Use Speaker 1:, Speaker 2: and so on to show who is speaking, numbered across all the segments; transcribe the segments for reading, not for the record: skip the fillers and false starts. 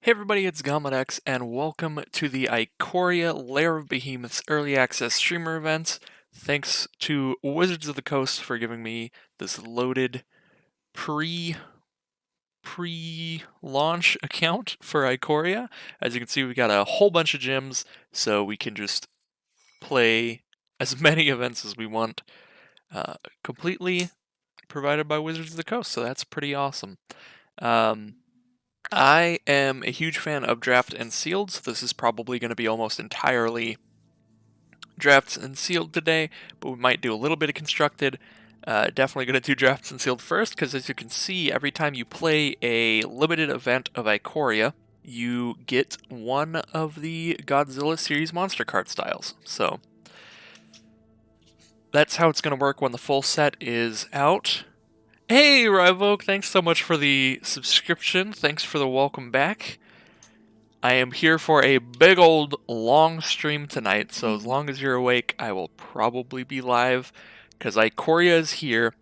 Speaker 1: Hey everybody, it's Gomedex, and welcome to the Ikoria Lair of Behemoths Early Access Streamer event. Thanks to Wizards of the Coast for giving me this loaded pre-launch account for Ikoria. As you can see, we got a whole bunch of gems, so we can just play as many events as we want, completely provided by Wizards of the Coast, so that's pretty awesome. I am a huge fan of draft and sealed, so this is probably going to be almost entirely drafts and sealed today, but we might do a little bit of constructed. Definitely going to do drafts and sealed first, because as you can see, every time you play a limited event of Ikoria, you get one of the Godzilla series monster card styles. So that's how it's going to work when the full set is out. Hey, Rivoke, thanks so much for the subscription. Thanks for the welcome back. I am here for a big old long stream tonight, so as long as you're awake, I will probably be live, because Ikoria is here.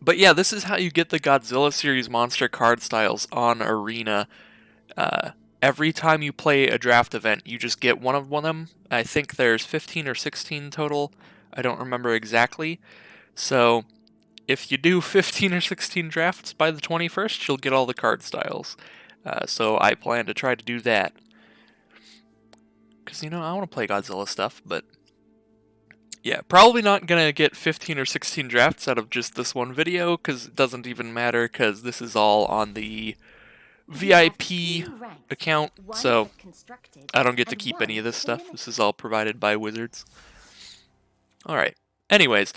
Speaker 1: But yeah, this is how you get the Godzilla series monster card styles on Arena. Every time you play a draft event, you just get one of them. I think there's 15 or 16 total. I don't remember exactly. So if you do 15 or 16 drafts by the 21st, you'll get all the card styles. So I plan to try to do that. Because, I want to play Godzilla stuff, but yeah, probably not going to get 15 or 16 drafts out of just this one video, because it doesn't even matter, because this is all on the VIP account, so I don't get to keep any of this stuff. This is all provided by Wizards. Alright. Anyways,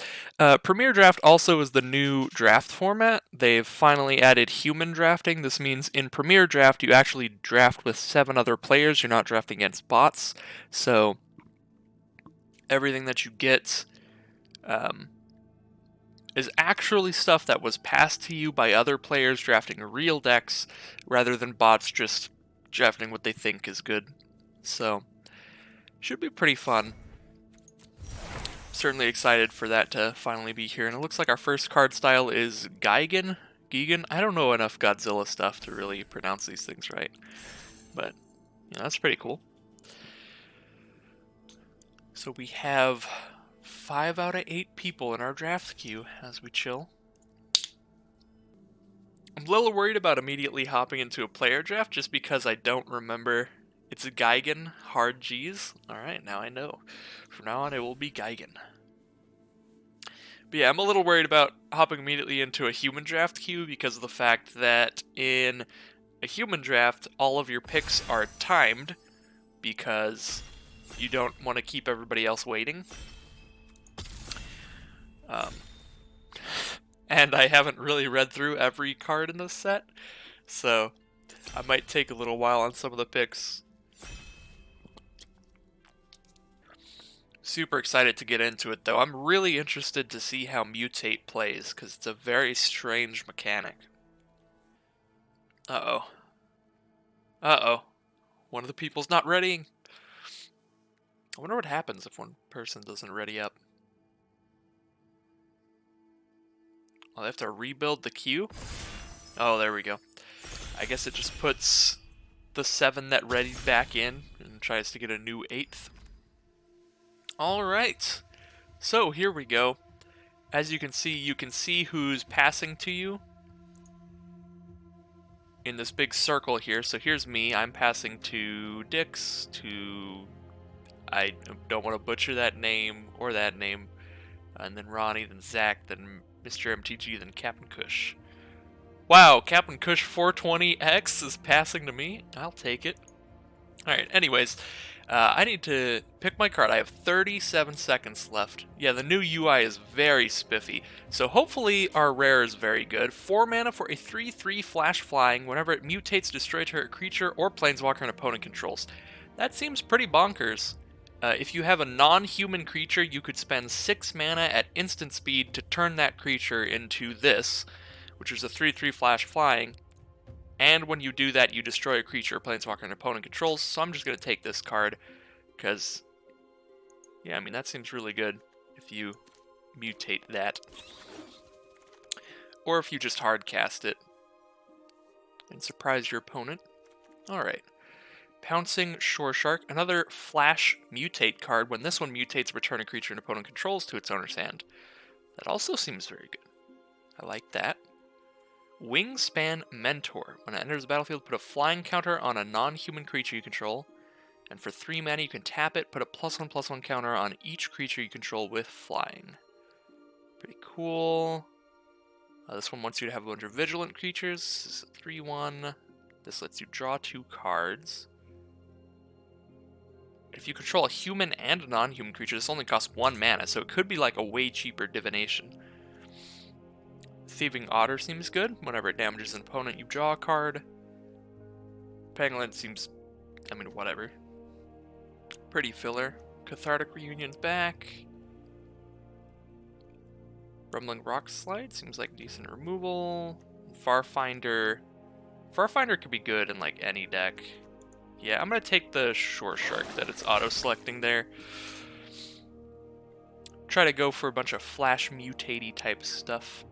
Speaker 1: Premier Draft also is the new draft format. They've finally added human drafting. This means in Premier Draft, you actually draft with 7 other players. You're not drafting against bots. So everything that you get is actually stuff that was passed to you by other players drafting real decks, rather than bots just drafting what they think is good. So, should be pretty fun. Certainly excited for that to finally be here. And it looks like our first card style is Gigan? I don't know enough Godzilla stuff to really pronounce these things right. But, that's pretty cool. So we have 5 out of 8 people in our draft queue as we chill. I'm a little worried about immediately hopping into a player draft just because I don't remember. It's a Gigan, hard G's. Alright, now I know. From now on, it will be Gigan. But yeah, I'm a little worried about hopping immediately into a human draft queue because of the fact that in a human draft, all of your picks are timed because you don't want to keep everybody else waiting. And I haven't really read through every card in this set, so I might take a little while on some of the picks. Super excited to get into it, though. I'm really interested to see how Mutate plays, because it's a very strange mechanic. Uh-oh. Uh-oh. One of the people's not readying. I wonder what happens if one person doesn't ready up. Oh, they have to rebuild the queue? Oh, there we go. I guess it just puts the 7 that readied back in and tries to get a new 8th. Alright, so here we go. As you can see who's passing to you in this big circle here. So here's me, I'm passing to Dix, I don't want to butcher that name or that name, and then Ronnie, then Zach, then Mr. MTG, then Captain Kush. Wow, Captain Kush 420X is passing to me? I'll take it. Alright, anyways, I need to pick my card. I have 37 seconds left. Yeah, the new UI is very spiffy, so hopefully our rare is very good. 4 mana for a 3/3 flash flying. Whenever it mutates, destroy target creature or planeswalker an opponent controls. That seems pretty bonkers. If you have a non-human creature, you could spend 6 mana at instant speed to turn that creature into this, which is a 3/3 flash flying. And when you do that, you destroy a creature or planeswalker an opponent controls. So I'm just going to take this card, because, yeah, I mean, that seems really good if you mutate that. Or if you just hard cast it and surprise your opponent. Alright. Pouncing Shore Shark, another Flash Mutate card. When this one mutates, return a creature an opponent controls to its owner's hand. That also seems very good. I like that. Wingspan Mentor. When it enters the battlefield, put a flying counter on a non-human creature you control. And for 3 mana, you can tap it, put a +1/+1 counter on each creature you control with flying. Pretty cool. This one wants you to have a bunch of vigilant creatures. This is a 3/1. This lets you draw 2 cards. If you control a human and a non-human creature, this only costs 1 mana, so it could be like a way cheaper divination. Thieving Otter seems good. Whenever it damages an opponent, you draw a card. Pangolin seems, I mean, whatever. Pretty filler. Cathartic Reunion's back. Rumbling Rock Slide seems like decent removal. Farfinder. Farfinder could be good in like any deck. Yeah, I'm gonna take the Shore Shark that it's auto-selecting there. Try to go for a bunch of flash mutatey type stuff.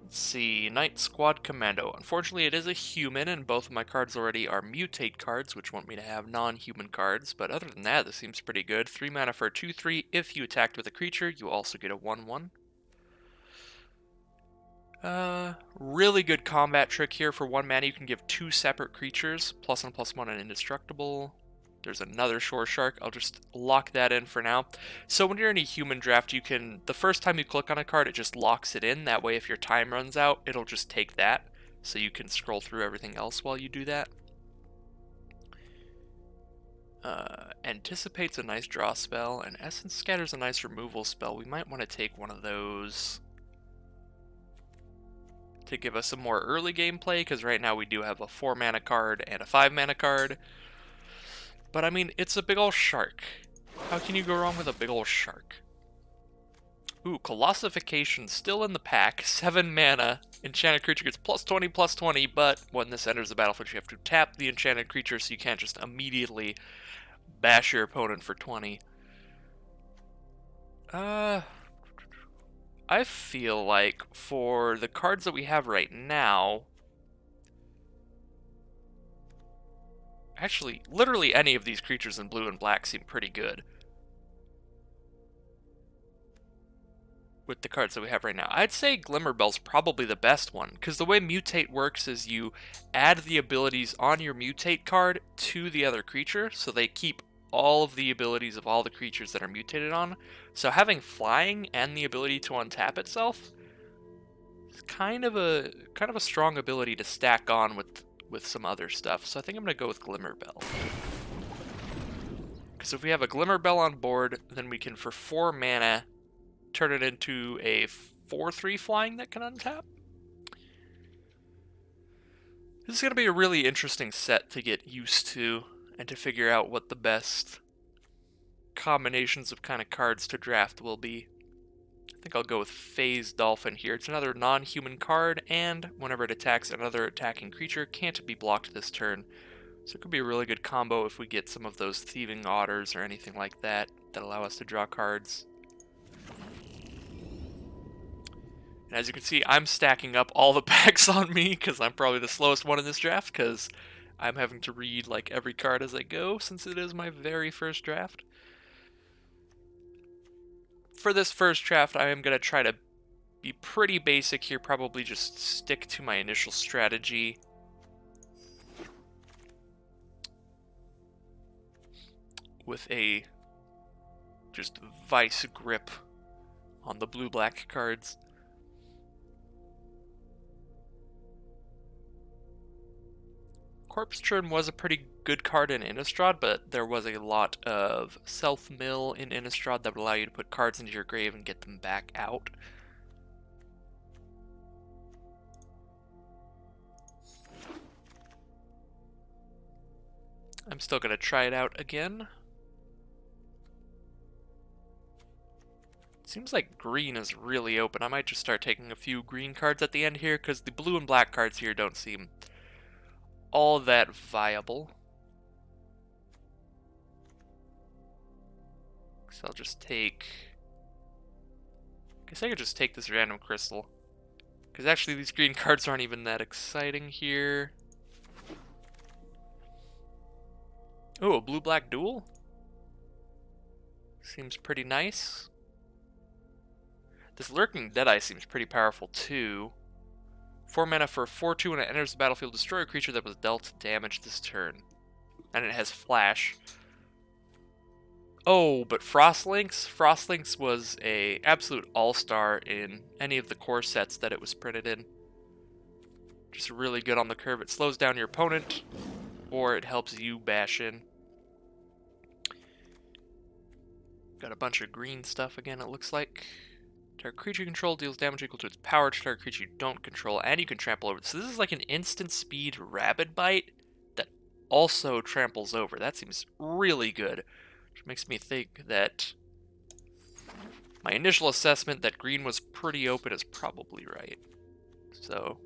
Speaker 1: Let's see, Night Squad Commando. Unfortunately, it is a human, and both of my cards already are mutate cards, which want me to have non-human cards. But other than that, this seems pretty good. 3 mana for a 2/3. If you attacked with a creature, you also get a 1/1. Really good combat trick here. For 1 mana, you can give 2 separate creatures, +1/+1 and indestructible. There's another Shore Shark. I'll just lock that in for now. So when you're in a human draft, you can, the first time you click on a card, it just locks it in. That way, if your time runs out, it'll just take that. So you can scroll through everything else while you do that. Anticipate's a nice draw spell, and Essence Scatter's a nice removal spell. We might want to take one of those to give us some more early gameplay, because right now we do have a 4 mana card and a 5 mana card. But I mean, it's a big ol' shark. How can you go wrong with a big ol' shark? Ooh, Colossification still in the pack. 7 mana. Enchanted creature gets +20/+20, but when this enters the battlefield, you have to tap the enchanted creature, so you can't just immediately bash your opponent for 20. I feel like for the cards that we have right now, actually, literally any of these creatures in blue and black seem pretty good with the cards that we have right now. I'd say Glimmerbell's probably the best one, because the way Mutate works is you add the abilities on your Mutate card to the other creature, so they keep all of the abilities of all the creatures that are mutated on. So having flying and the ability to untap itself is kind of a strong ability to stack on with some other stuff. So I think I'm going to go with Glimmerbell. Because if we have a Glimmerbell on board, then we can, for 4 mana, turn it into a 4/3 flying that can untap. This is going to be a really interesting set to get used to and to figure out what the best combinations of kind of cards to draft will be. I think I'll go with Phase Dolphin here. It's another non-human card, and whenever it attacks another attacking creature, can't be blocked this turn. So it could be a really good combo if we get some of those Thieving Otters or anything like that that allow us to draw cards. And as you can see, I'm stacking up all the packs on me because I'm probably the slowest one in this draft, because I'm having to read like every card as I go since it is my very first draft. For this first draft, I am going to try to be pretty basic here, probably just stick to my initial strategy. With a just vice grip on the blue-black cards. Corpse Churn was a pretty good card in Innistrad, but there was a lot of self-mill in Innistrad that would allow you to put cards into your grave and get them back out. I'm still going to try it out again. Seems like green is really open. I might just start taking a few green cards at the end here, because the blue and black cards here don't seem all that viable. So I'll just take... I guess I could just take this random crystal. Because actually these green cards aren't even that exciting here. Oh, a blue-black duel? Seems pretty nice. This Lurking Deadeye seems pretty powerful too. 4 mana for a 4/2 when it enters the battlefield, destroy a creature that was dealt damage this turn. And it has flash. Oh, but Frostlinks? Frostlinks was a absolute all-star in any of the core sets that it was printed in. Just really good on the curve. It slows down your opponent, or it helps you bash in. Got a bunch of green stuff again, it looks like. Target creature you control deals damage equal to its power to target creature you don't control, and you can trample over. So this is like an instant speed Rabid Bite that also tramples over. That seems really good. Which makes me think that my initial assessment that green was pretty open is probably right. So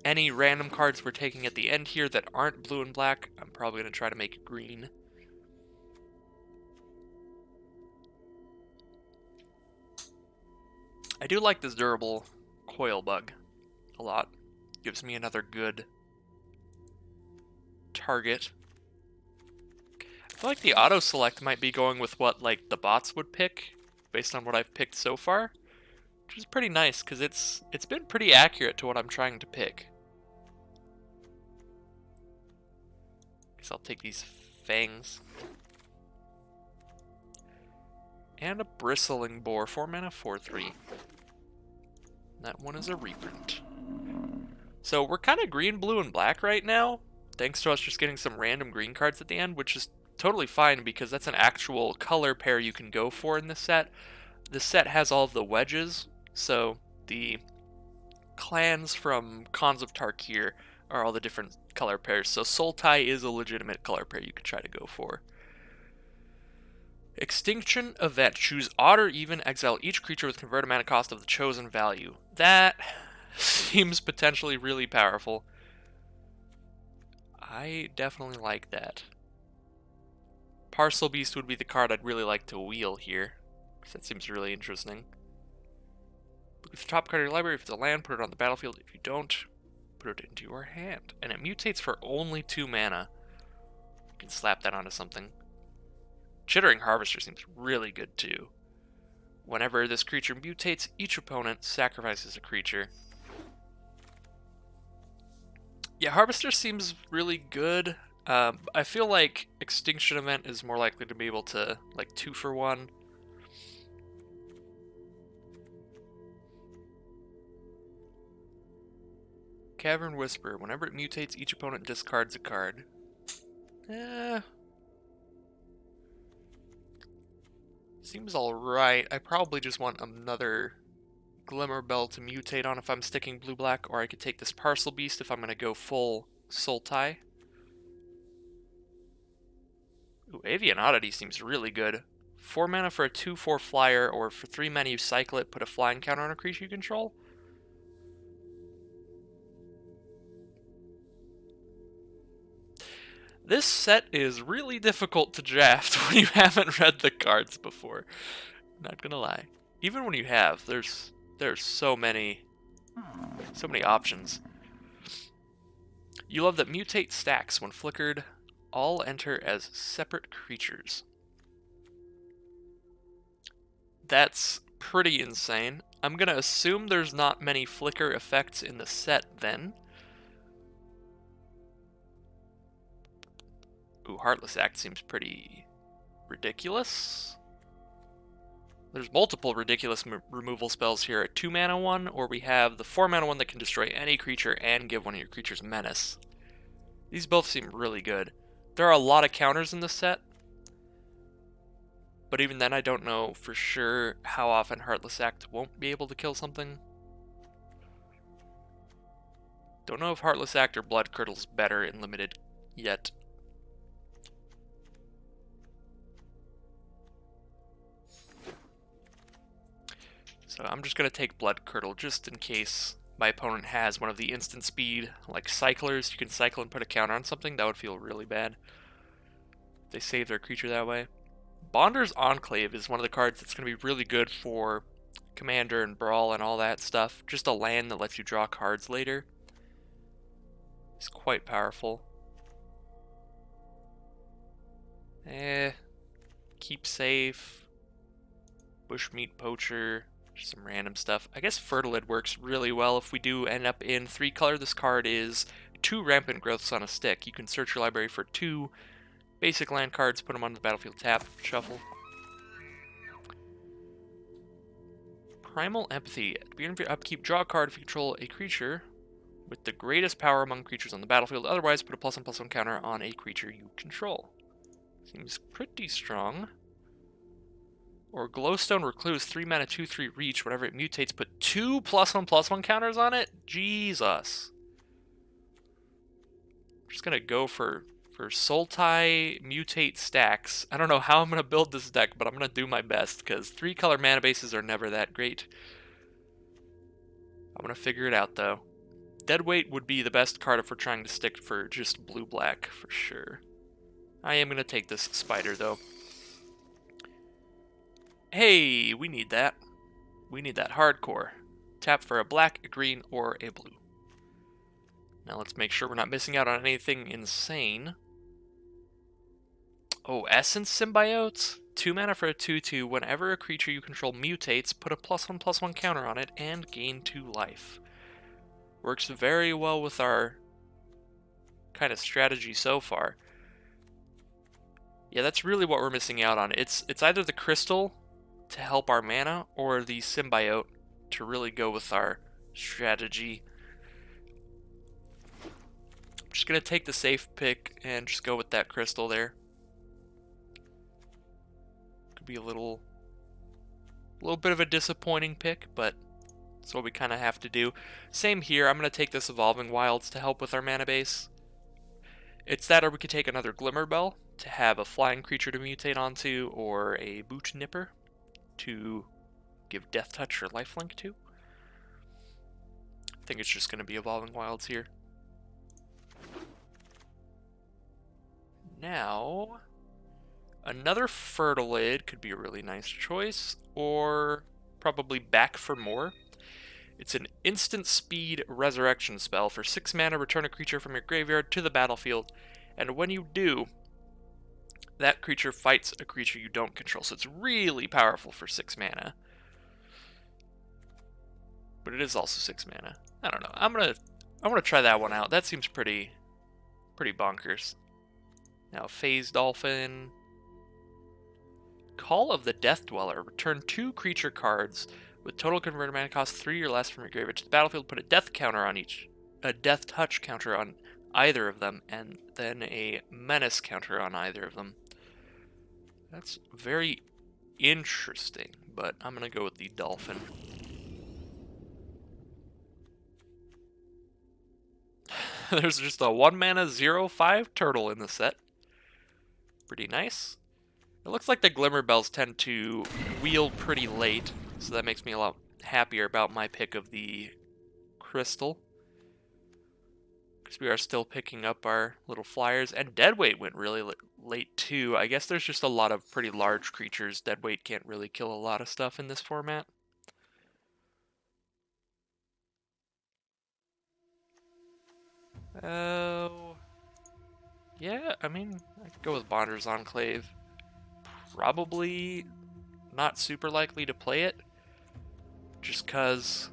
Speaker 1: any random cards we're taking at the end here that aren't blue and black, I'm probably going to try to make green. I do like this durable Coil Bug a lot. Gives me another good target. I feel like the auto select might be going with what like the bots would pick based on what I've picked so far, which is pretty nice because it's been pretty accurate to what I'm trying to pick. Guess I'll take these fangs. And a Bristling Boar, 4 mana, 4/3. That one is a reprint. So we're kind of green, blue, and black right now, thanks to us just getting some random green cards at the end, which is totally fine because that's an actual color pair you can go for in this set. This set has all of the wedges, so the clans from Khans of Tarkir are all the different color pairs. So Sultai is a legitimate color pair you could try to go for. Extinction Event. Choose odd or even, exile each creature with converted mana cost of the chosen value. That seems potentially really powerful. I definitely like that. Parcel Beast would be the card I'd really like to wheel here, because that seems really interesting. Look at the top card of your library. If it's a land, put it on the battlefield. If you don't, put it into your hand. And it mutates for only 2 mana. You can slap that onto something. Chittering Harvester seems really good too. Whenever this creature mutates, each opponent sacrifices a creature. Yeah, Harvester seems really good. I feel like Extinction Event is more likely to be able to, like, 2 for 1. Cavern Whisper. Whenever it mutates, each opponent discards a card. Seems alright. I probably just want another Glimmer Bell to mutate on if I'm sticking blue-black, or I could take this Parcel Beast if I'm going to go full Sultai. Ooh, Avian Oddity seems really good. 4 mana for a 2/4 flyer, or for 3 mana you cycle it, put a flying counter on a creature you control. This set is really difficult to draft when you haven't read the cards before. Not gonna lie. Even when you have, there's so many options. You love that mutate stacks. When flickered, all enter as separate creatures. That's pretty insane. I'm gonna assume there's not many flicker effects in the set then. Ooh, Heartless Act seems pretty ridiculous. There's multiple ridiculous removal spells here. A 2 mana one, or we have the 4 mana one that can destroy any creature and give one of your creatures menace. These both seem really good. There are a lot of counters in this set, but even then I don't know for sure how often Heartless Act won't be able to kill something. Don't know if Heartless Act or Blood Curdle's better in limited yet. So I'm just going to take Blood Curdle just in case my opponent has one of the instant speed, like cyclers. You can cycle and put a counter on something. That would feel really bad. They save their creature that way. Bonder's Enclave is one of the cards that's going to be really good for Commander and Brawl and all that stuff. Just a land that lets you draw cards later. It's quite powerful. Keep safe. Bushmeat Poacher. Just some random stuff. I guess Fertilid works really well if we do end up in 3 color. This card is 2 Rampant Growths on a stick. You can search your library for 2 basic land cards, put them on the battlefield, tap, shuffle. Primal Empathy. At the beginning of your upkeep, draw a card if you control a creature with the greatest power among creatures on the battlefield. Otherwise, put a +1/+1 counter on a creature you control. Seems pretty strong. Or Glowstone Recluse, 3 mana, 2/3 reach. Whenever it mutates, put 2 +1/+1 counters on it? Jesus. I'm just gonna go for Sultai Mutate stacks. I don't know how I'm gonna build this deck, but I'm gonna do my best, because 3 color mana bases are never that great. I'm gonna figure it out, though. Deadweight would be the best card if we're trying to stick for just blue-black, for sure. I am gonna take this spider, though. Hey, we need that. We need that hardcore. Tap for a black, a green, or a blue. Now let's make sure we're not missing out on anything insane. Oh, Essence Symbiotes? 2 mana for a 2/2. Whenever a creature you control mutates, put a +1/+1 counter on it and gain 2 life. Works very well with our kind of strategy so far. Yeah, that's really what we're missing out on. It's either the crystal to help our mana or the symbiote to really go with our strategy. I'm just gonna take the safe pick and just go with that crystal there. Could be a little bit of a disappointing pick, but that's what we kind of have to do. Same here, I'm gonna take this Evolving Wilds to help with our mana base. It's that, or we could take another Glimmerbell to have a flying creature to mutate onto, or a Boot Nipper to give Death Touch or Lifelink to. I think it's just going to be Evolving Wilds here. Now, another Fertilid could be a really nice choice, or probably Back for More. It's an instant speed resurrection spell. For 6 mana, return a creature from your graveyard to the battlefield, and when you do, that creature fights a creature you don't control. So it's really powerful for 6 mana. But it is also 6 mana. I don't know. I'm gonna try that one out. That seems pretty bonkers. Now, Phase Dolphin. Call of the Death Dweller. Return 2 creature cards with total converted mana cost 3 or less from your graveyard to the battlefield. Put a death counter on each. A death touch counter on either of them, and then a menace counter on either of them. That's very interesting, but I'm gonna go with the Dolphin. There's just a 1 mana 0/5 turtle in the set. Pretty nice. It looks like the Glimmerbells tend to wield pretty late, so that makes me a lot happier about my pick of the crystal. Because we are still picking up our little flyers, and Deadweight went really late too. I guess there's just a lot of pretty large creatures. Deadweight can't really kill a lot of stuff in this format. Oh, yeah, I mean, I could go with Bonder's Enclave. Probably not super likely to play it, just because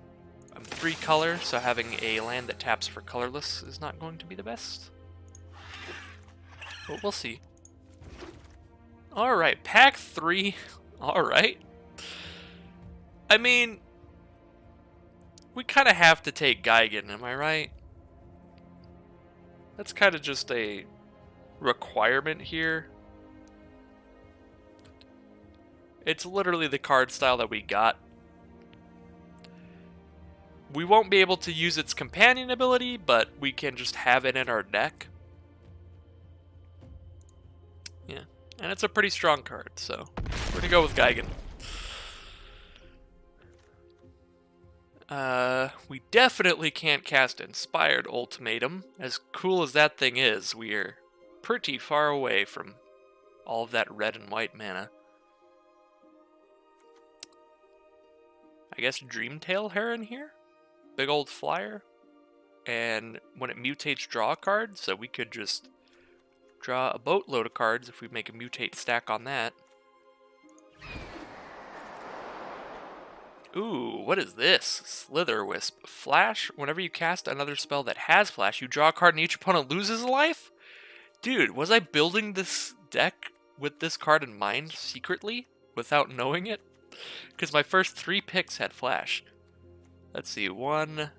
Speaker 1: I'm 3 color, so having a land that taps for colorless is not going to be the best. But we'll see. Alright, pack 3. Alright. I mean, we kind of have to take Gigan, am I right? That's kind of just a requirement here. It's literally the card style that we got. We won't be able to use its companion ability, but we can just have it in our deck. Yeah, and it's a pretty strong card, so we're gonna go with Gigan. We definitely can't cast Inspired Ultimatum. As cool as that thing is, we're pretty far away from all of that red and white mana. I guess, Dreamtail Heron here? Big old flyer. And when it mutates, draw a card, so we could just draw a boatload of cards if we make a mutate stack on that. Ooh, what is this? Slitherwisp. Flash. Whenever you cast another spell that has flash, you draw a card and each opponent loses a life? Dude, was I building this deck with this card in mind secretly without knowing it? Because my first 3 picks had flash. Let's see, 1,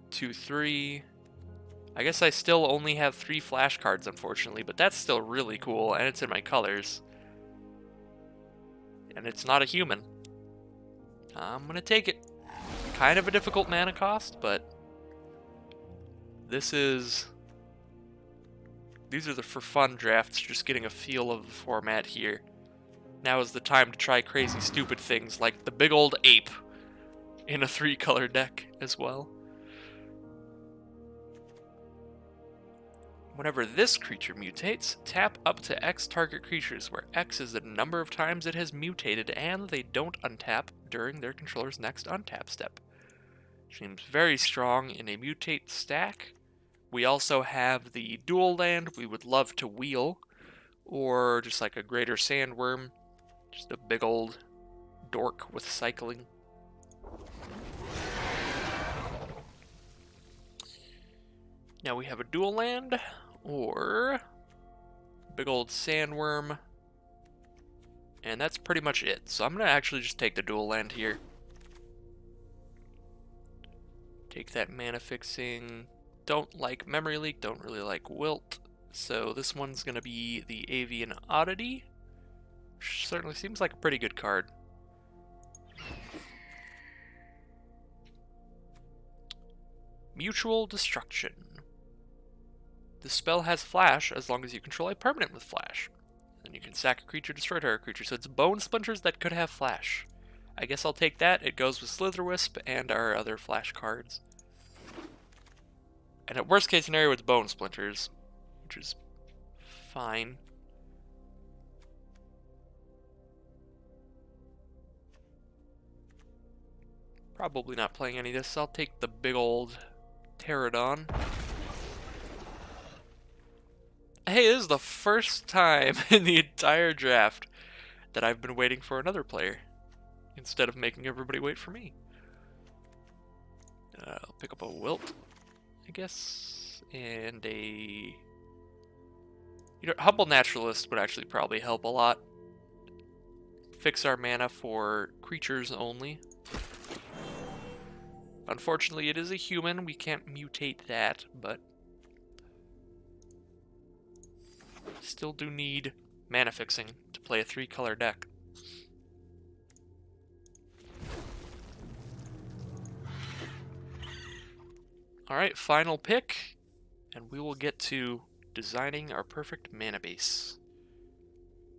Speaker 1: 2, 3. I guess I still only have 3 flash cards, unfortunately, but that's still really cool, and it's in my colors. And it's not a human. I'm gonna take it. Kind of a difficult mana cost, but these are the for fun drafts, just getting a feel of the format here. Now is the time to try crazy stupid things like the big old ape in a 3-color deck as well. Whenever this creature mutates, tap up to X target creatures, where X is the number of times it has mutated and they don't untap during their controller's next untap step. Seems very strong in a mutate stack. We also have the dual land we would love to wheel, or just like a greater sandworm, just a big old dork with cycling. Now we have a dual land, or big old sandworm, and that's pretty much it. So I'm going to actually just take the dual land here. Take that mana fixing. Don't like Memory Leak, don't really like Wilt. So this one's going to be the Avian Oddity, which certainly seems like a pretty good card. Mutual Destruction. The spell has flash as long as you control a permanent with flash. Then you can sack a creature, destroy target creature. So it's Bone Splinters that could have flash. I guess I'll take that. It goes with Slitherwisp and our other flash cards. And at worst case scenario, it's Bone Splinters, which is fine. Probably not playing any of this. I'll take the big old Pterodon. Hey, this is the first time in the entire draft that I've been waiting for another player instead of making everybody wait for me. I'll pick up a Wilt, I guess, and a... Humble Naturalist would actually probably help a lot. Fix our mana for creatures only. Unfortunately, it is a human. We can't mutate that, but still do need mana fixing to play a 3-color deck. Alright, final pick, and we will get to designing our perfect mana base.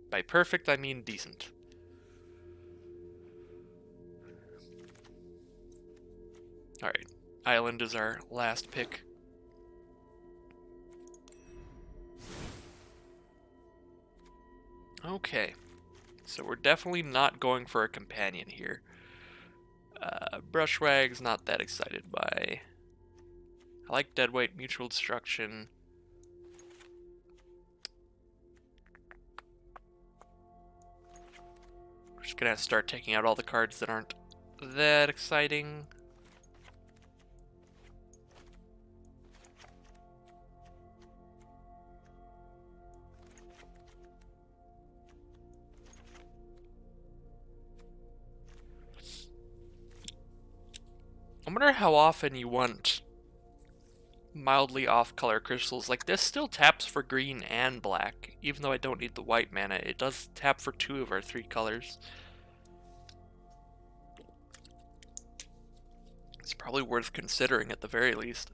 Speaker 1: By perfect, I mean decent. Alright, Island is our last pick. Okay, so we're definitely not going for a companion here. Brushwag's not that excited by. I like Deadweight, Mutual Destruction. We're just gonna start taking out all the cards that aren't that exciting. I wonder how often you want mildly off-color crystals. Like, this still taps for green and black. Even though I don't need the white mana, it does tap for 2 of our 3 colors. It's probably worth considering at the very least.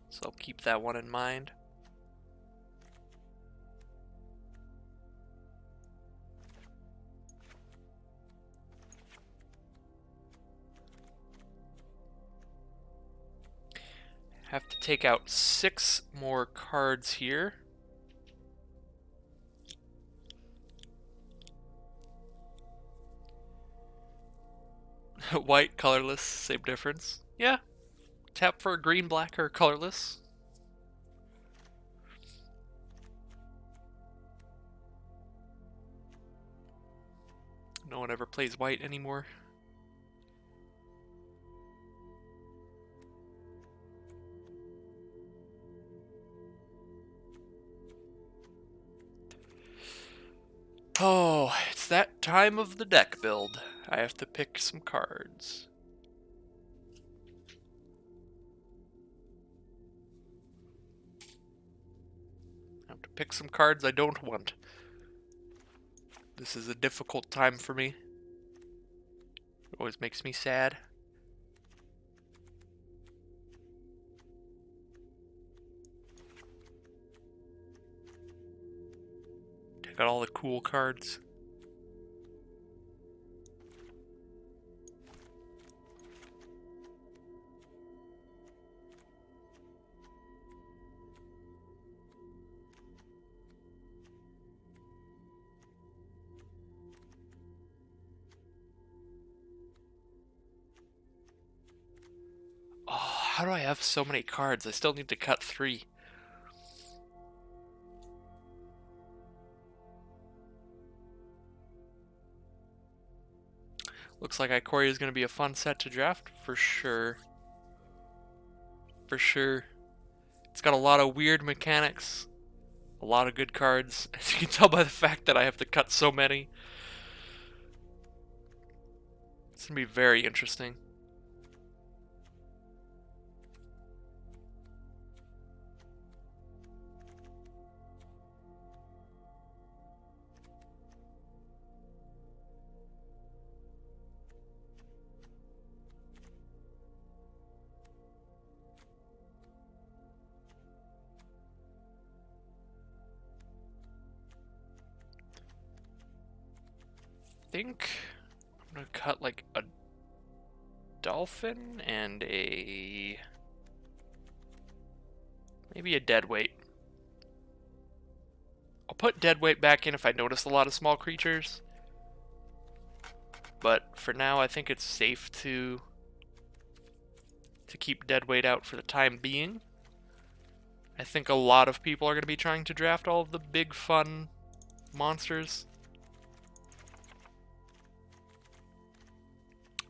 Speaker 1: So I'll keep that one in mind. Have to take out 6 more cards here. White, colorless, same difference. Yeah. Tap for a green, black, or colorless. No one ever plays white anymore. Oh, it's that time of the deck build. I have to pick some cards. I have to pick some cards I don't want. This is a difficult time for me. It always makes me sad. Take out all the cool cards. Oh, how do I have so many cards? I still need to cut 3. Looks like Ikoria is going to be a fun set to draft for sure. For sure. It's got a lot of weird mechanics. A lot of good cards. As you can tell by the fact that I have to cut so many. It's going to be very interesting. I think I'm going to cut like a dolphin and maybe a deadweight. I'll put deadweight back in if I notice a lot of small creatures. But for now, I think it's safe to keep deadweight out for the time being. I think a lot of people are going to be trying to draft all of the big fun monsters.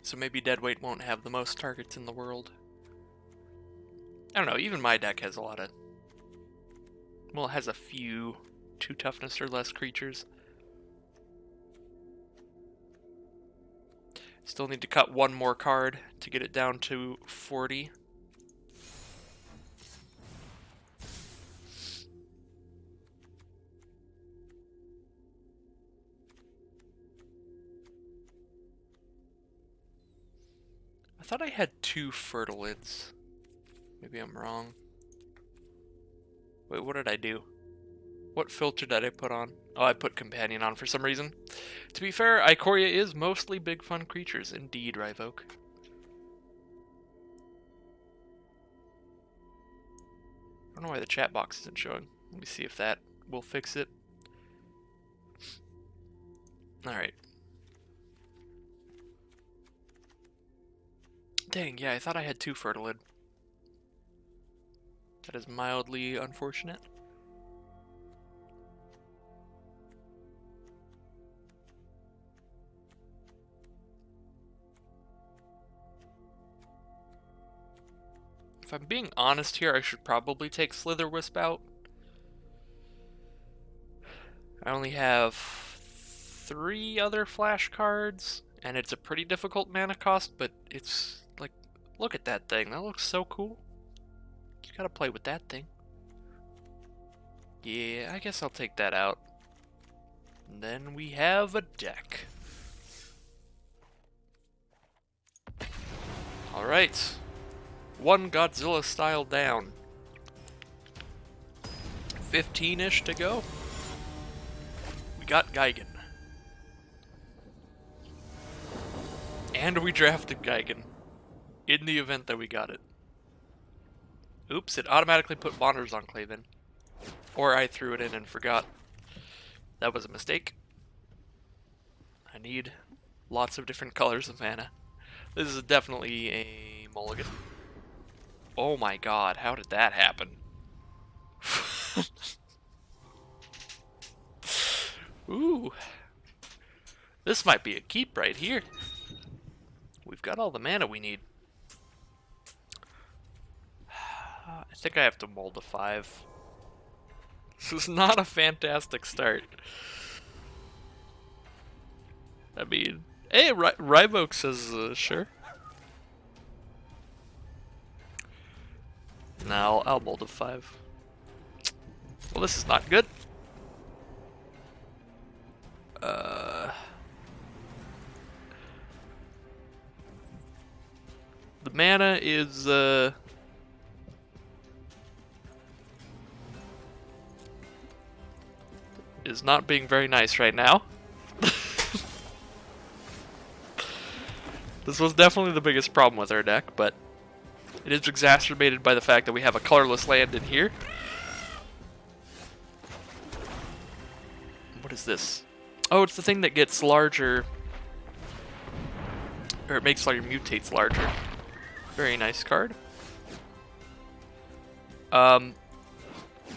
Speaker 1: So maybe deadweight won't have the most targets in the world. I don't know, even my deck has a lot of... Well, it has a few 2 toughness or less creatures. Still need to cut 1 more card to get it down to 40. I thought I had 2 fertilids. Maybe I'm wrong. Wait, what did I do? What filter did I put on? Oh, I put companion on for some reason. To be fair, Ikoria is mostly big fun creatures. Indeed, Rivoke. I don't know why the chat box isn't showing. Let me see if that will fix it. Alright. Dang, yeah, I thought I had 2 fertilid. That is mildly unfortunate. If I'm being honest here, I should probably take Slitherwisp out. I only have 3 other flash cards, and it's a pretty difficult mana cost, but it's like, look at that thing. That looks so cool. You gotta play with that thing. Yeah, I guess I'll take that out. And then we have a deck. Alright. 1 Godzilla style down. 15-ish to go. We got Gigan. And we drafted Gigan. In the event that we got it. Oops, it automatically put Wanderer's Enclave in. Or I threw it in and forgot. That was a mistake. I need lots of different colors of mana. This is definitely a mulligan. Oh my god, how did that happen? Ooh. This might be a keep right here. We've got all the mana we need. I think I have to mold a 5. This is not a fantastic start. I mean, hey, Rivoke says sure. No, I'll mold a 5. Well, this is not good. The mana is not being very nice right now. This was definitely the biggest problem with our deck, but it is exacerbated by the fact that we have a colorless land in here. What is this? Oh, it's the thing that gets larger, or it makes all your mutates larger. Very nice card. Oh,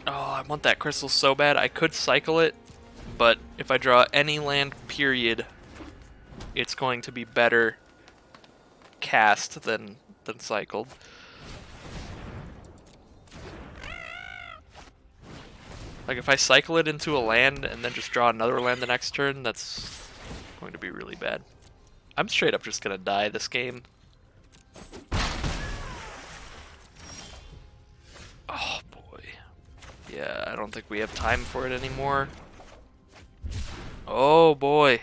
Speaker 1: I want that crystal so bad. I could cycle it, but if I draw any land, period, it's going to be better cast than cycled. Like, if I cycle it into a land and then just draw another land the next turn, that's going to be really bad. I'm straight up just gonna die this game. Oh boy. Yeah, I don't think we have time for it anymore. Oh boy.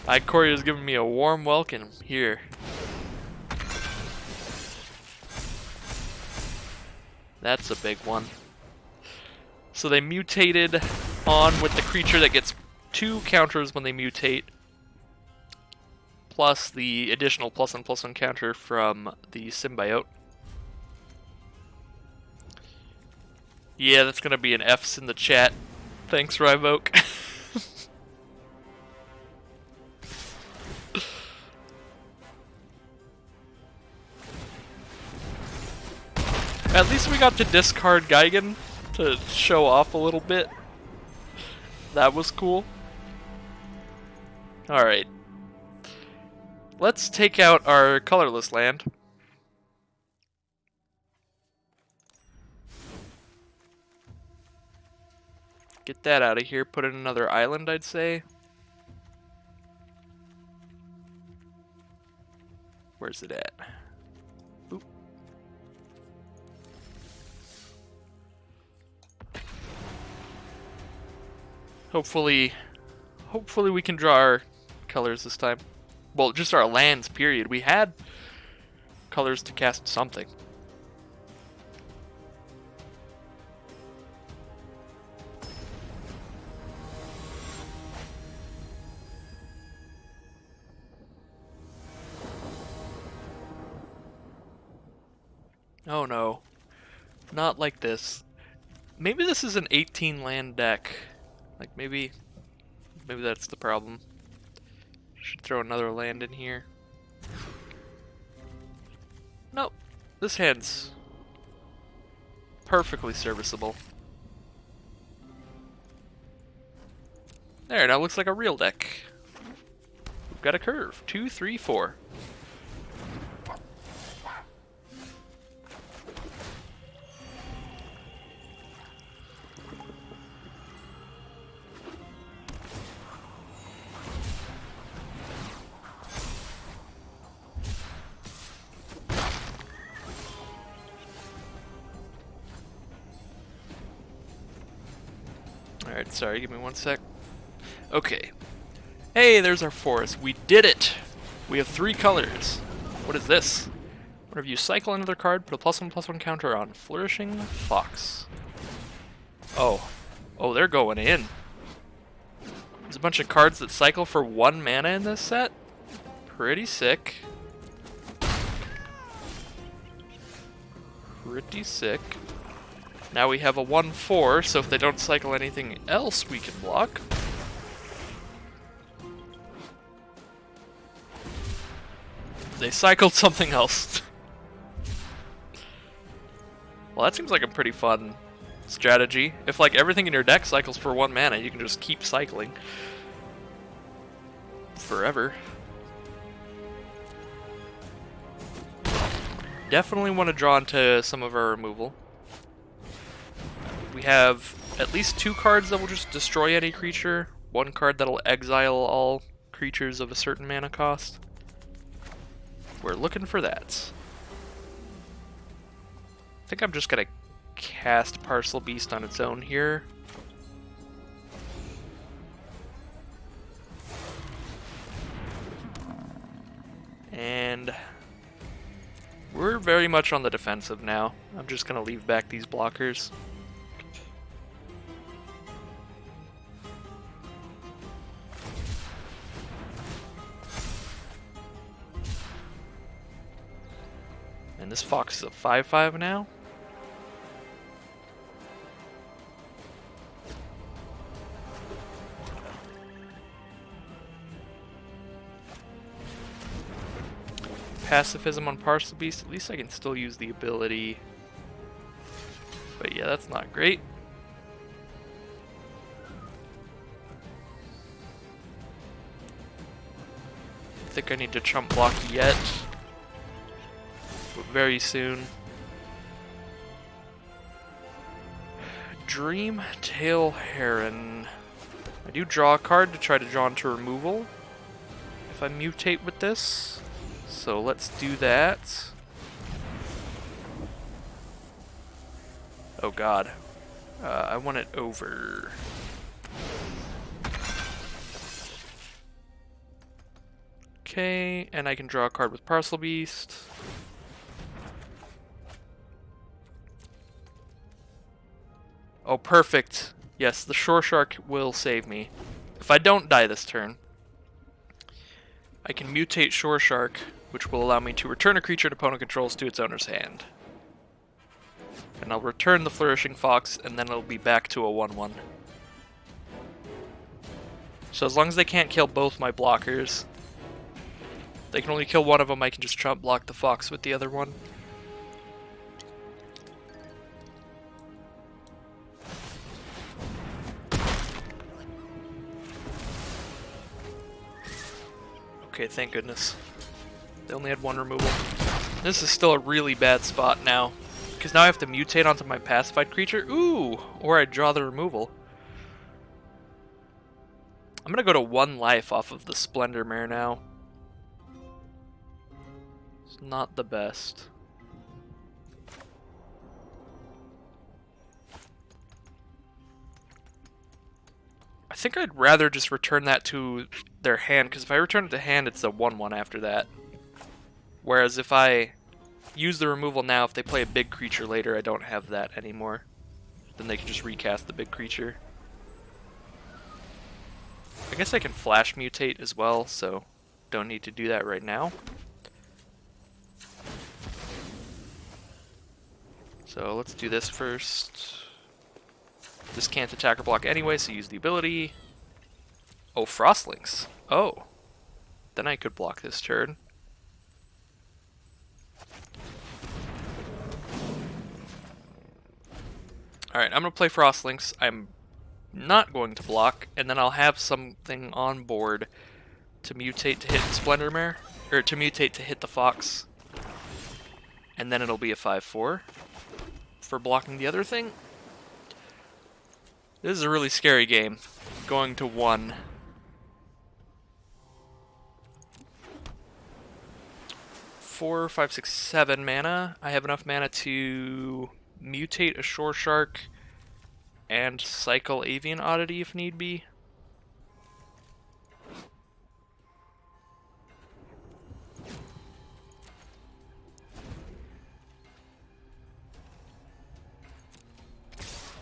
Speaker 1: Ikoria is giving me a warm welcome here. That's a big one. So they mutated on with the creature that gets 2 counters when they mutate, plus the additional +1/+1 counter from the symbiote. Yeah, that's gonna be an F's in the chat. Thanks, Rivoke. At least we got to discard Gigan to show off a little bit. That was cool. Alright. Let's take out our colorless land. Get that out of here. Put in another island, I'd say. Where's it at? Oop. Hopefully we can draw our colors this time. Well, just our lands, period. We had colors to cast something. Oh no. Not like this. Maybe this is an 18 land deck. Like maybe that's the problem. Should throw another land in here. Nope. This hand's perfectly serviceable. There, now looks like a real deck. We've got a curve. 2, 3, 4. Alright, sorry, give me 1 sec. Okay. Hey, there's our forest. We did it! We have 3 colors. What is this? Whenever you cycle another card, put a +1/+1 counter on Flourishing Fox. Oh. Oh, they're going in. There's a bunch of cards that cycle for 1 mana in this set. Pretty sick. Pretty sick. Now we have a 1/4, so if they don't cycle anything else, we can block. They cycled something else. Well, that seems like a pretty fun strategy. If like everything in your deck cycles for 1 mana, you can just keep cycling forever. Definitely want to draw into some of our removal. We have at least 2 cards that will just destroy any creature, 1 card that'll exile all creatures of a certain mana cost. We're looking for that. I think I'm just gonna cast Parcel Beast on its own here. And we're very much on the defensive now. I'm just gonna leave back these blockers. And this fox is a 5/5 now. Pacifism on Parcel Beast, at least I can still use the ability. But yeah, that's not great. I think I need to chump block yet, but very soon. Dream Tail Heron. I do draw a card to try to draw into removal if I mutate with this. So let's do that. Oh god. I want it over. Okay, and I can draw a card with Parcel Beast. Oh, perfect. Yes, the Shore Shark will save me. If I don't die this turn, I can mutate Shore Shark, which will allow me to return a creature an opponent controls to its owner's hand. And I'll return the Flourishing Fox, and then it'll be back to a 1/1. So as long as they can't kill both my blockers, they can only kill one of them, I can just chump block the Fox with the other one. Okay, thank goodness. They only had 1 removal. This is still a really bad spot now, because now I have to mutate onto my pacified creature. Ooh! Or I draw the removal. I'm gonna go to 1 life off of the Splendor Mare now. It's not the best. I think I'd rather just return that to their hand, because if I return it to hand, it's a 1/1 after that. Whereas if I use the removal now, if they play a big creature later, I don't have that anymore. Then they can just recast the big creature. I guess I can flash mutate as well, so don't need to do that right now. So let's do this first. This can't attack or block anyway, so use the ability. Oh, Frostlings. Oh. Then I could block this turn. Alright, I'm going to play Frostlings. I'm not going to block, and then I'll have something on board to mutate to hit Splendor Mare, or to mutate to hit the Fox. And then it'll be a 5/4 for blocking the other thing. This is a really scary game. Going to 1. Four, 5, 6, 7 mana. I have enough mana to mutate a Shore Shark and cycle Avian Oddity if need be.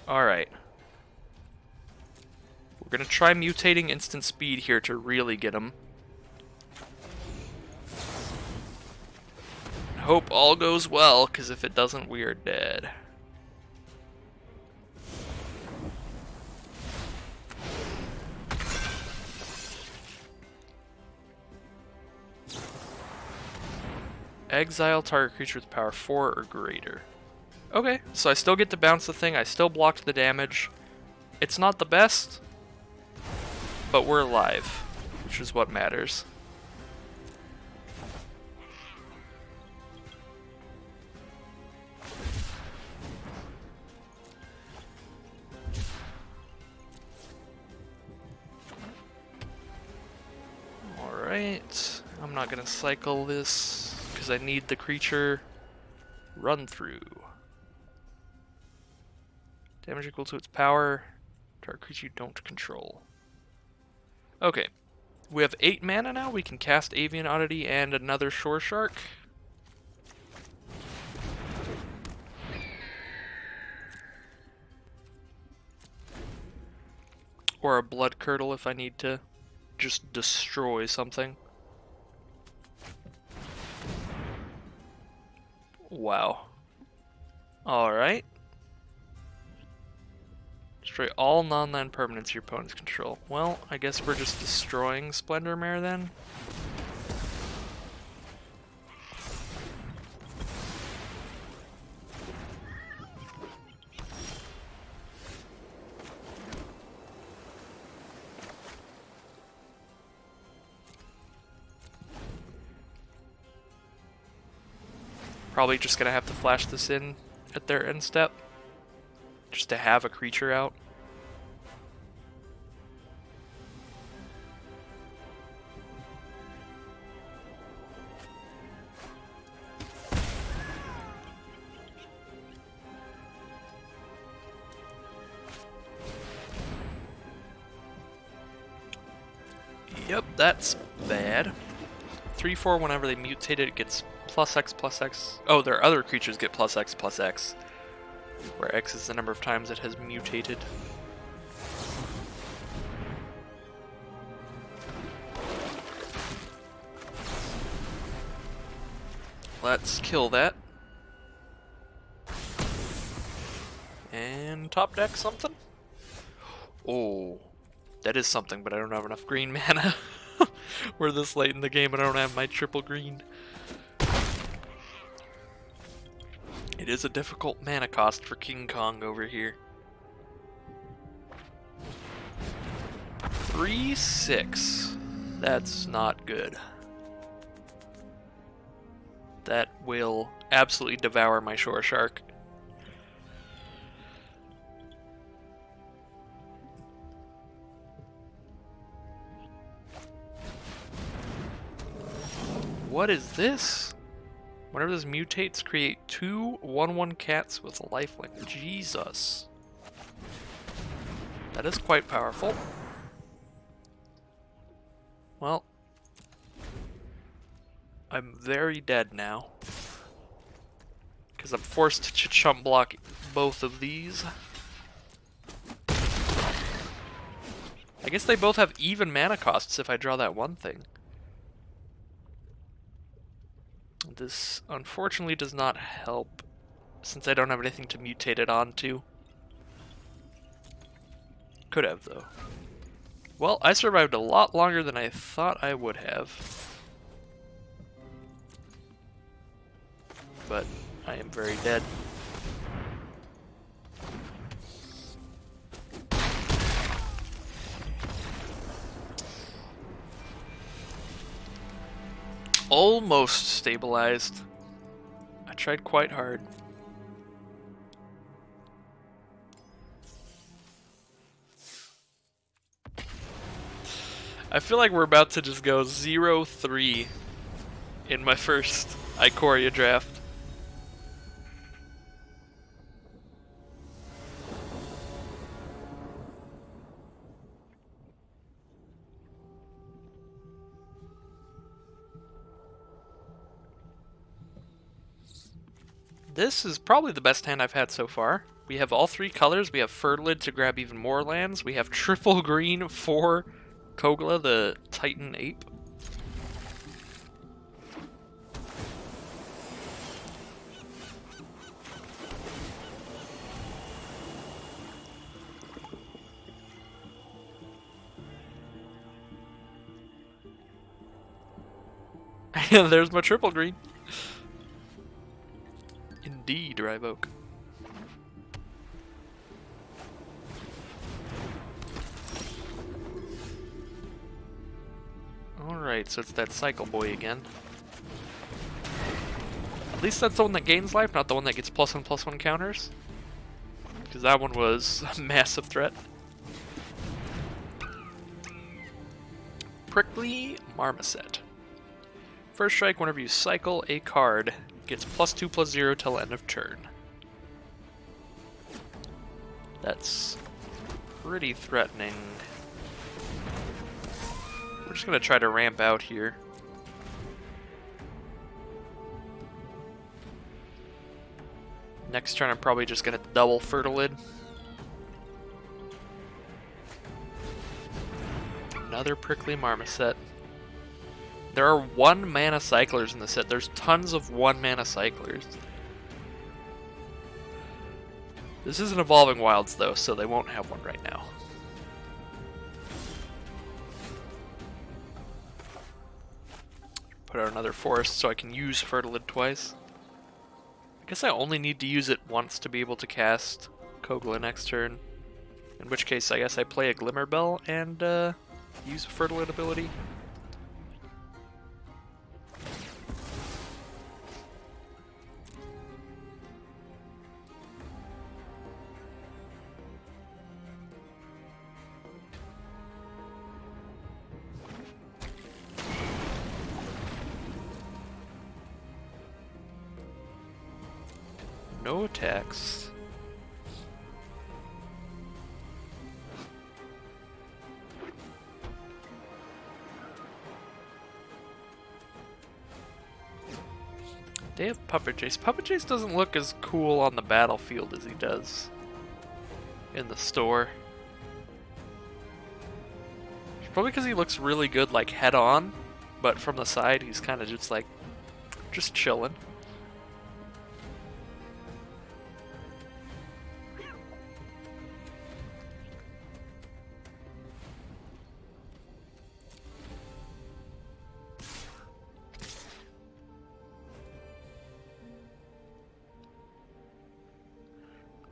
Speaker 1: Alright. We're going to try mutating instant speed here to really get him. Hope all goes well, because if it doesn't, we are dead. Exile target creature with power 4 or greater. Okay, so I still get to bounce the thing, I still blocked the damage. It's not the best, but we're alive, which is what matters. Alright, I'm not gonna cycle this because I need the creature. Run through. Damage equal to its power. Target creature you don't control. Okay. We have 8 mana now. We can cast Avian Oddity and another Shore Shark. Or a Blood Curdle if I need to just destroy something. Wow. Alright. Destroy all non-land permanents your opponents control. Well, I guess we're just destroying Splendor Mare then. Probably just gonna have to flash this in at their end step. Just to have a creature out. Yep, that's bad. 3/4 whenever they mutate it gets +X/+X. Oh, their other creatures get +X/+X. Where X is the number of times it has mutated. Let's kill that. And top deck something? Oh, that is something, but I don't have enough green mana. We're this late in the game and I don't have my triple green. It is a difficult mana cost for King Kong over here. 3/6. That's not good. That will absolutely devour my Shore Shark. What is this? Whenever this mutates, create 2 1/1 cats with lifelink. Jesus. That is quite powerful. Well, I'm very dead now. Because I'm forced to chump block both of these. I guess they both have even mana costs if I draw that one thing. This unfortunately does not help, since I don't have anything to mutate it onto. Could have, though. Well, I survived a lot longer than I thought I would have. But I am very dead. Almost stabilized. I tried quite hard. I feel like we're about to just go 0-3 in my first Ikoria draft. This is probably the best hand I've had so far. We have all 3 colors. We have Ferdlid to grab even more lands. We have triple green for Kogla, the Titan Ape. And there's my triple green. D, Drive Oak. Alright, so it's that Cycle Boy again. At least that's the one that gains life, not the one that gets +1/+1 counters. Because that one was a massive threat. Prickly Marmoset. First strike, whenever you cycle a card, gets +2/+0 till end of turn. That's pretty threatening. We're just gonna try to ramp out here. Next turn I'm probably just gonna double Fertilid. Another Prickly Marmoset. There are 1-mana cyclers in the set. There's tons of 1-mana cyclers. This isn't Evolving Wilds though, so they won't have one right now. Put out another Forest so I can use Fertilid twice. I guess I only need to use it once to be able to cast Kogla next turn. In which case, I guess I play a Glimmerbell and use a Fertilid ability. No attacks. They have Puppet Chase. Puppet Chase doesn't look as cool on the battlefield as he does in the store. Probably because he looks really good like head on, but from the side he's kind of just like, just chilling.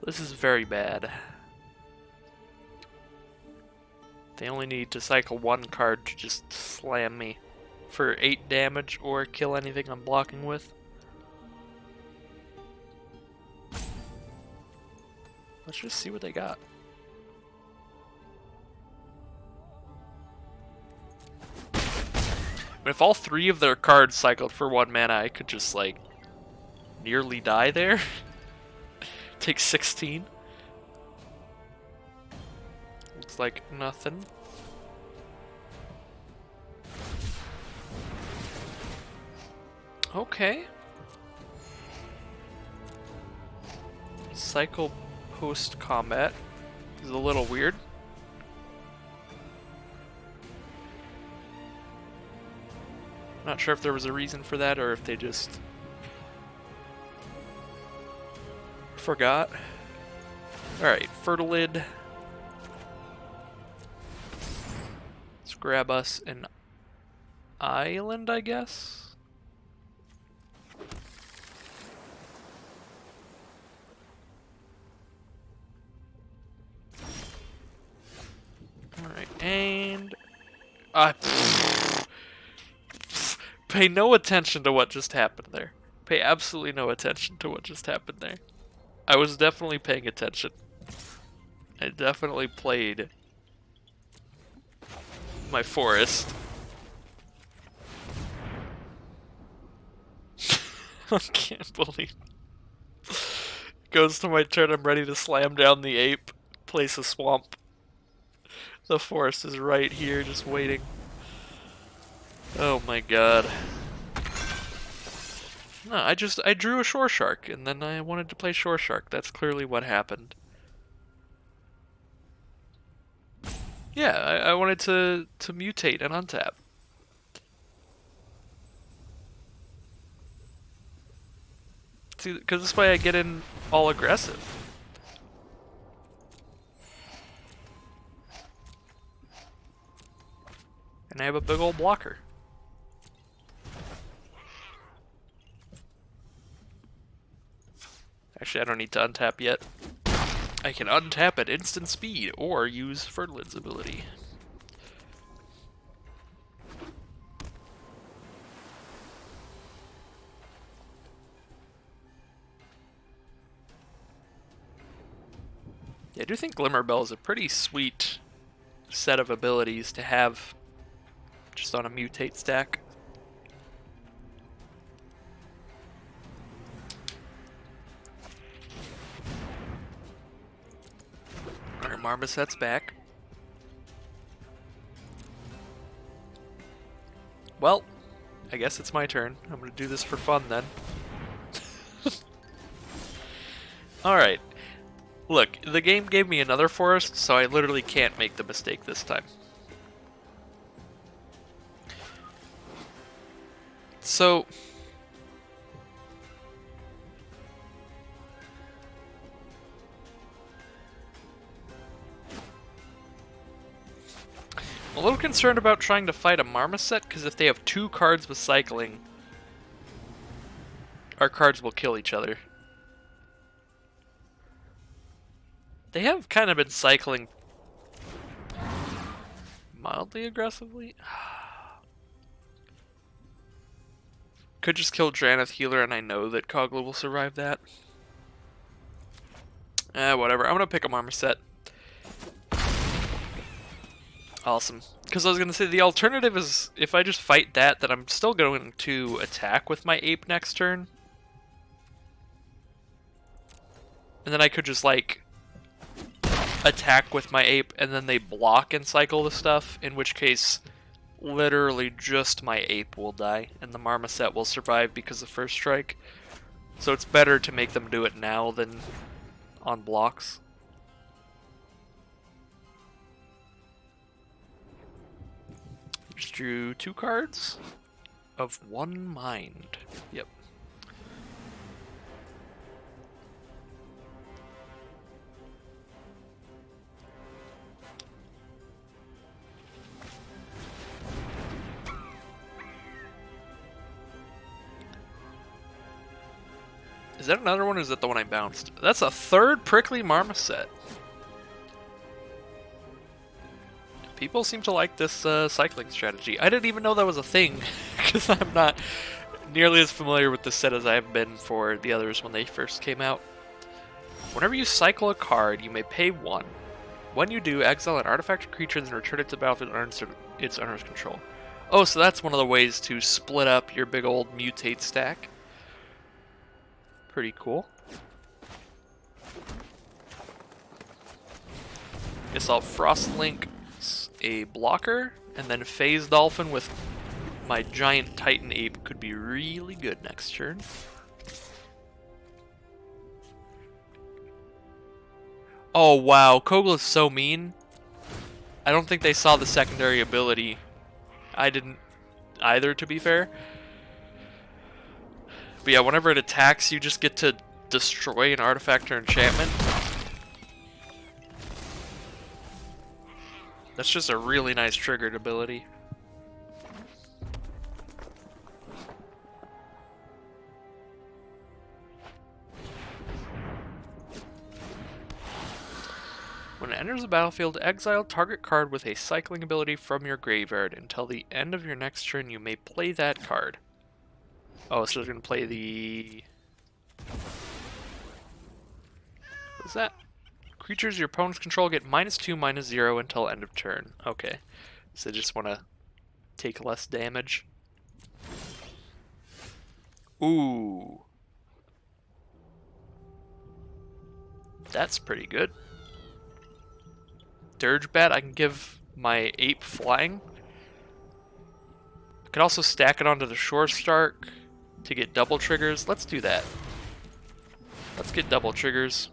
Speaker 1: This is very bad. They only need to cycle one card to just slam me for 8 damage or kill anything I'm blocking with. Let's just see what they got. If all 3 of their cards cycled for 1 mana, I could just like nearly die there. Take 16. Looks like nothing. Okay. Cycle post combat is a little weird. Not sure if there was a reason for that or if they just forgot. Alright, Fertilid. Let's grab us an island, I guess. Alright, and pay no attention to what just happened there. Pay absolutely no attention to what just happened there. I was definitely paying attention. I definitely played my forest. I can't believe goes to my turn, I'm ready to slam down the ape, place a swamp. The forest is right here, just waiting. Oh my god. No, I drew a Shore Shark, and then I wanted to play Shore Shark. That's clearly what happened. Yeah, I wanted to mutate and untap. See, because this way I get in all aggressive. And I have a big old blocker. Actually, I don't need to untap yet. I can untap at instant speed or use Fertilid's ability. Yeah, I do think Glimmerbell is a pretty sweet set of abilities to have just on a mutate stack. Alright, Marmoset's back. Well, I guess it's my turn. I'm gonna do this for fun then. Alright. Look, the game gave me another forest, so I literally can't make the mistake this time. So... I'm a little concerned about trying to fight a Marmoset, because if they have 2 cards with cycling, our cards will kill each other. They have kind of been cycling mildly aggressively. Could just kill Draneth Healer, and I know that Kogla will survive that. Whatever. I'm gonna pick a Marmoset. Awesome. Because I was gonna say the alternative is if I just fight that, then I'm still going to attack with my ape next turn. And then I could just like attack with my ape and then they block and cycle the stuff, in which case literally just my ape will die and the Marmoset will survive because of first strike. So it's better to make them do it now than on blocks. Just drew 2 cards of 1 mind. Yep. Is that another one, or is that the one I bounced? That's a 3rd Prickly Marmoset. People seem to like this cycling strategy. I didn't even know that was a thing, because I'm not nearly as familiar with this set as I have been for the others when they first came out. Whenever you cycle a card, you may pay 1. When you do, exile an artifact or creature and return it to the battlefield under its owner's control. Oh, so that's one of the ways to split up your big old mutate stack. Pretty cool. Guess I'll Frostlink a blocker, and then Phase Dolphin with my giant Titan Ape could be really good next turn. Oh wow, Kogla's so mean. I don't think they saw the secondary ability. I didn't either, to be fair. But yeah, whenever it attacks, you just get to destroy an artifact or enchantment. That's just a really nice triggered ability. When it enters the battlefield, exile target card with a cycling ability from your graveyard. Until the end of your next turn, you may play that card. Oh, so they're going to play the... What's that? Creatures your opponents control get -2/-0 until end of turn. Okay. So they just want to take less damage. Ooh. That's pretty good. Dirge Bat, I can give my ape flying. I could also stack it onto the Shore Stark to get double triggers. Let's do that. Let's get double triggers.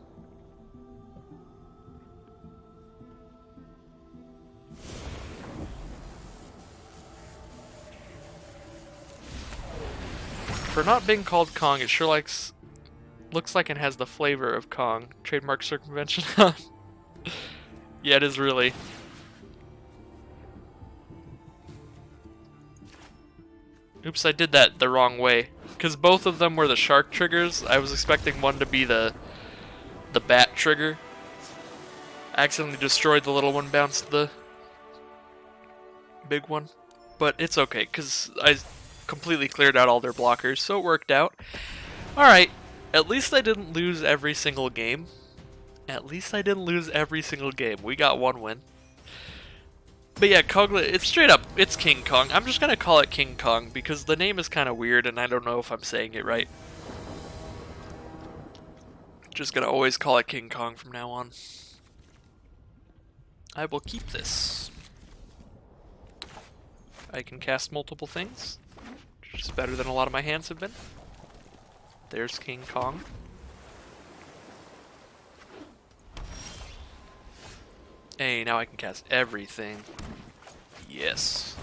Speaker 1: For not being called Kong, it sure looks like it has the flavor of Kong. Trademark circumvention. Yeah, it is really. Oops, I did that the wrong way. because both of them were the shark triggers. I was expecting one to be the bat trigger. I accidentally destroyed the little one, bounced the big one. But it's okay, because I completely cleared out all their blockers, so it worked out. Alright, at least I didn't lose every single game. At least I didn't lose every single game. We got one win. But yeah, it's straight up, it's King Kong. I'm just gonna call it King Kong, because the name is kind of weird, and I don't know if I'm saying it right. Just gonna always call it King Kong from now on. I will keep this. I can cast multiple things, which is better than a lot of my hands have been. There's King Kong. Hey, now I can cast everything. Yes.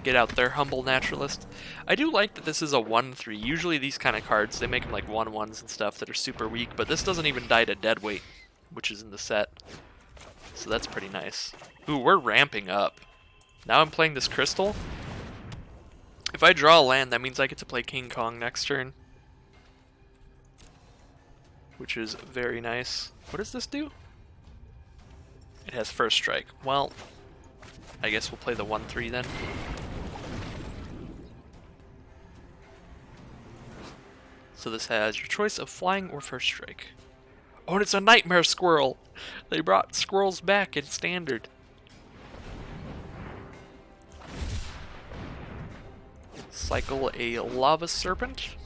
Speaker 1: Get out there, humble naturalist. I do like that this is a 1/3. Usually these kind of cards, they make them like 1/1s and stuff that are super weak, but this doesn't even die to dead weight, which is in the set. So that's pretty nice. Ooh, we're ramping up. Now I'm playing this crystal. If I draw a land, that means I get to play King Kong next turn, which is very nice. What does this do? It has first strike. Well, I guess we'll play the 1/3 then. So this has your choice of flying or first strike. Oh, and it's a nightmare squirrel! They brought squirrels back in standard. Cycle a lava serpent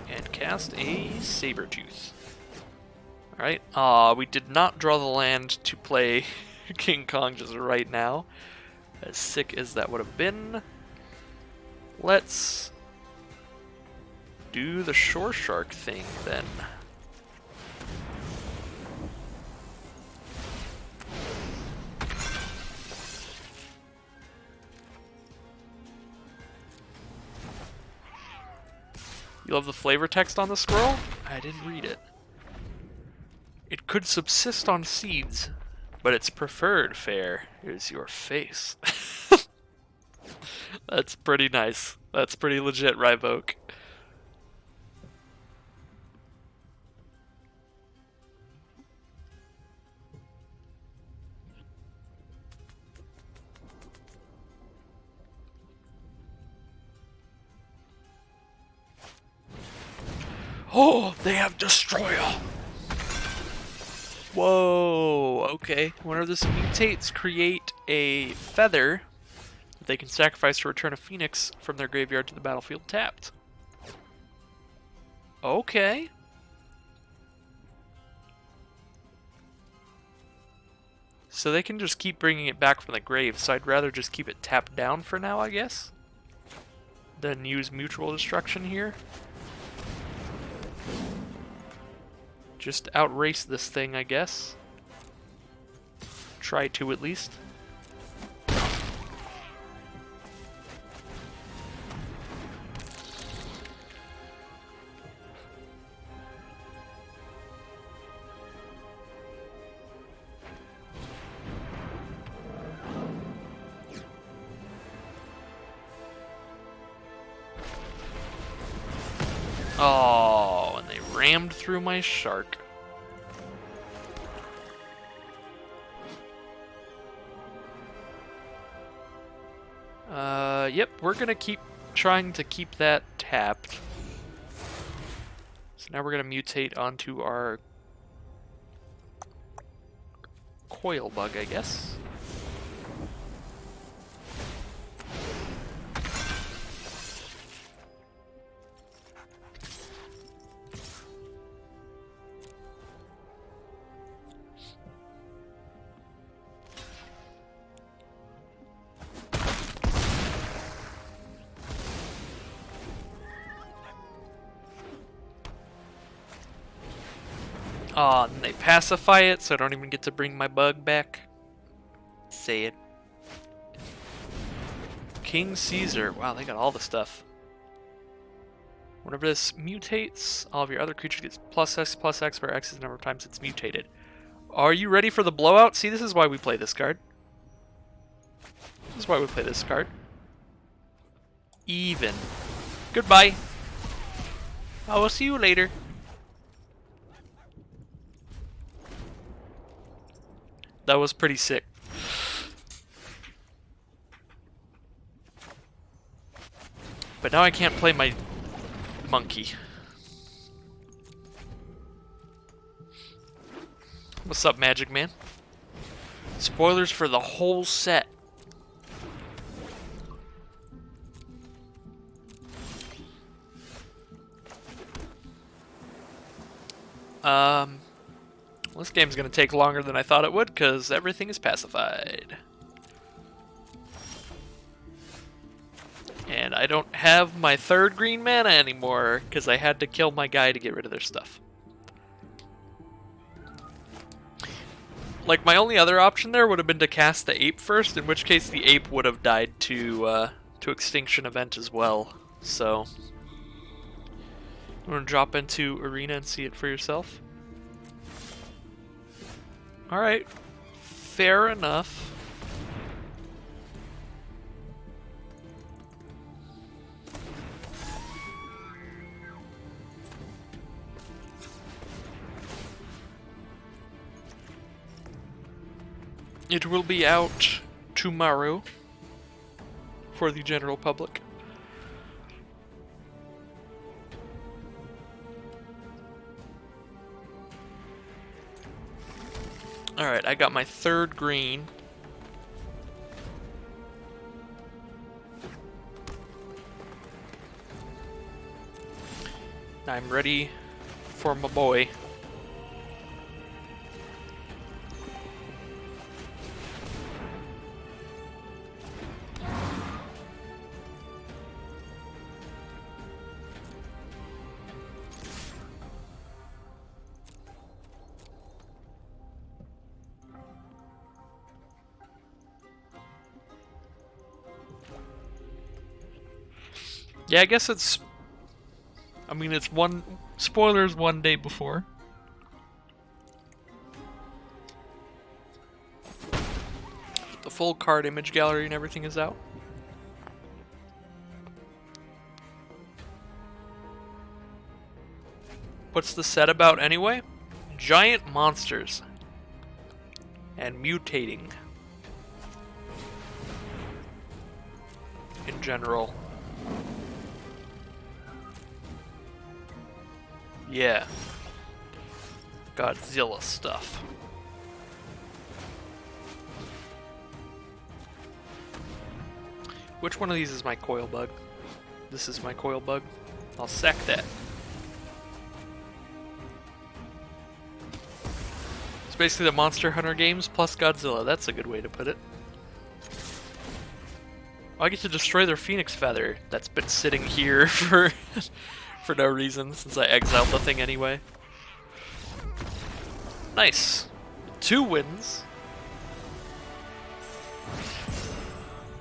Speaker 1: and cast a Sabertooth. Alright, we did not draw the land to play King Kong just right now. As sick as that would have been. Let's do the Shore Shark thing then. You love the flavor text on the scroll? I didn't read it. It could subsist on seeds, but its preferred fare is your face. That's pretty nice. That's pretty legit, Ryvoke. Oh, they have Destroyer! Whoa, okay. Whenever this mutates, create a feather that they can sacrifice to return a phoenix from their graveyard to the battlefield tapped. Okay. So they can just keep bringing it back from the grave, so I'd rather just keep it tapped down for now, I guess, than use mutual destruction here. Just outrace this thing, I guess. Try to, at least. Oh, and they rammed through my shark. Yep, we're gonna keep trying to keep that tapped. So now we're gonna mutate onto our coil bug, I guess. Aw, and they pacify it, so I don't even get to bring my bug back. Say it. King Caesar. Wow, they got all the stuff. Whenever this mutates, all of your other creatures get +X where X is the number of times it's mutated. Are you ready for the blowout? See, this is why we play this card. This is why we play this card. Even. Goodbye. I will see you later. That was pretty sick. But now I can't play my monkey. What's up, Magic Man? Spoilers for the whole set. This game's gonna take longer than I thought it would, because everything is pacified. And I don't have my 3rd green mana anymore, because I had to kill my guy to get rid of their stuff. Like, my only other option there would have been to cast the ape first, in which case the ape would have died to extinction event as well. So, I'm gonna drop into Arena and see it for yourself. Alright, fair enough. It will be out tomorrow for the general public. Alright, I got my 3rd green. I'm ready for my boy. Yeah, I guess it's... I mean, it's one... Spoilers one day before. The full card image gallery and everything is out. What's the set about anyway? Giant monsters. And mutating. In general. Yeah. Godzilla stuff. Which one of these is my coil bug? This is my coil bug. I'll sack that. It's basically the Monster Hunter games plus Godzilla. That's a good way to put it. I get to destroy their Phoenix Feather that's been sitting here for for no reason since I exiled the thing anyway. Nice. 2 wins.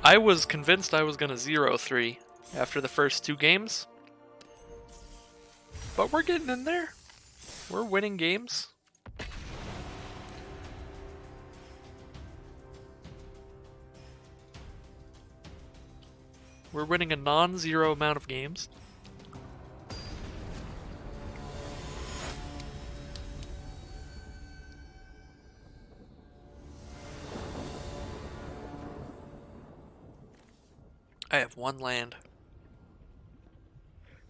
Speaker 1: I was convinced I was gonna 0-3 after the first 2 games. But we're getting in there. We're winning games. We're winning a non-zero amount of games. I have 1 land.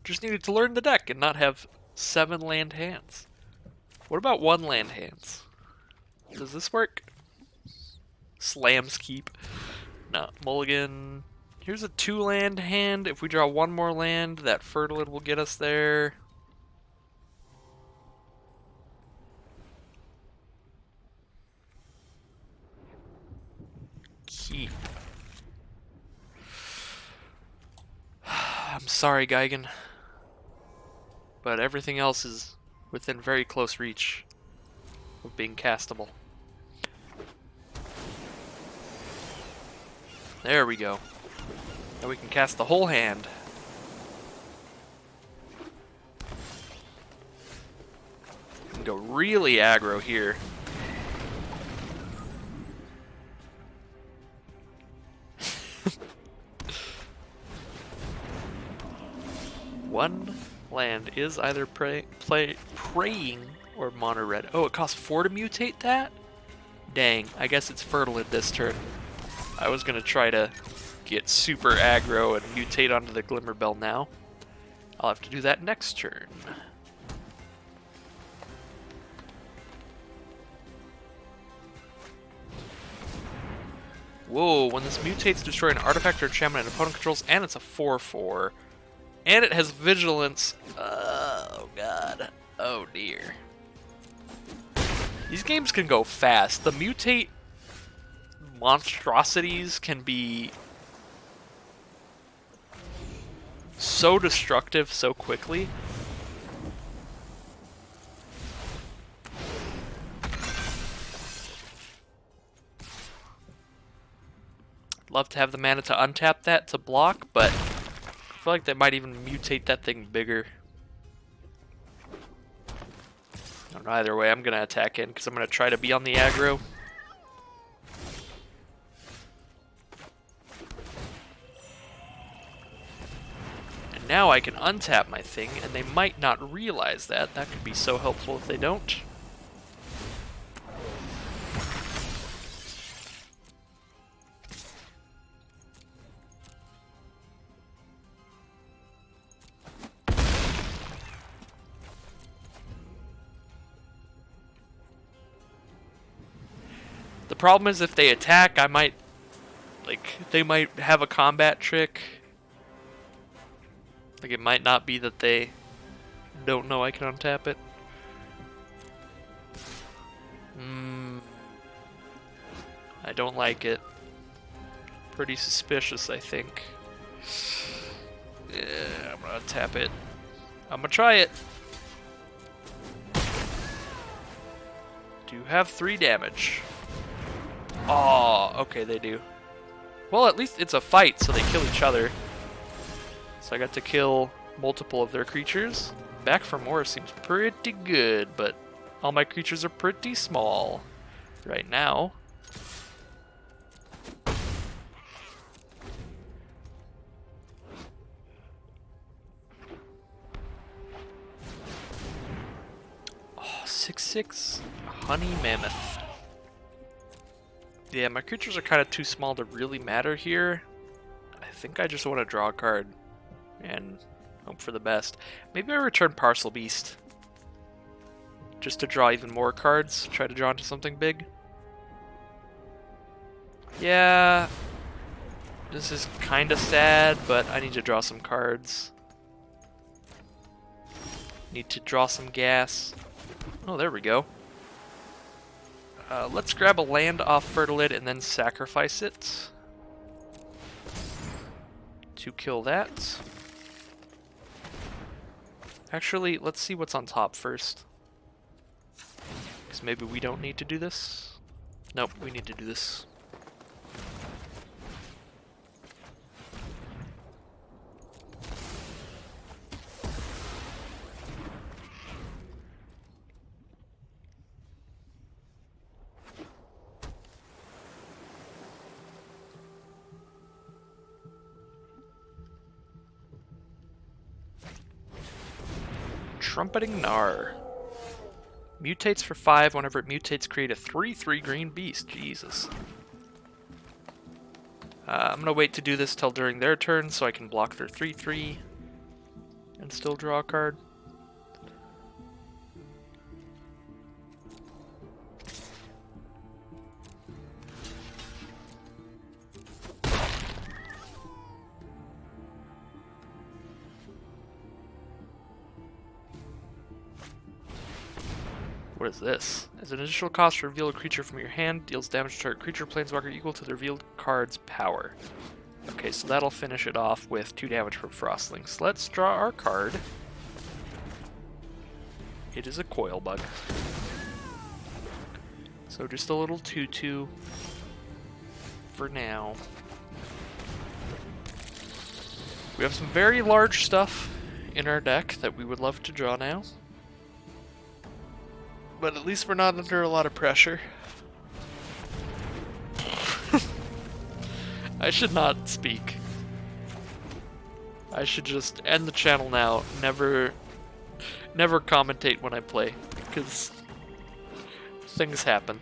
Speaker 1: Just needed to learn the deck and not have 7 land hands. What about 1 land hands? Does this work? Slams keep. No, mulligan. Here's a 2 land hand. If we draw 1 more land, that Fertilid will get us there. Keep. I'm sorry, Geigen. But everything else is within very close reach of being castable. There we go. Now we can cast the whole hand. We can go really aggro here. land is either praying or mono red. Oh, it costs 4 to mutate that? Dang, I guess it's fertile in this turn. I was gonna try to get super aggro and mutate onto the Glimmerbell now. I'll have to do that next turn. Whoa, when this mutates, destroy an artifact or enchantment an opponent controls, and it's a 4/4. And it has vigilance. Oh god. Oh dear. These games can go fast. The mutate monstrosities can be so destructive so quickly. Love to have the mana to untap that to block, but I feel like they might even mutate that thing bigger. No, either way, I'm going to attack in because I'm going to try to be on the aggro. And now I can untap my thing, and they might not realize that. That could be so helpful if they don't. The problem is if they attack, I might, they might have a combat trick. Like, it might not be that they don't know I can untap it. I don't like it. Pretty suspicious, I think. Yeah, I'm gonna tap it. I'm gonna try it. Do have 3 damage. Oh, okay, they do. Well, at least it's a fight, so they kill each other. So I got to kill multiple of their creatures. Back for more seems pretty good, but all my creatures are pretty small right now. Oh, 6/6 Honey Mammoth. Yeah, my creatures are kind of too small to really matter here. I think I just want to draw a card and hope for the best. Maybe I return Parcel Beast just to draw even more cards, try to draw into something big. Yeah, this is kind of sad, but I need to draw some cards. Need to draw some gas. Oh, there we go. Let's grab a land off Fertilid and then sacrifice it to kill that. Actually, let's see what's on top first. Because maybe we don't need to do this. Nope, we need to do this. Trumpeting Gnar. Mutates for 5. Whenever it mutates, create a 3/3 green beast. Jesus. I'm going to wait to do this till during their turn so I can block their 3/3 and still draw a card. What is this? As an additional cost, reveal a creature from your hand, deals damage to target creature planeswalker equal to the revealed card's power. Okay, so that'll finish it off with 2 damage from Frostlings. Let's draw our card. It is a Coil Bug. So just a little 2/2 for now. We have some very large stuff in our deck that we would love to draw now. But at least we're not under a lot of pressure. I should not speak. I should just end the channel now. Never never commentate when I play, because things happen.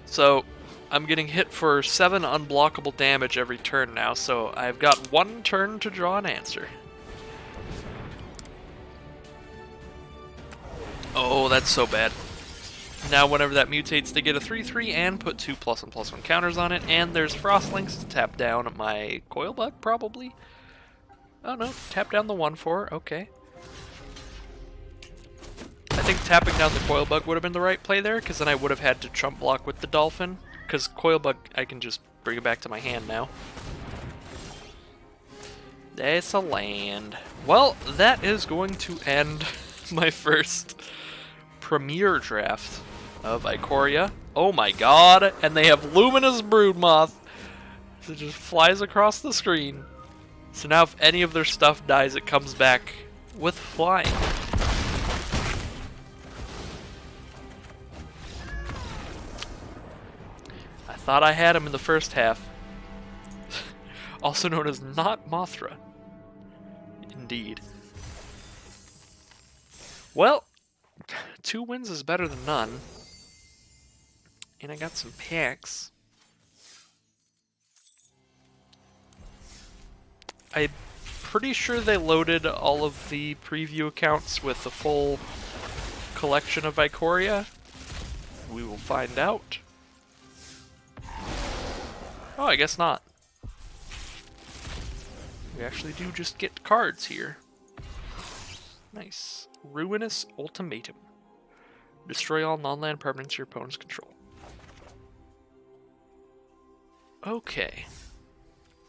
Speaker 1: So, I'm getting hit for 7 unblockable damage every turn now, so I've got 1 turn to draw an answer. Oh, that's so bad. Now whenever that mutates, they get a 3/3 and put 2 +1/+1 counters on it, and there's Frostlinks to tap down my Coil Bug, probably? Oh no, tap down the 1/4, okay. I think tapping down the Coil Bug would have been the right play there, because then I would have had to trump block with the Dolphin, because Coil Bug, I can just bring it back to my hand now. That's a land. Well, that is going to end my first premiere draft of Ikoria. Oh my god, and they have Luminous Broodmoth. So it just flies across the screen. So now if any of their stuff dies, it comes back with flying. I thought I had him in the first half. Also known as not Mothra. Indeed. Well, 2 wins is better than none. And I got some packs. I'm pretty sure they loaded all of the preview accounts with the full collection of Ikoria. We will find out. Oh, I guess not. We actually do just get cards here. Nice. Ruinous Ultimatum. Destroy all non-land permanents your opponents control. Okay.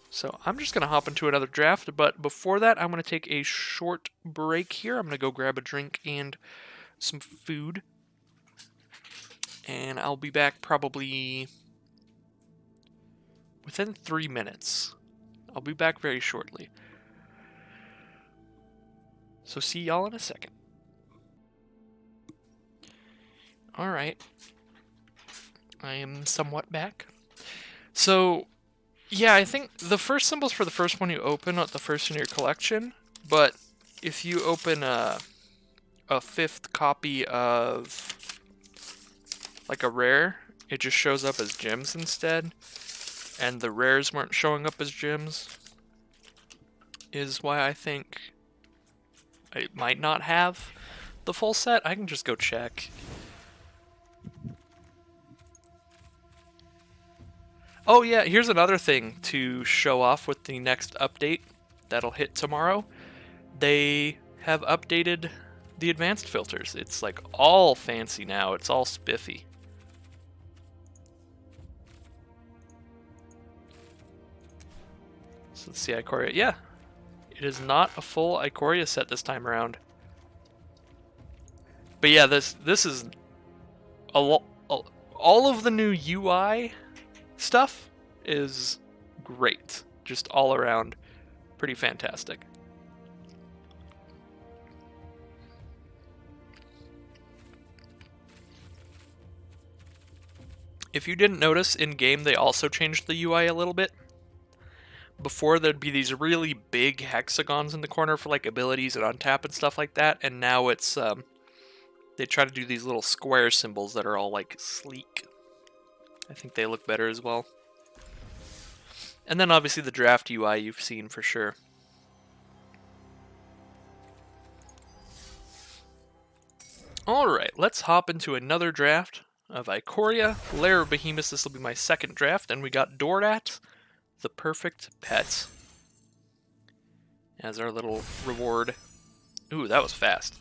Speaker 1: So I'm just going to hop into another draft, but before that I'm going to take a short break here. I'm going to go grab a drink and some food. And I'll be back probably within 3 minutes. I'll be back very shortly. So see y'all in a second. Alright. I am somewhat back. So, yeah, I think the first symbol's for the first one you open, not the first in your collection. But if you open a 5th copy of like a rare, it just shows up as gems instead. And the rares weren't showing up as gems. Is why I think it might not have the full set. I can just go check. Oh yeah, here's another thing to show off with the next update that'll hit tomorrow. They have updated the advanced filters. It's like all fancy now. It's all spiffy. So let's see Ikoria. Yeah, it is not a full Ikoria set this time around. But yeah, this is all of the new UI stuff is great. Just all around pretty fantastic. If you didn't notice, in game they also changed the UI a little bit. Before there'd be these really big hexagons in the corner for like abilities and untap and stuff like that, and now it's they try to do these little square symbols that are all like sleek. I think they look better as well. And then obviously the draft UI you've seen for sure. Alright, let's hop into another draft of Ikoria Lair of Behemoths. This will be my second draft, and we got Dorat, the perfect pet, as our little reward. Ooh, that was fast.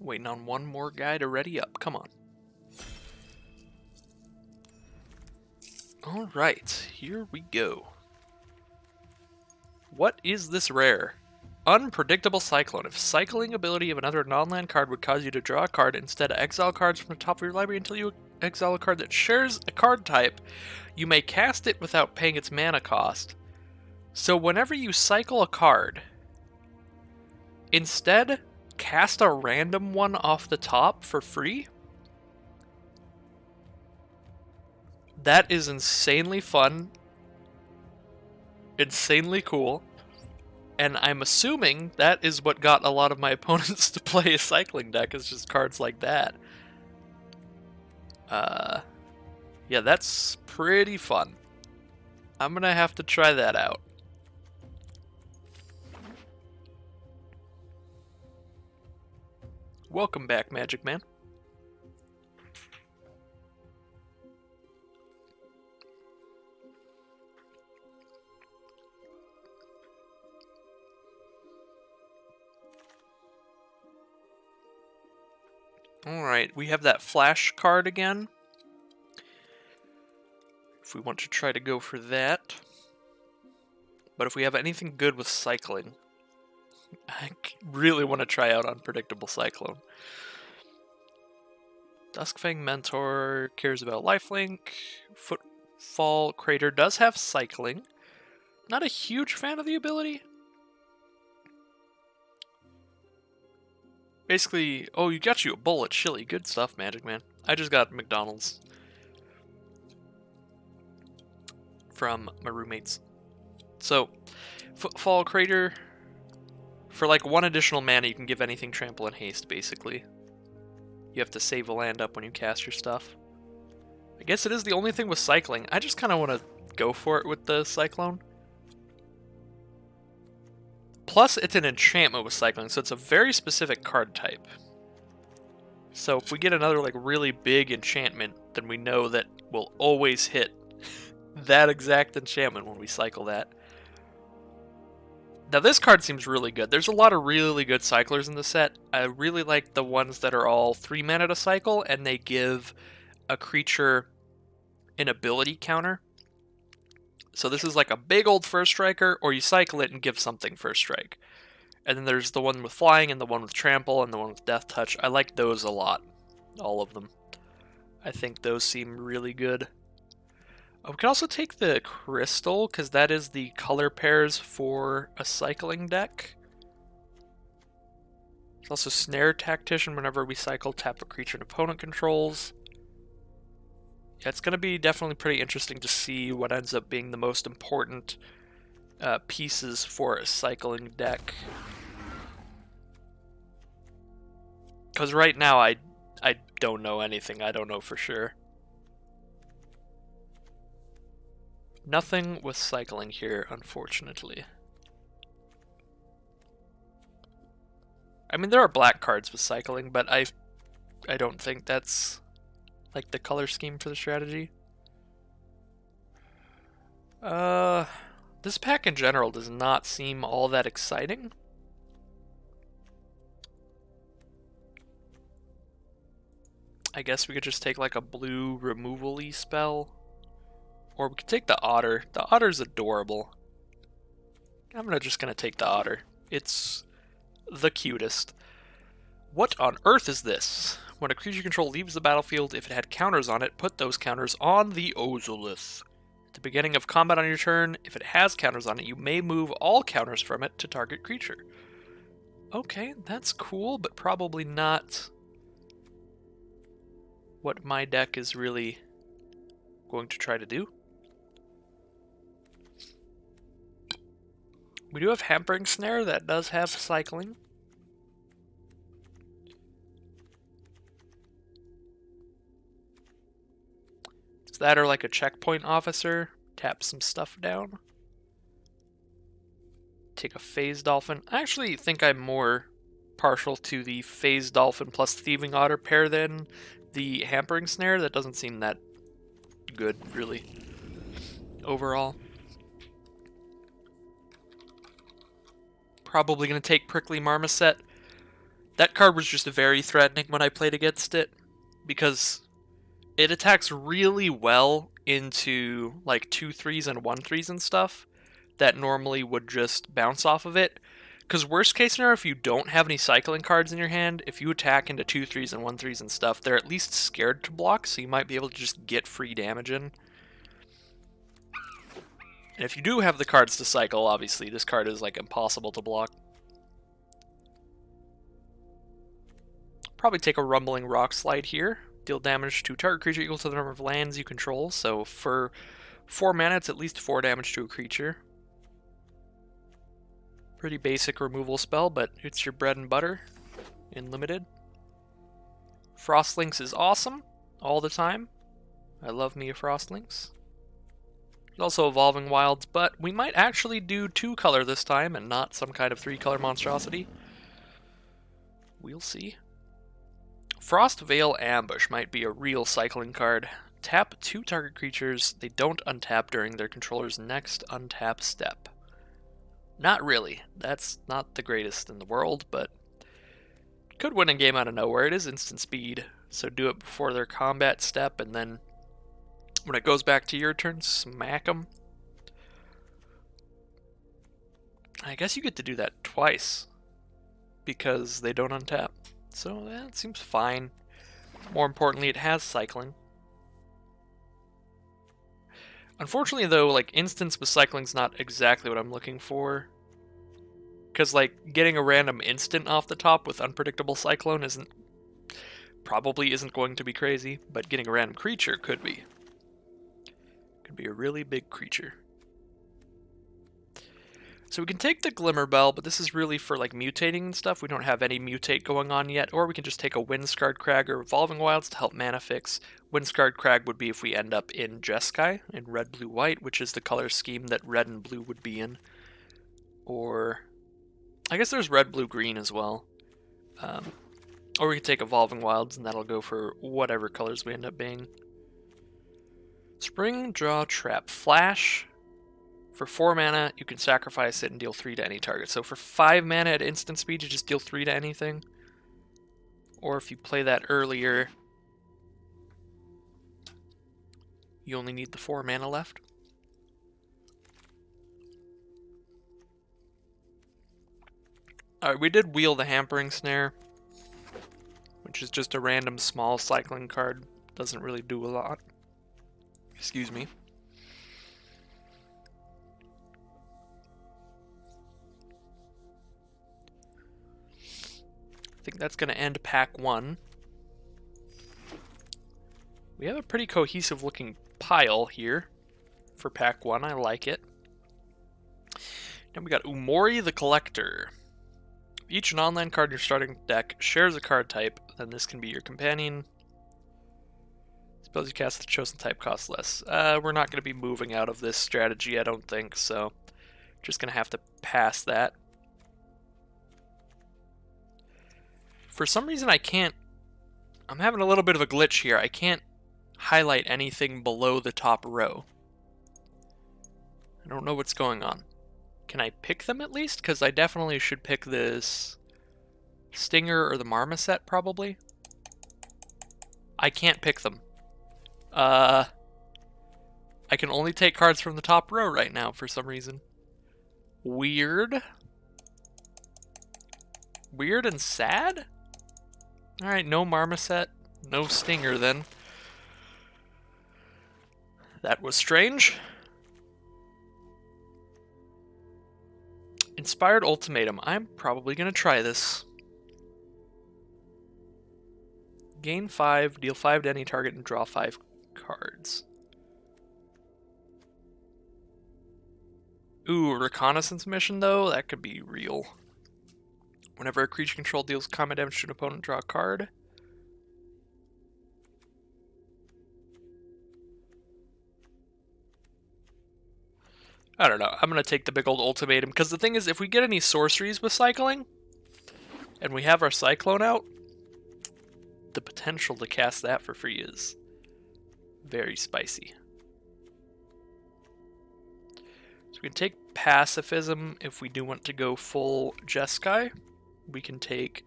Speaker 1: Waiting on one more guy to ready up. Come on. Alright, here we go. What is this rare? Unpredictable Cyclone. If cycling ability of another non-land card would cause you to draw a card, instead of exile cards from the top of your library until you exile a card that shares a card type, you may cast it without paying its mana cost. So whenever you cycle a card, instead cast a random one off the top for free. That is insanely fun, insanely cool, and I'm assuming that is what got a lot of my opponents to play a cycling deck, is just cards like that. Yeah, that's pretty fun. I'm gonna have to try that out. Welcome back, Magic Man. Alright, we have that flash card again. If we want to try to go for that. But if we have anything good with cycling, I really want to try out Unpredictable Cyclone. Duskfang Mentor cares about lifelink. Footfall Crater does have cycling. Not a huge fan of the ability. Basically, oh, you got you a bullet chili. Good stuff, Magic Man. I just got McDonald's from my roommates. So, Footfall Crater, for like 1 additional mana, you can give anything trample and haste, basically. You have to save a land up when you cast your stuff. I guess it is the only thing with cycling. I just kind of want to go for it with the Cyclone. Plus, it's an enchantment with cycling, so it's a very specific card type. So if we get another like really big enchantment, then we know that we'll always hit that exact enchantment when we cycle that. Now this card seems really good. There's a lot of really good cyclers in the set. I really like the ones that are all 3 mana to cycle, and they give a creature an ability counter. So this is like a big old first striker, or you cycle it and give something first strike. And then there's the one with flying, and the one with trample, and the one with death touch. I like those a lot. All of them. I think those seem really good. Oh, we can also take the crystal, because that is the color pairs for a cycling deck. There's also Snare Tactician. Whenever we cycle, tap a creature an opponent controls. Yeah, it's going to be definitely pretty interesting to see what ends up being the most important pieces for a cycling deck. Because right now I don't know anything. I don't know for sure. Nothing with cycling here, unfortunately. I mean, there are black cards with cycling, but I don't think that's like the color scheme for the strategy. This pack in general does not seem all that exciting. I guess we could just take like a blue removal-y spell. Or we could take the otter. The otter's adorable. I'm just gonna take the otter. It's the cutest. What on earth is this? When a creature you control leaves the battlefield, if it had counters on it, put those counters on the Ozolith. At the beginning of combat on your turn, if it has counters on it, you may move all counters from it to target creature. Okay, that's cool, but probably not what my deck is really going to try to do. We do have Hampering Snare that does have cycling. Is that or like a checkpoint officer? Tap some stuff down. Take a Phase Dolphin. I actually think I'm more partial to the Phase Dolphin plus Thieving Otter pair than the Hampering Snare. That doesn't seem that good, really, overall. Probably going to take Prickly Marmoset. That card was just very threatening when I played against it, because it attacks really well into like 2/3s and 1/3s and stuff that normally would just bounce off of it. Because worst case scenario, if you don't have any cycling cards in your hand, if you attack into 2/3s and 1/3s and stuff, they're at least scared to block, so you might be able to just get free damage in. And if you do have the cards to cycle, obviously this card is like impossible to block.
Speaker 2: probably take a Rumbling Rock Slide here. Deal damage to target creature equal to the number of lands you control. So for 4 mana, it's at least 4 damage to a creature. Pretty basic removal spell, but it's your bread and butter in limited. Frostlinks is awesome all the time. I love me a Frostlinks. There's also Evolving Wilds, but we might actually do 2-color this time and not some kind of 3-color monstrosity. We'll see. Frost Veil Ambush might be a real cycling card. Tap 2 target creatures. They don't untap during their controller's next untap step. Not really. That's not the greatest in the world, but could win a game out of nowhere. It is instant speed, so do it before their combat step, and then when it goes back to your turn, smack them. I guess you get to do that twice because they don't untap. So that seems fine. More importantly, it has cycling. Unfortunately, though, like, instants with cycling's not exactly what I'm looking for. Because, like, getting a random instant off the top with unpredictable cyclone probably isn't going to be crazy, but getting a random creature could be. Could be a really big creature. So we can take the Glimmer Bell, but this is really for, like, mutating and stuff. We don't have any mutate going on yet. Or we can just take a Windscarred Crag or Evolving Wilds to help mana fix. Windscarred Crag would be if we end up in Jeskai, in red, blue, white, which is the color scheme that red and blue would be in. Or I guess there's red, blue, green as well. Or we can take Evolving Wilds, and that'll go for whatever colors we end up being. Spring, draw, trap, flash. For 4 mana, you can sacrifice it and deal 3 to any target. So for 5 mana at instant speed, you just deal 3 to anything. Or if you play that earlier, you only need the 4 mana left. Alright, we did Wheel the Hampering Snare, which is just a random small cycling card. Doesn't really do a lot. Excuse me. I think that's going to end pack 1. We have a pretty cohesive looking pile here for pack 1. I like it. Then we got Umori the Collector. Each non-land card in your starting deck shares a card type, then this can be your companion. Spells you cast the chosen type cost less. We're not going to be moving out of this strategy, I don't think, so just going to have to pass that. For some reason I can't... I'm having a little bit of a glitch here. I can't highlight anything below the top row. I don't know what's going on. Can I pick them at least? Because I definitely should pick this Stinger or the Marmoset, probably. I can't pick them. I can only take cards from the top row right now for some reason. Weird. Weird and sad? Alright, no Marmoset, no Stinger then. That was strange. Inspired Ultimatum. I'm probably going to try this. Gain 5, deal 5 to any target, and draw 5 cards. Ooh, Reconnaissance Mission though? That could be real. Whenever a creature control deals combat damage to an opponent, draw a card. I don't know. I'm going to take the big old ultimatum, because the thing is, if we get any sorceries with cycling, and we have our Cyclone out, the potential to cast that for free is very spicy. So we can take Pacifism if we do want to go full Jeskai. We can take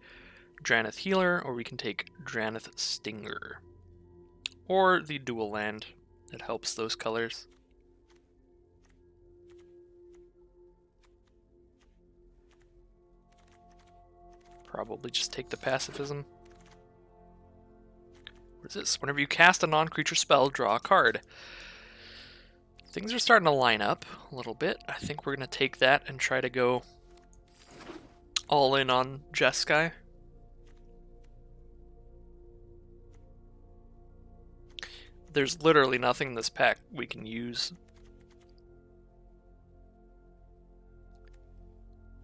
Speaker 2: Drannith Healer, or we can take Drannith Stinger. Or the dual land that helps those colors. Probably just take the Pacifism. What is this? Whenever you cast a non-creature spell, draw a card. Things are starting to line up a little bit. I think we're going to take that and try to go all in on Jeskai. there's literally nothing in this pack we can use.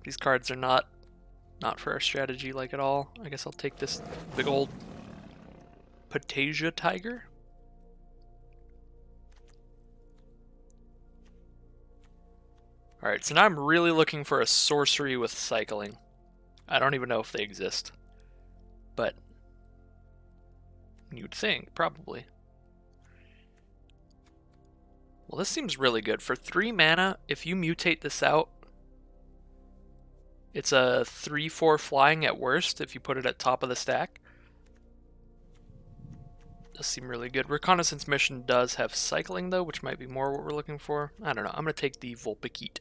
Speaker 2: These cards are not for our strategy like at all. I guess I'll take this big old Patasia Tiger. Alright, so now I'm really looking for a sorcery with cycling. I don't even know if they exist. But you'd think, probably. Well, this seems really good. For 3 mana, if you mutate this out, it's a 3/4 flying at worst if you put it at top of the stack. Does seem really good. Reconnaissance Mission does have cycling, though, which might be more what we're looking for. I don't know. I'm going to take the Vulpikeet.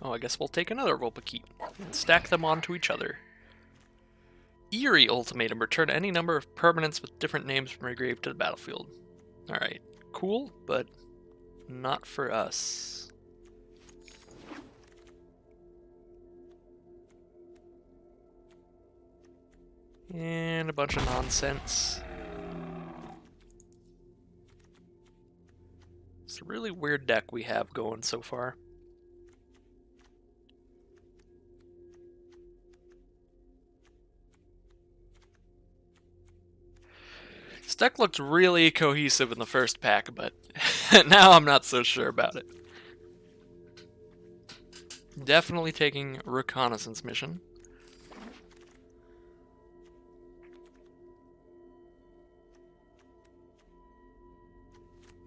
Speaker 2: Oh, I guess we'll take another Vulpikeet and stack them onto each other. Eerie Ultimatum. Return any number of permanents with different names from your grave to the battlefield. Alright, cool, but not for us. And a bunch of nonsense. It's a really weird deck we have going so far. This deck looked really cohesive in the first pack, but now I'm not so sure about it. Definitely taking Reconnaissance Mission.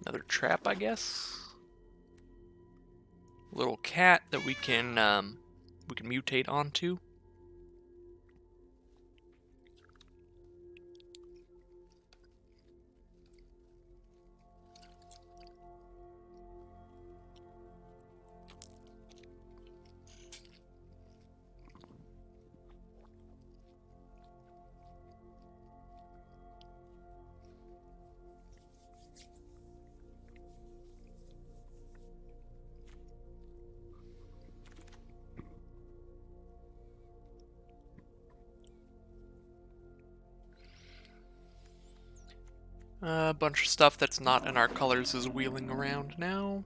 Speaker 2: Another trap, I guess. Little cat that we can mutate onto. A bunch of stuff that's not in our colors is wheeling around now.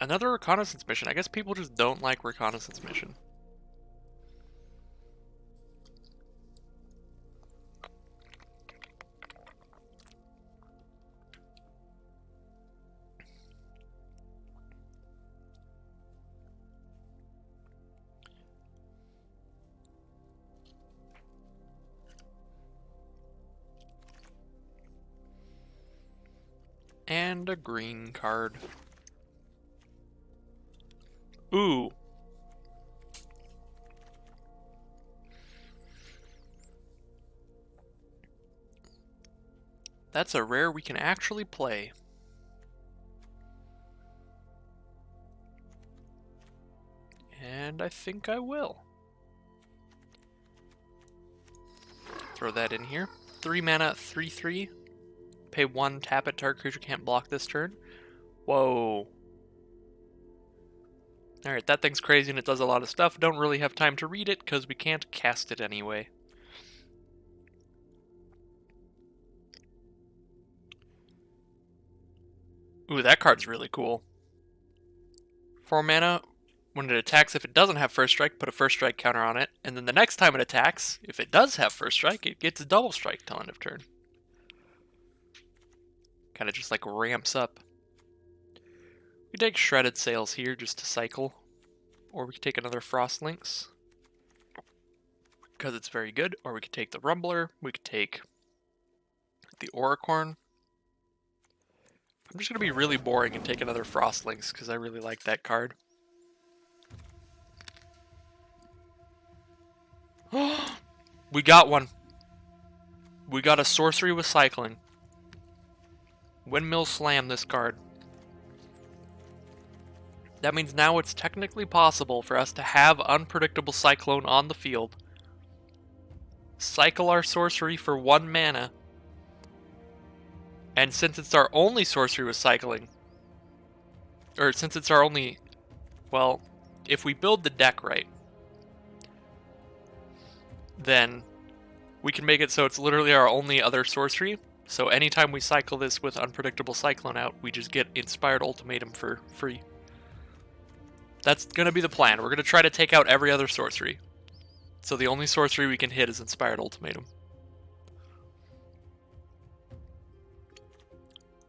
Speaker 2: Another Reconnaissance Mission. I guess people just don't like Reconnaissance Mission. And a green card. Ooh. That's a rare we can actually play. And I think I will. Throw that in here. 3 mana, 3/3. Pay 1, tap it, target creature can't block this turn. Whoa. Alright, that thing's crazy and it does a lot of stuff. Don't really have time to read it because we can't cast it anyway. Ooh, that card's really cool. 4 mana, when it attacks, if it doesn't have first strike, put a first strike counter on it. And then the next time it attacks, if it does have first strike, it gets a double strike till end of turn. Kind of just like ramps up. We take Shredded Sails here just to cycle. Or we could take another Frostlinks, because it's very good. Or we could take the Rumbler. We could take the Auricorn. I'm just going to be really boring and take another Frostlinks because I really like that card. We got one. We got a sorcery with cycling. Windmill Slam this card. That means now it's technically possible for us to have Unpredictable Cyclone on the field. Cycle our sorcery for 1 mana. And since it's our only sorcery with cycling, or since it's our only, well, if we build the deck right, then we can make it so it's literally our only other sorcery. So anytime we cycle this with Unpredictable Cyclone out, we just get Inspired Ultimatum for free. That's going to be the plan. We're going to try to take out every other sorcery. So the only sorcery we can hit is Inspired Ultimatum.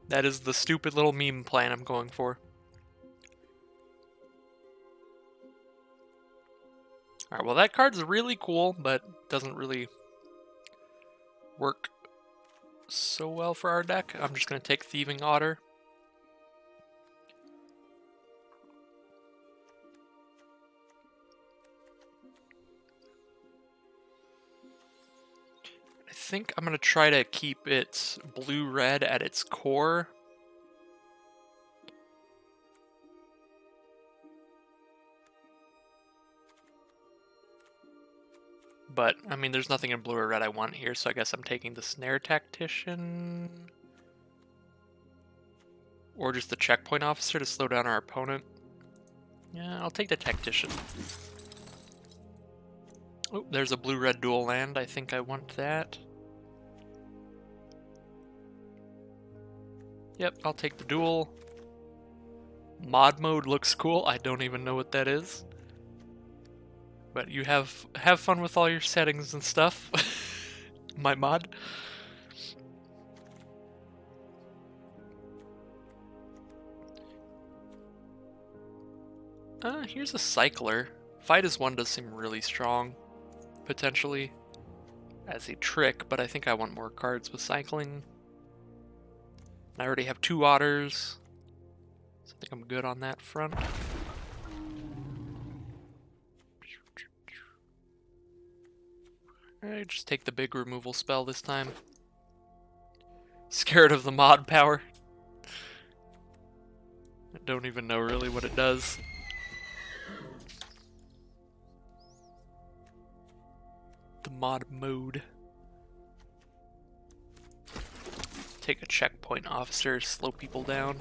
Speaker 2: That is the stupid little meme plan I'm going for. Alright, well that card's really cool, but doesn't really work so well for our deck. I'm just going to take Thieving Otter. I think I'm going to try to keep it blue-red at its core. But, I mean, there's nothing in blue or red I want here, so I guess I'm taking the Snare Tactician. Or just the Checkpoint Officer to slow down our opponent. Yeah, I'll take the Tactician. Oh, there's a blue-red dual land. I think I want that. Yep, I'll take the dual. Mod mode looks cool. I don't even know what that is. But you have fun with all your settings and stuff. My mod. Here's a Cycler. Fight as one does seem really strong, potentially, as a trick, but I think I want more cards with cycling. I already have 2 otters, so I think I'm good on that front. Alright, just take the big removal spell this time. Scared of the mod power. I don't even know really what it does. The mod mode. Take a Checkpoint Officer, slow people down.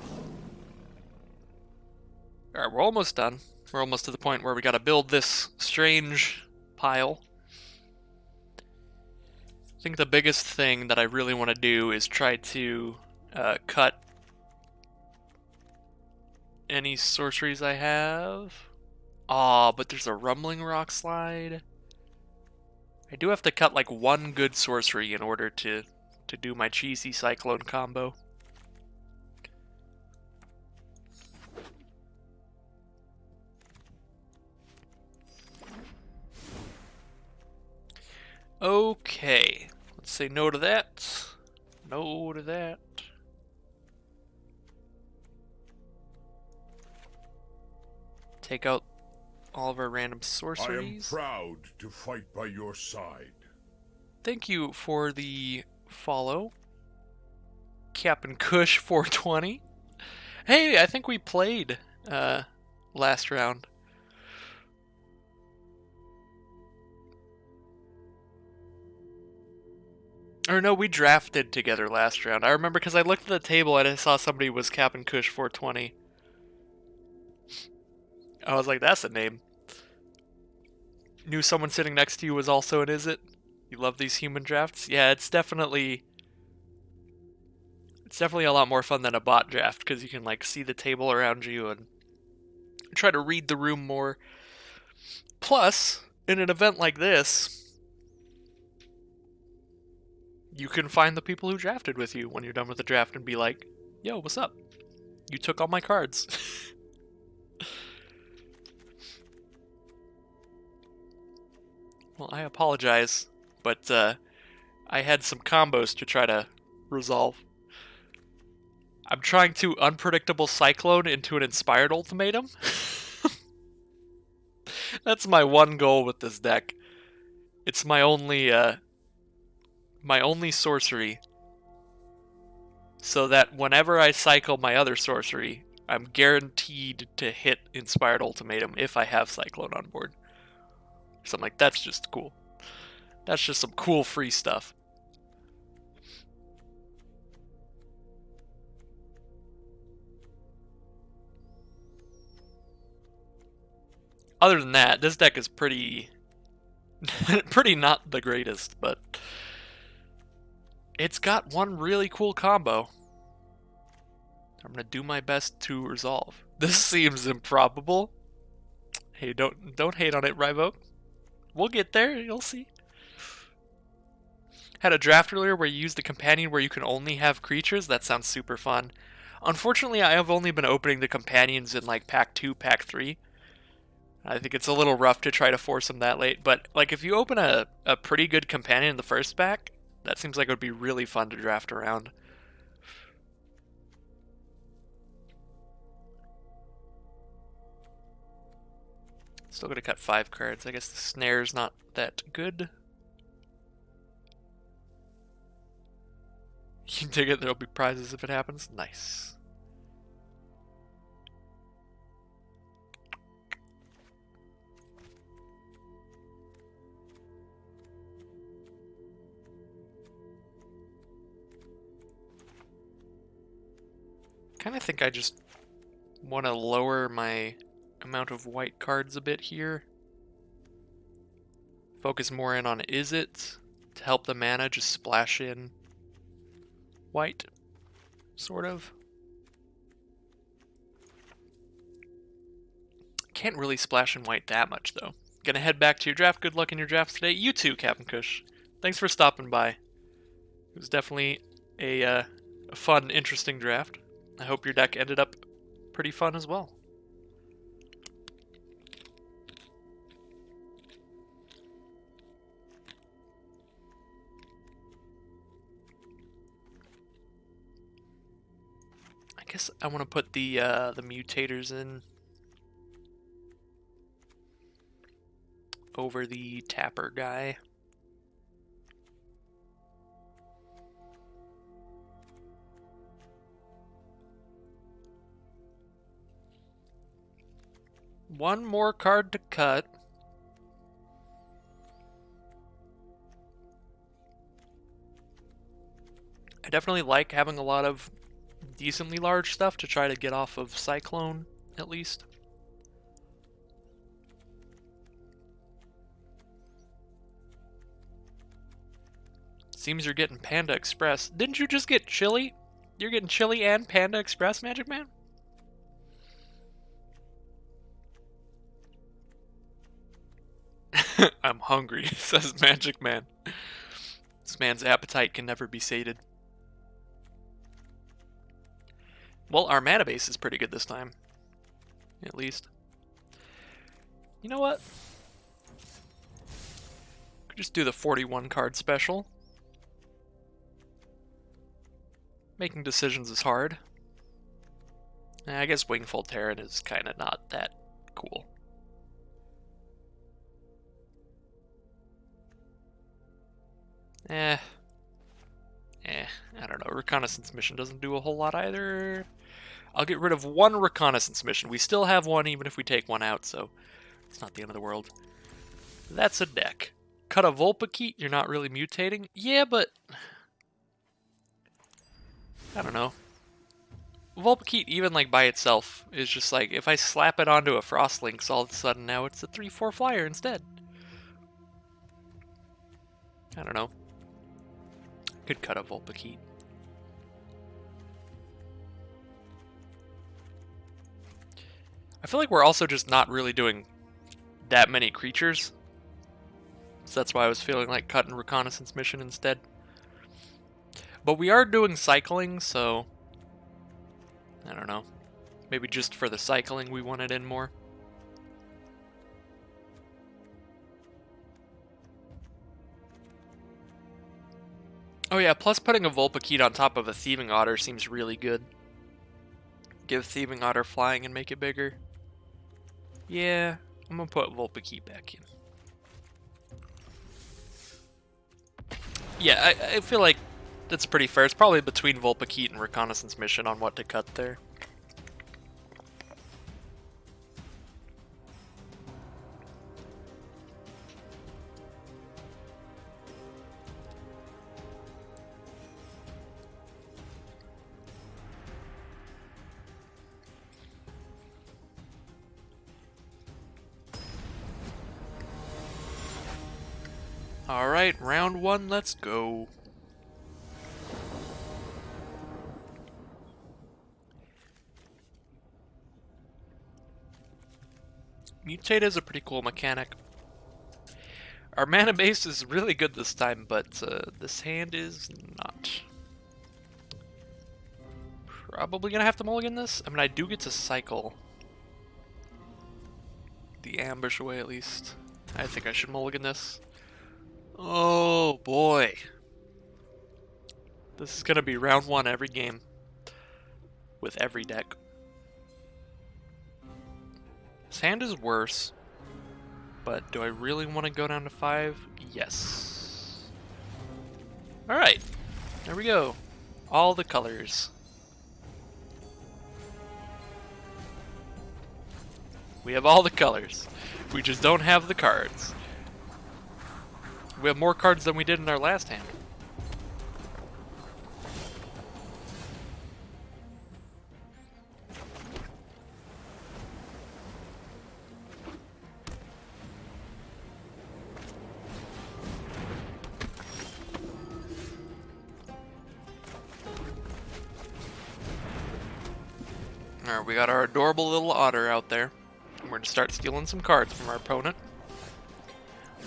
Speaker 2: Alright, we're almost done. We're almost to the point where we gotta build this strange pile. I think the biggest thing that I really want to do is try to cut any sorceries I have. Aw, but there's a Rumbling Rock Slide. I do have to cut like 1 good sorcery in order to do my cheesy Cyclone combo. Okay, let's say no to that. No to that. Take out all of our random sorceries.
Speaker 3: I am proud to fight by your side.
Speaker 2: Thank you for the follow. Captain Kush 420. Hey, I think we played last round. Or no, we drafted together last round. I remember because I looked at the table and I saw somebody was Captain Kush 420. I was like, that's a name. Knew someone sitting next to you was also an Is It? You love these human drafts? Yeah, it's definitely a lot more fun than a bot draft because you can like see the table around you and try to read the room more. Plus, in an event like this, you can find the people who drafted with you when you're done with the draft and be like, yo, what's up? You took all my cards. Well, I apologize, but I had some combos to try to resolve. I'm trying to Unpredictable Cyclone into an Inspired Ultimatum. That's my one goal with this deck. It's my only sorcery, so that whenever I cycle my other sorcery, I'm guaranteed to hit Inspired Ultimatum if I have Cyclone on board. So I'm like, that's just cool. That's just some cool free stuff. Other than that, this deck is pretty Pretty not the greatest, but it's got one really cool combo. I'm gonna do my best to resolve. This seems improbable. Hey, don't hate on it, Ryvoke. We'll get there, you'll see. Had a draft earlier where you used the companion where you can only have creatures. That sounds super fun. Unfortunately, I have only been opening the companions in like pack 2, pack 3. I think it's a little rough to try to force them that late, but like if you open a pretty good companion in the first pack, that seems like it would be really fun to draft around. Still gonna cut 5 cards. I guess the snare's not that good. You can take it, there'll be prizes if it happens. Nice. Kind of think I just want to lower my amount of white cards a bit here. Focus more in on is it to help the mana just splash in white, sort of. Can't really splash in white that much though. Gonna head back to your draft. Good luck in your drafts today. You too, Captain Kush. Thanks for stopping by. It was definitely a fun, interesting draft. I hope your deck ended up pretty fun as well. I guess I want to put the mutators in over the tapper guy. One more card to cut. I definitely like having a lot of decently large stuff to try to get off of Cyclone, at least. Seems you're getting Panda Express. Didn't you just get Chili? You're getting Chili and Panda Express, Magic Man? I'm hungry, says Magic Man. This man's appetite can never be sated. Well, our mana base is pretty good this time. At least. You know what? Could just do the 41 card special. Making decisions is hard. I guess Wingfold Terran is kind of not that cool. I don't know. Reconnaissance mission doesn't do a whole lot either. I'll get rid of one reconnaissance mission. We still have one even if we take one out, so it's not the end of the world. That's a deck. Cut a Vulpikeet, you're not really mutating? Yeah, but I don't know. Vulpikeet, even like by itself, is just like, if I slap it onto a Frostlynx, all of a sudden now it's a 3/4 flyer instead. I don't know. Could cut a Vulpikeet. I feel like we're also just not really doing that many creatures. So that's why I was feeling like cutting Reconnaissance Mission instead. But we are doing cycling, so I don't know. Maybe just for the cycling we want it in more. Oh yeah, plus putting a Vulpikeet on top of a Thieving Otter seems really good. Give Thieving Otter flying and make it bigger. Yeah, I'm gonna put Vulpikeet back in. Yeah, I feel like that's pretty fair. It's probably between Vulpikeet and Reconnaissance Mission on what to cut there. Alright, round one, let's go. Mutate is a pretty cool mechanic. Our mana base is really good this time, but this hand is not. Probably gonna have to mulligan this. I mean, I do get to cycle the ambush away at least. I think I should mulligan this. Oh boy. This is gonna be round one every game. With every deck. This hand is worse. But do I really want to go down to 5? Yes. Alright. There we go. All the colors. We have all the colors. We just don't have the cards. We have more cards than we did in our last hand. Alright, we got our adorable little otter out there. We're going to start stealing some cards from our opponent.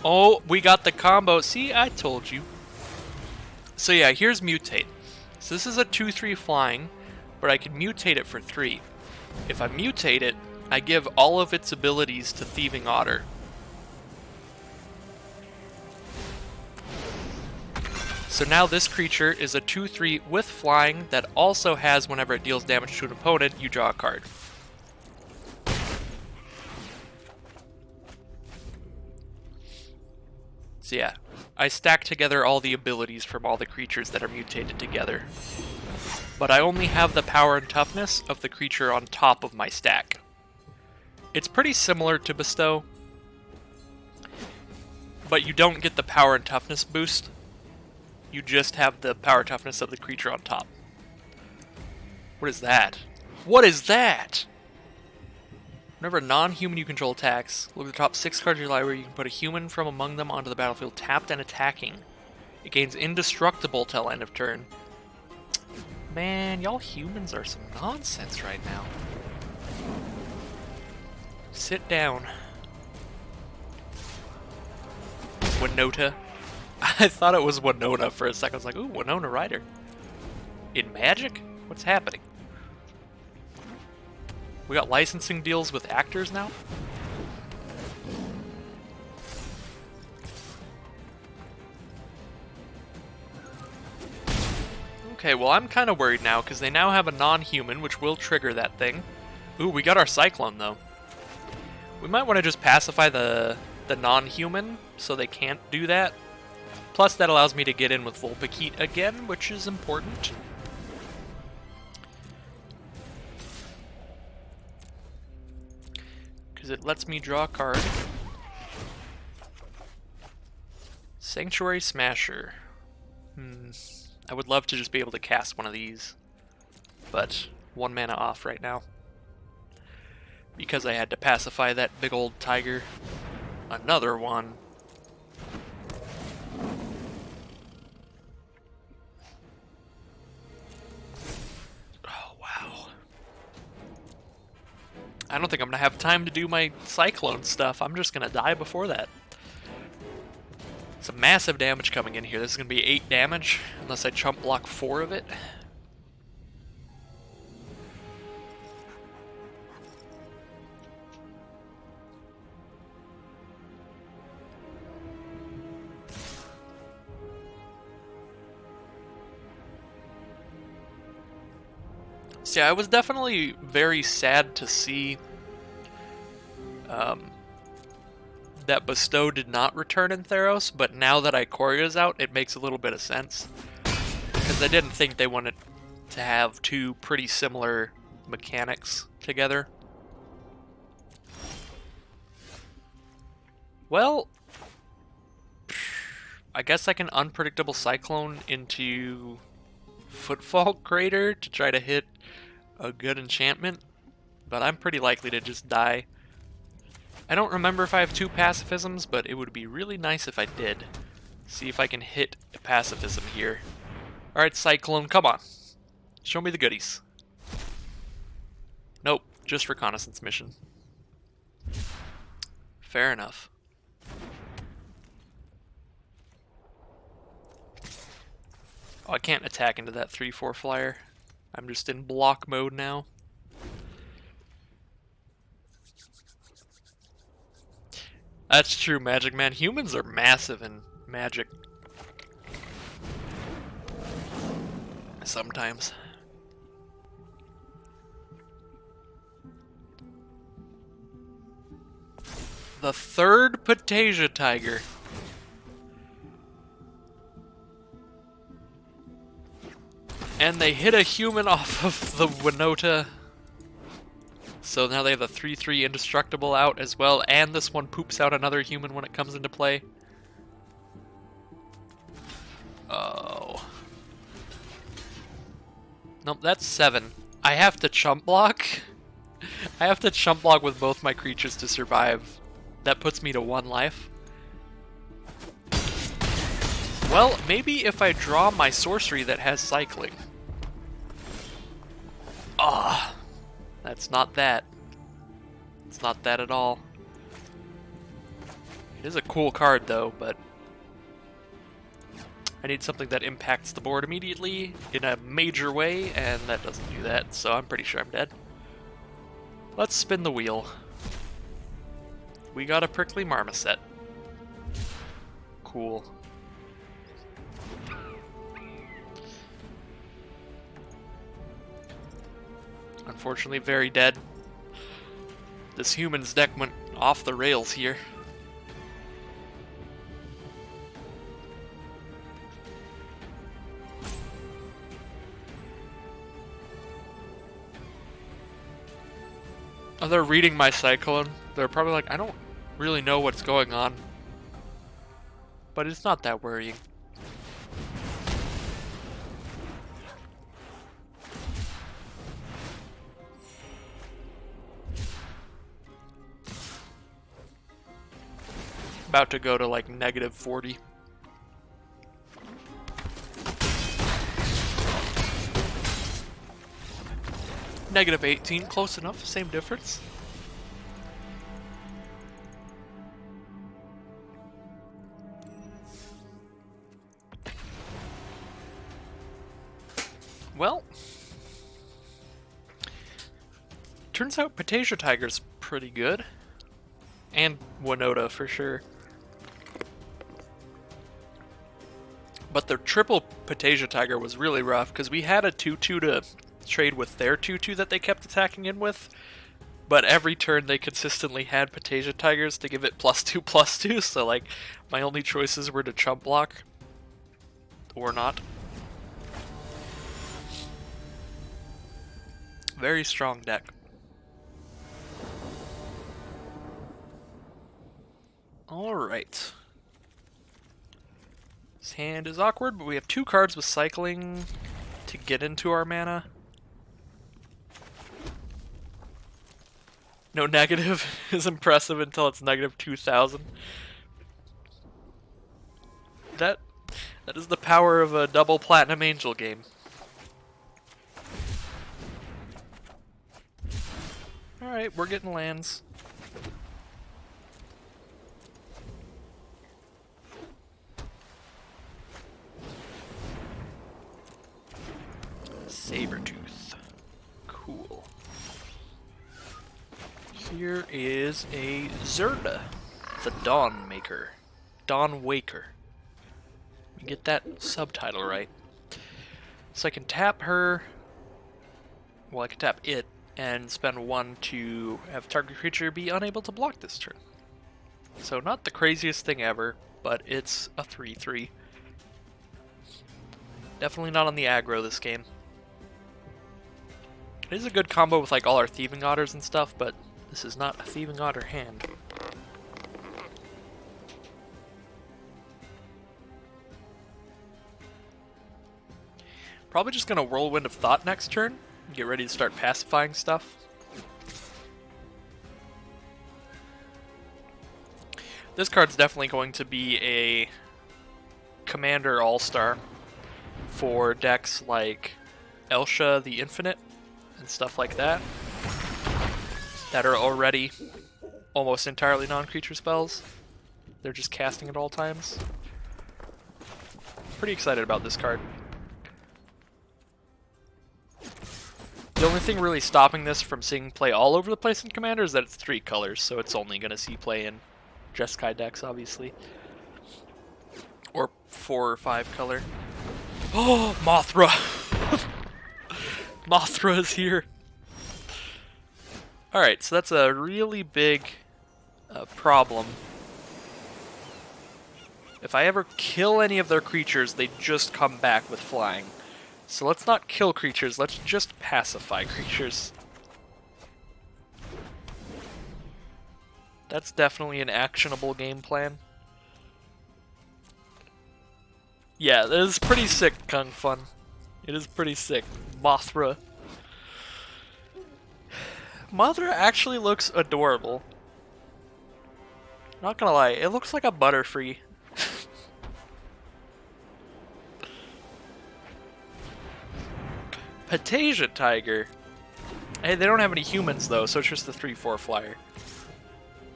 Speaker 2: Oh, we got the combo. See, I told you. So yeah, here's mutate. So this is a 2/3 flying, but I can mutate it for 3. If I mutate it, I give all of its abilities to Thieving Otter. So now this creature is a 2/3 with flying that also has, whenever it deals damage to an opponent, you draw a card. So yeah, I stack together all the abilities from all the creatures that are mutated together. But I only have the power and toughness of the creature on top of my stack. It's pretty similar to Bestow, but you don't get the power and toughness boost. You just have the power toughness of the creature on top. What is that? What is that? Whenever a non-human you control attacks, look at the top 6 cards of your library. You can put a human from among them onto the battlefield, tapped and attacking. It gains indestructible till end of turn. Man, y'all humans are some nonsense right now. Sit down. Winota. I thought it was Winona for a second. I was like, ooh, Winona Ryder. In Magic? What's happening? We got licensing deals with actors now? Okay, well I'm kind of worried now, because they now have a non-human, which will trigger that thing. Ooh, we got our Cyclone, though. We might want to just pacify the non-human, so they can't do that. Plus, that allows me to get in with Vulpikeet again, which is important. Because it lets me draw a card. Sanctuary Smasher. I would love to just be able to cast one of these, but 1 mana off right now. Because I had to pacify that big old tiger. Another one. I don't think I'm going to have time to do my Cyclone stuff. I'm just going to die before that. Some massive damage coming in here. This is going to be 8 damage, unless I chump block 4 of it. So yeah, I was definitely very sad to see that Bestow did not return in Theros, but now that Ikoria's out, it makes a little bit of sense. Because I didn't think they wanted to have 2 pretty similar mechanics together. Well, I guess I can Unpredictable Cyclone into Footfall Crater to try to hit a good enchantment, but I'm pretty likely to just die. I don't remember if I have 2 pacifisms, but it would be really nice if I did. See if I can hit pacifism here. Alright, Cyclone, come on. Show me the goodies. Nope, just reconnaissance mission. Fair enough. Oh, I can't attack into that 3/4 flyer. I'm just in block mode now. That's true, Magic Man. Humans are massive in Magic. Sometimes. The third Patasia Tiger. And they hit a human off of the Winota. So now they have a 3/3 indestructible out as well, and this one poops out another human when it comes into play. Oh. Nope, that's 7. I have to chump block. I have to chump block with both my creatures to survive. That puts me to 1 life. Well, maybe if I draw my sorcery that has cycling. Ah, that's not that. It's not that at all. It is a cool card though, but I need something that impacts the board immediately in a major way, and that doesn't do that, so I'm pretty sure I'm dead. Let's spin the wheel. We got a prickly marmoset. Cool. Unfortunately, very dead. This human's deck went off the rails here. Oh, they're reading my Cyclone. They're probably like, I don't really know what's going on. But it's not that worrying. About to go to like -40. -18, close enough, same difference. Well, turns out Patasia Tiger's pretty good. And Winota for sure. But the triple Patasia Tiger was really rough because we had a 2/2 to trade with their 2/2 that they kept attacking in with. But every turn they consistently had Patasia Tigers to give it +2/+2, so like my only choices were to chump block or not. Very strong deck. Alright. This hand is awkward, but we have 2 cards with cycling to get into our mana. No negative is impressive until it's -2000. That is the power of a double Platinum Angel game. Alright, we're getting lands. Sabertooth. Cool. Here is a Zerda, the Dawn Maker. Dawn Waker. Let me get that subtitle right. So I can tap her. Well, I can tap it and spend 1 to have target creature be unable to block this turn. So not the craziest thing ever, but it's a 3/3. Definitely not on the aggro this game. It is a good combo with like all our Thieving Otters and stuff, but this is not a Thieving Otter hand. Probably just gonna Whirlwind of Thought next turn. Get ready to start pacifying stuff. This card's definitely going to be a Commander All-Star for decks like Elsha the Infinite and stuff like that are already almost entirely non-creature spells. They're just casting at all times. Pretty excited about this card. The only thing really stopping this from seeing play all over the place in Commander is that it's 3 colors, so it's only going to see play in Jeskai decks, obviously. Or 4 or 5 color. Oh, Mothra! Mothra is here! Alright, so that's a really big problem. If I ever kill any of their creatures, they just come back with flying. So let's not kill creatures, let's just pacify creatures. That's definitely an actionable game plan. Yeah, that is pretty sick, Kung Fun. It is pretty sick. Mothra. Mothra actually looks adorable. Not gonna lie, it looks like a Butterfree. Patasia Tiger. Hey, they don't have any humans though, so it's just the 3/4 flyer.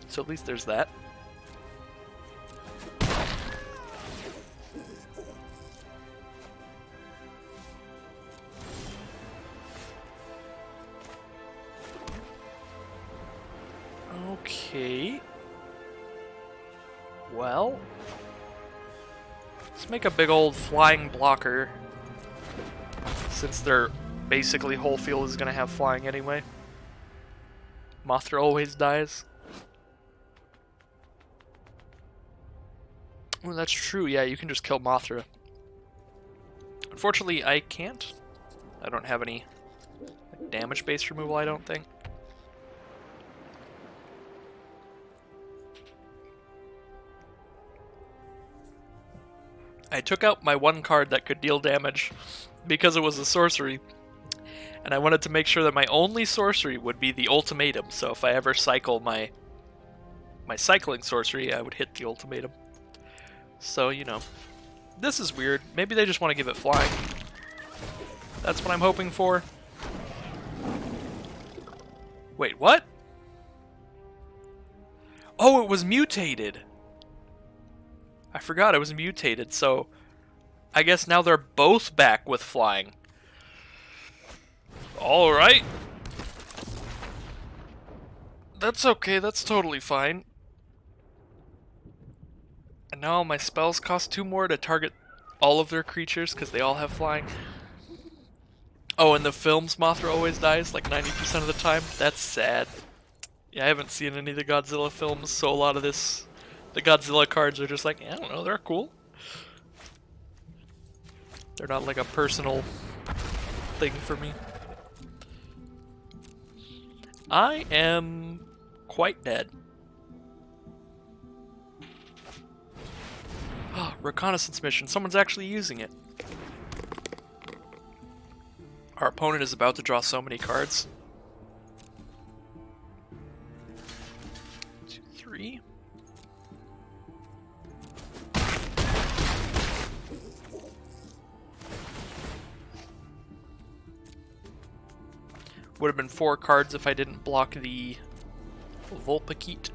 Speaker 2: So at least there's that. Okay. Well, let's make a big old flying blocker, since their basically whole field is going to have flying anyway. Mothra always dies. Oh, that's true. Yeah, you can just kill Mothra. Unfortunately, I can't. I don't have any damage-based removal, I don't think. I took out my one card that could deal damage because it was a sorcery, and I wanted to make sure that my only sorcery would be the ultimatum, so if I ever cycle my cycling sorcery, I would hit the ultimatum. So, you know, this is weird. Maybe they just want to give it flying. That's what I'm hoping for. Wait, what? Oh, it was mutated! I forgot it was mutated, so I guess now they're both back with flying. Alright. That's okay, that's totally fine. And now my spells cost 2 more to target all of their creatures because they all have flying. Oh, in the films, Mothra always dies like 90% of the time. That's sad. Yeah, I haven't seen any of the Godzilla films, so a lot of this... The Godzilla cards are just like, I don't know, they're cool. They're not like a personal thing for me. I am quite dead. Oh, reconnaissance mission. Someone's actually using it. Our opponent is about to draw so many cards. 2, 3. Would have been 4 cards if I didn't block the Vulpikeet.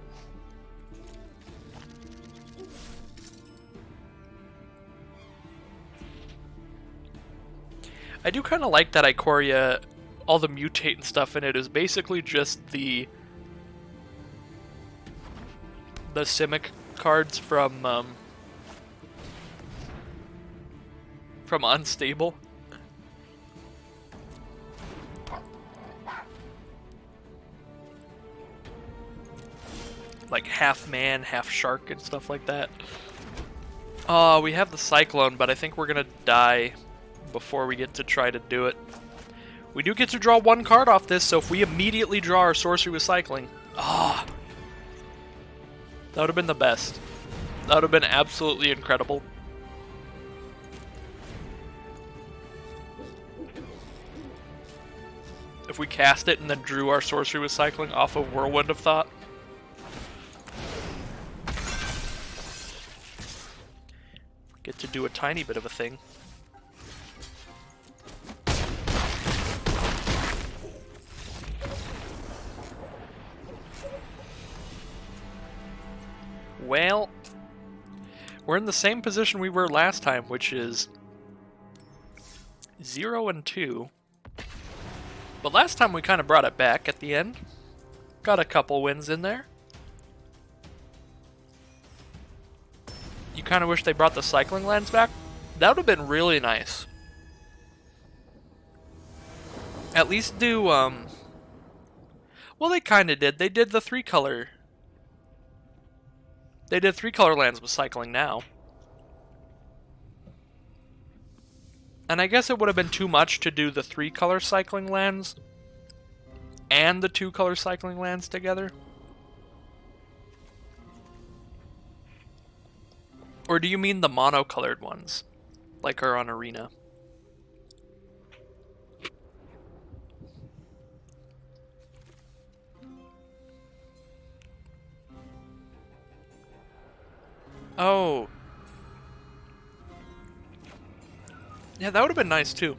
Speaker 2: I do kind of like that Ikoria, all the mutate and stuff in it is basically just the Simic cards from Unstable. Like half man, half shark and stuff like that. We have the Cyclone, but I think we're gonna die before we get to try to do it. We do get to draw 1 card off this, so if we immediately draw our sorcery with cycling, that would have been the best. That would have been absolutely incredible. If we cast it and then drew our sorcery with cycling off of Whirlwind of Thought. Get to do a tiny bit of a thing. Well, we're in the same position we were last time, which is 0 and 2. But last time we kind of brought it back at the end. Got a couple wins in there. You kind of wish they brought the cycling lands back? That would have been really nice. At least do, well, they kind of did. They did the 3-color. They did 3-color lands with cycling now. And I guess it would have been too much to do the 3-color cycling lands and the 2-color cycling lands together. Or do you mean the monocolored ones, like are on Arena? Oh. Yeah, that would have been nice too.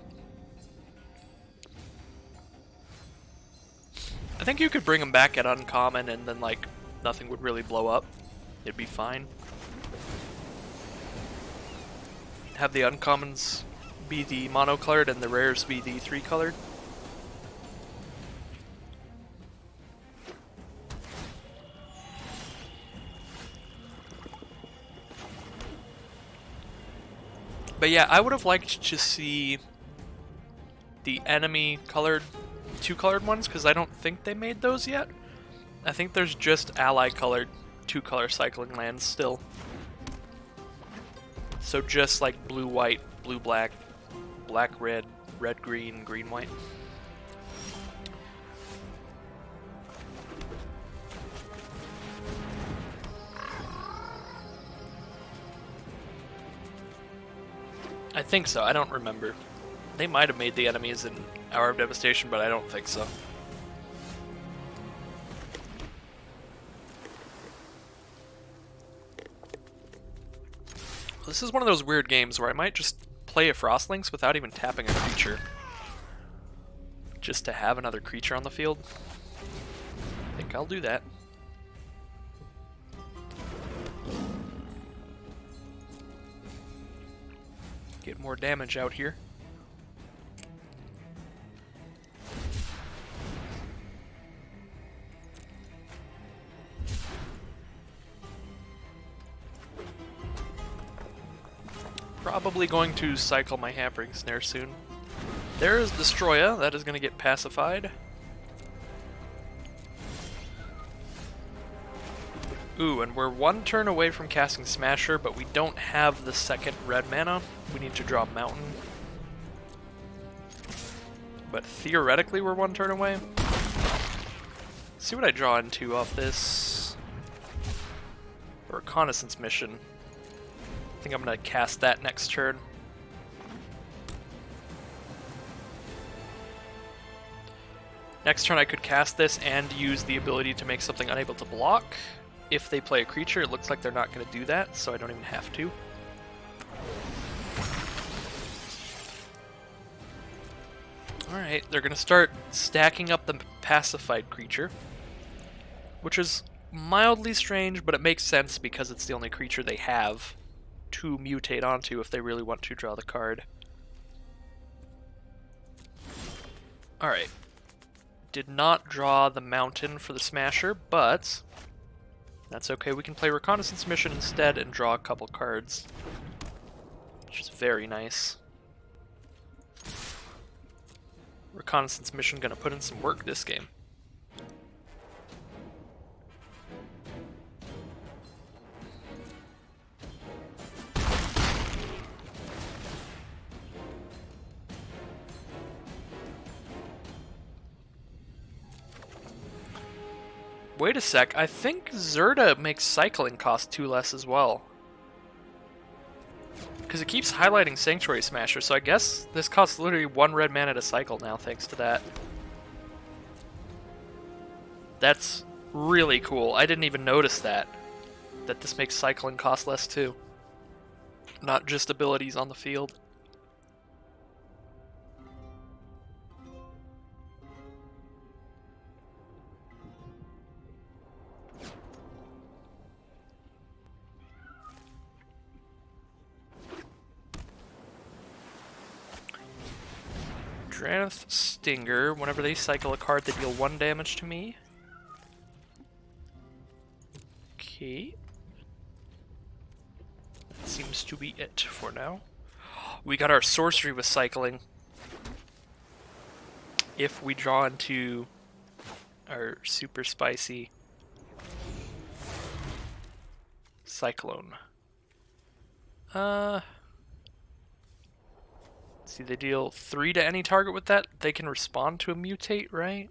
Speaker 2: I think you could bring them back at uncommon and then like nothing would really blow up. It'd be fine. Have the uncommons be the monocolored and the rares be the 3-colored. But yeah, I would have liked to see the enemy colored 2-colored ones, because I don't think they made those yet. I think there's just ally colored 2-color cycling lands still. So just like blue white, blue black, black red, red green, green white. I think so, I don't remember. They might have made the enemies in Hour of Devastation, but I don't think so. This is one of those weird games where I might just play a Frostlings without even tapping a creature. Just to have another creature on the field. I think I'll do that. Get more damage out here. Probably going to cycle my Hampering Snare soon. There's Destroya, that is going to get pacified. Ooh, and we're 1 turn away from casting Smasher, but we don't have the 2nd red mana. We need to draw Mountain. But theoretically we're 1 turn away. Let's see what I draw into off this. A Reconnaissance Mission. I think I'm going to cast that next turn. Next turn I could cast this and use the ability to make something unable to block. If they play a creature, it looks like they're not going to do that, so I don't even have to. Alright, they're going to start stacking up the pacified creature, which is mildly strange, but it makes sense because it's the only creature they have to mutate onto if they really want to draw the card. Alright. Did not draw the Mountain for the Smasher, but that's okay. We can play Reconnaissance Mission instead and draw a couple cards, which is very nice. Reconnaissance Mission gonna put in some work this game. Wait a sec, I think Zerda makes cycling cost 2 less as well. Because it keeps highlighting Sanctuary Smasher, so I guess this costs literally 1 red mana to cycle now, thanks to that. That's really cool. I didn't even notice that. That this makes cycling cost less too. not just abilities on the field. Dranath Stinger, whenever they cycle a card, they deal 1 damage to me. Okay. That seems to be it for now. We got our sorcery with cycling. If we draw into our super spicy cyclone. See, they deal 3 to any target with that. They can respond to a mutate, right?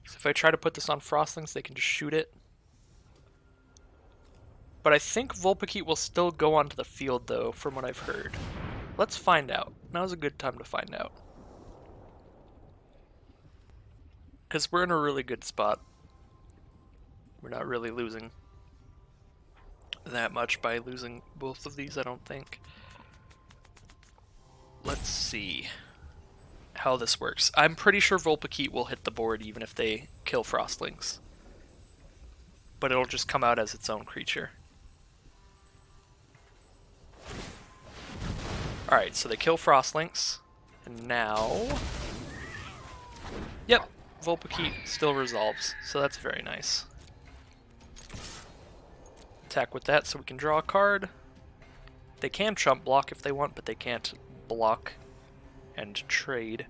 Speaker 2: So if I try to put this on Frostlings, they can just shoot it. But I think Vulpikeet will still go onto the field, though, from what I've heard. Let's find out. Now's a good time to find out. Because we're in a really good spot. We're not really losing that much by losing both of these, I don't think. Let's see how this works. I'm pretty sure Vulpikeet will hit the board even if they kill Frostlings. But it'll just come out as its own creature. Alright, so they kill Frostlings. And now... Yep, Vulpikeet still resolves, so that's very nice. Attack with that so we can draw a card. They can chump block if they want, but they can't block and trade.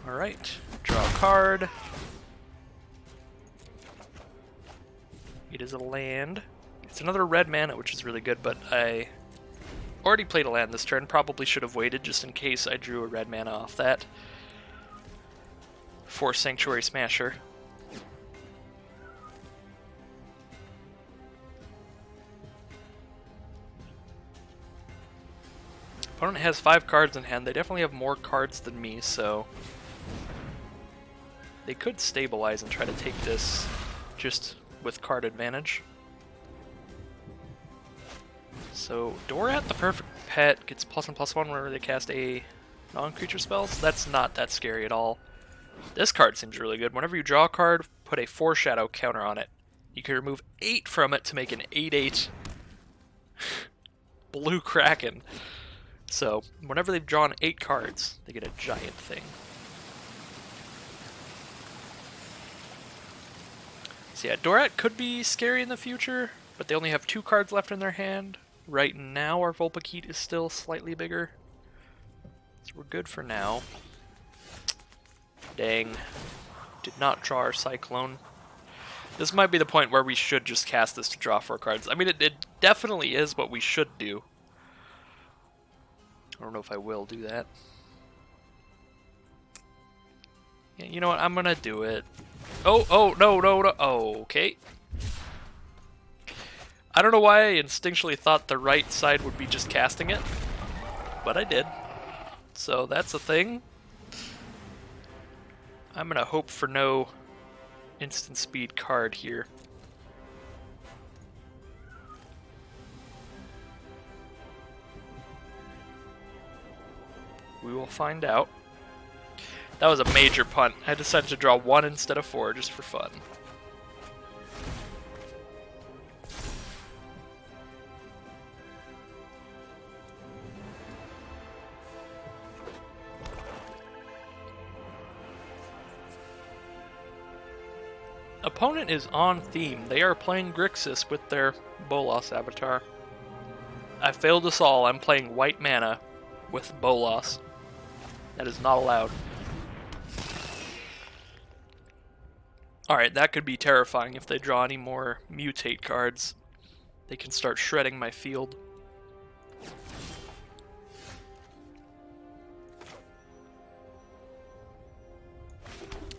Speaker 2: Alright, draw a card. It is a land. It's another red mana, which is really good, but I already played a land this turn. Probably should have waited just in case I drew a red mana off that for Sanctuary Smasher. Opponent has 5 cards in hand. They definitely have more cards than me, so they could stabilize and try to take this just with card advantage. So Dorat, the perfect pet, gets +1/+1 whenever they cast a non-creature spell. So that's not that scary at all. This card seems really good. Whenever you draw a card, put a Foreshadow counter on it. You can remove 8 from it to make an 8/8 blue Kraken. So, whenever they've drawn 8 cards, they get a giant thing. So yeah, Dorat could be scary in the future, but they only have 2 cards left in their hand. Right now, our Vulpikeet is still slightly bigger. So we're good for now. Dang. Did not draw our Cyclone. This might be the point where we should just cast this to draw 4 cards. I mean, it definitely is what we should do. I don't know if I will do that. Yeah, you know what? I'm gonna do it. Oh, no. Oh, okay. I don't know why I instinctually thought the right side would be just casting it, but I did. So that's a thing. I'm gonna hope for no instant speed card here. We will find out. That was a major punt. I decided to draw 1 instead of 4 just for fun. Opponent is on theme. They are playing Grixis with their Bolas avatar. I failed us all. I'm playing white mana with Bolas. That is not allowed. Alright, that could be terrifying if they draw any more mutate cards. They can start shredding my field.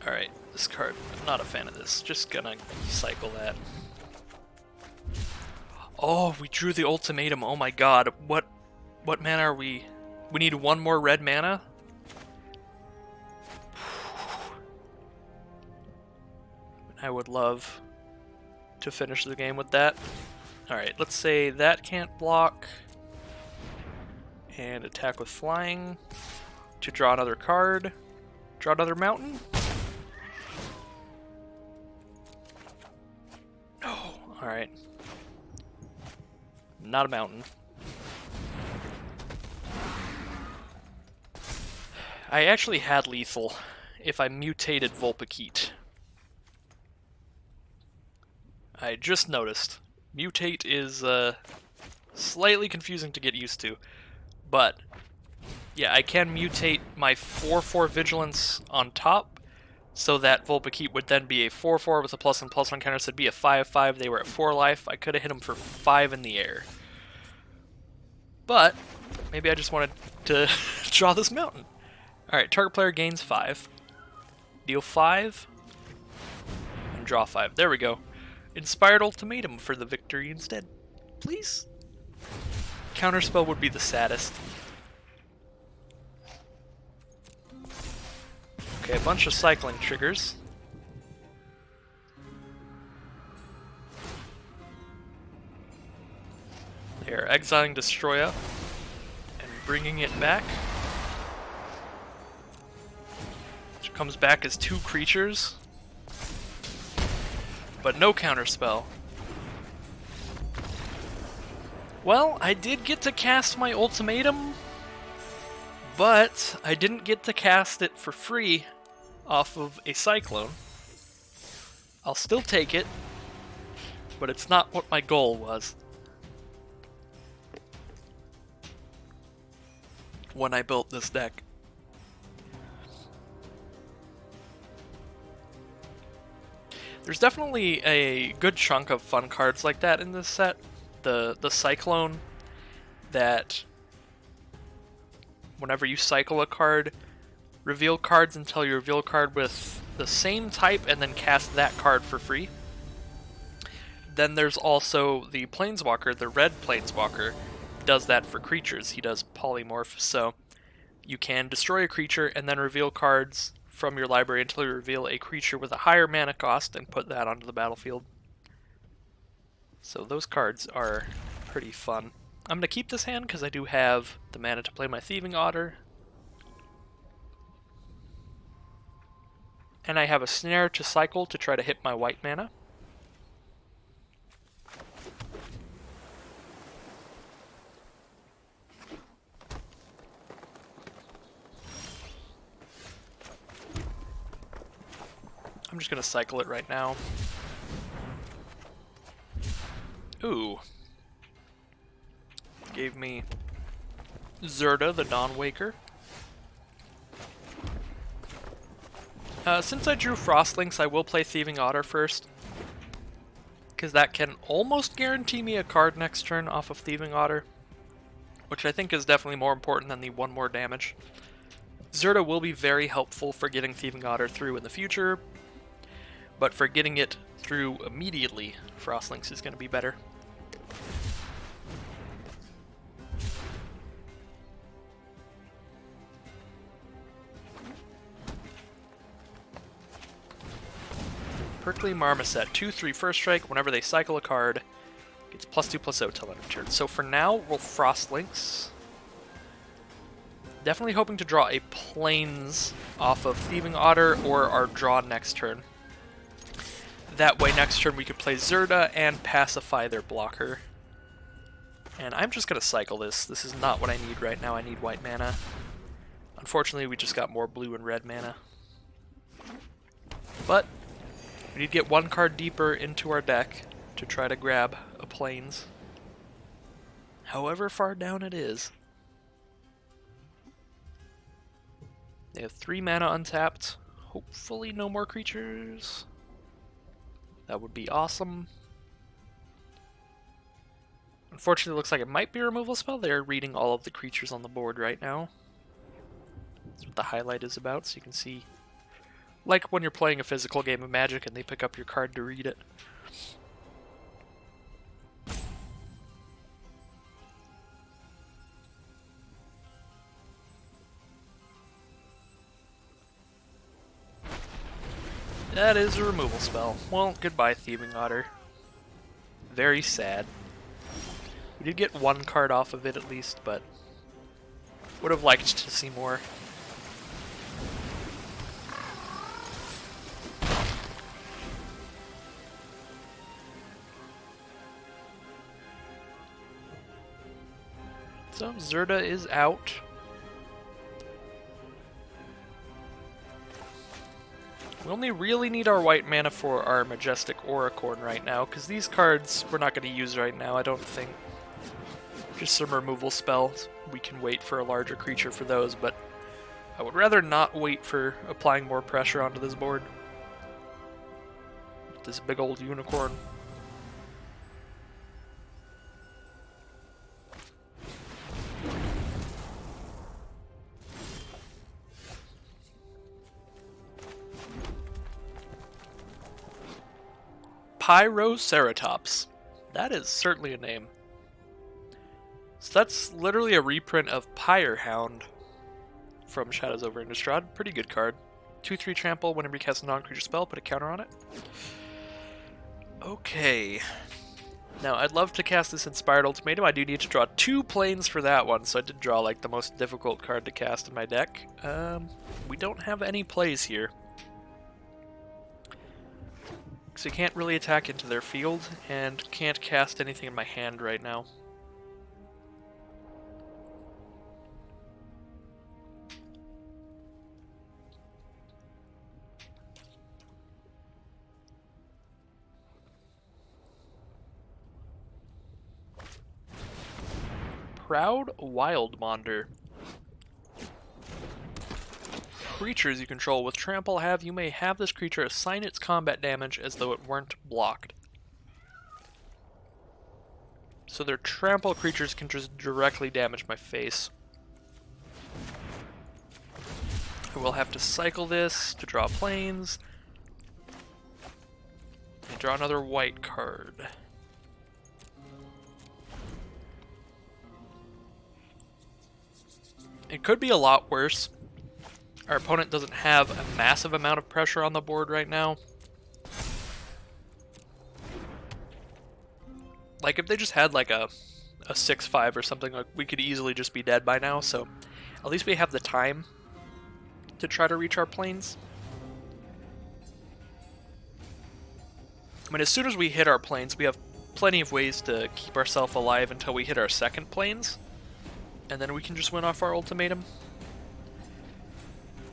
Speaker 2: Alright, this card, I'm not a fan of this. Just gonna cycle that. Oh, we drew the ultimatum. Oh my god. What mana are we? We need 1 more red mana? I would love to finish the game with that. Alright, let's say that can't block. And attack with flying to draw another card. Draw another mountain. No. Alright. Not a mountain. I actually had lethal if I mutated Vulpikeet. I just noticed. Mutate is slightly confusing to get used to. But, yeah, I can mutate my 4/4 Vigilance on top, so that Vulpikeet would then be a 4/4 with a plus and plus 1 counter, so it'd be a 5/5. They were at 4 life. I could have hit them for 5 in the air. But, maybe I just wanted to draw this mountain. Alright, target player gains 5. Deal 5. And draw 5. There we go. Inspired Ultimatum for the victory instead. Please? Counterspell would be the saddest. Okay, a bunch of cycling triggers. They are exiling Destroya and bringing it back. Which comes back as 2 creatures. But no counterspell. Well, I did get to cast my ultimatum, but I didn't get to cast it for free off of a cyclone. I'll still take it, but it's not what my goal was when I built this deck. There's definitely a good chunk of fun cards like that in this set. The Cyclone, that whenever you cycle a card, reveal cards until you reveal a card with the same type and then cast that card for free. Then there's also the Planeswalker, the red Planeswalker, does that for creatures. He does polymorph, so you can destroy a creature and then reveal cards from your library until you reveal a creature with a higher mana cost and put that onto the battlefield. So those cards are pretty fun. I'm going to keep this hand because I do have the mana to play my Thieving Otter. And I have a Snare to cycle to try to hit my white mana. I'm just going to cycle it right now. Ooh. Gave me Zerda, the Dawnwaker. Since I drew Frostlinks, I will play Thieving Otter first, because that can almost guarantee me a card next turn off of Thieving Otter, which I think is definitely more important than the 1 more damage. Zerda will be very helpful for getting Thieving Otter through in the future, but for getting it through immediately, Frostlinks is going to be better. Prickly Marmoset, 2/3 first strike. Whenever they cycle a card, gets +2/+0 till end of turn. So for now, we'll Frostlinks. Definitely hoping to draw a Plains off of Thieving Otter or our draw next turn. That way, next turn we could play Zerda and pacify their blocker. And I'm just going to cycle this. This is not what I need right now. I need white mana. Unfortunately, we just got more blue and red mana. But we need to get 1 card deeper into our deck to try to grab a Plains, however far down it is. They have 3 mana untapped. Hopefully no more creatures. That would be awesome. Unfortunately, it looks like it might be a removal spell. They're reading all of the creatures on the board right now. That's what the highlight is about, so you can see. Like when you're playing a physical game of Magic and they pick up your card to read it. That is a removal spell. Well, goodbye, Thieving Otter. Very sad. We did get one card off of it at least, but would have liked to see more. So Zerda is out. We only really need our white mana for our Majestic Auricorn right now, because these cards we're not going to use right now, I don't think. Just some removal spells. We can wait for a larger creature for those, but I would rather not wait for applying more pressure onto this board. This big old unicorn. Pyroceratops. That is certainly a name. So that's literally a reprint of Pyrehound from Shadows over Innistrad. Pretty good card. 2/3 trample. Whenever you cast a non-creature spell, put a counter on it. Okay. Now, I'd love to cast this Inspired Ultimatum. I do need to draw 2 planes for that one, so I did draw like the most difficult card to cast in my deck. We don't have any plays here. So I can't really attack into their field, and can't cast anything in my hand right now. Proud Wildmonder. Creatures you control with trample you may have this creature assign its combat damage as though it weren't blocked. So their trample creatures can just directly damage my face. I will have to cycle this to draw planes. And draw another white card. It could be a lot worse. Our opponent doesn't have a massive amount of pressure on the board right now. Like, if they just had like a 6/5 or something, like, we could easily just be dead by now, so at least we have the time to try to reach our planes. I mean, as soon as we hit our planes, we have plenty of ways to keep ourselves alive until we hit our second planes, and then we can just win off our ultimatum.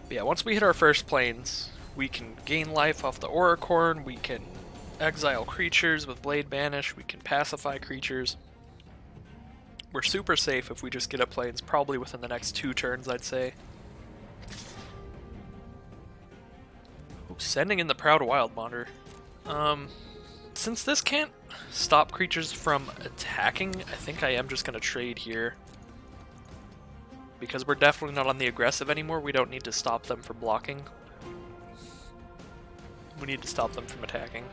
Speaker 2: But yeah, once we hit our first planes, we can gain life off the Auricorn, we can exile creatures with Blade Banish, we can pacify creatures. We're super safe if we just get up planes, probably within the next 2 turns, I'd say. Ooh, sending in the Proud Wildmonder. Since this can't stop creatures from attacking, I think I am just going to trade here. Because we're definitely not on the aggressive anymore, we don't need to stop them from blocking. We need to stop them from attacking.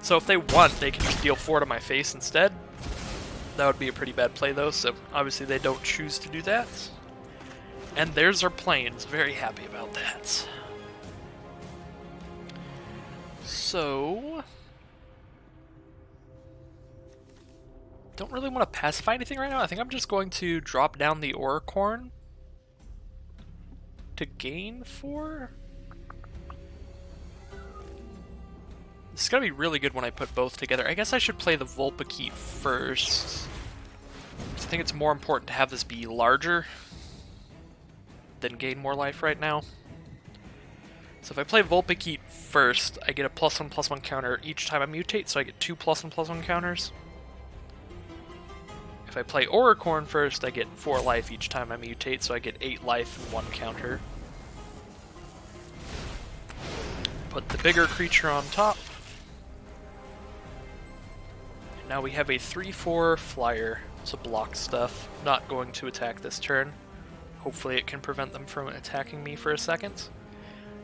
Speaker 2: So if they want, they can just deal 4 to my face instead. That would be a pretty bad play though, so obviously they don't choose to do that. And there's our planes, very happy about that. So... don't really want to pacify anything right now. I think I'm just going to drop down the Auricorn to gain 4. This is going to be really good when I put both together. I guess I should play the Vulpikeet first. I think it's more important to have this be larger than gain more life right now. So if I play Vulpikeet first, I get a +1/+1 counter each time I mutate, so I get 2 +1/+1 counters. If I play Auricorn first, I get 4 life each time I mutate, so I get 8 life and 1 counter. Put the bigger creature on top. Now we have a 3/4 flyer to block stuff. Not going to attack this turn. Hopefully it can prevent them from attacking me for a second.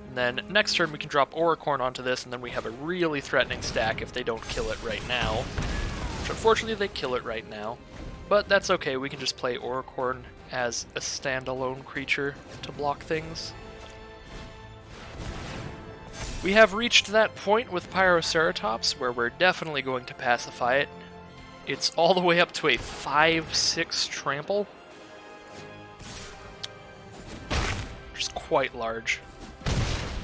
Speaker 2: And then next turn we can drop Auricorn onto this, and then we have a really threatening stack if they don't kill it right now. Which unfortunately they kill it right now. But that's okay, we can just play Auricorn as a standalone creature to block things. We have reached that point with Pyroceratops where we're definitely going to pacify it. It's all the way up to a 5-6 trample. Which is quite large.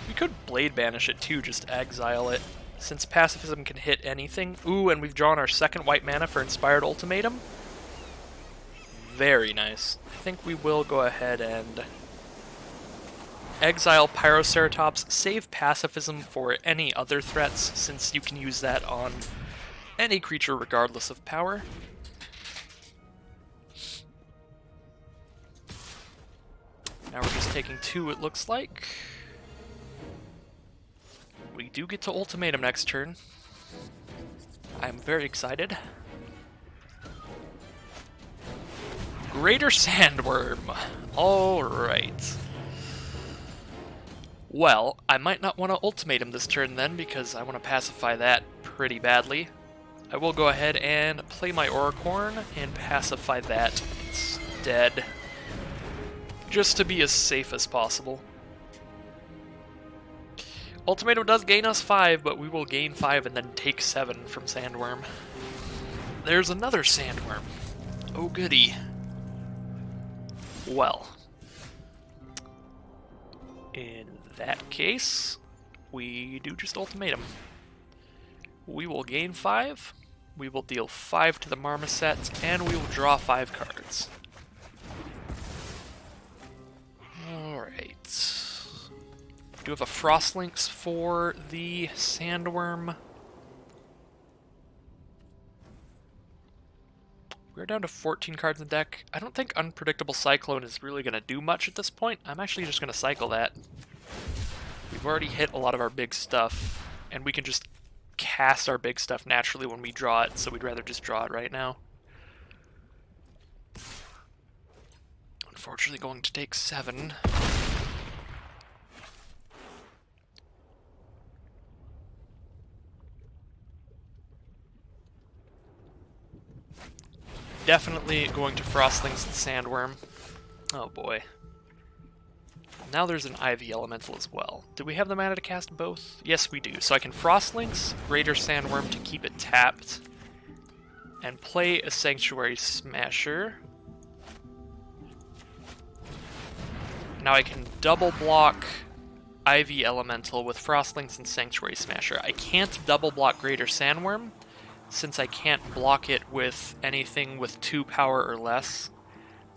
Speaker 2: We could Blade Banish it too, just exile it. Since Pacifism can hit anything. Ooh, and we've drawn our second white mana for Inspired Ultimatum. Very nice. I think we will go ahead and exile Pyroceratops, save Pacifism for any other threats, since you can use that on any creature regardless of power. Now we're just taking 2, it looks like. We do get to Ultimatum next turn. I'm very excited. Greater Sandworm. Alright. Well, I might not want to Ultimatum this turn then, because I want to pacify that pretty badly. I will go ahead and play my Auricorn and pacify that instead. Just to be as safe as possible. Ultimatum does gain us 5, but we will gain 5 and then take 7 from Sandworm. There's another Sandworm. Oh goody. Well. In that case, we do just Ultimatum. We will gain 5, we will deal 5 to the Marmoset, and we will draw 5 cards. Alright. We do have a Frostlinks for the Sandworm. We're down to 14 cards in the deck. I don't think Unpredictable Cyclone is really going to do much at this point. I'm actually just going to cycle that. We've already hit a lot of our big stuff, and we can just cast our big stuff naturally when we draw it, so we'd rather just draw it right now. Unfortunately going to take 7. Definitely going to Frostlings the Sandworm. Oh boy. Now there's an Ivy Elemental as well. Do we have the mana to cast both? Yes, we do. So I can Frostlings, Greater Sandworm to keep it tapped, and play a Sanctuary Smasher. Now I can double block Ivy Elemental with Frostlings and Sanctuary Smasher. I can't double block Greater Sandworm, since I can't block it with anything with 2 power or less.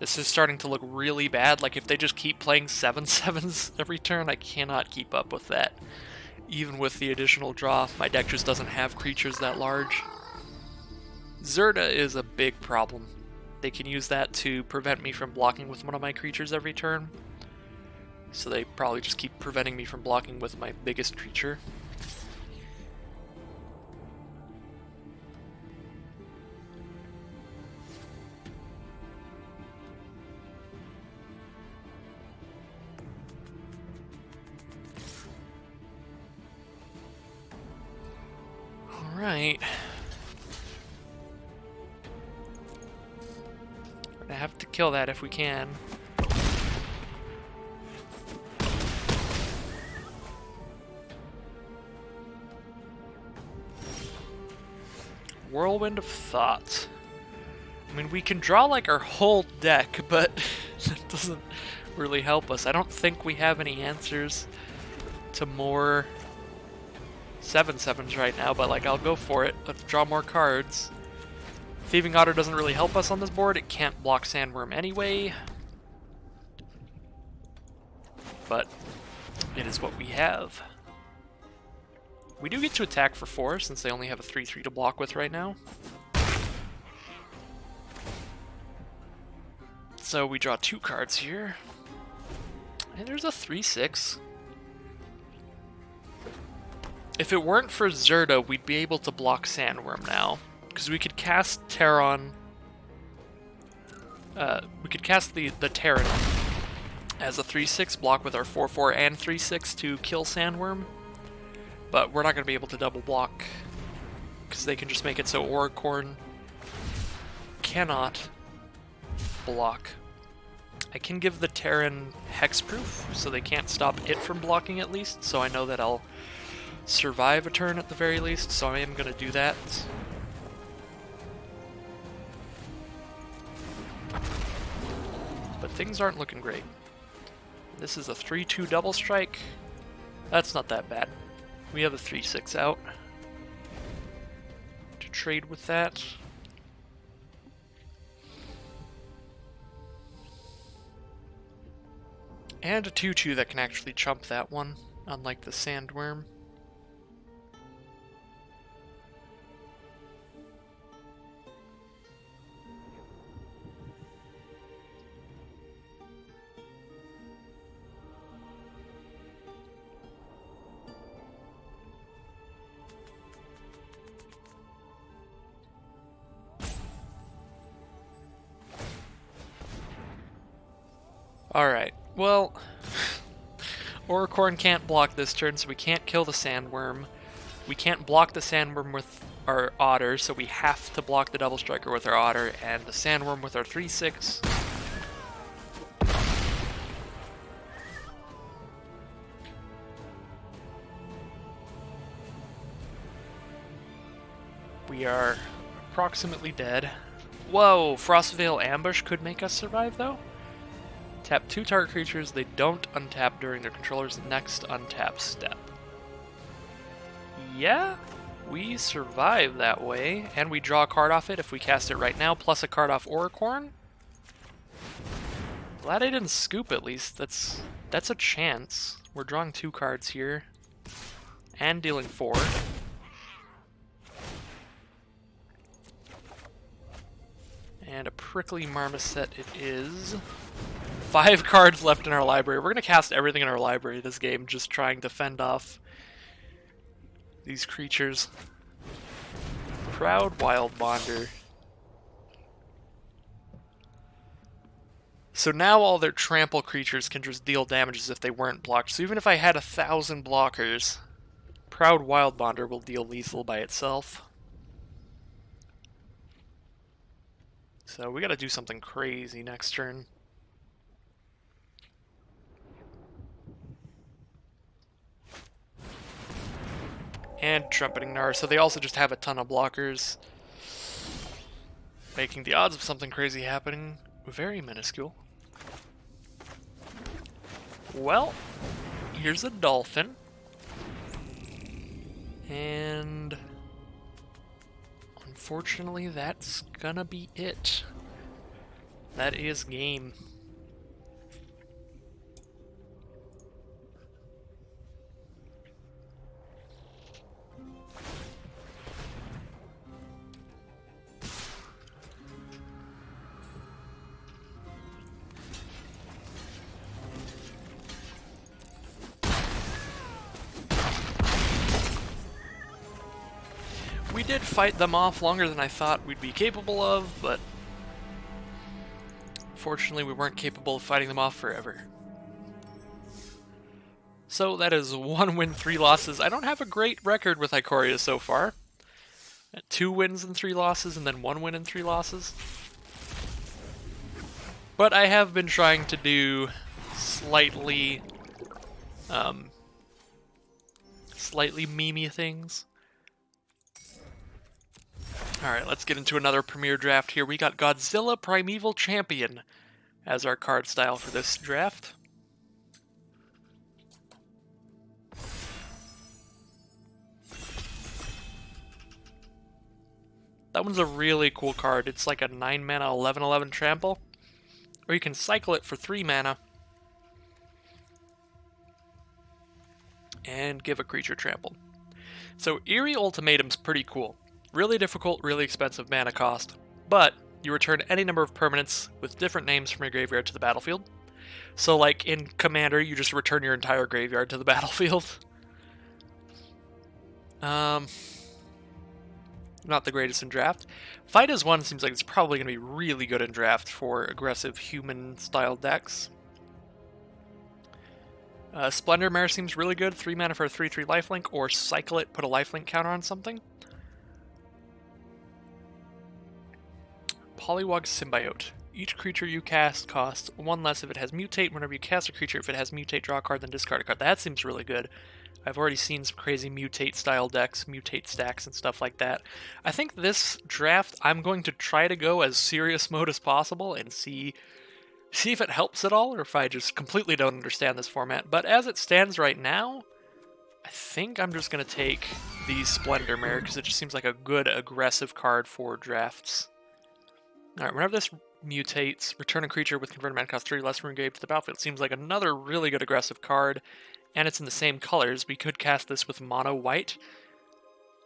Speaker 2: This is starting to look really bad. Like, if they just keep playing 7/7s every turn, I cannot keep up with that. Even with the additional draw, my deck just doesn't have creatures that large. Zerda is a big problem. They can use that to prevent me from blocking with one of my creatures every turn. So they probably just keep preventing me from blocking with my biggest creature. Alright. We're gonna have to kill that if we can. Whirlwind of Thought. I mean, we can draw like our whole deck, but that doesn't really help us. I don't think we have any answers to more 7/7s right now, but like, I'll go for it. Let's draw more cards. Thieving Otter doesn't really help us on this board. It can't block Sandworm anyway. But it is what we have. We do get to attack for 4, since they only have a 3/3 to block with right now. So we draw 2 cards here. And there's a 3/6. If it weren't for Zerda, we'd be able to block Sandworm now. Because we could cast Terran. We could cast the Terran as a 3/6 block with our 4/4 and 3/6 to kill Sandworm. But we're not going to be able to double block, because they can just make it so Auricorn cannot block. I can give the Terran hexproof, so they can't stop it from blocking at least, so I know that I'll survive a turn at the very least, so I am going to do that. But things aren't looking great. This is a 3-2 double strike. That's not that bad. We have a 3-6 out to trade with that. And a 2-2 that can actually chump that one, unlike the Sandworm. Alright, well, Oricorn can't block this turn, so we can't kill the Sandworm. We can't block the Sandworm with our Otter, so we have to block the Double Striker with our Otter, and the Sandworm with our 3-6. We are approximately dead. Whoa, Frostveil Ambush could make us survive, though? Tap 2 target creatures, they don't untap during their controller's next untap step. Yeah, we survive that way, and we draw a card off it if we cast it right now, plus a card off Oricorn. Glad I didn't scoop at least, that's a chance. We're drawing 2 cards here, and dealing 4. And a Prickly Marmoset it is. 5 cards left in our library. We're going to cast everything in our library this game, just trying to fend off these creatures. Proud Wild Bonder. So now all their trample creatures can just deal damage as if they weren't blocked. So even if I had 1,000 blockers, Proud Wild Bonder will deal lethal by itself. So we gotta do something crazy next turn. And Trumpeting Gnar, so they also just have a ton of blockers, making the odds of something crazy happening very minuscule. Well, here's a Dolphin. And unfortunately, that's gonna be it. That is game. We did fight them off longer than I thought we'd be capable of, but fortunately we weren't capable of fighting them off forever. So that is 1 win, 3 losses. I don't have a great record with Ikoria so far. 2 wins and 3 losses, and then 1 win and 3 losses. But I have been trying to do slightly memey things. Alright, let's get into another Premier draft here. We got Godzilla Primeval Champion as our card style for this draft. That one's a really cool card. It's like a 9 mana 11/11 trample. Or you can cycle it for 3 mana and give a creature trample. So Eerie Ultimatum's pretty cool. Really difficult, really expensive mana cost, but you return any number of permanents with different names from your graveyard to the battlefield. So like in Commander, you just return your entire graveyard to the battlefield. Not the greatest in draft. Fight as 1 seems like it's probably going to be really good in draft for aggressive human-style decks. Splendor Mare seems really good. 3 mana for a 3/3 lifelink, or cycle it, put a lifelink counter on something. Polywog Symbiote. Each creature you cast costs 1 less if it has Mutate. Whenever you cast a creature, if it has Mutate, draw a card, then discard a card. That seems really good. I've already seen some crazy mutate style decks, mutate stacks and stuff like that. I think this draft I'm going to try to go as serious mode as possible and see if it helps at all or if I just completely don't understand this format. But as it stands right now, I think I'm just going to take the Splendor Mare because it just seems like a good aggressive card for drafts. Alright, whenever this mutates, return a creature with converted mana cost 3 less from your grave to the battlefield. Seems like another really good aggressive card, and it's in the same colors. We could cast this with mono white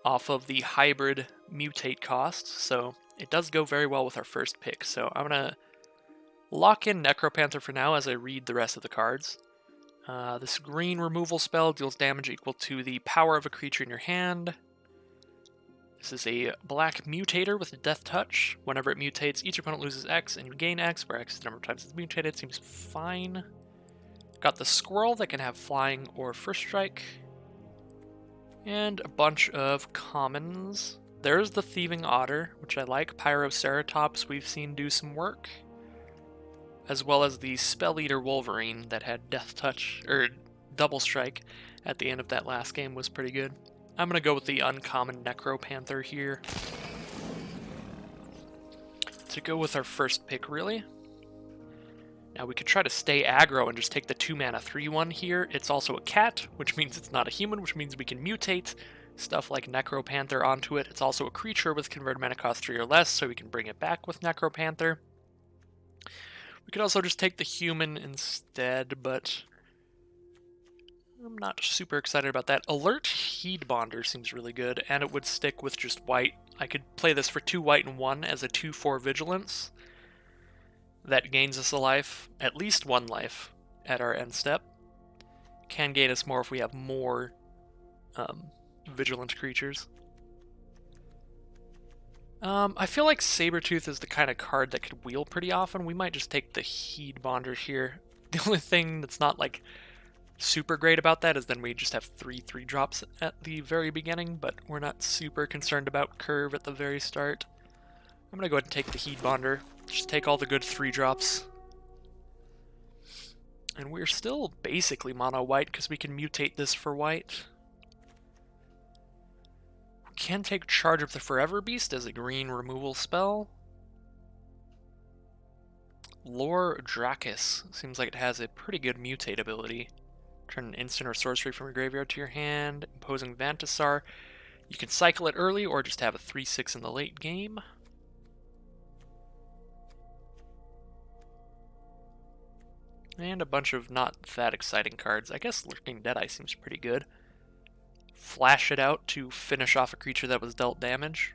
Speaker 2: off of the hybrid mutate cost, so it does go very well with our first pick. So I'm going to lock in Necropanther for now as I read the rest of the cards. This green removal spell deals damage equal to the power of a creature in your hand. This is a black mutator with a death touch. Whenever it mutates, each opponent loses X and you gain X, where X is the number of times it's mutated. Seems fine. Got the squirrel that can have flying or first strike. And a bunch of commons. There's the Thieving Otter, which I like. Pyroceratops we've seen do some work. As well as the Spell Eater Wolverine that had death touch, or double strike at the end of that last game was pretty good. I'm going to go with the uncommon Necropanther here to go with our first pick, really. Now we could try to stay aggro and just take the 2-mana 3/1 here. It's also a cat, which means it's not a human, which means we can mutate stuff like Necropanther onto it. It's also a creature with converted mana cost 3 or less, so we can bring it back with Necropanther. We could also just take the human instead, but I'm not super excited about that. Alert Heedbonder seems really good, and it would stick with just white. I could play this for 2 white and 1 as a 2/4 vigilance. That gains us a life, at least 1 life, at our end step. Can gain us more if we have more vigilant creatures. I feel like Sabertooth is the kind of card that could wheel pretty often. We might just take the Heedbonder here. The only thing that's not like super great about that is then we just have 3 3-drops at the very beginning, but we're not super concerned about curve at the very start. I'm gonna go ahead and take the Heedbonder. Just take all the good 3-drops. And we're still basically mono white because we can mutate this for white. We can take Charge of the Forever Beast as a green removal spell. Lore Dracus seems like it has a pretty good mutate ability. Turn an instant or sorcery from your graveyard to your hand. Imposing Vantasar. You can cycle it early or just have a 3/6 in the late game. And a bunch of not that exciting cards. I guess Lurking Deadeye seems pretty good. Flash it out to finish off a creature that was dealt damage.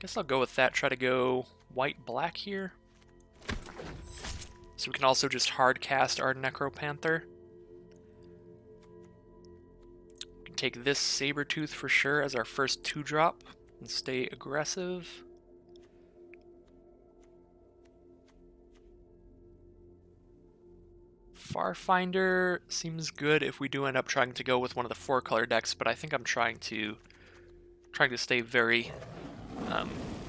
Speaker 2: Guess I'll go with that. Try to go white-black here. So we can also just hard cast our Necropanther. We can take this Sabertooth for sure as our first 2-drop and stay aggressive. Farfinder seems good if we do end up trying to go with one of the 4-color decks, but I think I'm trying to stay very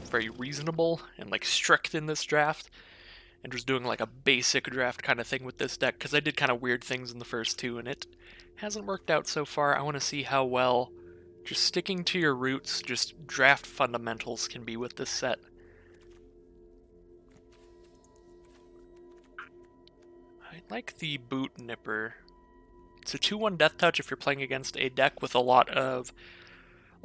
Speaker 2: very reasonable and like strict in this draft, and just doing like a basic draft kind of thing with this deck, because I did kind of weird things in the first 2 and it hasn't worked out so far. I want to see how well just sticking to your roots, just draft fundamentals can be with this set. I like the Boot Nipper. It's a 2/1 death touch if you're playing against a deck with a lot of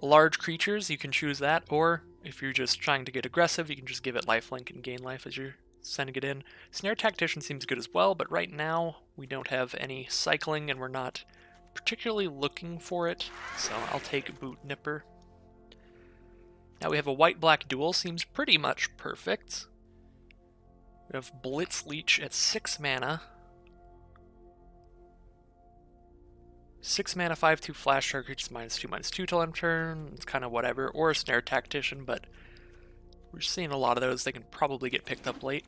Speaker 2: large creatures. You can choose that, or if you're just trying to get aggressive, you can just give it lifelink and gain life as you're sending it in. Snare Tactician seems good as well, but right now we don't have any cycling and we're not particularly looking for it, so I'll take Boot Nipper. Now we have a white-black duel, seems pretty much perfect. We have Blitz Leech at 6 mana. 6 mana, 5/2 flash target creatures -2/2 till end turn. It's kind of whatever. Or a Snare Tactician, but we're seeing a lot of those. They can probably get picked up late.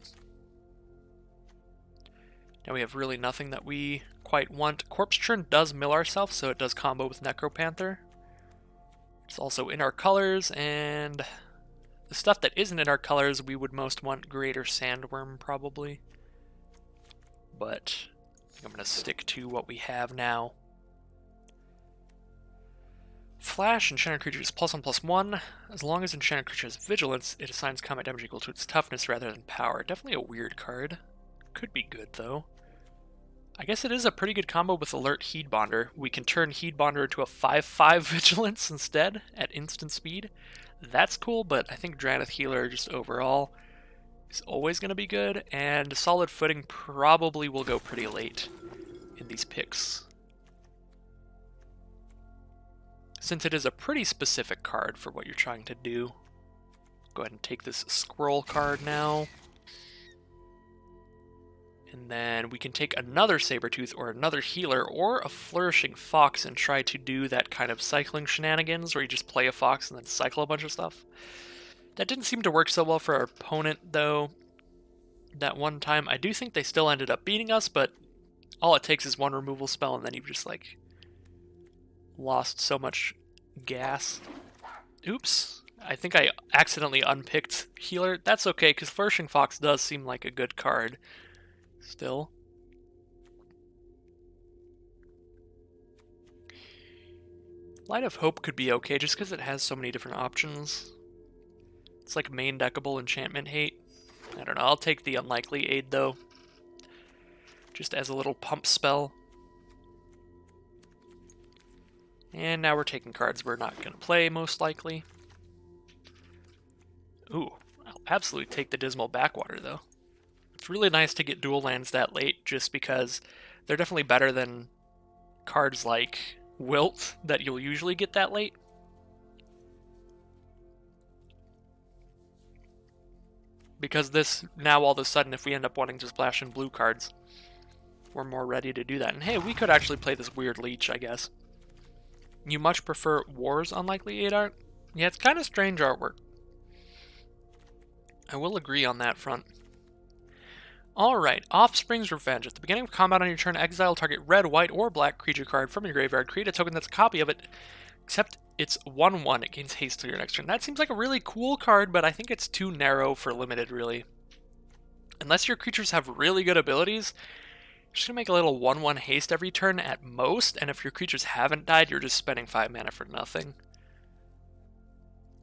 Speaker 2: Now we have really nothing that we quite want. Corpse Churn does mill ourselves, so it does combo with Necropanther. It's also in our colors, and the stuff that isn't in our colors we would most want Greater Sandworm, probably. But I'm going to stick to what we have now. Flash, enchanted creature is +1/+1. As long as enchanted creature has vigilance, it assigns combat damage equal to its toughness rather than power. Definitely a weird card. Could be good, though. I guess it is a pretty good combo with Alert Heedbonder. We can turn Heedbonder into a 5/5 vigilance instead at instant speed. That's cool, but I think Drannith Healer just overall is always going to be good, and Solid Footing probably will go pretty late in these picks, since it is a pretty specific card for what you're trying to do. Go ahead and take this Scroll card now. And then we can take another Sabertooth or another Healer or a Flourishing Fox and try to do that kind of cycling shenanigans where you just play a Fox and then cycle a bunch of stuff. That didn't seem to work so well for our opponent, though. That one time, I do think they still ended up beating us, but all it takes is one removal spell and then you've just, like, lost so much gas. Oops. I think I accidentally unpicked Healer. That's okay, because Flourishing Fox does seem like a good card still. Light of Hope could be okay, just because it has so many different options. It's like main deckable Enchantment Hate. I don't know, I'll take the Unlikely Aid, though. Just as a little pump spell. And now we're taking cards we're not going to play, most likely. Ooh, I'll absolutely take the Dismal Backwater, though. It's really nice to get dual lands that late, just because they're definitely better than cards like Wilt that you'll usually get that late. Because this, now all of a sudden, if we end up wanting to splash in blue cards, we're more ready to do that. And hey, we could actually play this weird Leech, I guess. You much prefer War's Unlikely 8 art? Yeah, it's kind of strange artwork. I will agree on that front. Alright, Offspring's Revenge. At the beginning of combat on your turn, exile target red, white, or black creature card from your graveyard. Create a token that's a copy of it, except it's 1/1. It gains haste till your next turn. That seems like a really cool card, but I think it's too narrow for limited, really. Unless your creatures have really good abilities, you're just going to make a little 1/1 haste every turn at most, and if your creatures haven't died, you're just spending 5 mana for nothing.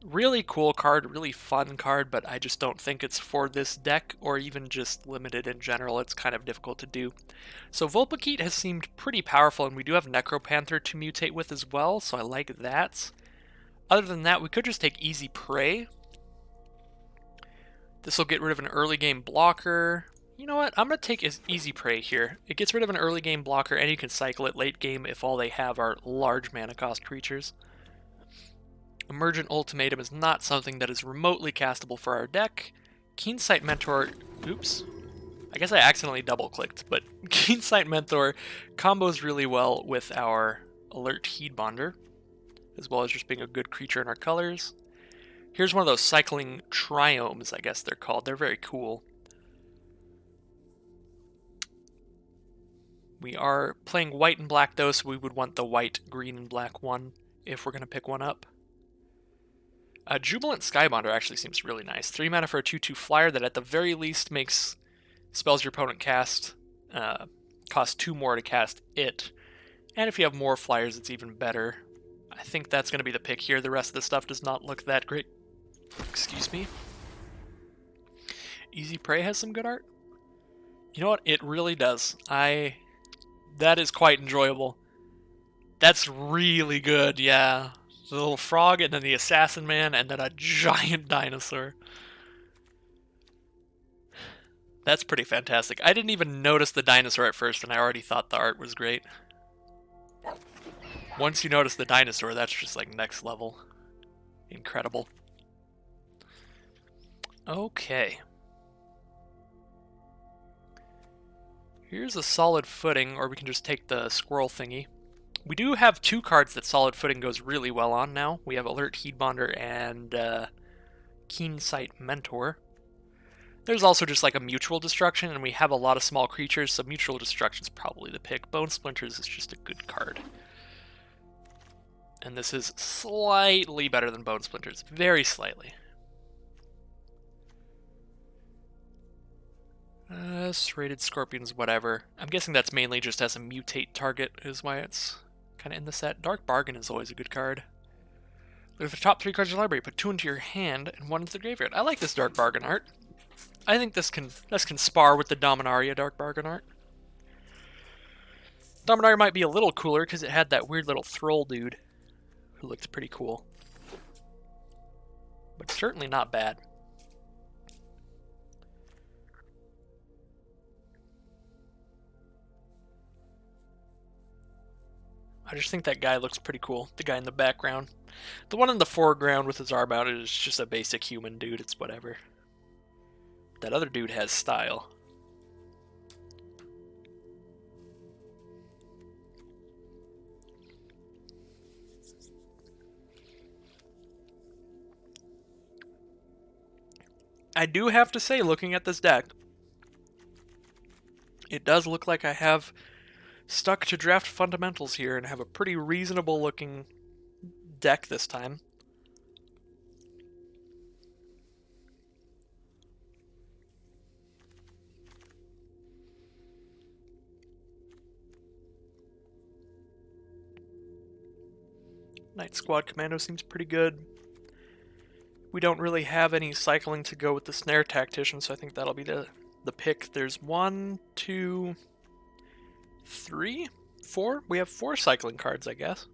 Speaker 2: Really cool card, really fun card, but I just don't think it's for this deck, or even just limited in general. It's kind of difficult to do. So Vulpikeet has seemed pretty powerful, and we do have Necropanther to mutate with as well, so I like that. Other than that, we could just take Easy Prey. This will get rid of an early game blocker. You know what? I'm going to take Easy Prey here. It gets rid of an early game blocker, and you can cycle it late game if all they have are large mana cost creatures. Emergent Ultimatum is not something that is remotely castable for our deck. Keensight Mentor... Oops. I guess I accidentally double-clicked, but Keensight Mentor combos really well with our Alert Heedbonder, as well as just being a good creature in our colors. Here's one of those cycling triomes, I guess they're called. They're very cool. We are playing white and black, though, so we would want the white, green, and black one if we're going to pick one up. Jubilant Skybonder actually seems really nice. 3 mana for a 2/2 flyer that at the very least makes spells your opponent cast cost 2 more to cast it. And if you have more flyers, it's even better. I think that's going to be the pick here. The rest of the stuff does not look that great. Excuse me. Easy Prey has some good art. You know what? It really does. That is quite enjoyable. That's really good, yeah. The little frog, and then the assassin man, and then a giant dinosaur. That's pretty fantastic. I didn't even notice the dinosaur at first, and I already thought the art was great. Once you notice the dinosaur, that's just like next level. Incredible. Okay. Here's a Solid Footing, or we can just take the squirrel thingy. We do have 2 cards that Solid Footing goes really well on now. We have Alert Heedbonder and Keensight Mentor. There's also just like a Mutual Destruction, and we have a lot of small creatures, so Mutual Destruction is probably the pick. Bone Splinters is just a good card. And this is slightly better than Bone Splinters. Very slightly. Serrated Scorpions, whatever. I'm guessing that's mainly just as a mutate target is why it's kind of in the set. Dark Bargain is always a good card. Look at the top 3 cards of your library, put 2 into your hand and 1 into the graveyard. I like this Dark Bargain art. I think this can spar with the Dominaria Dark Bargain art. Dominaria might be a little cooler because it had that weird little Thrall dude who looked pretty cool. But certainly not bad. I just think that guy looks pretty cool. The guy in the background. The one in the foreground with his arm out is just a basic human dude. It's whatever. That other dude has style. I do have to say, looking at this deck, it does look like I have stuck to draft fundamentals here and have a pretty reasonable looking deck this time. Night Squad Commando seems pretty good. We don't really have any cycling to go with the Snare Tactician, so I think that'll be the pick. There's 1, 2, 3, 4? We have 4 cycling cards, I guess.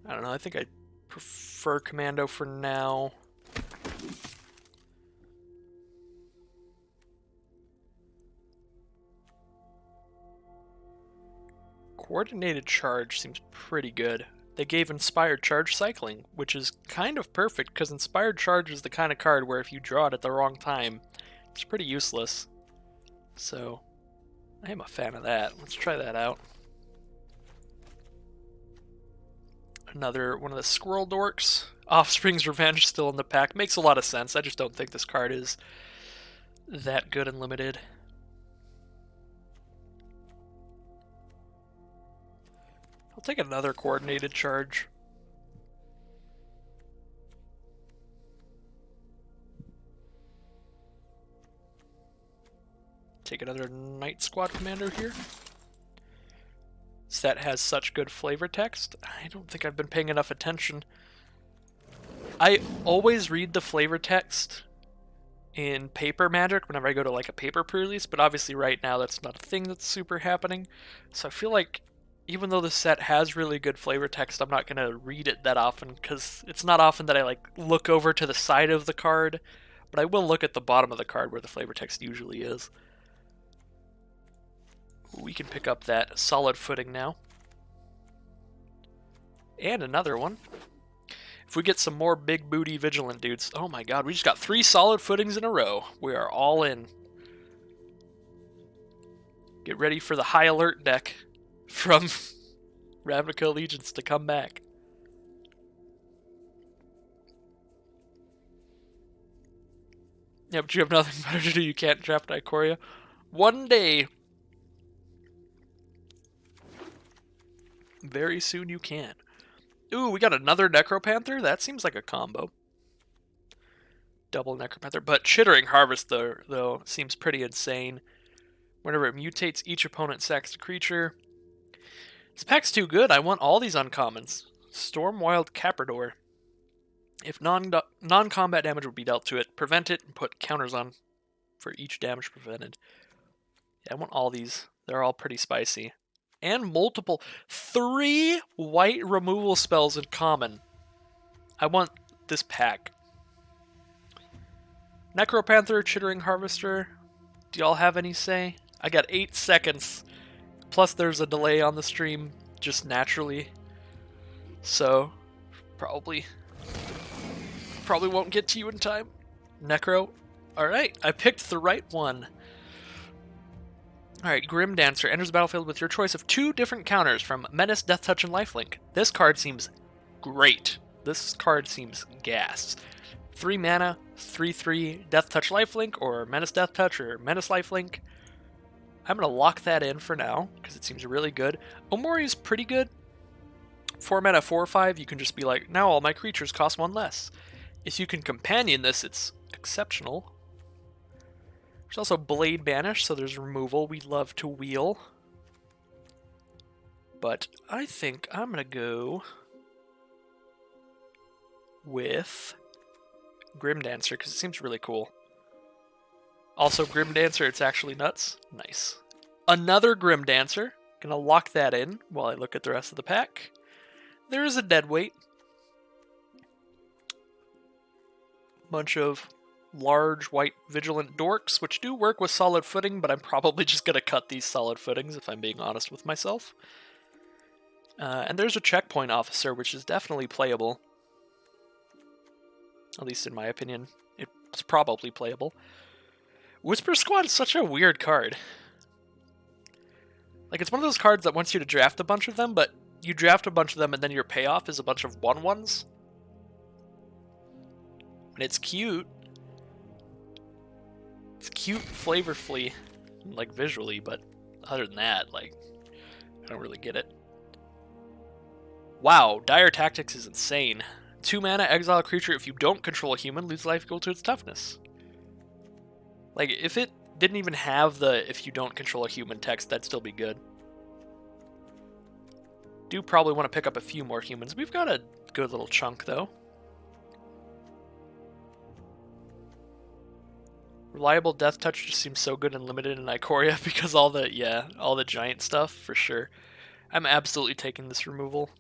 Speaker 2: I don't know, I think I prefer Commando for now. Coordinated Charge seems pretty good. They gave Inspired Charge Cycling, which is kind of perfect because Inspired Charge is the kind of card where if you draw it at the wrong time, it's pretty useless. So, I am a fan of that. Let's try that out. Another one of the Squirrel Dorks. Offspring's Revenge still in the pack. Makes a lot of sense. I just don't think this card is that good and limited. I'll take another Coordinated Charge. Take another Night Squad Commander here. Set has such good flavor text. I don't think I've been paying enough attention. I always read the flavor text in paper Magic whenever I go to like a paper pre-release, but obviously right now that's not a thing that's super happening. So I feel like even though the set has really good flavor text, I'm not going to read it that often because it's not often that I like look over to the side of the card, but I will look at the bottom of the card where the flavor text usually is. We can pick up that solid footing now. And another one. If we get some more big booty vigilant dudes, oh my god, we just got 3 solid footings in a row. We are all in. Get ready for the high alert deck from Ravnica Allegiance to come back. Yeah, but you have nothing better to do. You can't draft Ikoria. One day. Very soon you can. Ooh, we got another Necropanther? That seems like a combo. Double Necropanther. But Chittering Harvest, though, seems pretty insane. Whenever it mutates, each opponent sacks a creature. This pack's too good. I want all these uncommons. Stormwild Caprador. If non-combat damage would be dealt to it, prevent it and put counters on for each damage prevented. Yeah, I want all these. They're all pretty spicy. And multiple. 3 white removal spells in common. I want this pack. Necropanther, Chittering Harvester. Do y'all have any say? I got 8 seconds. Plus there's a delay on the stream, just naturally. So, probably won't get to you in time. Necro. Alright, I picked the right one. Alright, Grim Dancer enters the battlefield with your choice of 2 different counters from Menace, Death Touch, and Lifelink. This card seems great. This card seems gas. 3 mana, 3/3 Death Touch Lifelink, or Menace Death Touch, or Menace Lifelink. I'm going to lock that in for now, because it seems really good. Omori is pretty good. 4 mana, 4/5, you can just be like, now all my creatures cost 1 less. If you can companion this, it's exceptional. There's also Blade Banish, so there's removal. We love to wheel. But I think I'm going to go with Grim Dancer, because it seems really cool. Also, Grim Dancer, it's actually nuts. Nice. Another Grim Dancer. Gonna lock that in while I look at the rest of the pack. There is a Deadweight. Bunch of large white vigilant dorks, which do work with solid footing, but I'm probably just gonna cut these solid footings if I'm being honest with myself. And there's a checkpoint officer, which is definitely playable. At least in my opinion, it's probably playable. Whisper Squad is such a weird card. Like, it's one of those cards that wants you to draft a bunch of them, but you draft a bunch of them and then your payoff is a bunch of 1/1s. And it's cute. It's cute flavorfully, like, visually, but other than that, like, I don't really get it. Wow, Dire Tactics is insane. 2 mana, exile a creature. If you don't control a human, lose life equal to its toughness. Like, if it didn't even have the if you don't control a human text, that'd still be good. Do probably want to pick up a few more humans. We've got a good little chunk, though. Reliable Death Touch just seems so good and limited in Ikoria because all the giant stuff, for sure. I'm absolutely taking this removal.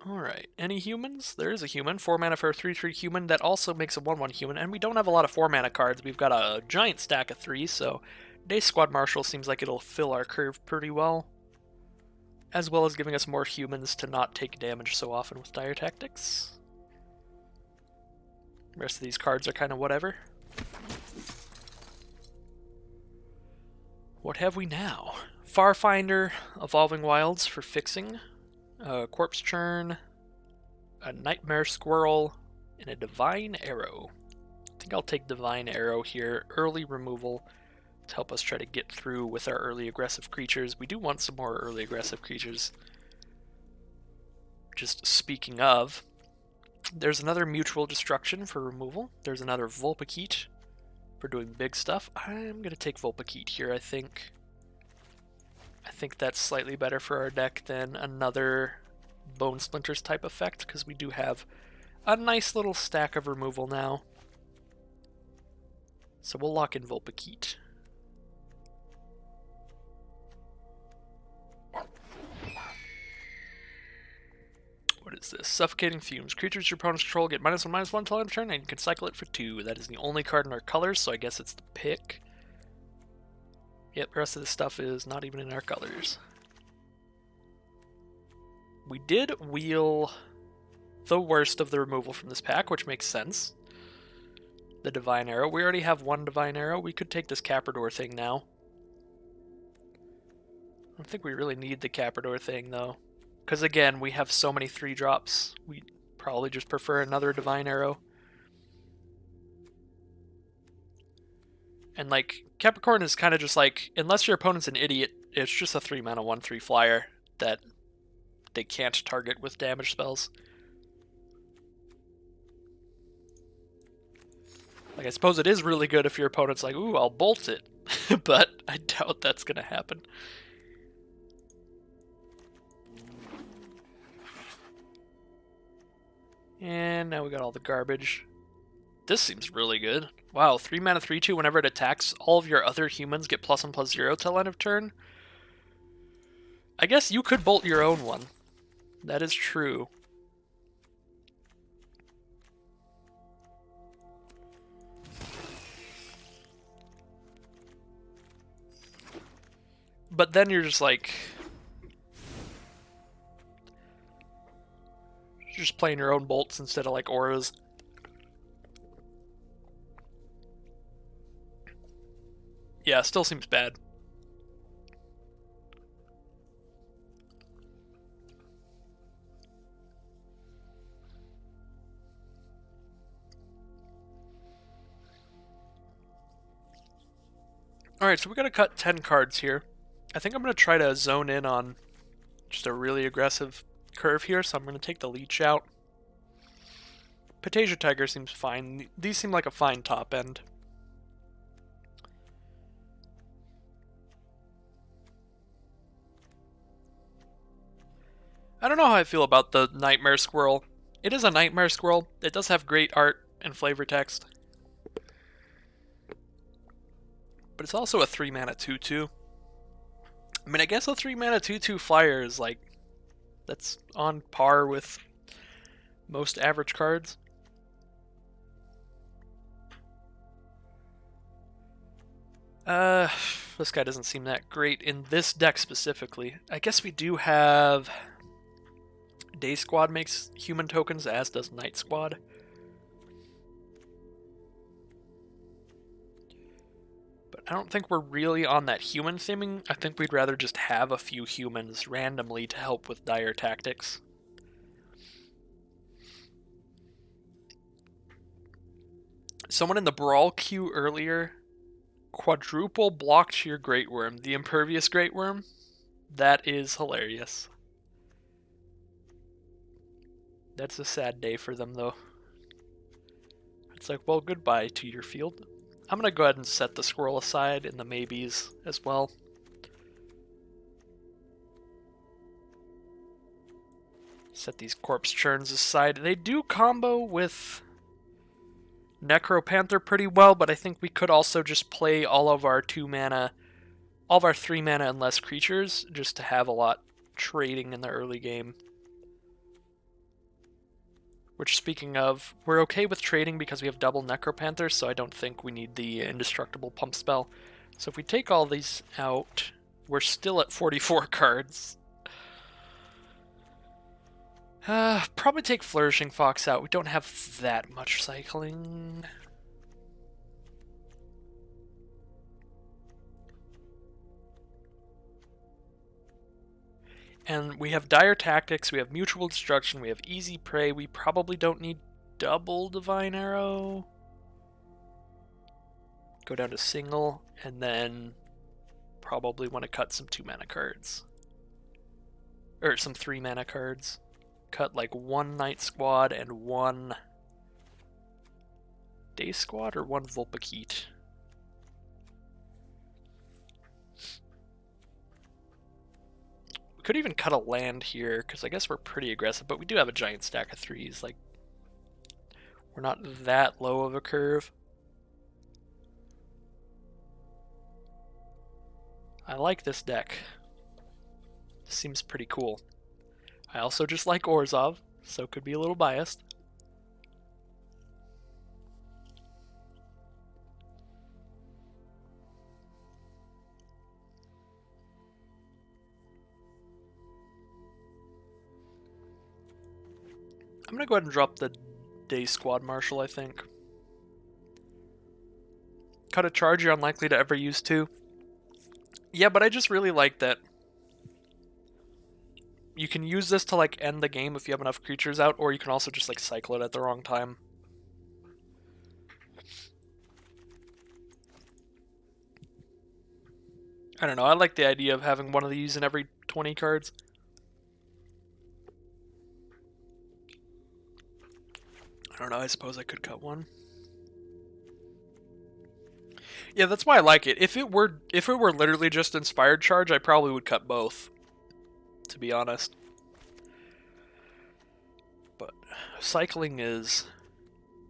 Speaker 2: Alright, any humans? There is a human. 4 mana for a 3/3 human. That also makes a 1/1 human, and we don't have a lot of 4 mana cards. We've got a giant stack of 3, so Day Squad Marshal seems like it'll fill our curve pretty well. As well as giving us more humans to not take damage so often with Dire Tactics. The rest of these cards are kind of whatever. What have we now? Farfinder, Evolving Wilds for fixing. Corpse Churn, a Nightmare Squirrel, and a Divine Arrow. I think I'll take Divine Arrow here. Early removal to help us try to get through with our early aggressive creatures. We do want some more early aggressive creatures. Just speaking of, there's another Mutual Destruction for removal. There's another Vulpikeet for doing big stuff. I'm going to take Vulpikeet here, I think. I think that's slightly better for our deck than another Bone Splinters type effect, because we do have a nice little stack of removal now. So we'll lock in Vulpikeet. What is this? Suffocating Fumes. Creatures your opponents control get -1/-1 until end of turn, and you can cycle it for 2. That is the only card in our colors, so I guess it's the pick. Yep, the rest of the stuff is not even in our colors. We did wheel the worst of the removal from this pack, which makes sense. The Divine Arrow. We already have 1 Divine Arrow. We could take this Caprador thing now. I don't think we really need the Caprador thing, though. Because, again, we have so many 3-drops. We probably just prefer another Divine Arrow. And, like, Capricorn is kind of just like, unless your opponent's an idiot, it's just a 3 mana 1/3 flyer that they can't target with damage spells. Like, I suppose it is really good if your opponent's like, ooh, I'll bolt it. But I doubt that's going to happen. And now we got all the garbage. This seems really good. Wow, 3 mana 3/2. Whenever it attacks, all of your other humans get +1/+0 till end of turn. I guess you could bolt your own one. That is true. But then you're just like, you're just playing your own bolts instead of like auras. Yeah, still seems bad. Alright, so we gotta cut 10 cards here. I think I'm gonna try to zone in on just a really aggressive curve here, so I'm gonna take the leech out. Potato Tiger seems fine. These seem like a fine top end. I don't know how I feel about the Nightmare Squirrel. It is a Nightmare Squirrel. It does have great art and flavor text. But it's also a 3-mana 2/2. I mean, I guess a 3-mana 2/2 flyer is like, that's on par with most average cards. This guy doesn't seem that great in this deck specifically. I guess we do have... Day Squad makes human tokens, as does Night Squad. But I don't think we're really on that human theming. I think we'd rather just have a few humans randomly to help with dire tactics. Someone in the Brawl queue earlier quadruple blocked your Great Worm, the Impervious Great Worm. That is hilarious. That's a sad day for them, though. It's like, well, goodbye to your field. I'm going to go ahead and set the squirrel aside in the maybes as well. Set these corpse churns aside. They do combo with Necropanther pretty well, but I think we could also just play all of our 2-mana, all of our 3-mana and less creatures, just to have a lot trading in the early game. Which, speaking of, we're okay with trading because we have double Necropanther, so I don't think we need the Indestructible Pump spell. So if we take all these out, we're still at 44 cards. Probably take Flourishing Fox out. We don't have that much cycling. And we have Dire Tactics, we have Mutual Destruction, we have Easy Prey. We probably don't need double Divine Arrow. Go down to single, and then probably want to cut some 2-mana cards. Or some 3-mana cards. Cut like 1 Night Squad and 1 Day Squad, or 1 Vulpikeet. We could even cut a land here, because I guess we're pretty aggressive, but we do have a giant stack of 3s. Like, we're not that low of a curve. I like this deck. This seems pretty cool. I also just like Orzhov, so could be a little biased. I'm gonna go ahead and drop the Day Squad Marshal, I think. Cut a charge you're unlikely to ever use too. Yeah, but I just really like that you can use this to like end the game if you have enough creatures out, or you can also just like cycle it at the wrong time. I don't know, I like the idea of having one of these in every 20 cards. I don't know, I suppose I could cut one. Yeah, that's why I like it. If it were literally just Inspired Charge, I probably would cut both, to be honest. But cycling is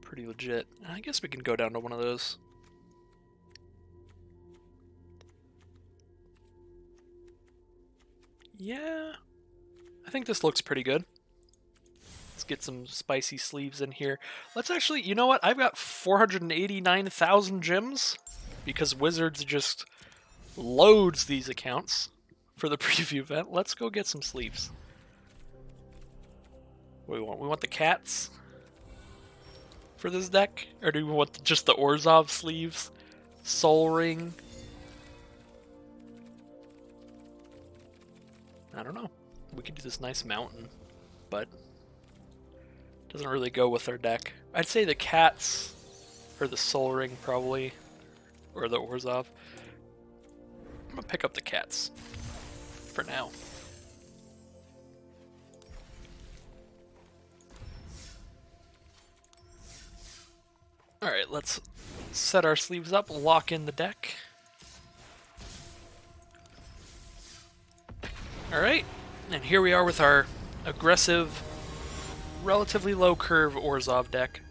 Speaker 2: pretty legit. I guess we can go down to one of those. Yeah, I think this looks pretty good. Let's get some spicy sleeves in here. Let's actually, you know what? I've got 489,000 gems because Wizards just loads these accounts for the preview event. Let's go get some sleeves. What do we want? We want the cats for this deck? Or do we want just the Orzhov sleeves? Soul Ring? I don't know. We could do this nice mountain, but it doesn't really go with our deck. I'd say the cats or the Soul Ring probably, or the Orzhov. I'm gonna pick up the cats for now. Alright, let's set our sleeves up, lock in the deck. Alright, and here we are with our aggressive, relatively low curve Orzhov deck.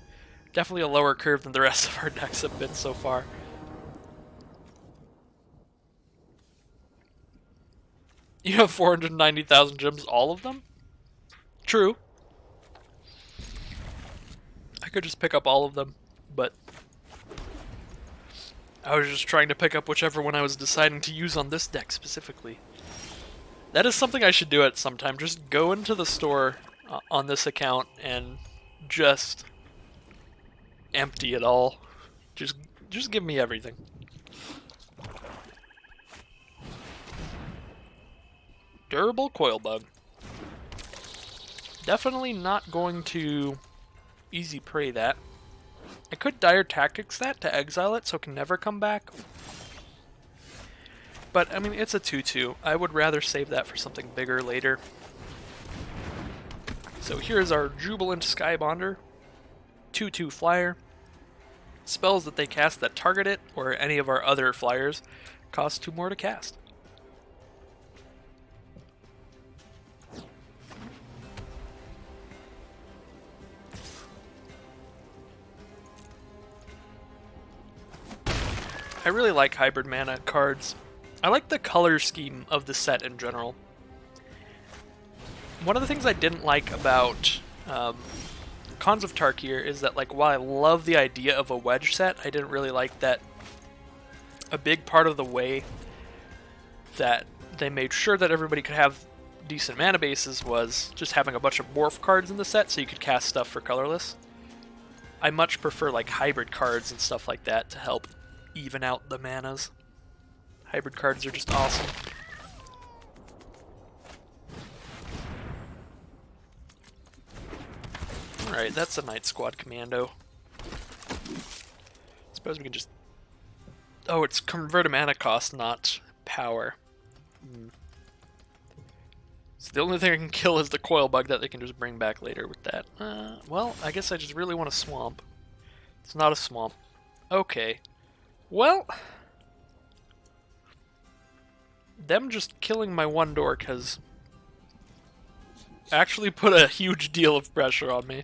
Speaker 2: Definitely a lower curve than the rest of our decks have been so far. You have 490,000 gems, all of them? True. I could just pick up all of them, but I was just trying to pick up whichever one I was deciding to use on this deck specifically. That is something I should do at some time. Just go into the store on this account and just empty it all. Just give me everything. Durable Coil Bug. Definitely not going to easy prey that. I could Dire Tactics that to exile it so it can never come back. But, I mean, it's a 2-2. I would rather save that for something bigger later. So here's our Jubilant Skybonder. 2-2 flyer. Spells that they cast that target it, or any of our other flyers, cost 2 more to cast. I really like hybrid mana cards. I like the color scheme of the set in general. One of the things I didn't like about Khans of Tarkir is that, like, while I love the idea of a wedge set, I didn't really like that a big part of the way that they made sure that everybody could have decent mana bases was just having a bunch of morph cards in the set so you could cast stuff for colorless. I much prefer, like, hybrid cards and stuff like that to help even out the manas. Hybrid cards are just awesome. Alright, that's a Night Squad Commando. Suppose we can just... Oh, it's convert a mana cost, not power. So the only thing I can kill is the Coil Bug that they can just bring back later with that. Well, I guess I just really want a swamp. It's not a swamp. Okay. Well... them just killing my one dork has actually put a huge deal of pressure on me.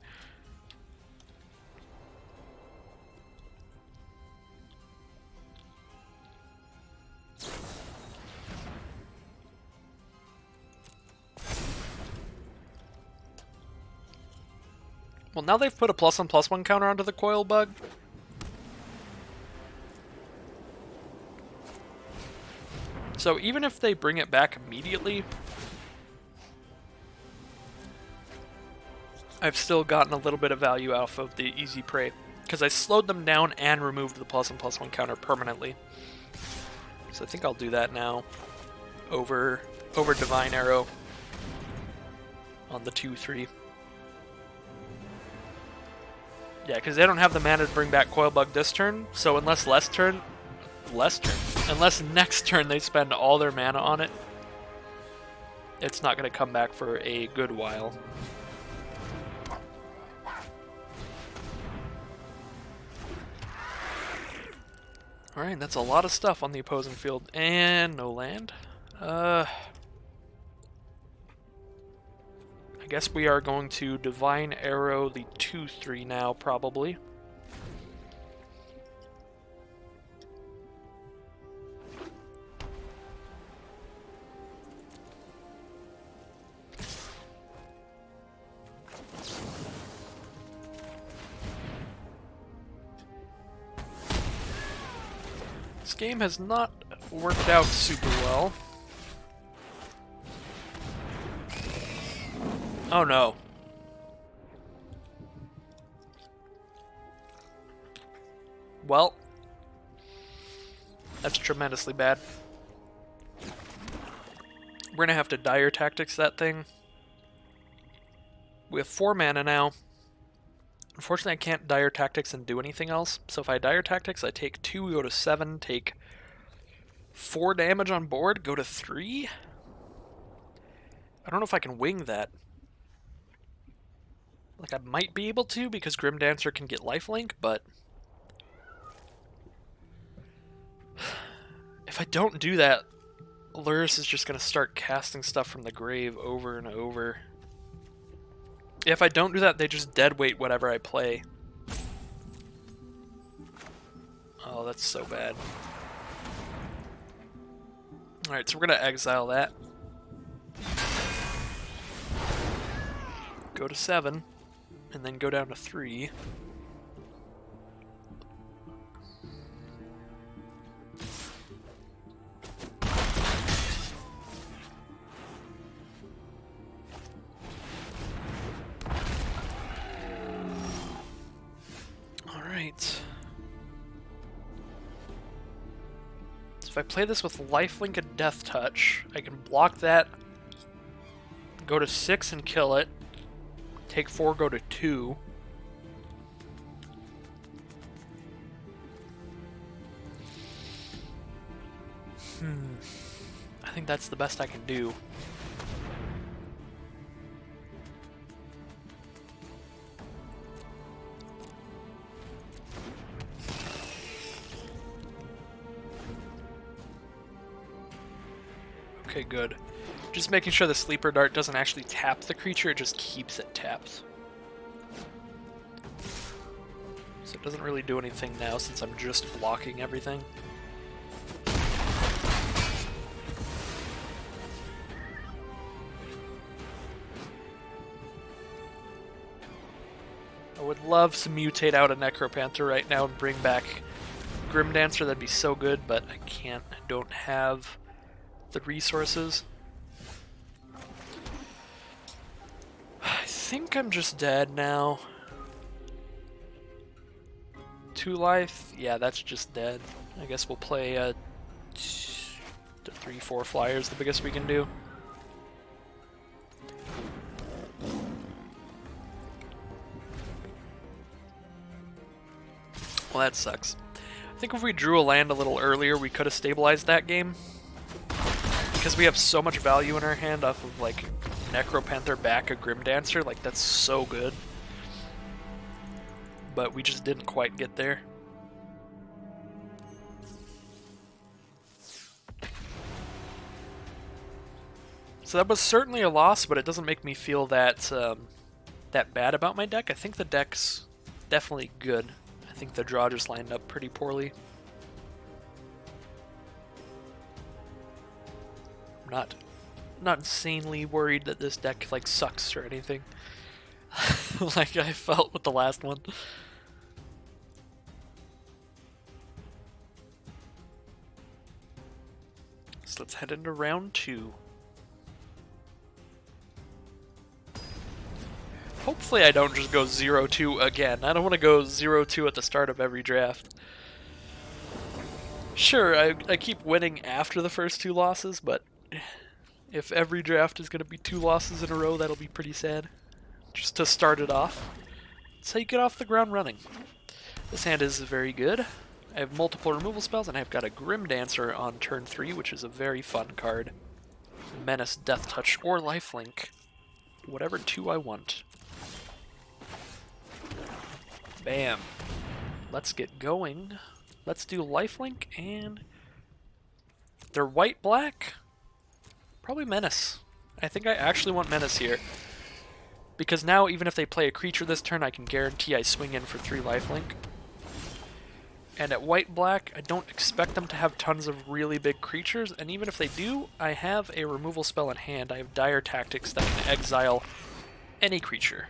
Speaker 2: Well, now they've put a +1/+1 counter onto the Coil Bug. So even if they bring it back immediately, I've still gotten a little bit of value off of the easy prey, because I slowed them down and removed the +1/+1 counter permanently. So I think I'll do that now over Divine Arrow on the 2/3. Yeah, because they don't have the mana to bring back Coil Bug this turn, so unless unless next turn they spend all their mana on it, it's not going to come back for a good while. Alright, that's a lot of stuff on the opposing field. And no land. I guess we are going to Divine Arrow the 2/3 now, probably. This game has not worked out super well. Oh no. Well, that's tremendously bad. We're gonna have to Dire Tactics that thing. We have 4 mana now. Unfortunately, I can't Dire Tactics and do anything else. So if I Dire Tactics, I take 2, go to 7, take 4 damage on board, go to 3? I don't know if I can wing that. Like, I might be able to, because Grim Dancer can get lifelink, but If I don't do that, Luris is just going to start casting stuff from the grave over and over. If I don't do that, they just deadweight whatever I play. Oh, that's so bad. Alright, so we're going to exile that. Go to 7, and then go down to 3. Alright. So if I play this with lifelink and death touch, I can block that, go to 6 and kill it, take 4, go to 2. I think that's the best I can do. Okay, good. Just making sure the sleeper dart doesn't actually tap the creature, it just keeps it tapped. So it doesn't really do anything now since I'm just blocking everything. I would love to mutate out a Necropanther right now and bring back Grimdancer, that'd be so good, but I can't. I don't have the resources. I think I'm just dead now. 2 life? Yeah, that's just dead. I guess we'll play 3-4 flyers, the biggest we can do. Well, that sucks. I think if we drew a land a little earlier, we could have stabilized that game. Because we have so much value in our hand off of, like, Necropanther back a Grimdancer, like, that's so good. But we just didn't quite get there. So that was certainly a loss, but it doesn't make me feel that that bad about my deck. I think the deck's definitely good. I think the draw just lined up pretty poorly. I'm not insanely worried that this deck like sucks or anything. Like I felt with the last one. So let's head into round 2. Hopefully I don't just go 0-2 again. I don't want to go 0-2 at the start of every draft. Sure, I keep winning after the first 2 losses, but if every draft is going to be 2 losses in a row, that'll be pretty sad. Just to start it off. That's how you get off the ground running. This hand is very good. I have multiple removal spells, and I've got a Grimdancer on turn 3, which is a very fun card. Menace, Death Touch, or Lifelink. Whatever 2 I want. Bam. Let's get going. Let's do Lifelink, and they're white-black. Probably Menace. I think I actually want Menace here. Because now, even if they play a creature this turn, I can guarantee I swing in for 3 lifelink. And at white-black, I don't expect them to have tons of really big creatures, and even if they do, I have a removal spell in hand. I have Dire Tactics that can exile any creature.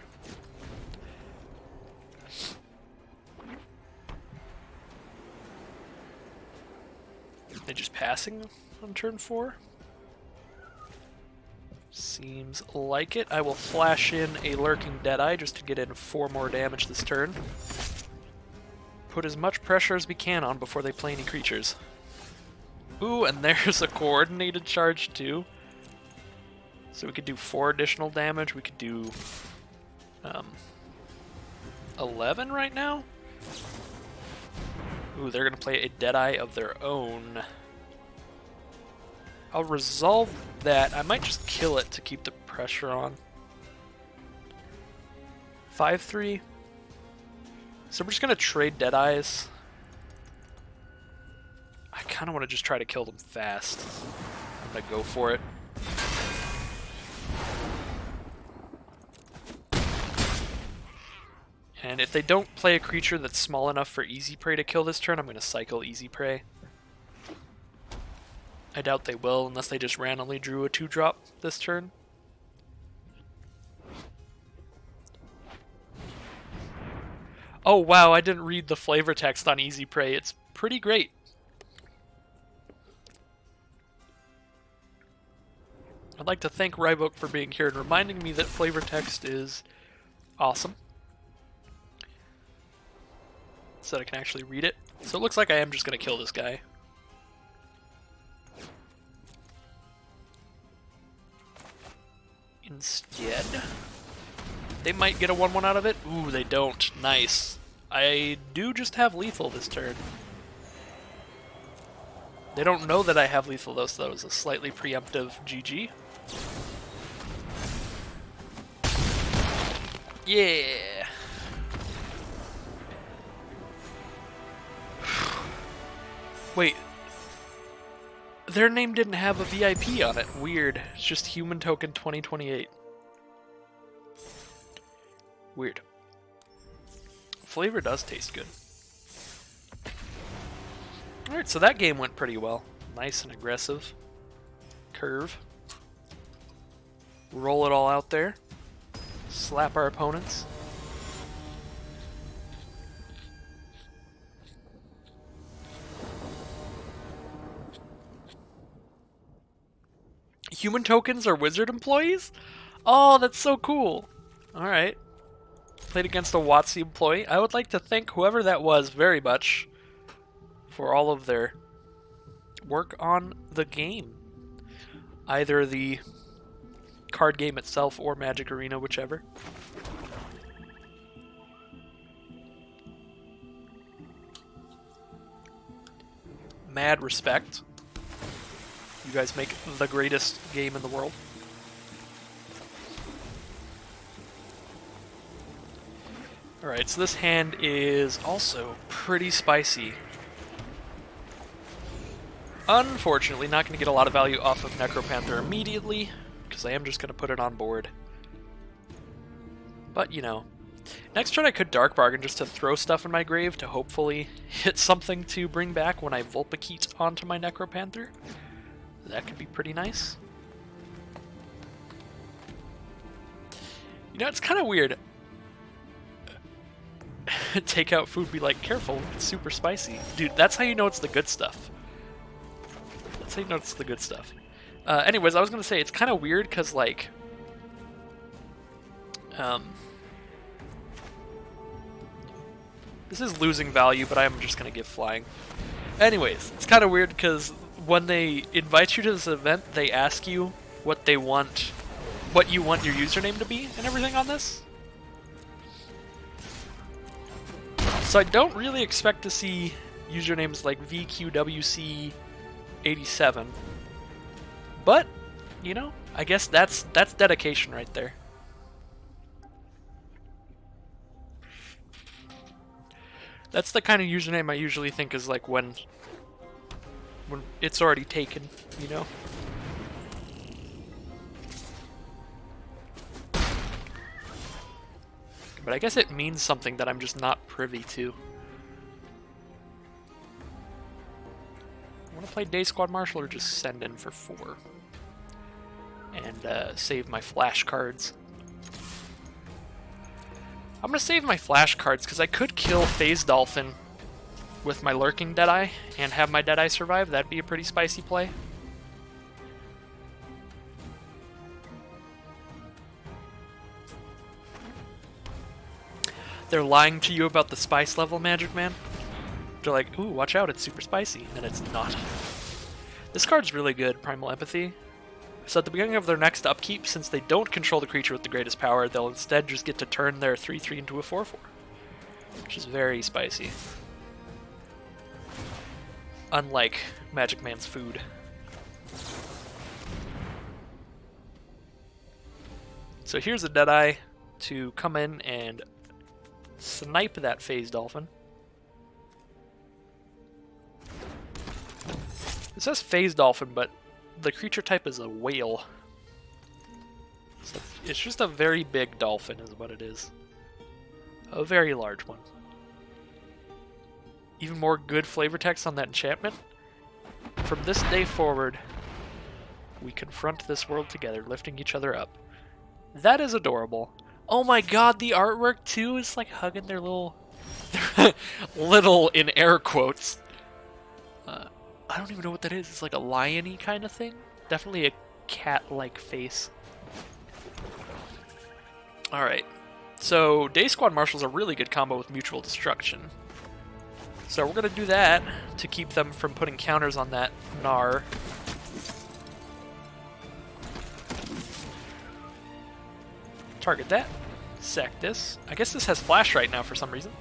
Speaker 2: They just passing on turn 4? Seems like it. I will flash in a Lurking Deadeye just to get in 4 more damage this turn. Put as much pressure as we can on before they play any creatures. Ooh, and there's a coordinated charge too. So we could do 4 additional damage. We could do 11 right now. Ooh, they're gonna play a Deadeye of their own. I'll resolve that. I might just kill it to keep the pressure on. 5-3. So we're just gonna trade Deadeyes. I kind of want to just try to kill them fast. I'm going to go for it. And if they don't play a creature that's small enough for Easy Prey to kill this turn, I'm going to cycle Easy Prey. I doubt they will, unless they just randomly drew a 2-drop this turn. Oh wow, I didn't read the flavor text on Easy Prey. It's pretty great. I'd like to thank Ryvoke for being here and reminding me that flavor text is awesome. So that I can actually read it. So it looks like I am just going to kill this guy. Instead, they might get a 1/1 out of it. Ooh, they don't. Nice. I do just have lethal this turn. They don't know that I have lethal though, so that was a slightly preemptive GG. Yeah. Wait. Their name didn't have a VIP on it. Weird. It's just Human Token 2028. Weird. Flavor does taste good. Alright, so that game went pretty well. Nice and aggressive. Curve. Roll it all out there. Slap our opponents. Human tokens are wizard employees? Oh, that's so cool. Alright. Played against a WotC employee. I would like to thank whoever that was very much for all of their work on the game. Either the card game itself or Magic Arena, whichever. Mad respect. You guys make the greatest game in the world. Alright, so this hand is also pretty spicy. Unfortunately, not going to get a lot of value off of Necropanther immediately, because I am just going to put it on board. But, you know. Next turn I could Dark Bargain just to throw stuff in my grave to hopefully hit something to bring back when I Vulpikeet onto my Necropanther. That could be pretty nice. You know, it's kind of weird. Take out food, be like, careful, it's super spicy. Dude, that's how you know it's the good stuff. That's how you know it's the good stuff. Anyways, I was going to say, it's kind of weird because, like... this is losing value, but I'm just going to give flying. Anyways, it's kind of weird because when they invite you to this event, they ask you what they want, what you want your username to be and everything on this. So I don't really expect to see usernames like VQWC87. But, you know, I guess that's dedication right there. That's the kind of username I usually think is like when it's already taken, you know? But I guess it means something that I'm just not privy to. I want to play Day Squad Marshal or just send in for 4. And save my flash cards. I'm going to save my flash cards because I could kill Phase Dolphin with my Lurking Deadeye and have my Deadeye survive. That'd be a pretty spicy play. They're lying to you about the spice level, Magic Man. They're like, ooh, watch out, it's super spicy. And it's not. This card's really good, Primal Empathy. So at the beginning of their next upkeep, since they don't control the creature with the greatest power, they'll instead just get to turn their 3/3 into a 4/4. Which is very spicy. Unlike Magic Man's food. So here's a Deadeye to come in and snipe that Phase Dolphin. It says phase dolphin, but the creature type is a whale. It's just a very big dolphin is what it is. A very large one. Even more good flavor text on that enchantment. From this day forward, we confront this world together, lifting each other up. That is adorable. Oh my god, the artwork too is like hugging their little... little in air quotes. I don't even know what that is. It's like a lion-y kind of thing. Definitely a cat-like face. Alright. So, Day Squad Marshal's a really good combo with Mutual Destruction. So we're going to do that to keep them from putting counters on that Gnar. Target that. Sack this. I guess this has flash right now for some reason.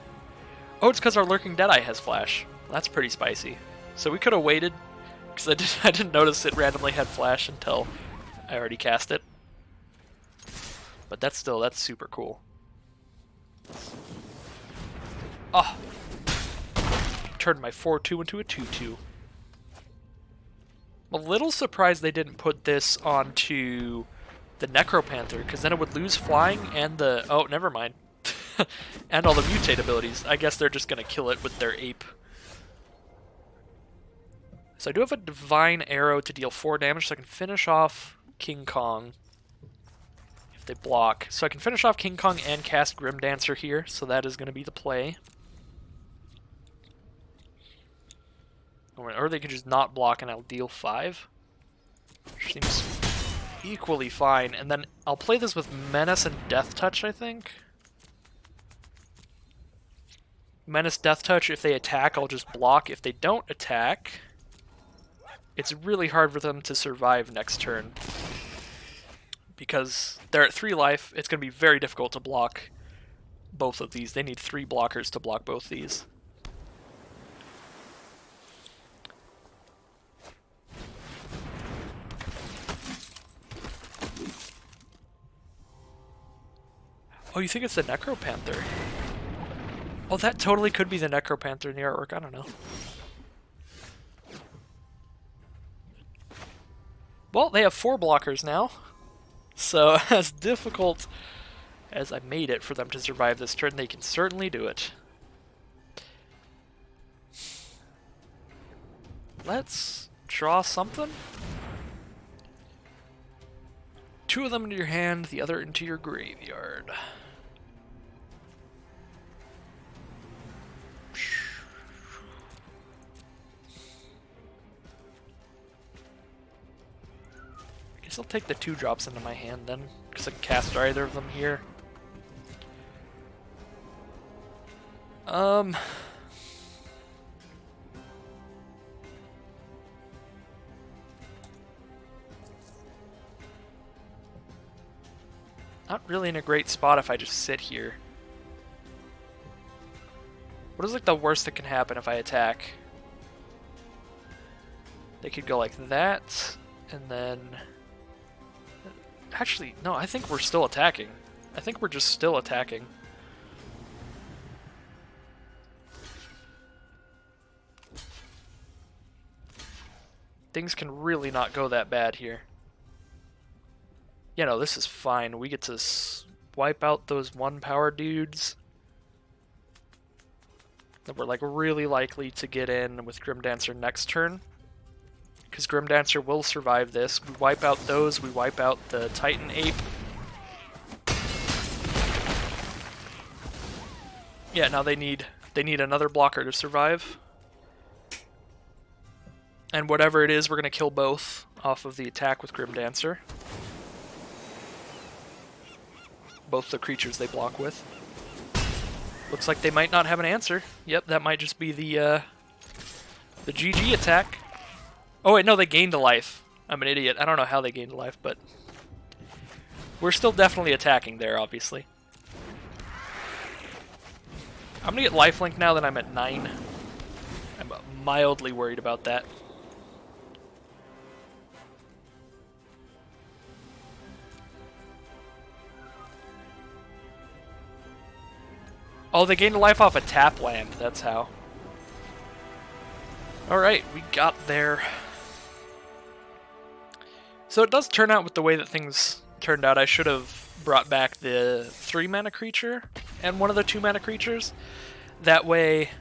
Speaker 2: Oh, it's because our Lurking Deadeye has flash. That's pretty spicy. So we could have waited, because I didn't notice it randomly had flash until I already cast it. But that's super cool. Oh! Turned my 4-2 into a 2-2. I'm a little surprised they didn't put this onto the Necropanther, because then it would lose flying and the... Oh, never mind. And all the mutate abilities. I guess they're just going to kill it with their ape. So I do have a Divine Arrow to deal 4 damage, so I can finish off King Kong if they block. So I can finish off King Kong and cast Grim Dancer here, so that is going to be the play. Or they could just not block and I'll deal 5. Which seems equally fine. And then I'll play this with Menace and Death Touch, I think. Menace, Death Touch, if they attack, I'll just block. If they don't attack, it's really hard for them to survive next turn. Because they're at 3 life, it's going to be very difficult to block both of these. They need 3 blockers to block both these. Oh, you think it's the Necropanther? Oh, that totally could be the Necropanther in the artwork. I don't know. Well, they have 4 blockers now. So, as difficult as I made it for them to survive this turn, they can certainly do it. Let's draw something. 2 of them into your hand, the other into your graveyard. I guess I'll take the 2 drops into my hand then, because I can cast either of them here. Not really in a great spot if I just sit here. What is like the worst that can happen if I attack? They could go like that, and then... Actually, no, I think we're still attacking. I think we're just still attacking. Things can really not go that bad here. Yeah, no, this is fine. We get to wipe out those 1 power dudes that we're like really likely to get in with Grim Dancer next turn. Because Grim Dancer will survive this. We wipe out those, we wipe out the Titan Ape. Yeah, now they need another blocker to survive. And whatever it is, we're going to kill both off of the attack with Grim Dancer. Both the creatures they block with. Looks like they might not have an answer. Yep, that might just be the GG attack. Oh wait, no, they gained a life. I'm an idiot. I don't know how they gained a life, but we're still definitely attacking there, obviously. I'm gonna get lifelink now that I'm at 9. I'm mildly worried about that. Oh, they gained a life off a tap land. That's how. Alright, we got there. So it does turn out with the way that things turned out. I should have brought back the 3-mana creature and one of the 2-mana creatures. That way,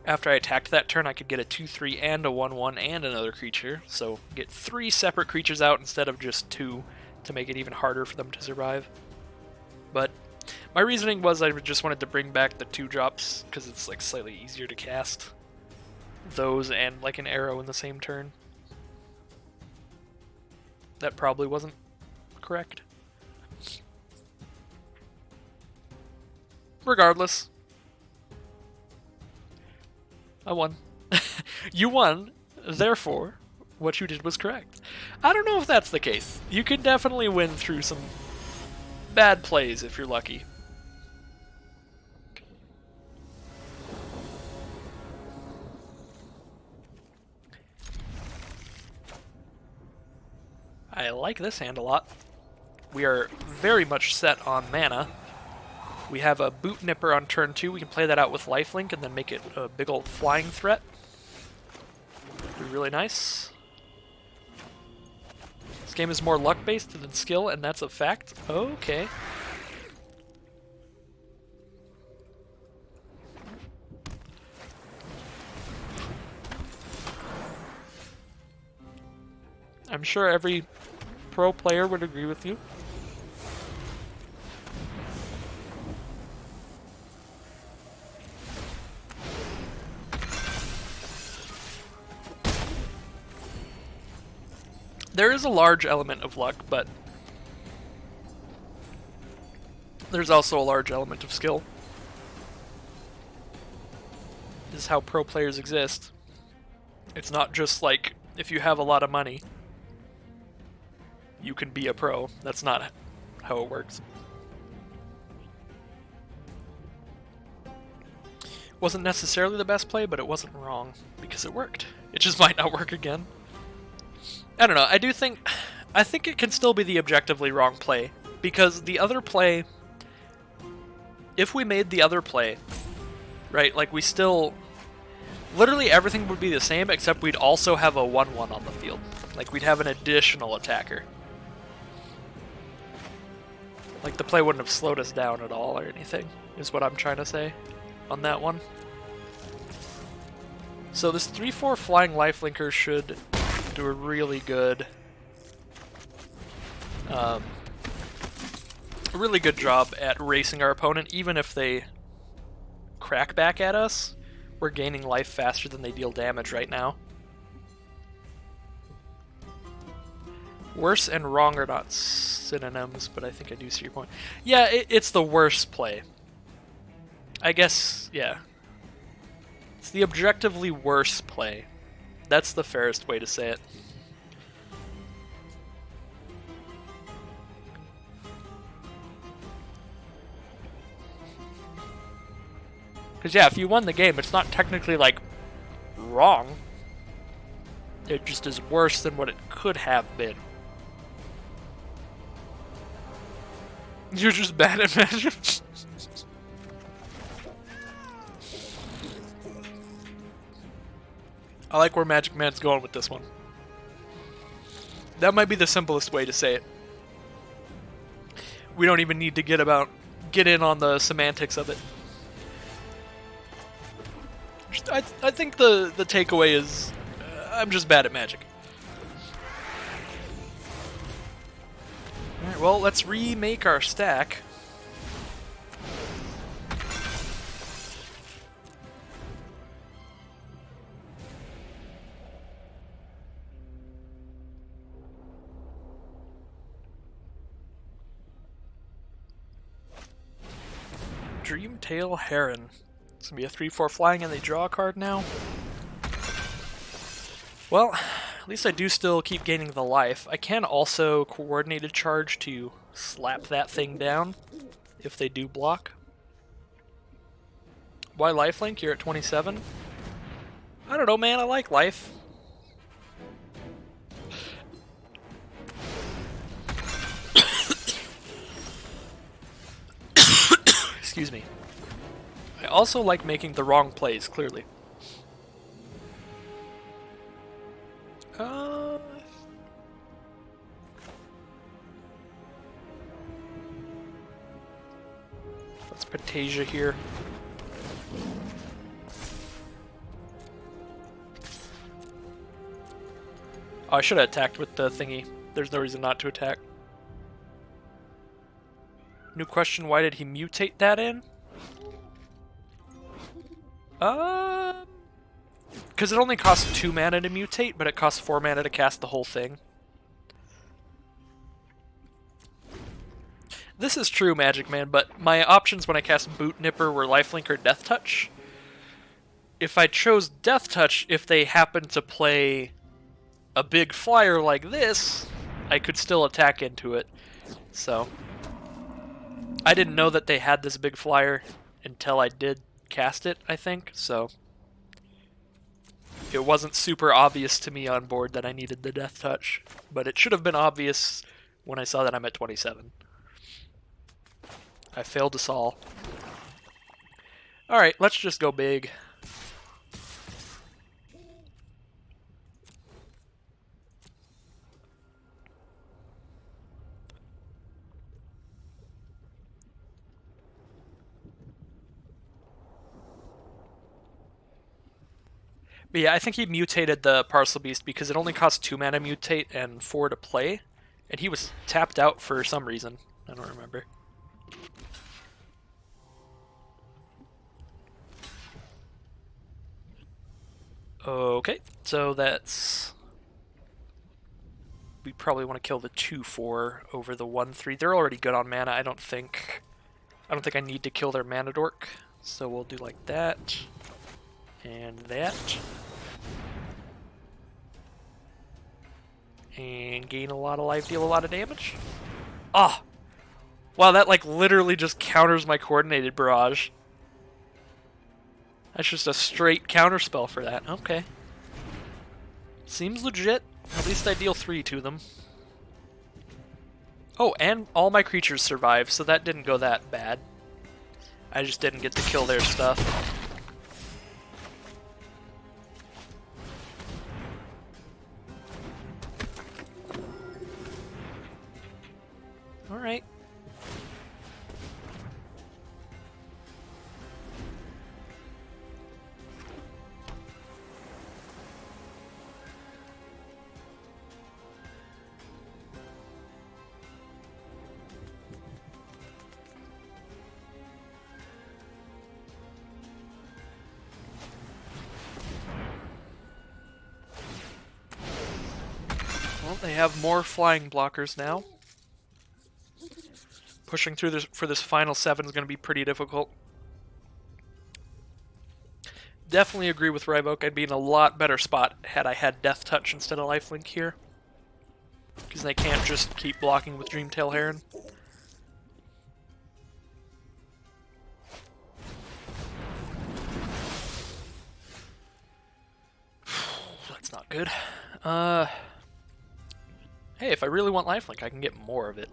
Speaker 2: after I attacked that turn, I could get a 2/3 and a 1/1 and another creature. So get 3 separate creatures out instead of just 2 to make it even harder for them to survive. But my reasoning was I just wanted to bring back the 2-drops because it's like slightly easier to cast those and like an arrow in the same turn. That probably wasn't correct. Regardless, I won. You won, therefore, what you did was correct. I don't know if that's the case. You can definitely win through some bad plays if you're lucky. I like this hand a lot. We are very much set on mana. We have a Boot Nipper on turn 2. We can play that out with Lifelink and then make it a big old flying threat. Be really nice. This game is more luck-based than skill, and that's a fact. Okay. I'm sure every pro player would agree with you. There is a large element of luck, but there's also a large element of skill. This is how pro players exist. It's not just like, if you have a lot of money, you can be a pro. That's not how it works. Wasn't necessarily the best play, but it wasn't wrong, because it worked. It just might not work again. I don't know, I think it can still be the objectively wrong play, because the other play, if we made the other play, right, like we still, literally everything would be the same, except we'd also have a 1/1 on the field. Like, we'd have an additional attacker. Like, the play wouldn't have slowed us down at all or anything, is what I'm trying to say on that one. So this 3/4 flying lifelinker should do a really good job at racing our opponent. Even if they crack back at us, we're gaining life faster than they deal damage right now. Worse and wrong are not synonyms, but I think I do see your point. Yeah, it's the worst play. I guess, yeah. It's the objectively worst play. That's the fairest way to say it. Because yeah, if you won the game, it's not technically, like, wrong. It just is worse than what it could have been. You're just bad at Magic. I like where Magic Man's going with this one. That might be the simplest way to say it. We don't even need to get in on the semantics of it. I think the takeaway is I'm just bad at Magic. Alright, well, let's remake our stack. Dreamtail Heron. It's gonna be a 3/4 flying and they draw a card now. Well, at least I do still keep gaining the life. I can also coordinated charge to slap that thing down if they do block. Why lifelink? You're at 27? I don't know, man. I like life. Excuse me. I also like making the wrong plays, clearly. Let's Pantasia here. Oh, I should have attacked with the thingy. There's no reason not to attack. New question, why did he mutate that in? Because it only costs 2 mana to mutate, but it costs 4 mana to cast the whole thing. This is true, Magic Man, but my options when I cast Boot Nipper were Lifelink or Death Touch. If I chose Death Touch, if they happened to play a big flyer like this, I could still attack into it. So, I didn't know that they had this big flyer until I did cast it, I think, so it wasn't super obvious to me on board that I needed the Death Touch, but it should have been obvious when I saw that I'm at 27. I failed us all. Alright, let's just go big. But yeah, I think he mutated the Parcel Beast because it only costs 2 mana mutate and 4 to play, and he was tapped out for some reason. I don't remember. Okay, so that's... We probably want to kill the 2/4 over the 1/3. They're already good on mana. I don't think I need to kill their mana dork. So we'll do like that. And that. And gain a lot of life, deal a lot of damage. Ah! Wow, that like literally just counters my coordinated barrage. That's just a straight counterspell for that. Okay. Seems legit. At least I deal 3 to them. Oh, and all my creatures survive, so that didn't go that bad. I just didn't get to kill their stuff. Alright. Well, they have more flying blockers now. Pushing through this for this final 7 is going to be pretty difficult. Definitely agree with Ryvoke. I'd be in a lot better spot had I had Death Touch instead of Lifelink here. Because they can't just keep blocking with Dreamtail Heron. That's not good. Hey, if I really want Lifelink, I can get more of it.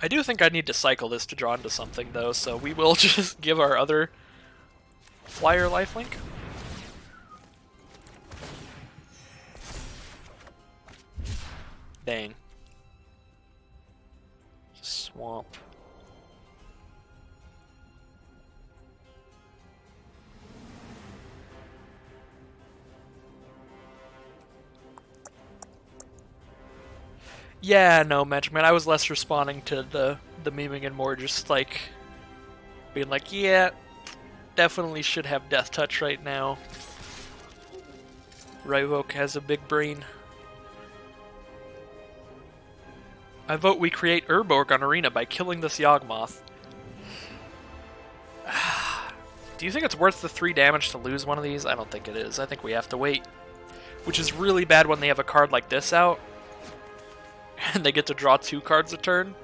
Speaker 2: I do think I need to cycle this to draw into something, though, so we will just give our other flyer lifelink. Dang. Swamp. Yeah, no, Magic Man, I was less responding to the memeing and more just, like, being like, yeah, definitely should have Death Touch right now. Ryvoke has a big brain. I vote we create Urborg on Arena by killing this Yawgmoth. Do you think it's worth the 3 damage to lose one of these? I don't think it is. I think we have to wait. Which is really bad when they have a card like this out. And they get to draw 2 cards a turn.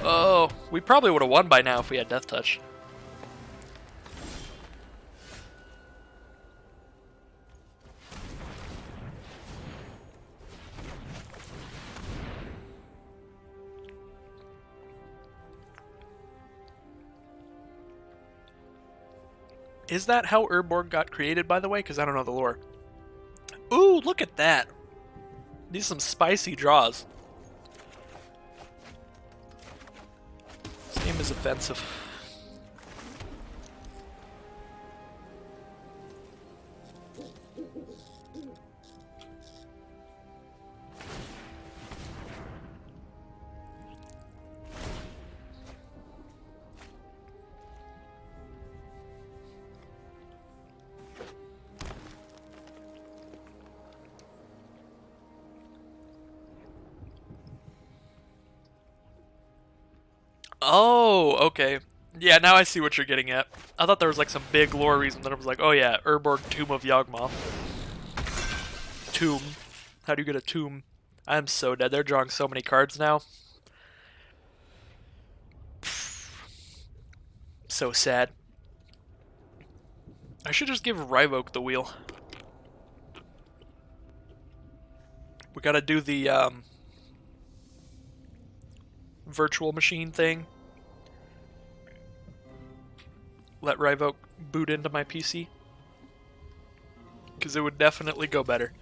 Speaker 2: Oh, we probably would have won by now if we had Death Touch. Is that how Urborg got created, by the way? Because I don't know the lore. Ooh, look at that. These are some spicy draws. is offensive. Oh, okay. Yeah, now I see what you're getting at. I thought there was like some big lore reason that I was like, oh yeah, Urborg Tomb of Yawgmoth. Tomb. How do you get a tomb? I'm so dead. They're drawing so many cards now. So sad. I should just give Ryvoke the wheel. We gotta do the virtual machine thing. Let Ryvoke boot into my PC. Because it would definitely go better.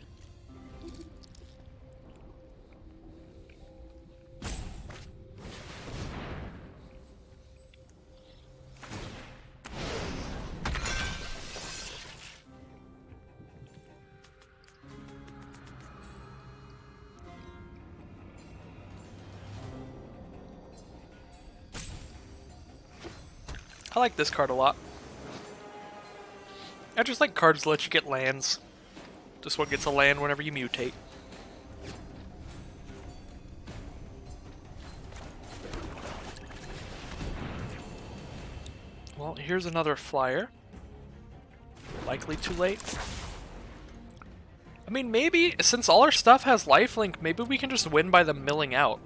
Speaker 2: I like this card a lot. I just like cards that let you get lands. This one gets a land whenever you mutate. Well, here's another flyer. Likely too late. I mean, maybe, since all our stuff has lifelink, maybe we can just win by them milling out.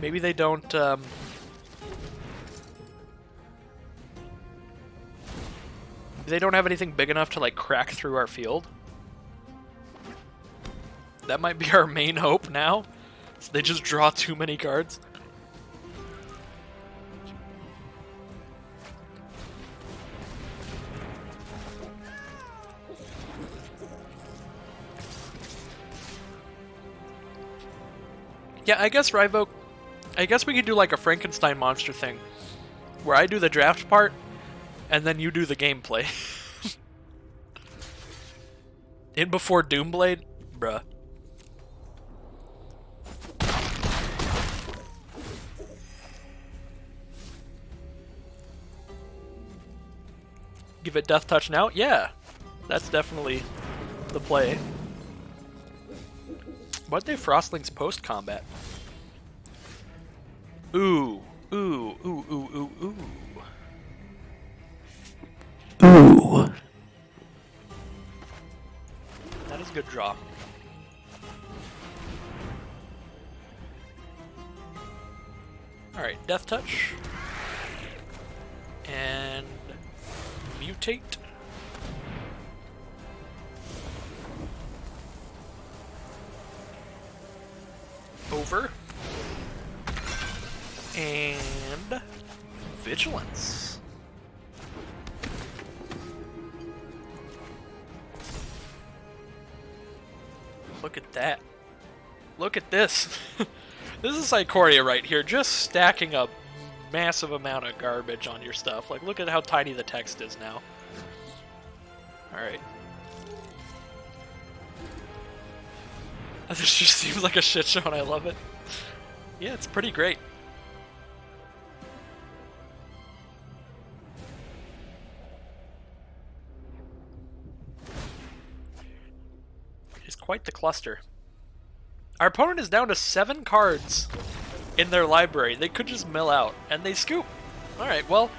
Speaker 2: Maybe they don't, they don't have anything big enough to, like, crack through our field. That might be our main hope now. So they just draw too many cards. Yeah, I guess Ryvoke... I guess we could do like a Frankenstein monster thing. Where I do the draft part, and then you do the gameplay. In before Doomblade? Bruh. Give it Death Touch now? Yeah. That's definitely the play. Why'd they Frostlings post-combat? Ooh. Ooh. Ooh, ooh, ooh, ooh. Ooh. That is a good draw. Alright, Death Touch. And... mutate. Over. And... Vigilance. Look at that. Look at this. This is Ikoria right here, just stacking a massive amount of garbage on your stuff. Like, look at how tiny the text is now. Alright. This just seems like a shit show and I love it. Yeah, it's pretty great. It's quite the cluster. Our opponent is down to 7 cards in their library. They could just mill out, and they scoop. Alright, well...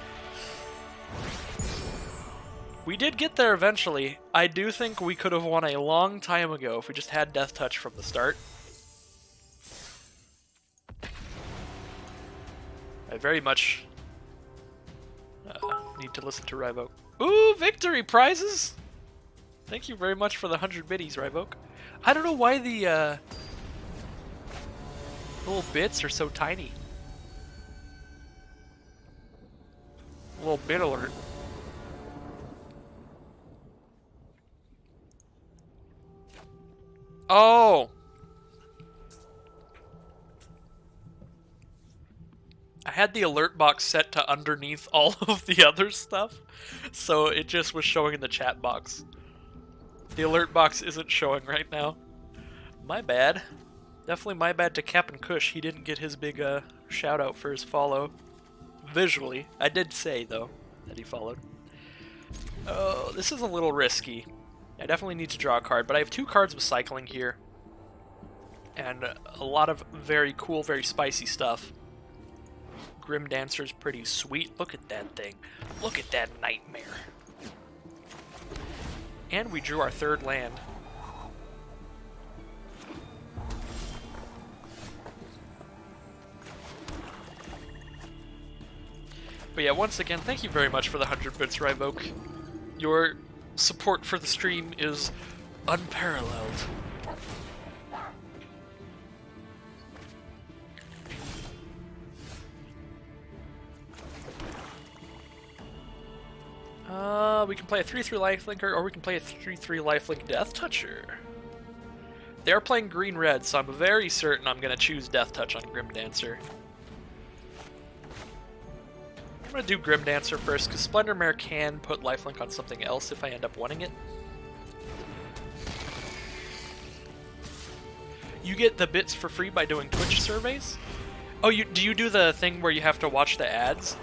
Speaker 2: we did get there eventually. I do think we could have won a long time ago if we just had Death Touch from the start. I very much need to listen to Ryvoke. Ooh, victory prizes! Thank you very much for the 100 biddies, Ryvoke. I don't know why the little bits are so tiny. Little bit alert. Oh! I had the alert box set to underneath all of the other stuff, so it just was showing in the chat box. The alert box isn't showing right now. My bad. Definitely my bad to Captain Kush. He didn't get his big shout out for his follow. Visually. I did say, though, that he followed. Oh, this is a little risky. I definitely need to draw a card, but I have 2 cards with cycling here. And a lot of very cool, very spicy stuff. Grim Dancer's pretty sweet. Look at that thing. Look at that nightmare. And we drew our 3rd land. But yeah, once again, thank you very much for the 100 bits, Ryvoke. Your support for the stream is unparalleled. We can play a 3/3 lifelinker, or we can play a 3/3 lifelink Death Toucher. They are playing green-red, so I'm very certain I'm going to choose Death Touch on Grim Dancer. I'm going to do Grim Dancer first, because Splendor Mare can put lifelink on something else if I end up wanting it. You get the bits for free by doing Twitch surveys? Oh, do you do the thing where you have to watch the ads?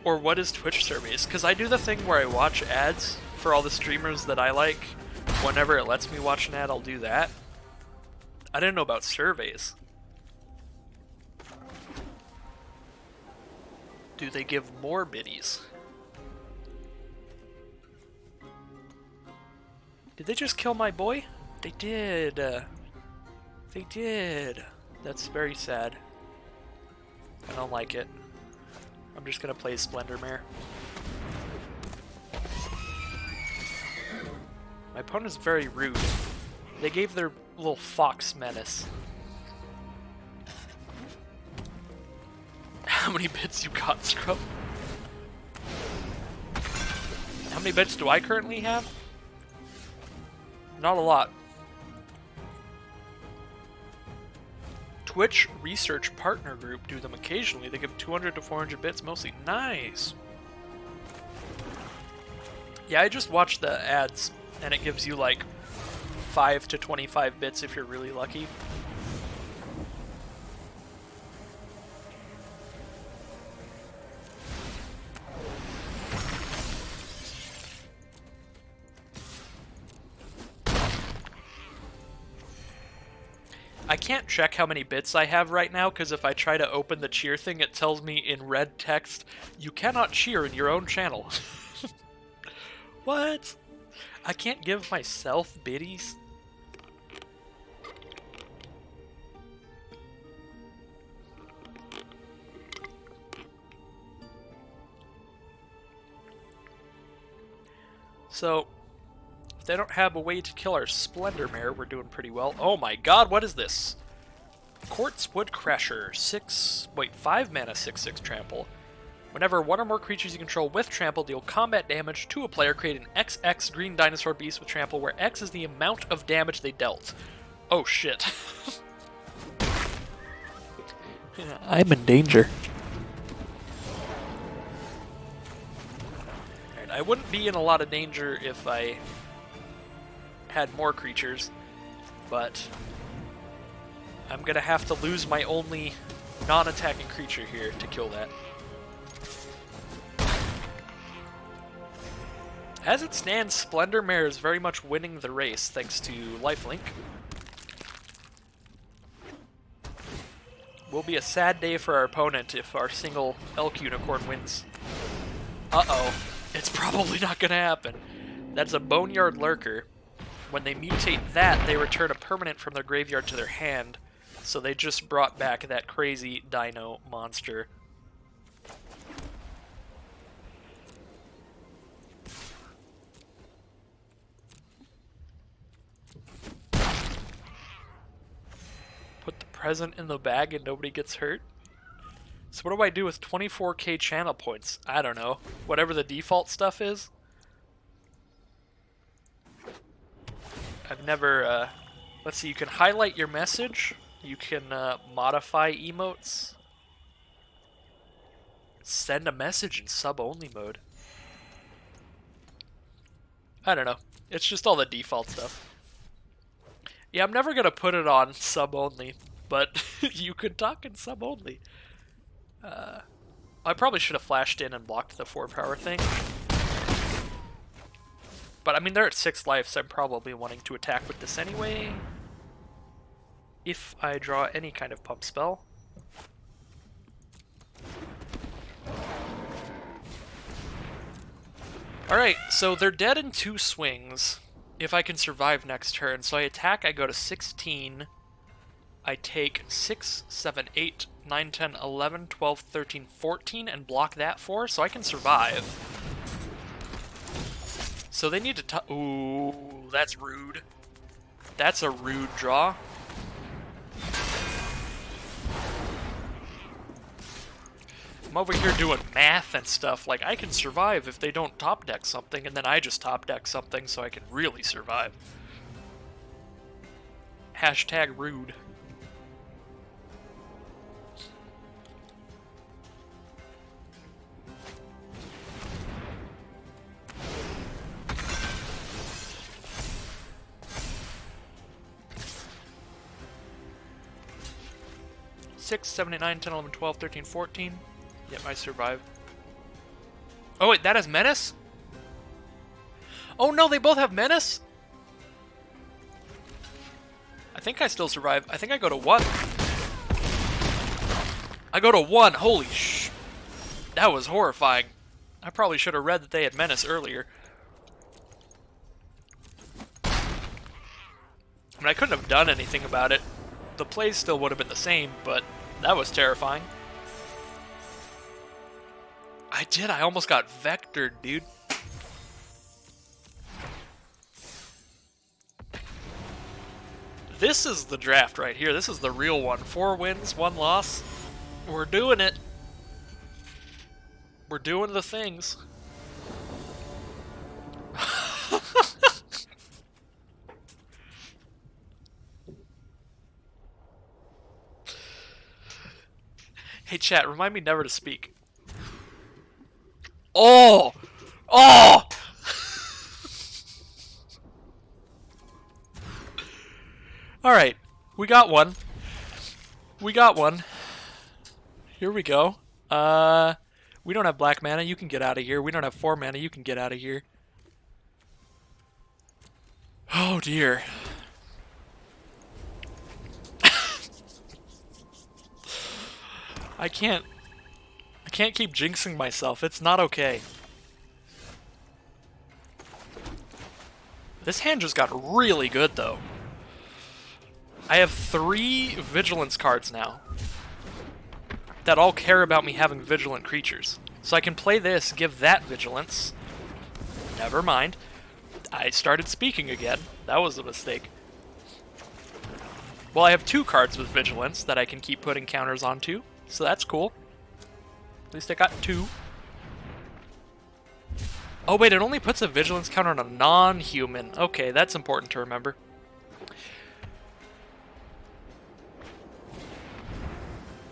Speaker 2: Or what is Twitch surveys? Because I do the thing where I watch ads for all the streamers that I like. Whenever it lets me watch an ad, I'll do that. I didn't know about surveys. Do they give more biddies? Did they just kill my boy? They did. They did. That's very sad. I don't like it. I'm just gonna play Splendor Mare. My opponent's very rude. They gave their little fox menace. How many bits you got, Scrub? How many bits do I currently have? Not a lot. Twitch Research Partner Group do them occasionally. They give 200 to 400 bits mostly. Nice! Yeah, I just watched the ads, and it gives you like 5 to 25 bits if you're really lucky. I can't check how many bits I have right now, because if I try to open the cheer thing, it tells me in red text, you cannot cheer in your own channel. What? I can't give myself biddies? So, if they don't have a way to kill our Splendor Mare, we're doing pretty well. Oh my god, what is this? Quartz Woodcrasher, 5 mana, 6/6 trample. Whenever one or more creatures you control with trample deal combat damage to a player, create an XX green dinosaur beast with trample, where X is the amount of damage they dealt. Oh shit. I'm in danger. Alright, I wouldn't be in a lot of danger if I had more creatures, but I'm gonna have to lose my only non-attacking creature here to kill that. As it stands, Splendor Mare is very much winning the race thanks to lifelink. Will be a sad day for our opponent if our single Elk Unicorn wins. Uh-oh. It's probably not gonna happen. That's a Boneyard Lurker. When they mutate that, they return a permanent from their graveyard to their hand. So they just brought back that crazy dino monster. Put the present in the bag and nobody gets hurt. So what do I do with 24k channel points? I don't know. Whatever the default stuff is. I've never, let's see, you can highlight your message. You can modify emotes. Send a message in sub-only mode. I don't know. It's just all the default stuff. Yeah, I'm never gonna put it on sub-only, but you could talk in sub-only. I probably should have flashed in and blocked the 4-power thing. But I mean, they're at 6 life, so I'm probably wanting to attack with this anyway. If I draw any kind of pump spell. Alright, so they're dead in 2 swings if I can survive next turn. So I attack, I go to 16. I take 6, 7, 8, 9, 10, 11, 12, 13, 14, and block that 4, so I can survive. So they need to ooh, that's rude. That's a rude draw. I'm over here doing math and stuff, like I can survive if they don't top deck something, and then I just top deck something so I can really survive. Hashtag rude. Six, 7, 8, 9, 10, 11, 12, 13, 14. Yep, I survived. Oh wait, that has Menace? Oh no, they both have Menace? I think I still survive. I think I go to 1. I go to 1. Holy sh... That was horrifying. I probably should have read that they had Menace earlier. I mean, I couldn't have done anything about it. The plays still would have been the same, but that was terrifying. I did. I almost got vectored, dude. This is the draft right here. This is the real one. 4 wins, 1 loss. We're doing it. We're doing the things. Hey chat, remind me never to speak. Oh! Oh! Alright, we got one. We got one. Here we go. We don't have black mana, you can get out of here. We don't have 4 mana, you can get out of here. Oh dear. I can't keep jinxing myself. It's not okay. This hand just got really good, though. I have 3 Vigilance cards now that all care about me having Vigilant creatures. So I can play this, give that Vigilance. Never mind. I started speaking again. That was a mistake. Well, I have 2 cards with Vigilance that I can keep putting counters onto. So that's cool. At least I got 2. Oh wait, it only puts a Vigilance counter on a non-human. Okay, that's important to remember.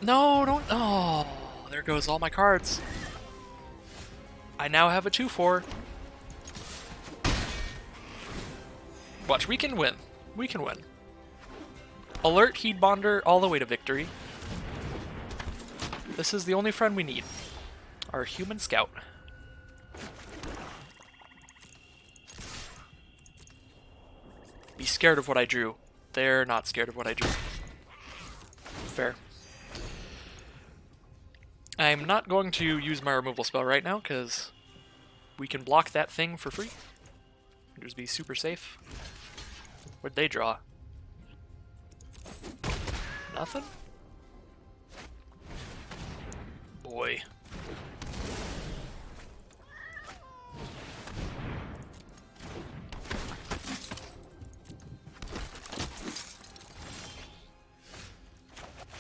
Speaker 2: No, don't... Oh, there goes all my cards. I now have a 2/4. Watch, we can win. We can win. Alert Heedbonder all the way to victory. This is the only friend we need. Our human scout. Be scared of what I drew. They're not scared of what I drew. Fair. I'm not going to use my removal spell right now, because we can block that thing for free. Just be super safe. What'd they draw? Nothing? Boy.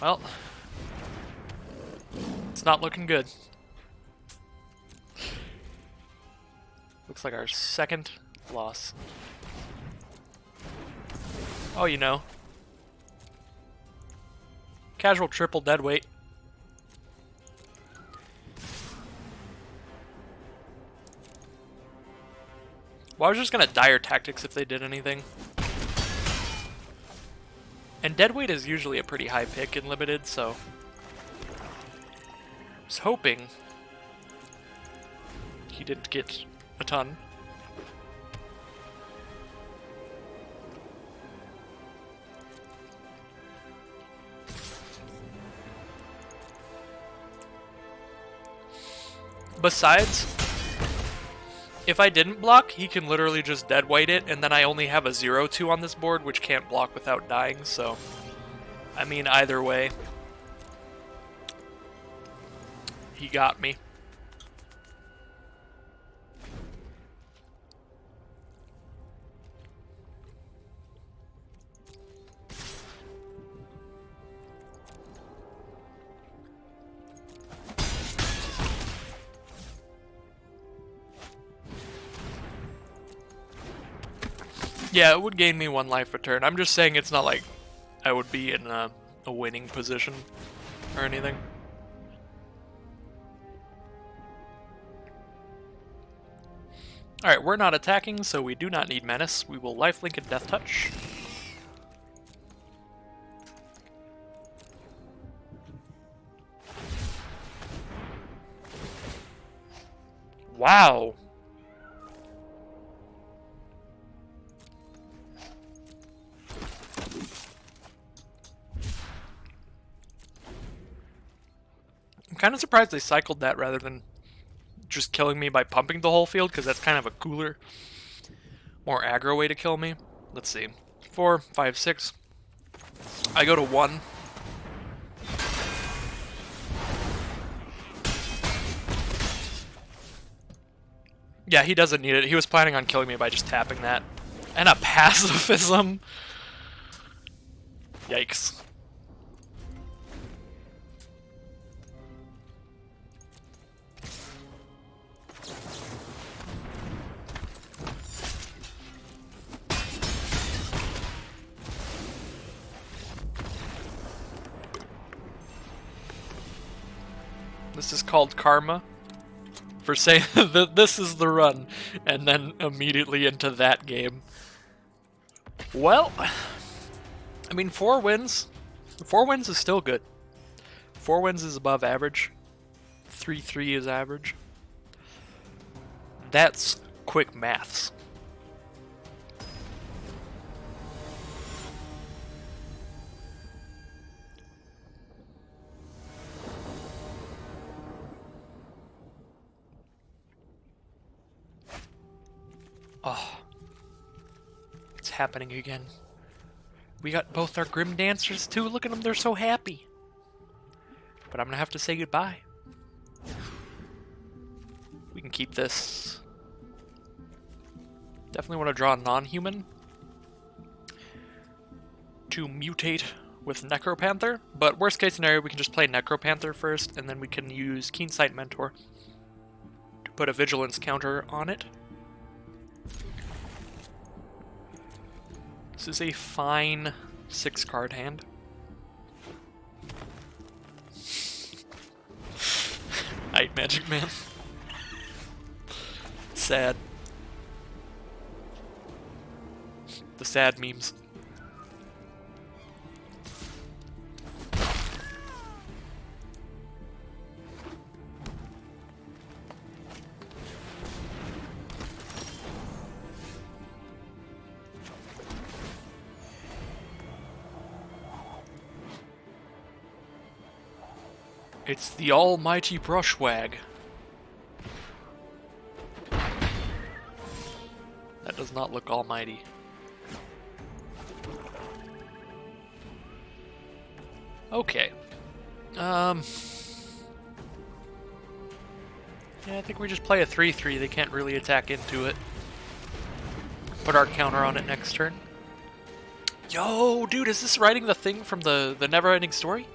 Speaker 2: Well, it's not looking good. Looks like our second loss. Oh, you know. Casual triple deadweight. Well, I was just gonna dire tactics if they did anything. And deadweight is usually a pretty high pick in limited, so I was hoping he didn't get a ton. Besides, if I didn't block, he can literally just deadweight it, and then I only have a 0-2 on this board, which can't block without dying, so I mean, either way, he got me. Yeah, it would gain me 1 life a turn. I'm just saying it's not like I would be in a winning position or anything. Alright, we're not attacking, so we do not need Menace. We will lifelink and Death Touch. Wow! I'm kind of surprised they cycled that rather than just killing me by pumping the whole field, because that's kind of a cooler, more aggro way to kill me. Let's see. 4, 5, 6. I go to 1. Yeah, he doesn't need it. He was planning on killing me by just tapping that. And a pacifism. Yikes. This is called karma. For saying that this is the run, and then immediately into that game. Well, I mean, 4 wins. 4 wins is still good. 4 wins is above average. 3-3 is average. That's quick maths. Oh, it's happening again. We got both our Grim Dancers too. Look at them, they're so happy. But I'm gonna have to say goodbye. We can keep this. Definitely want to draw a non-human to mutate with Necropanther, but worst case scenario, we can just play Necropanther first, and then we can use Keensight Mentor to put a Vigilance counter on it. This is a fine 6-card hand. Night Magic Man. Sad. The sad memes. It's the almighty Brushwag. That does not look almighty. Okay. Yeah, I think we just play a 3-3. They can't really attack into it. Put our counter on it next turn. Yo, dude, is this writing the thing from the Never-Ending Story?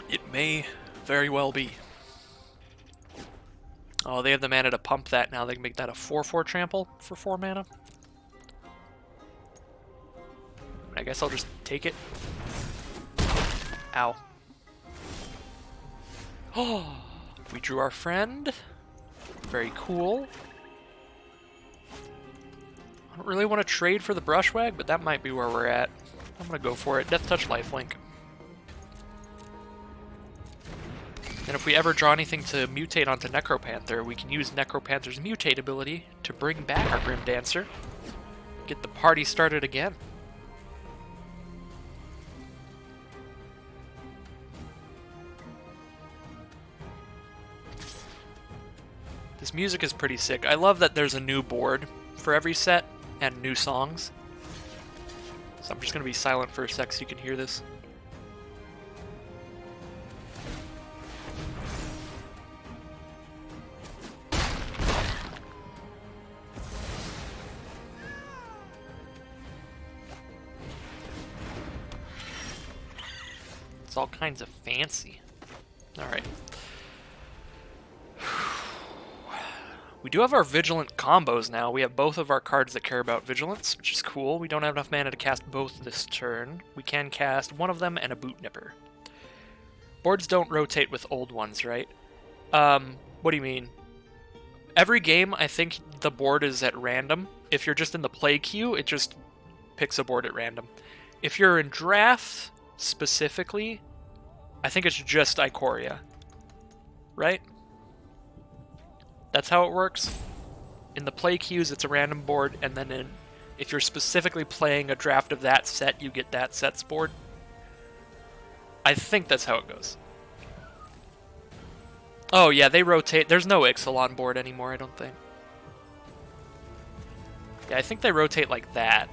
Speaker 2: It may very well be. Oh, they have the mana to pump that now. They can make that a 4/4 trample for 4 mana. I guess I'll just take it. Ow. Oh, we drew our friend. Very cool. I don't really want to trade for the Brushwag, but that might be where we're at. I'm gonna go for it. Death Touch Lifelink. And if we ever draw anything to mutate onto Necropanther, we can use Necropanther's mutate ability to bring back our Grim Dancer. Get the party started again. This music is pretty sick. I love that there's a new board for every set and new songs. So I'm just going to be silent for a sec so you can hear this. It's all kinds of fancy. Alright. We do have our Vigilant combos now. We have both of our cards that care about Vigilance, which is cool. We don't have enough mana to cast both this turn. We can cast one of them and a Boot Nipper. Boards don't rotate with old ones, right? What do you mean? Every game, I think the board is at random. If you're just in the play queue, it just picks a board at random. If you're in draft, specifically, I think it's just Ikoria. Right? That's how it works. In the play queues, it's a random board, and then if you're specifically playing a draft of that set, you get that set's board. I think that's how it goes. Oh yeah, they rotate. There's no Ixalan board anymore, I don't think. Yeah, I think they rotate like that.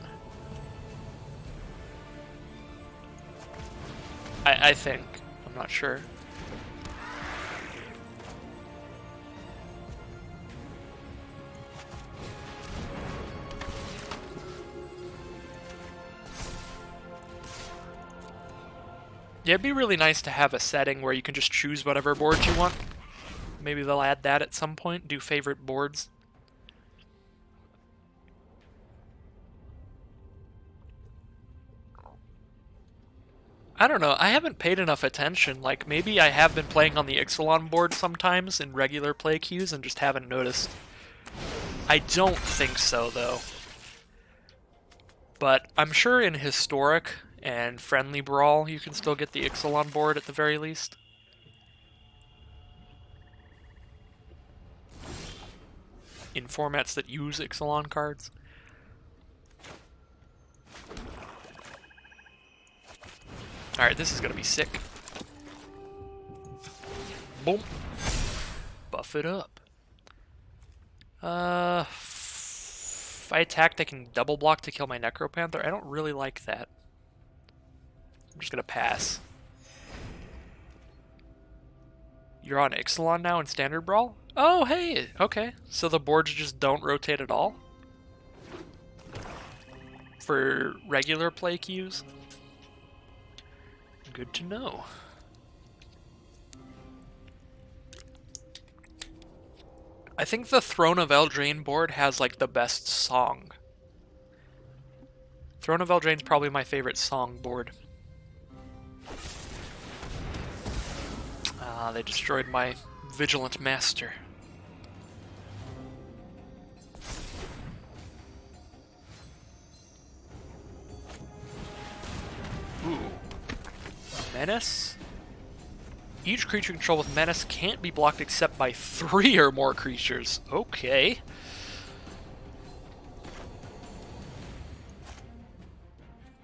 Speaker 2: I think. I'm not sure. Yeah, it'd be really nice to have a setting where you can just choose whatever board you want. Maybe they'll add that at some point, do favorite boards. I don't know, I haven't paid enough attention. Like, maybe I have been playing on the Ixalan board sometimes in regular play queues and just haven't noticed. I don't think so, though. But I'm sure in Historic and Friendly Brawl, you can still get the Ixalan board at the very least. In formats that use Ixalan cards. Alright, this is gonna be sick. Boom. Buff it up. If I attacked, I can double block to kill my Necropanther. I don't really like that. I'm just gonna pass. You're on Ixalan now in Standard Brawl? Oh, hey! Okay. So the boards just don't rotate at all? For regular play queues? Good to know. I think the Throne of Eldraine board has like the best song. Throne of Eldraine's probably my favorite song board. Ah, they destroyed my Vigilant Master. Ooh. Menace? Each creature controlled with Menace can't be blocked except by 3 or more creatures. Okay.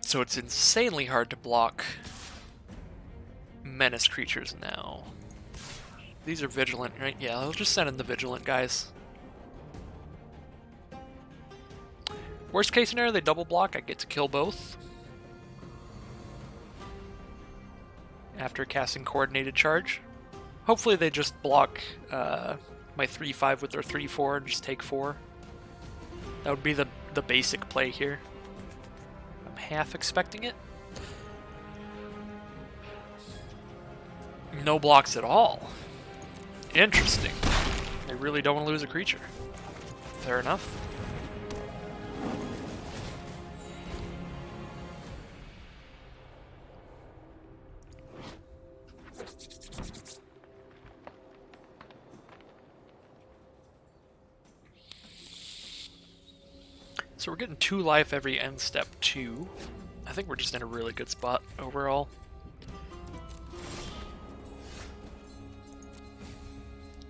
Speaker 2: So it's insanely hard to block Menace creatures now. These are Vigilant, right? Yeah, I'll just send in the Vigilant guys. Worst case scenario, they double block. I get to kill both. After casting Coordinated Charge. Hopefully they just block my 3-5 with their 3-4 and just take 4. That would be the basic play here. I'm half expecting it. No blocks at all. Interesting. They really don't want to lose a creature. Fair enough. So we're getting 2 life every end step 2. I think we're just in a really good spot overall.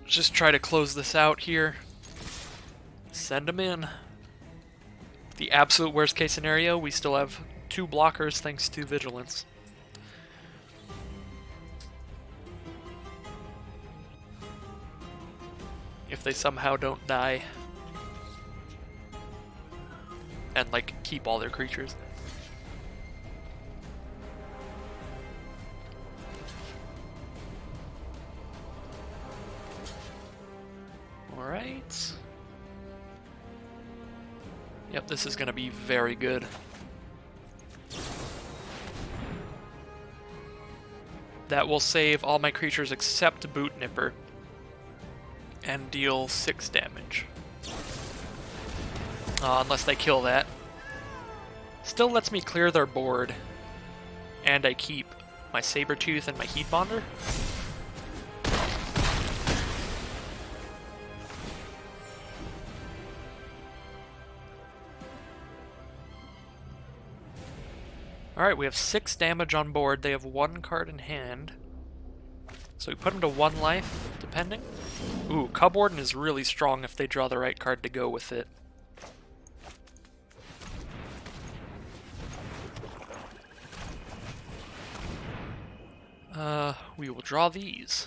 Speaker 2: Just try to close this out here. Send them in. The absolute worst case scenario, we still have 2 blockers thanks to Vigilance. If they somehow don't die. And, like, keep all their creatures. Alright. Yep, this is gonna be very good. That will save all my creatures except Boot Nipper. And deal 6 damage. Unless they kill that. Still lets me clear their board. And I keep my Sabertooth and my Heat Bonder. Alright, we have 6 damage on board. They have 1 card in hand. So we put them to 1 life, depending. Ooh, Cub Warden is really strong if they draw the right card to go with it. We will draw these.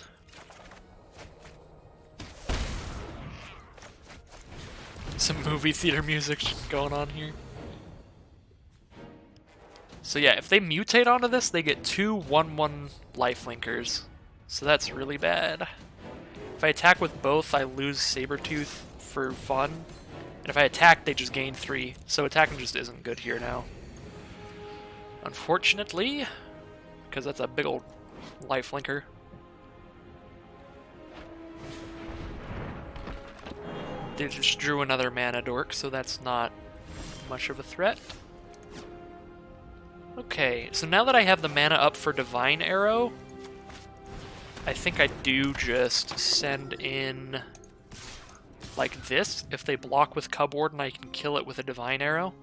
Speaker 2: Some movie theater music going on here. So yeah, if they mutate onto this, they get 2 1/1 lifelinkers. So that's really bad. If I attack with both, I lose Sabertooth for fun. And if I attack, they just gain 3. So attacking just isn't good here now. Unfortunately, because that's a big old lifelinker. They just drew another mana dork, so that's not much of a threat. Okay, so now that I have the mana up for Divine Arrow, I think I do just send in like this. If they block with Cub Warden, I can kill it with a Divine Arrow.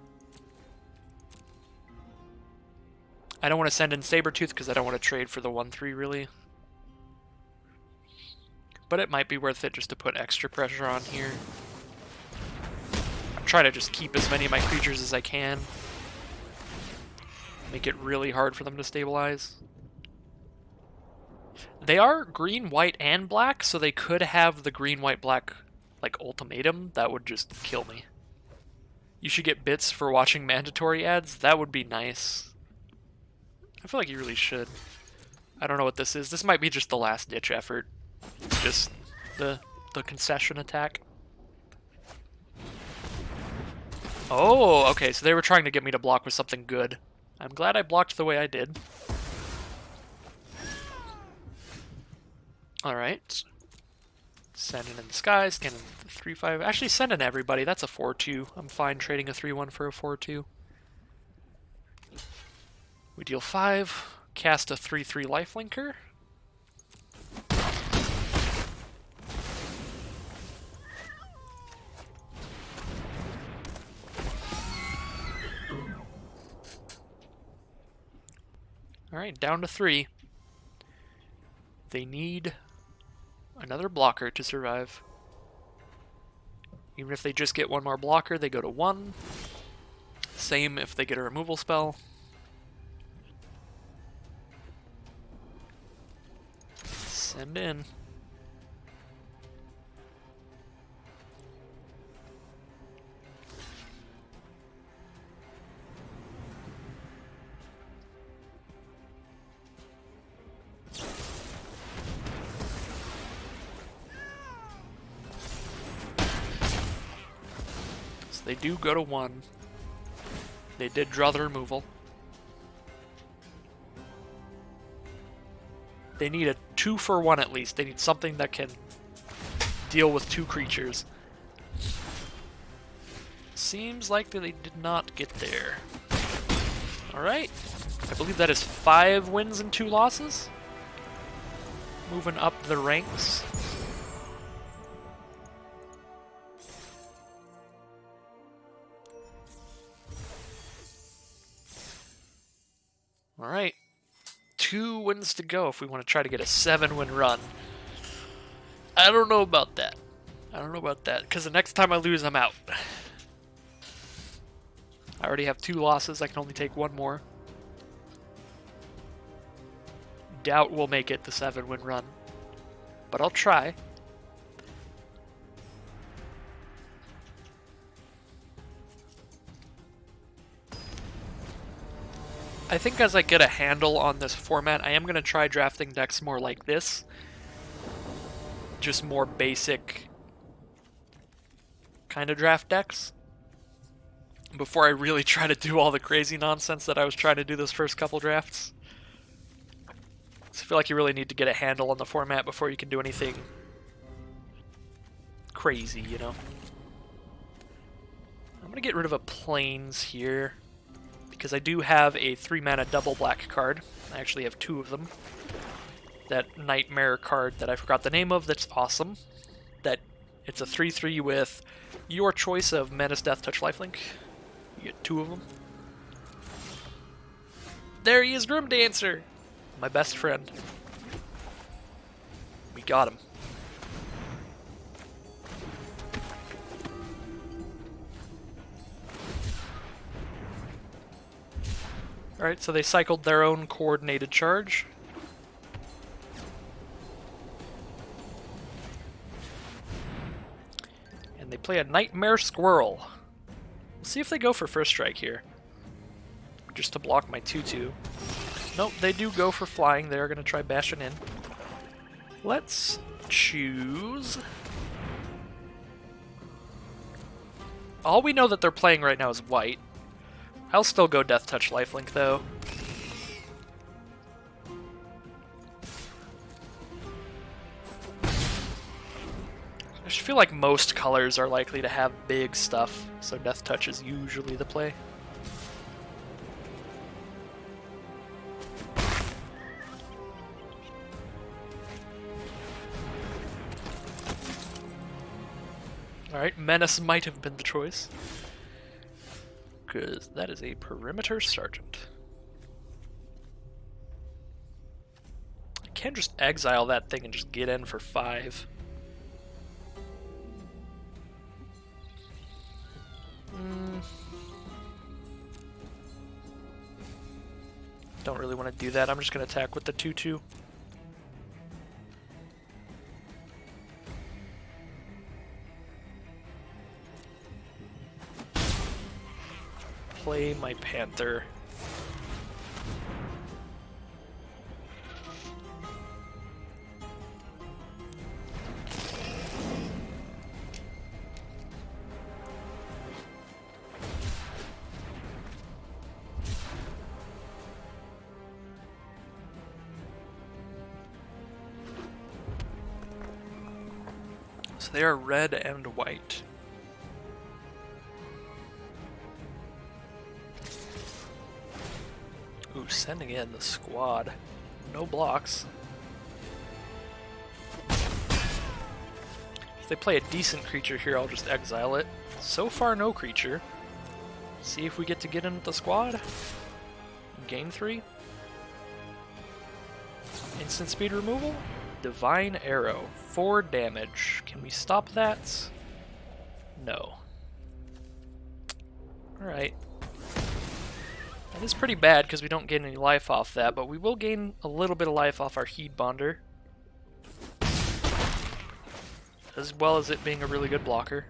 Speaker 2: I don't want to send in Sabertooth because I don't want to trade for the 1/3 really. But it might be worth it just to put extra pressure on here. I'm trying to just keep as many of my creatures as I can. Make it really hard for them to stabilize. They are green, white, and black, so they could have the green, white, black like ultimatum. That would just kill me. You should get bits for watching mandatory ads. That would be nice. I feel like you really should. I don't know what this is. This might be just the last ditch effort. Just the concession attack. Oh, okay, so they were trying to get me to block with something good. I'm glad I blocked the way I did. Alright. Send in the sky, scan in the 3/5. Actually, send in everybody. That's a 4/2. I'm fine trading a 3/1 for a 4/2. We deal 5, cast a 3/3 lifelinker. Alright, down to 3. They need another blocker to survive. Even if they just get 1 more blocker, they go to 1. Same if they get a removal spell. Send in. So they do go to 1. They did draw the removal. They need a 2-for-1 at least. They need something that can deal with 2 creatures. Seems like they did not get there. Alright. I believe that is 5 wins and 2 losses. Moving up the ranks. Alright. 2 wins to go if we want to try to get a 7-win run. I don't know about that. Because the next time I lose, I'm out. I already have 2 losses. I can only take 1 more. Doubt we'll make it the 7-win run. But I'll try. I think as I get a handle on this format, I am going to try drafting decks more like this. Just more basic kind of draft decks. Before I really try to do all the crazy nonsense that I was trying to do those first couple drafts. So I feel like you really need to get a handle on the format before you can do anything crazy, you know? I'm going to get rid of a Plains here, because I do have a 3-mana double black card. I actually have 2 of them. That Nightmare card that I forgot the name of that's awesome. That it's a 3/3 with your choice of Menace, Death Touch, Lifelink. You get 2 of them. There he is, Grim Dancer! My best friend. We got him. Alright, so they cycled their own coordinated charge. And they play a Nightmare Squirrel. We'll see if they go for first strike here. Just to block my 2/2. Nope, they do go for flying. They're going to try bashing in. Let's choose... All we know that they're playing right now is white. I'll still go Death Touch Lifelink, though. I just feel like most colors are likely to have big stuff, so Death Touch is usually the play. Alright, Menace might have been the choice. Because that is a Perimeter Sergeant. I can't just exile that thing and just get in for 5. Don't really want to do that. I'm just going to attack with the 2/2. Play my Panther. So they are red and white. Ooh, sending in the squad. No blocks. If they play a decent creature here, I'll just exile it. So far, no creature. See if we get to get in with the squad. Gain 3. Instant speed removal. Divine Arrow. 4 damage. Can we stop that? No. Alright. That is pretty bad because we don't gain any life off that, but we will gain a little bit of life off our Heed Bonder. As well as it being a really good blocker.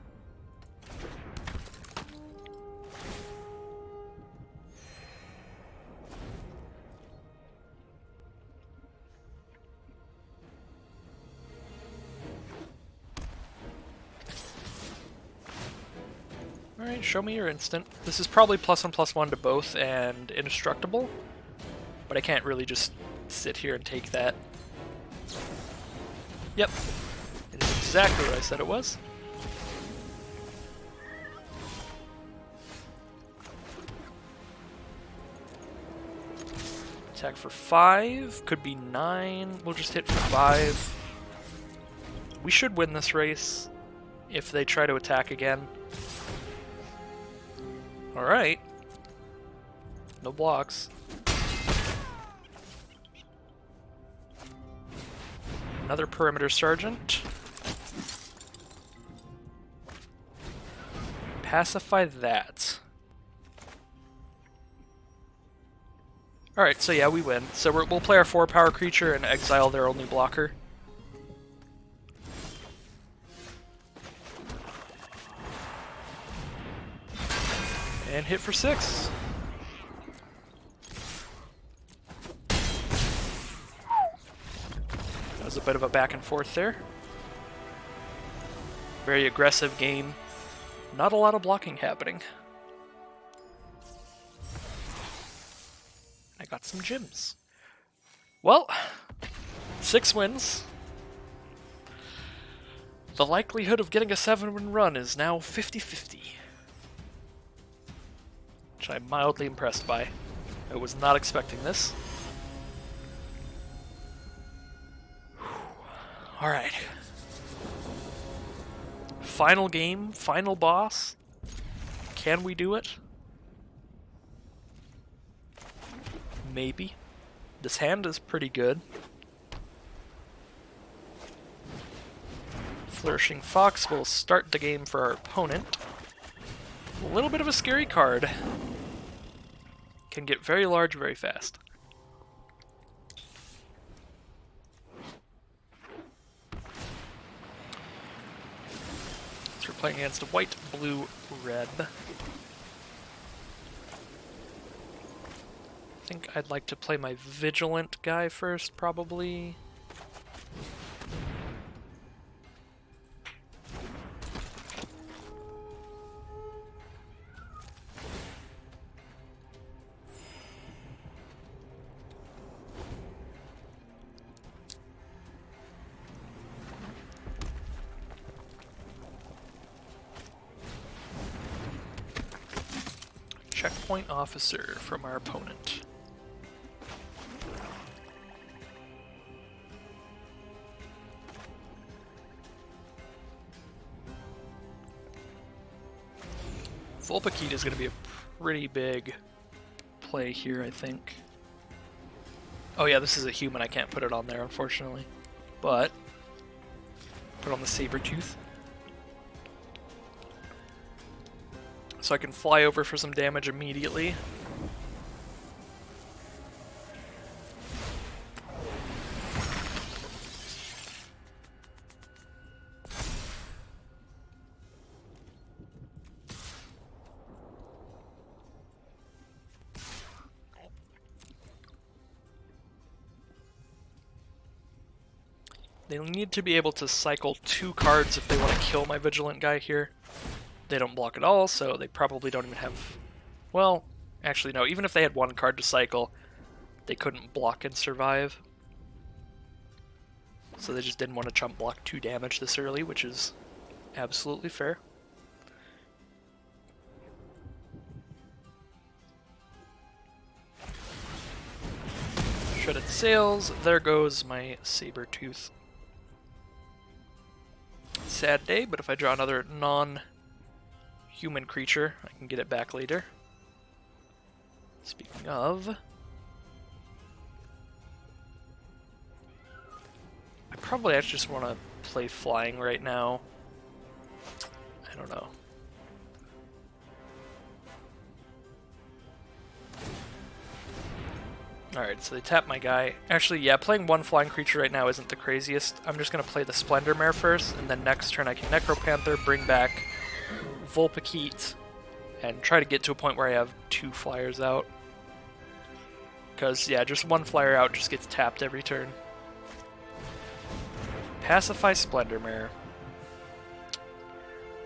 Speaker 2: Alright, show me your instant. This is probably +1/+1 to both and indestructible, but I can't really just sit here and take that. Yep, it is exactly what I said it was. Attack for 5, could be 9, we'll just hit for 5. We should win this race if they try to attack again. Alright. No blocks. Another perimeter sergeant. Pacify that. Alright, so yeah, we win. So we'll play our 4-power creature and exile their only blocker. And hit for 6. That was a bit of a back and forth there. Very aggressive game. Not a lot of blocking happening. I got some gems. Well, 6 wins. The likelihood of getting a 7-win run is now 50-50. Which I'm mildly impressed by. I was not expecting this. Alright. Final game, final boss. Can we do it? Maybe. This hand is pretty good. Flourishing Fox will start the game for our opponent. A little bit of a scary card. Can get very large very fast. So we're playing against a white, blue, red. I think I'd like to play my Vigilant guy first, probably. Checkpoint officer from our opponent. Vulpikeet is going to be a pretty big play here, I think. Oh yeah, this is a human. I can't put it on there, unfortunately. But put on the Sabertooth. So I can fly over for some damage immediately. They need to be able to cycle 2 cards if they want to kill my Vigilant guy here. They don't block at all, so they probably don't even have... Well, actually no, even if they had 1 card to cycle, they couldn't block and survive. So they just didn't want to chump block 2 damage this early, which is absolutely fair. Shredded Sails, there goes my Sabertooth. Sad day, but if I draw another non-human creature, I can get it back later. Speaking of... I probably actually just want to play flying right now. I don't know. Alright, so they tap my guy. Actually, yeah, playing 1 flying creature right now isn't the craziest. I'm just going to play the Splendor Mare first, and then next turn I can Necropanther, bring back Vulpikeet, and try to get to a point where I have 2 flyers out. Because, yeah, just 1 flyer out just gets tapped every turn. Pacify Splendor Mare.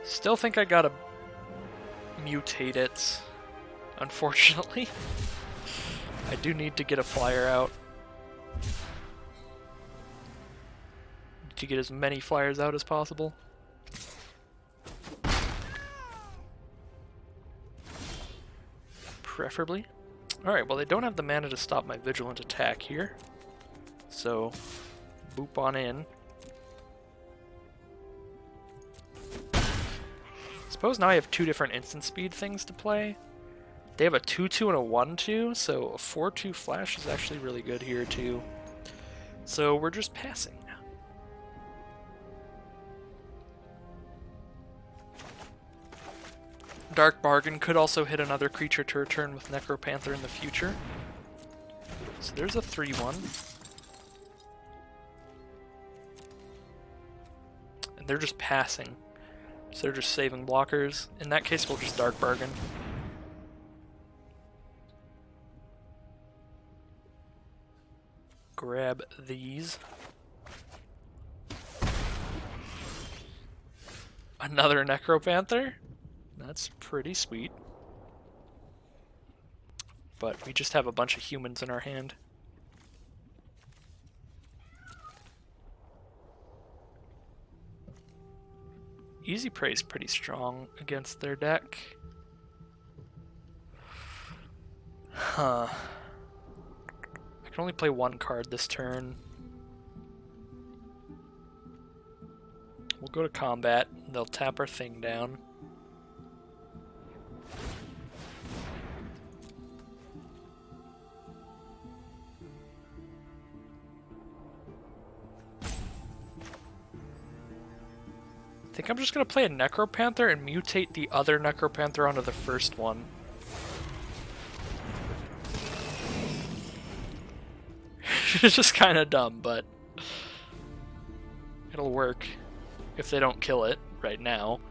Speaker 2: Still think I gotta mutate it, unfortunately. I do need to get a flyer out. To get as many flyers out as possible. Preferably. Alright, well they don't have the mana to stop my Vigilant attack here. So, boop on in. Suppose now I have 2 different instant speed things to play. They have a 2-2 and a 1-2, so a 4-2 flash is actually really good here too. So we're just passing. Dark Bargain could also hit another creature to return with Necropanther in the future. So there's a 3/1. And they're just passing. So they're just saving blockers. In that case, we'll just Dark Bargain. Grab these. Another Necropanther? That's pretty sweet. But we just have a bunch of humans in our hand. Easy Prey's pretty strong against their deck. Huh. I can only play one card this turn. We'll go to combat. They'll tap our thing down. I think I'm just going to play a Necropanther and mutate the other Necropanther onto the first one. It's just kind of dumb, but it'll work if they don't kill it right now.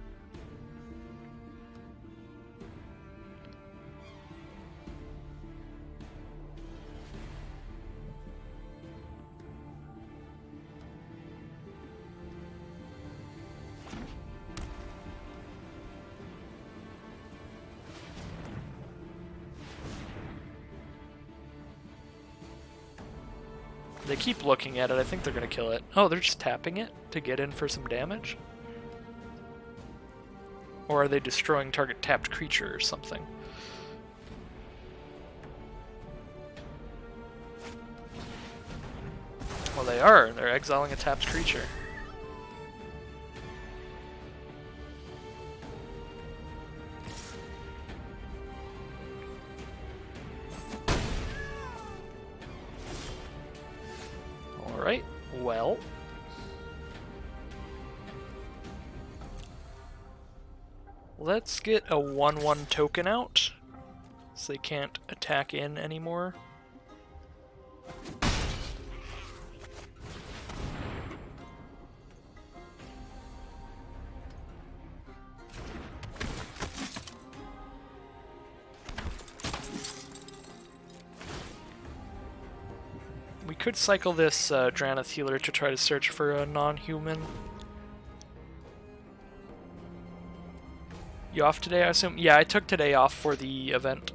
Speaker 2: They keep looking at it. I think they're going to kill it. Oh, they're just tapping it to get in for some damage? Or are they destroying target tapped creature or something? Well, they are. They're exiling a tapped creature. Alright, well. Let's get a 1/1 token out, so they can't attack in anymore. We could cycle this Drannith Healer to try to search for a non-human. You off today, I assume? Yeah, I took today off for the event.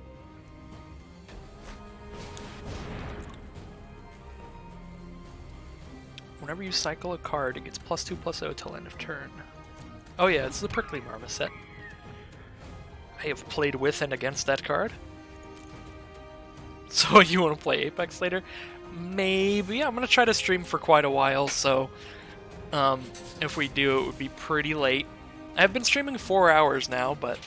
Speaker 2: Whenever you cycle a card, it gets +2/+0 till end of turn. Oh yeah, it's the Prickly Marmoset. I have played with and against that card. So you want to play Apex later? Maybe. I'm going to try to stream for quite a while, so if we do, it would be pretty late. I've been streaming 4 hours now, but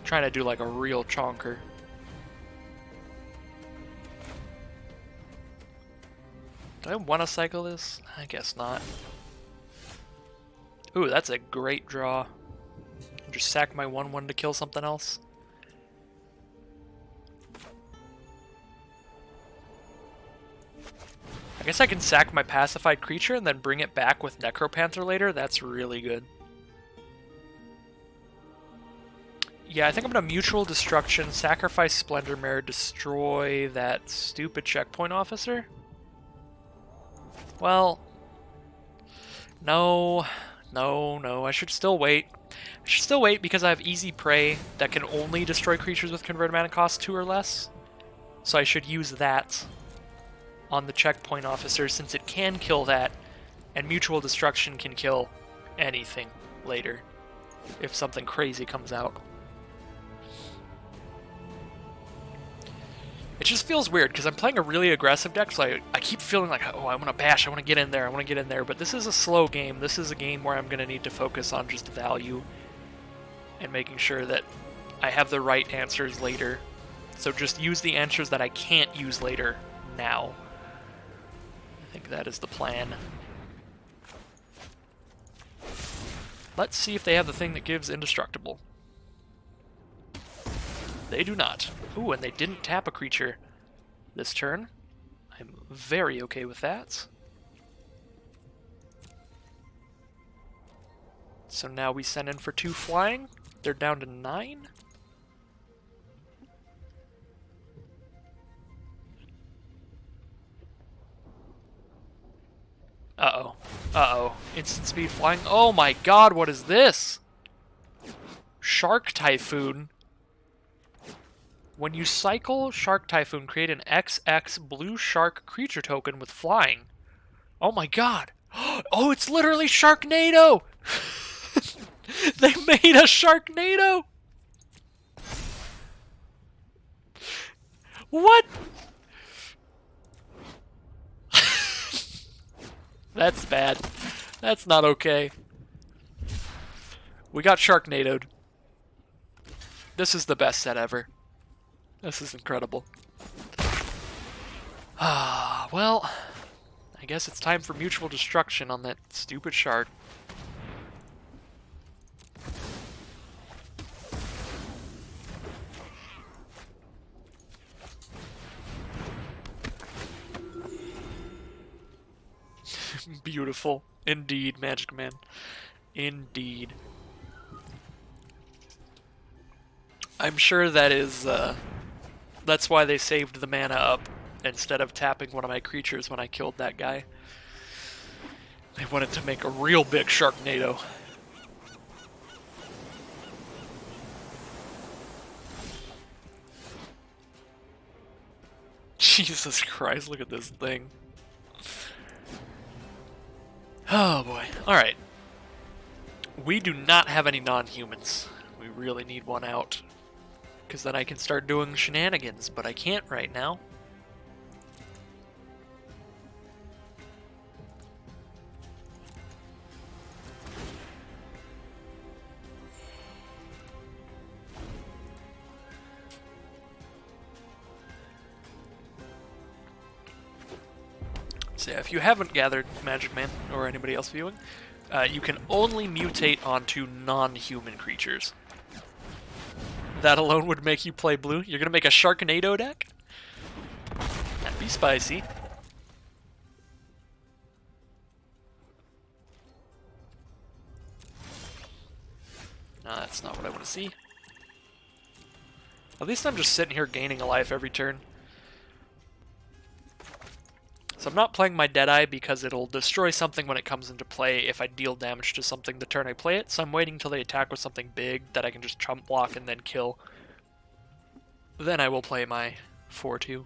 Speaker 2: trying to do like a real chonker. Do I want to cycle this? I guess not. Ooh, that's a great draw. Just sack my 1/1 to kill something else. I guess I can sack my pacified creature and then bring it back with Necropanther later. That's really good. Yeah, I think I'm going to Mutual Destruction, sacrifice Splendor Mare, destroy that stupid checkpoint officer. Well, no, I should still wait. I should still wait because I have Easy Prey that can only destroy creatures with converted mana cost 2 or less. So I should use that on the checkpoint officer since it can kill that, and Mutual Destruction can kill anything later if something crazy comes out. It just feels weird because I'm playing a really aggressive deck, so I keep feeling like, oh, I want to bash, I want to get in there, but this is a slow game. This is a game where I'm going to need to focus on just value and making sure that I have the right answers later. So just use the answers that I can't use later now. I think that is the plan. Let's see if they have the thing that gives indestructible. They do not. Ooh, and they didn't tap a creature this turn. I'm very okay with that. So now we send in for 2 flying. They're down to 9. Uh-oh. Uh-oh. Instant speed flying. Oh my god, what is this? Shark Typhoon. When you cycle Shark Typhoon, create an XX blue shark creature token with flying. Oh my god. Oh, it's literally Sharknado! They made a Sharknado! What? That's bad. That's not okay. We got Sharknado'd. This is the best set ever. This is incredible. Ah, well, I guess it's time for mutual destruction on that stupid shark. Beautiful. Indeed, Magic Man. Indeed. I'm sure that is, that's why they saved the mana up instead of tapping one of my creatures when I killed that guy. They wanted to make a real big Sharknado. Jesus Christ, look at this thing. Oh boy. Alright. We do not have any non-humans. We really need one out. Because then I can start doing shenanigans, but I can't right now. So yeah, if you haven't gathered, Magic Man, or anybody else viewing, you can only mutate onto non-human creatures. That alone would make you play blue. You're gonna make a Sharknado deck? That'd be spicy. No, that's not what I want to see. At least I'm just sitting here gaining a life every turn. So I'm not playing my Deadeye because it'll destroy something when it comes into play if I deal damage to something the turn I play it, so I'm waiting till they attack with something big that I can just chump block and then kill. Then I will play my 4-2.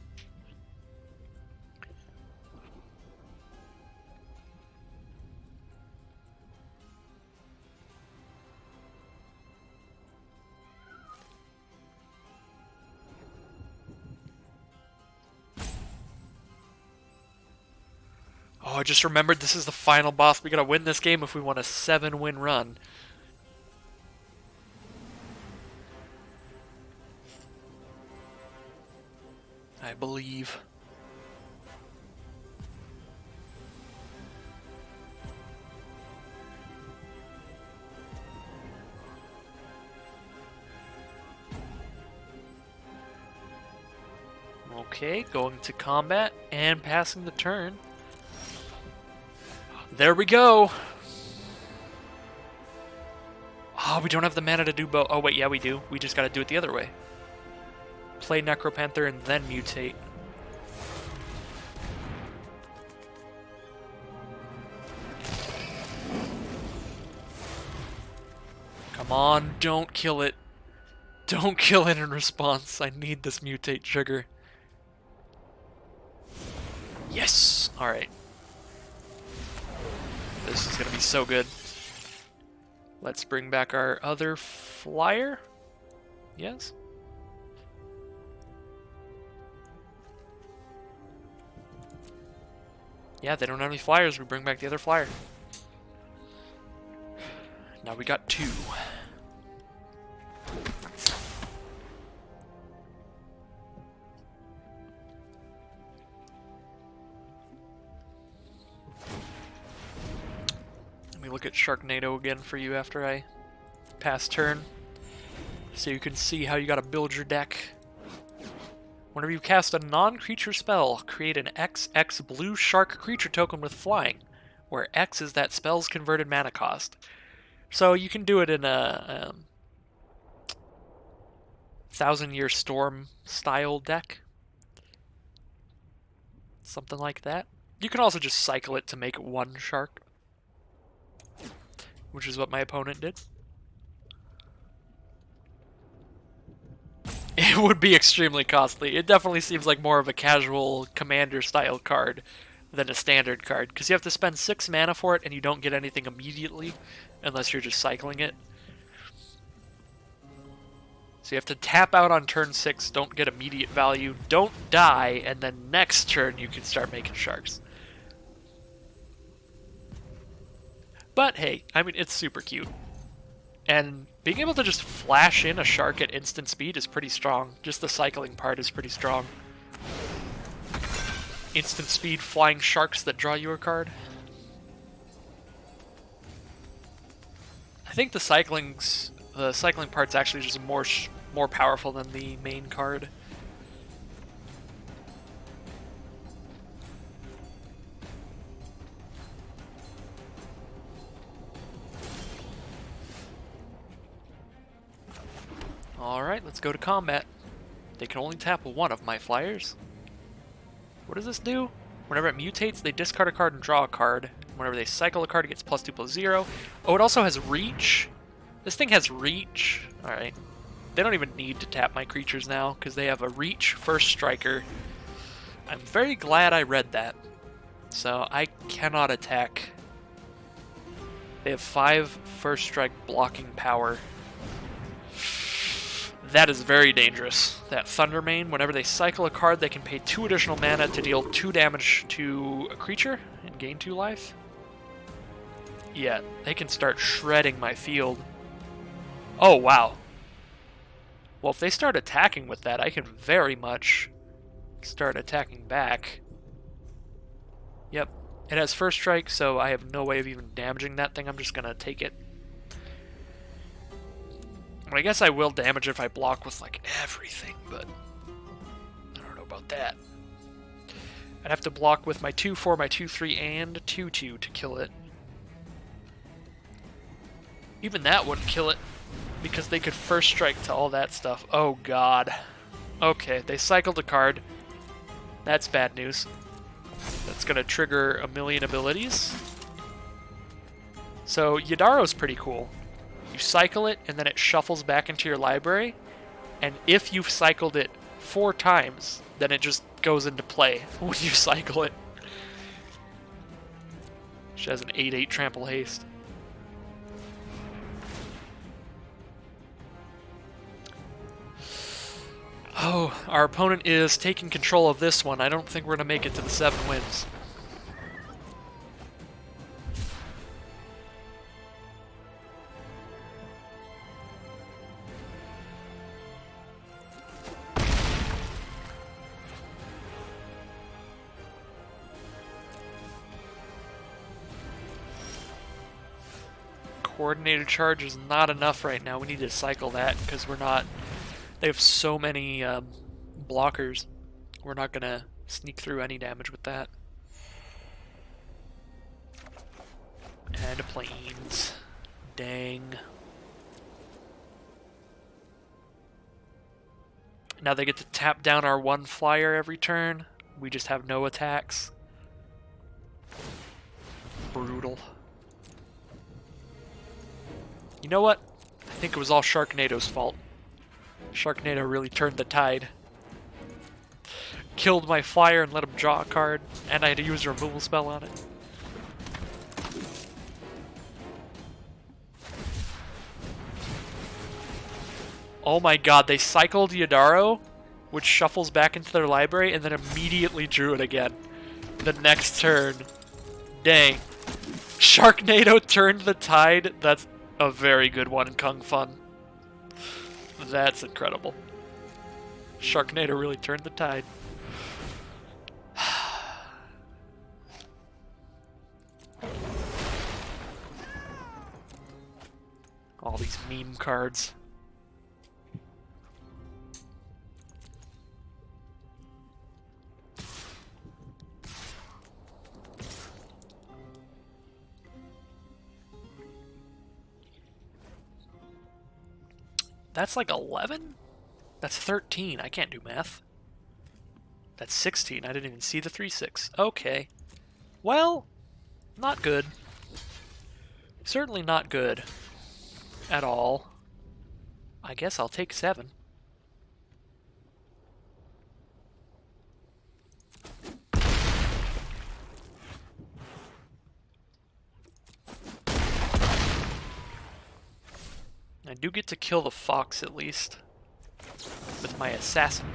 Speaker 2: Oh, I just remembered this is the final boss. We gotta win this game if we want a 7-win run. I believe. Okay, going to combat and passing the turn. There we go! Oh, we don't have the mana to do both. Oh wait, yeah we do. We just gotta do it the other way. Play Necropanther and then mutate. Come on, don't kill it. Don't kill it in response. I need this mutate trigger. Yes! Alright. This is gonna be so good. Let's bring back our other flyer. Yes? Yeah, they don't have any flyers. We bring back the other flyer. Now we got 2. look at Sharknado again for you after I pass turn, so you can see how you gotta build your deck. Whenever you cast a non-creature spell, create an XX blue shark creature token with flying, where X is that spell's converted mana cost. So you can do it in a Thousand Year Storm style deck. Something like that. You can also just cycle it to make one shark, which is what my opponent did. It would be extremely costly. It definitely seems like more of a casual commander style card than a standard card, because you have to spend 6 mana for it and you don't get anything immediately unless you're just cycling it. So you have to tap out on turn 6, don't get immediate value, don't die, and then next turn you can start making sharks. But hey, I mean, it's super cute. And being able to just flash in a shark at instant speed is pretty strong. Just the cycling part is pretty strong. Instant speed flying sharks that draw you a card. I think the cycling part's actually just more powerful than the main card. Alright, let's go to combat. They can only tap one of my flyers. What does this do? Whenever it mutates, they discard a card and draw a card. Whenever they cycle a card, it gets +2/+0. Oh, it also has reach? This thing has reach. Alright. They don't even need to tap my creatures now, because they have a reach first striker. I'm very glad I read that. So I cannot attack. They have 5 first strike blocking power. That is very dangerous. That Thundermane, whenever they cycle a card, they can pay 2 additional mana to deal 2 damage to a creature and gain 2 life. Yeah, they can start shredding my field. Oh, wow. Well, if they start attacking with that, I can very much start attacking back. Yep, it has first strike, so I have no way of even damaging that thing. I'm just going to take it. I guess I will damage if I block with, like, everything, but I don't know about that. I'd have to block with my 2/4, my 2/3, and 2/2 to kill it. Even that wouldn't kill it, because they could first strike to all that stuff. Oh, God. Okay, they cycled a card. That's bad news. That's going to trigger a million abilities. So, Yadaro's pretty cool. You cycle it, and then it shuffles back into your library, and if you've cycled it 4 times, then it just goes into play when you cycle it. She has an 8/8 trample haste. Oh, our opponent is taking control of this one. I don't think we're going to make it to the 7 wins. Coordinated charge is not enough right now. We need to cycle that because we're not... They have so many blockers. We're not going to sneak through any damage with that. And planes. Dang. Now they get to tap down our 1 flyer every turn. We just have no attacks. Brutal. You know what? I think it was all Sharknado's fault. Sharknado really turned the tide. Killed my flyer and let him draw a card, and I had to use a removal spell on it. Oh my god, they cycled Yadaro, which shuffles back into their library, and then immediately drew it again. The next turn. Dang. Sharknado turned the tide. That's a very good one in Kung Fun. That's incredible. Sharknado really turned the tide. All these meme cards. That's like 11? That's 13. I can't do math. That's 16. I didn't even see the 3-6. Okay. Well, not good. Certainly not good. At all. I guess I'll take 7. I do get to kill the fox at least. With my assassin.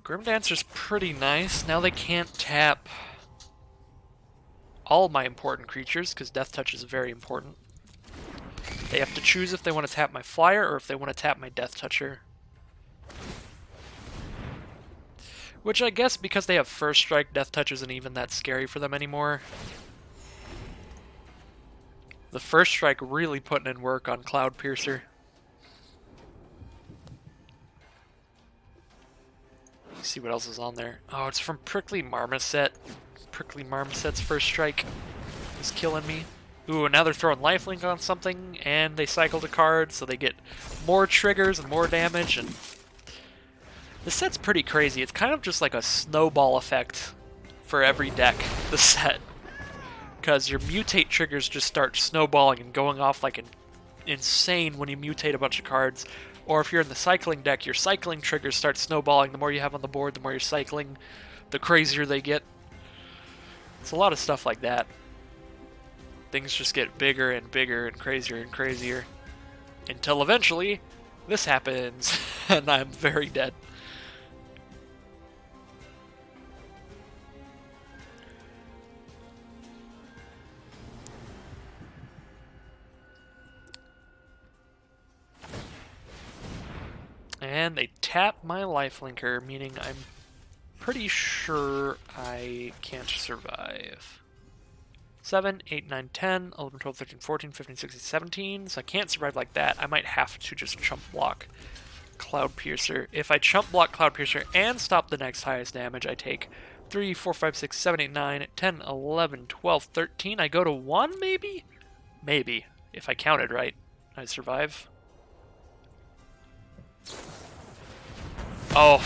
Speaker 2: Grim Dancer's pretty nice. Now they can't tap all my important creatures, because Death Touch is very important. They have to choose if they want to tap my flyer or if they want to tap my Death Toucher. Which I guess because they have First Strike, Death Touch isn't even that scary for them anymore. The First Strike really putting in work on Cloud Piercer. Let's see what else is on there. Oh, it's from Prickly Marmoset. Prickly Marmoset's First Strike is killing me. Ooh, and now they're throwing Lifelink on something, and they cycled a card, so they get more triggers and more damage, and this set's pretty crazy. It's kind of just like a snowball effect for every deck, the set. Because your mutate triggers just start snowballing and going off like insane when you mutate a bunch of cards. Or if you're in the cycling deck, your cycling triggers start snowballing. The more you have on the board, the more you're cycling, the crazier they get. It's a lot of stuff like that. Things just get bigger and bigger and crazier. Until eventually, this happens, and I'm very dead. And they tap my lifelinker, meaning I'm pretty sure I can't survive. 7, 8, 9, 10, 11, 12, 13, 14, 15, 16, 17. So I can't survive like that. I might have to just chump block Cloud Piercer. If I chump block Cloud Piercer and stop the next highest damage, I take 3, 4, 5, 6, 7, 8, 9, 10, 11, 12, 13. I go to 1, maybe? Maybe. If I counted right, I survive. Oh,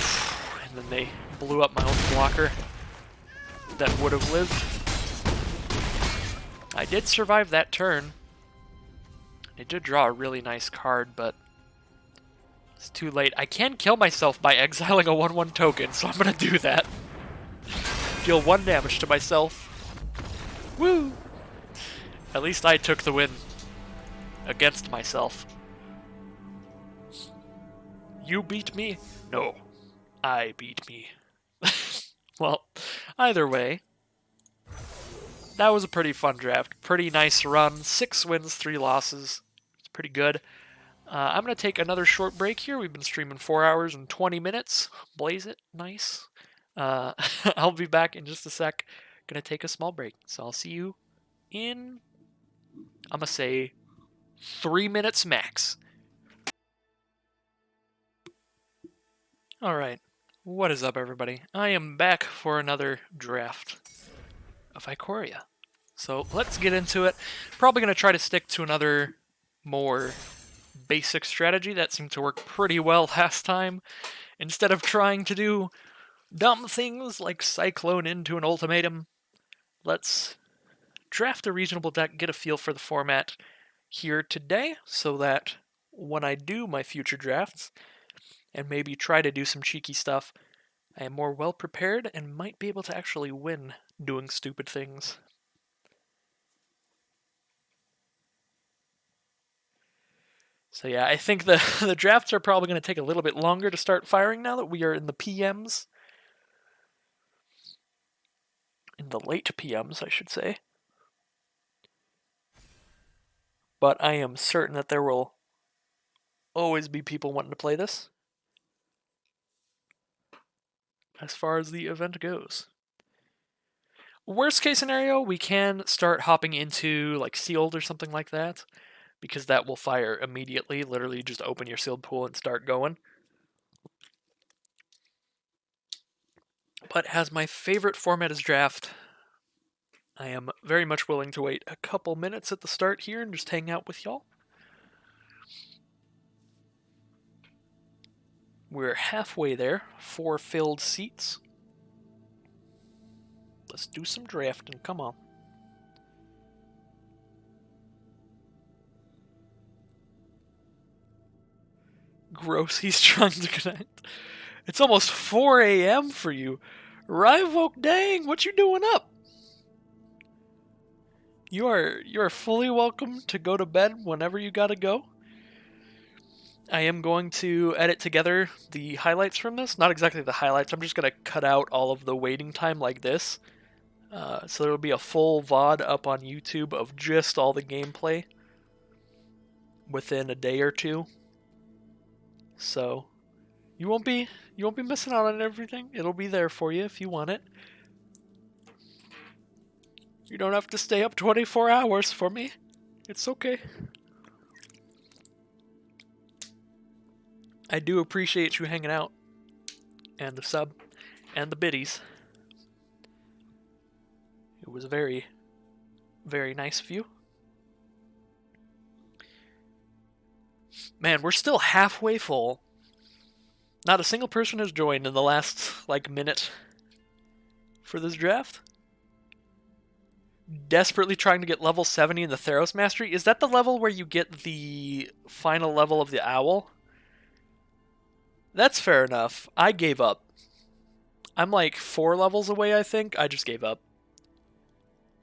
Speaker 2: and then they blew up my own blocker that would have lived. I did survive that turn. I did draw a really nice card, but it's too late. I can kill myself by exiling a 1/1 token, so I'm gonna do that. Deal 1 damage to myself. Woo! At least I took the win against myself. You beat me? No, I beat me. Well, either way, that was a pretty fun draft. Pretty nice run. 6 wins, 3 losses. It's pretty good. I'm going to take another short break here. We've been streaming 4 hours and 20 minutes. Blaze it. Nice. I'll be back in just a sec. Going to take a small break. So I'll see you in, I'm going to say, 3 minutes max. Alright. What is up, everybody? I am back for another draft of Ikoria. So let's get into it. Probably going to try to stick to another more basic strategy that seemed to work pretty well last time. Instead of trying to do dumb things like Cyclone into an ultimatum, let's draft a reasonable deck, get a feel for the format here today, so that when I do my future drafts, and maybe try to do some cheeky stuff, I am more well prepared and might be able to actually win doing stupid things. So yeah, I think the drafts are probably going to take a little bit longer to start firing now that we are in the PMs. In the late PMs, I should say. but I am certain that there will always be people wanting to play this as far as the event goes. Worst case scenario, we can start hopping into like sealed or something like that, because that will fire immediately. Literally just open your sealed pool and start going. But as my favorite format is draft, I am very much willing to wait a couple minutes at the start here and just hang out with y'all. We're halfway there, 4 filled seats. Let's do some drafting, come on. Gross, he's trying to connect. It's almost 4 a.m. for you. Rivoke, dang, what you doing up? You are fully welcome to go to bed whenever you gotta go. I am going to edit together the highlights from this. Not exactly the highlights, I'm just gonna cut out all of the waiting time like this. So there'll be a full VOD up on YouTube of just all the gameplay within a day or two. So you won't be missing out on everything. It'll be there for you if you want it. You don't have to stay up 24 hours for me. It's okay. I do appreciate you hanging out. And the sub. And the biddies. It was very, very nice of you. Man, we're still halfway full. Not a single person has joined in the last, minute for this draft. Desperately trying to get level 70 in the Theros Mastery. Is that the level where you get the final level of the Owl? That's fair enough. I gave up. I'm 4 levels away, I think. I just gave up.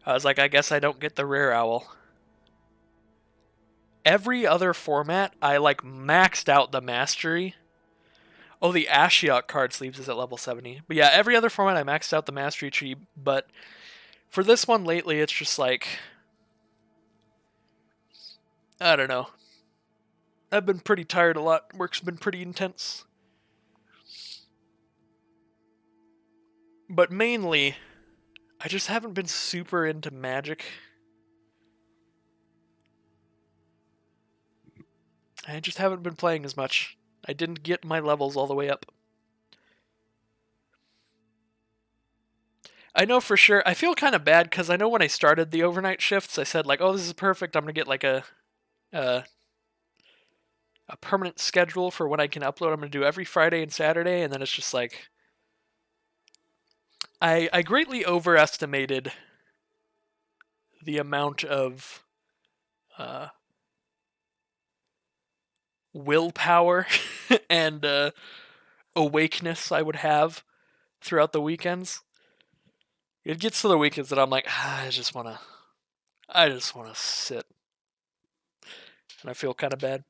Speaker 2: I was like, I guess I don't get the rare Owl. Every other format, I maxed out the Mastery. Oh, the Ashiok card sleeves is at level 70. But yeah, every other format I maxed out the Mastery tree, but for this one lately, it's just I don't know. I've been pretty tired a lot. Work's been pretty intense. But mainly, I just haven't been super into Magic. I just haven't been playing as much. I didn't get my levels all the way up. I know for sure, I feel kind of bad because I know when I started the overnight shifts, I said oh, this is perfect. I'm going to get a permanent schedule for when I can upload. I'm going to do every Friday and Saturday, and then it's just I greatly overestimated the amount of willpower and awakeness I would have throughout the weekends. It gets to the weekends that I'm I just want to sit. And I feel kind of bad.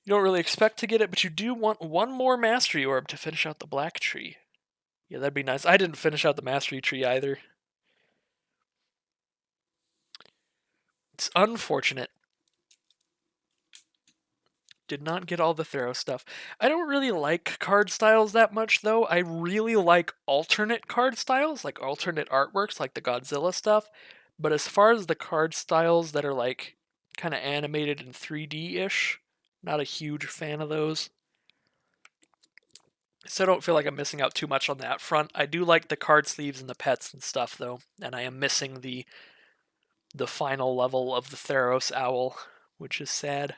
Speaker 2: You don't really expect to get it, but you do want one more Mastery Orb to finish out the Black Tree. Yeah, that'd be nice. I didn't finish out the Mastery Tree either. It's unfortunate. Did not get all the Theros stuff. I don't really like card styles that much, though. I really like alternate card styles, like alternate artworks, like the Godzilla stuff. But as far as the card styles that are kind of animated and 3D-ish, not a huge fan of those. So I don't feel like I'm missing out too much on that front. I do like the card sleeves and the pets and stuff, though, and I am missing the final level of the Theros Owl, which is sad.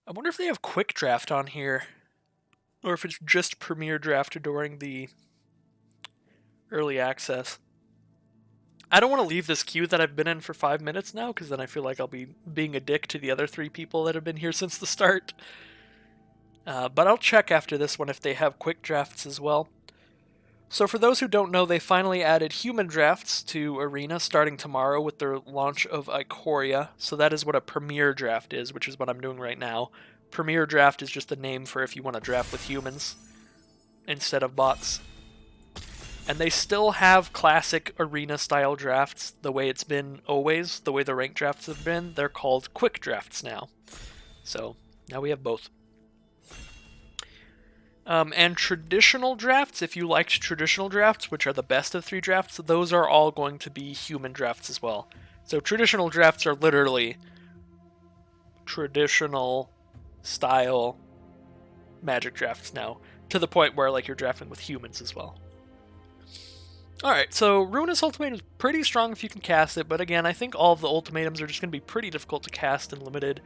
Speaker 2: I wonder if they have quick draft on here, or if it's just premier draft during the early access. I don't want to leave this queue that I've been in for 5 minutes now, because then I feel like I'll be being a dick to the other 3 people that have been here since the start. But I'll check after this one if they have quick drafts as well. So for those who don't know, they finally added human drafts to Arena starting tomorrow with their launch of Ikoria. So that is what a premier draft is, which is what I'm doing right now. Premier draft is just a name for if you want to draft with humans instead of bots. And they still have classic arena style drafts the way it's been always, the way the ranked drafts have been. They're called quick drafts now. So now we have both. And traditional drafts, if you liked traditional drafts, which are the best of 3 drafts, those are all going to be human drafts as well. So traditional drafts are literally traditional style Magic drafts now, to the point where like you're drafting with humans as well. Alright, so Ruinous Ultimatum is pretty strong if you can cast it, but again, I think all of the ultimatums are just going to be pretty difficult to cast and limited.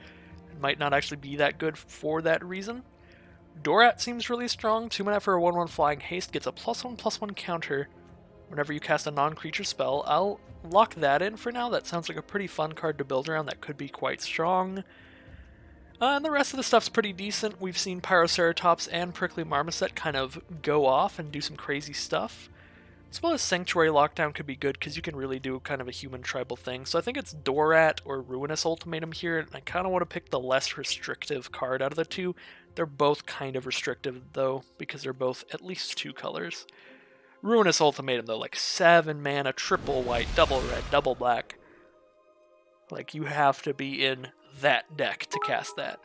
Speaker 2: It might not actually be that good for that reason. Dorat seems really strong. 2 mana for a 1/1 flying haste, gets a +1/+1 counter whenever you cast a non-creature spell. I'll lock that in for now. That sounds like a pretty fun card to build around. That could be quite strong. And the rest of the stuff's pretty decent. We've seen Pyroceratops and Prickly Marmoset kind of go off and do some crazy stuff. As well as Sanctuary Lockdown could be good because you can really do kind of a human tribal thing. So I think it's Dorat or Ruinous Ultimatum here, and I kind of want to pick the less restrictive card out of the two. They're both kind of restrictive, though, because they're both at least 2 colors. Ruinous Ultimatum, though, like 7 mana, triple white, double red, double black. Like, you have to be in that deck to cast that.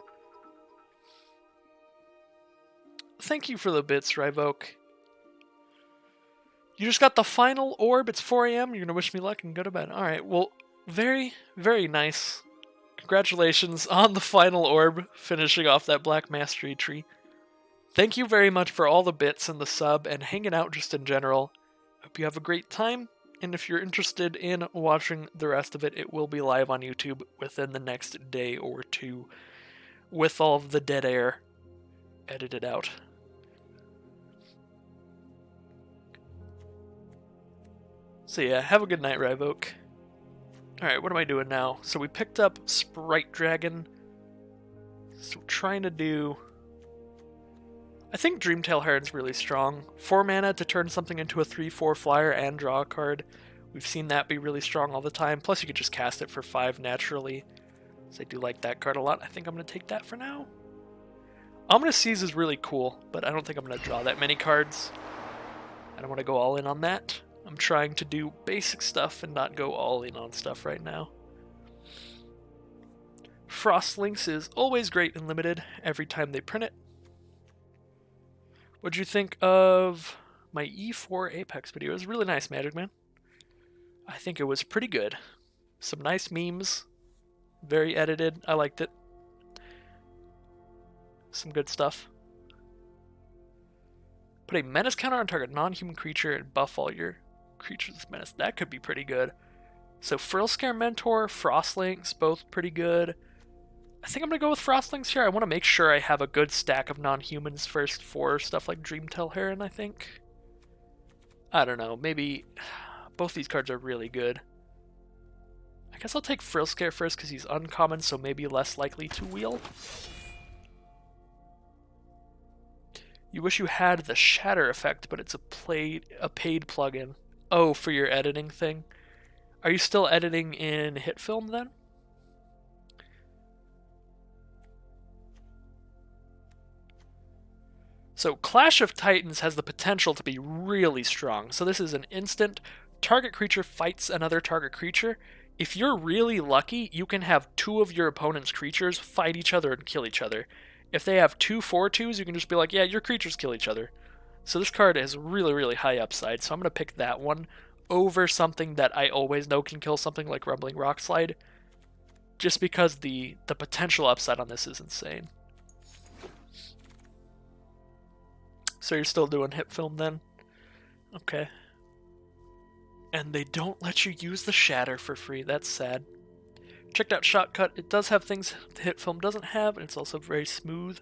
Speaker 2: Thank you for the bits, Ryvoke. You just got the final orb. It's 4 a.m. You're going to wish me luck and go to bed. Alright, well, very, very nice. Congratulations on the final orb, finishing off that Black Mastery tree. Thank you very much for all the bits and the sub and hanging out just in general. Hope you have a great time, and if you're interested in watching the rest of it, it will be live on YouTube within the next day or 2 with all of the dead air edited out. So yeah, have a good night, Ryvoke. Alright, what am I doing now? So we picked up Sprite Dragon. So trying to do... I think Dreamtail Heron's really strong. 4 mana to turn something into a 3/4 flyer and draw a card. We've seen that be really strong all the time. Plus you could just cast it for 5 naturally. So I do like that card a lot. I think I'm going to take that for now. Ominous Seas is really cool, but I don't think I'm going to draw that many cards. I don't want to go all in on that. I'm trying to do basic stuff and not go all in on stuff right now. Frostlinks is always great and limited every time they print it. What'd you think of my E4 Apex video? It was really nice, Magic Man. I think it was pretty good. Some nice memes. Very edited. I liked it. Some good stuff. Put a menace counter on target non-human creature and buff all your creatures with menace. That could be pretty good. So Frillscare Mentor, Frostlinks, both pretty good. I think I'm going to go with Frostlinks here. I want to make sure I have a good stack of non-humans first for stuff like Dreamtail Heron, I think. I don't know. Maybe both these cards are really good. I guess I'll take Frillscare first because he's uncommon, so maybe less likely to wheel. You wish you had the Shatter effect, but it's a paid plugin. Oh, for your editing thing? Are you still editing in HitFilm then? So Clash of Titans has the potential to be really strong. So this is an instant, target creature fights another target creature. If you're really lucky, you can have 2 of your opponent's creatures fight each other and kill each other. If they have 2 4/2s, you can just be like, yeah, your creatures kill each other. So this card has really, really high upside, so I'm going to pick that one over something that I always know can kill something like Rumbling Rockslide, just because the potential upside on this is insane. So you're still doing HitFilm then? Okay. And they don't let you use the Shatter for free. That's sad. Checked out Shotcut. It does have things HitFilm doesn't have, and it's also very smooth.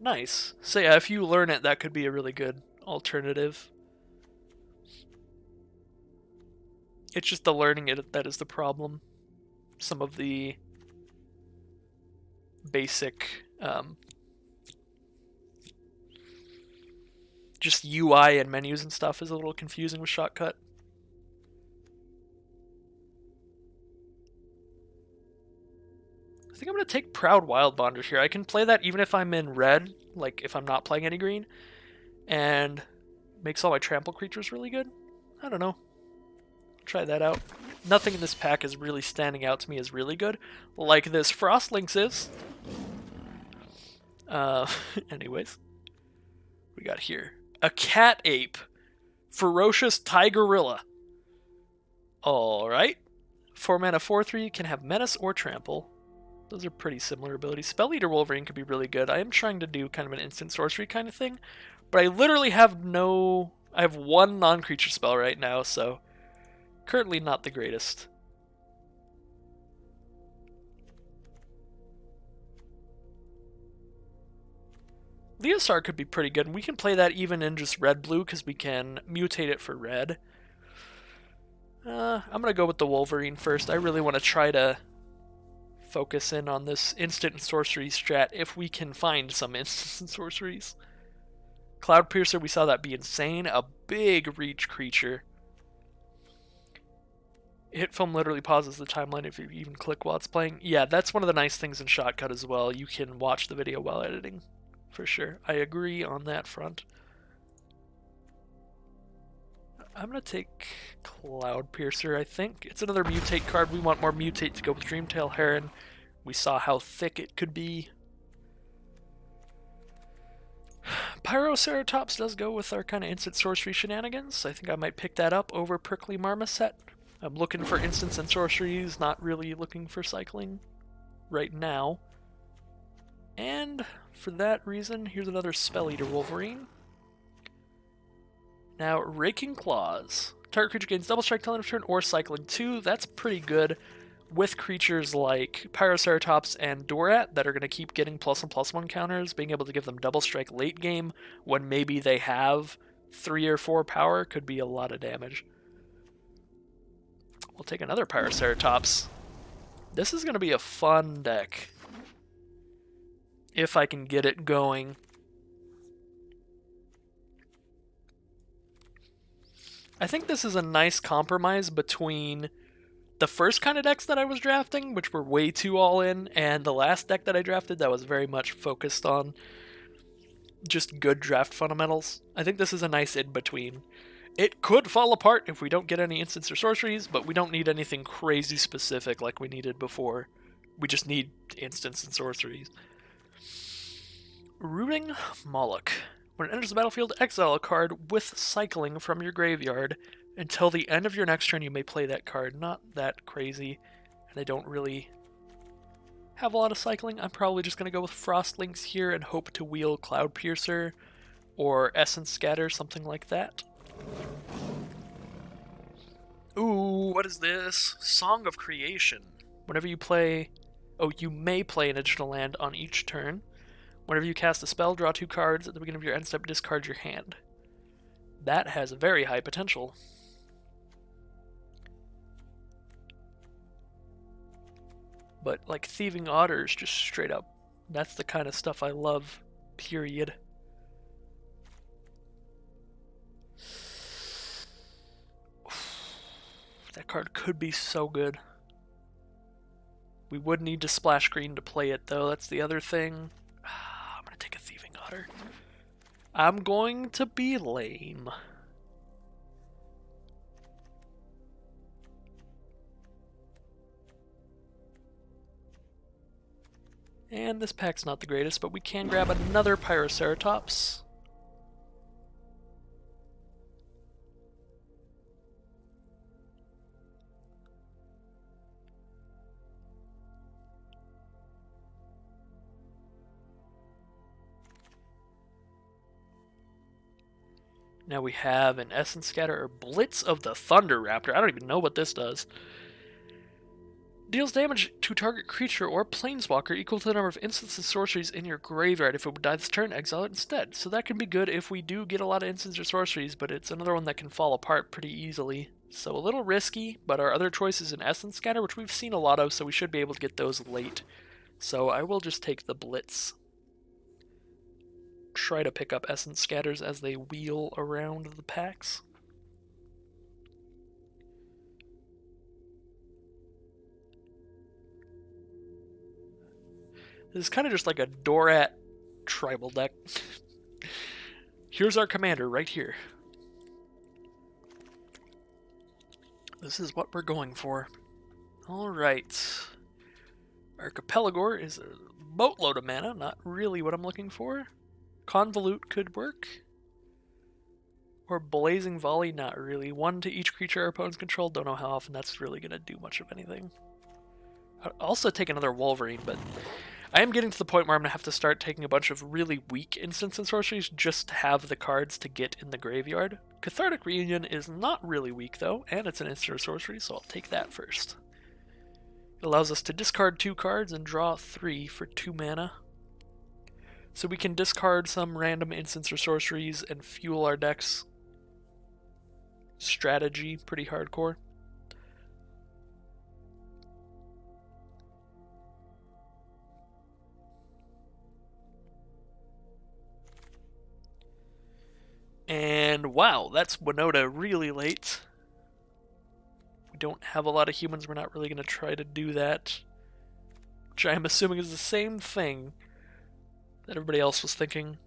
Speaker 2: Nice. So yeah, if you learn it, that could be a really good alternative. It's just the learning it that is the problem. Some of the basic just UI and menus and stuff is a little confusing with shortcut. I think I'm going to take Proud Wild Bonder here. I can play that even if I'm in red, like if I'm not playing any green, and makes all my trample creatures really good. I don't know. Try that out. Nothing in this pack is really standing out to me as really good, like this Frostlings is. Anyways, we got here a Cat Ape, Ferocious Tigerilla. All right, 4 mana 4/3 can have Menace or Trample. Those are pretty similar abilities. Spell Eater Wolverine could be really good. I am trying to do kind of an instant sorcery kind of thing, but I literally have no. I have one non-creature spell right now, so currently not the greatest. Leosar could be pretty good, and we can play that even in just red-blue because we can mutate it for red. I'm going to go with the Wolverine first. I really want to try to focus in on this instant and sorcery strat if we can find some instants and sorceries. Cloud Piercer, we saw that be insane. A big reach creature. Hit film literally pauses the timeline if you even click while it's playing. Yeah, that's one of the nice things in Shotcut as well. You can watch the video while editing, for sure. I agree on that front. I'm going to take Cloud Piercer, I think. It's another mutate card. We want more mutate to go with Dreamtail Heron. We saw how thick it could be. Pyroceratops does go with our kind of instant sorcery shenanigans. I think I might pick that up over Prickly Marmoset. I'm looking for instants and sorceries, not really looking for cycling right now. And for that reason, here's another Spell Eater Wolverine. Now, Raking Claws. Target creature gains double strike till end of turn or cycling 2. That's pretty good with creatures like Pyroceratops and Dorat that are going to keep getting +1/+1 counters. Being able to give them double strike late game when maybe they have 3 or 4 power could be a lot of damage. We'll take another Pyroceratops. This is going to be a fun deck. If I can get it going. I think this is a nice compromise between the first kind of decks that I was drafting, which were way too all-in, and the last deck that I drafted that was very much focused on just good draft fundamentals. I think this is a nice in-between. It could fall apart if we don't get any instants or sorceries, but we don't need anything crazy specific like we needed before. We just need instants and sorceries. Rooting Moloch. When it enters the battlefield, exile a card with cycling from your graveyard. Until the end of your next turn, you may play that card. Not that crazy, and I don't really have a lot of cycling. I'm probably just going to go with Frostlings here and hope to wheel Cloud Piercer or Essence Scatter, something like that. Ooh, what is this? Song of Creation. Whenever you play... Oh, you may play an additional land on each turn. Whenever you cast a spell, draw 2 cards. At the beginning of your end step, discard your hand. That has very high potential. But, like, Thieving Otters, just straight up. That's the kind of stuff I love, period. That card could be so good. We would need to splash green to play it, though. That's the other thing. I'm going to take a Thieving Otter. I'm going to be lame. And this pack's not the greatest, but we can grab another Pyroceratops. Now we have an Essence Scatter or Blitz of the Thunder Raptor. I don't even know what this does. Deals damage to target creature or planeswalker equal to the number of instants and sorceries in your graveyard. If it would die this turn, exile it instead. So that can be good if we do get a lot of instants or sorceries, but it's another one that can fall apart pretty easily. So a little risky, but our other choice is an Essence Scatter, which we've seen a lot of, so we should be able to get those late. So I will just take the Blitz. try to pick up essence scatters as they wheel around the packs. This is kind of just like a Dorat tribal deck. Here's our commander right here. This is what we're going for. Alright. Archipelagor is a boatload of mana, not really what I'm looking for. Convolute could work. Or Blazing Volley, not really. 1 to each creature our opponents control, don't know how often that's really going to do much of anything. I'll also take another Wolverine, but I am getting to the point where I'm going to have to start taking a bunch of really weak instants and sorceries just to have the cards to get in the graveyard. Cathartic Reunion is not really weak though, and it's an instant or sorcery, so I'll take that first. It allows us to discard 2 cards and draw 3 for 2 mana. So we can discard some random instants or sorceries and fuel our deck's strategy pretty hardcore. And wow, that's Winota really late. We don't have a lot of humans, we're not really going to try to do that. Which I'm assuming is the same thing that everybody else was thinking.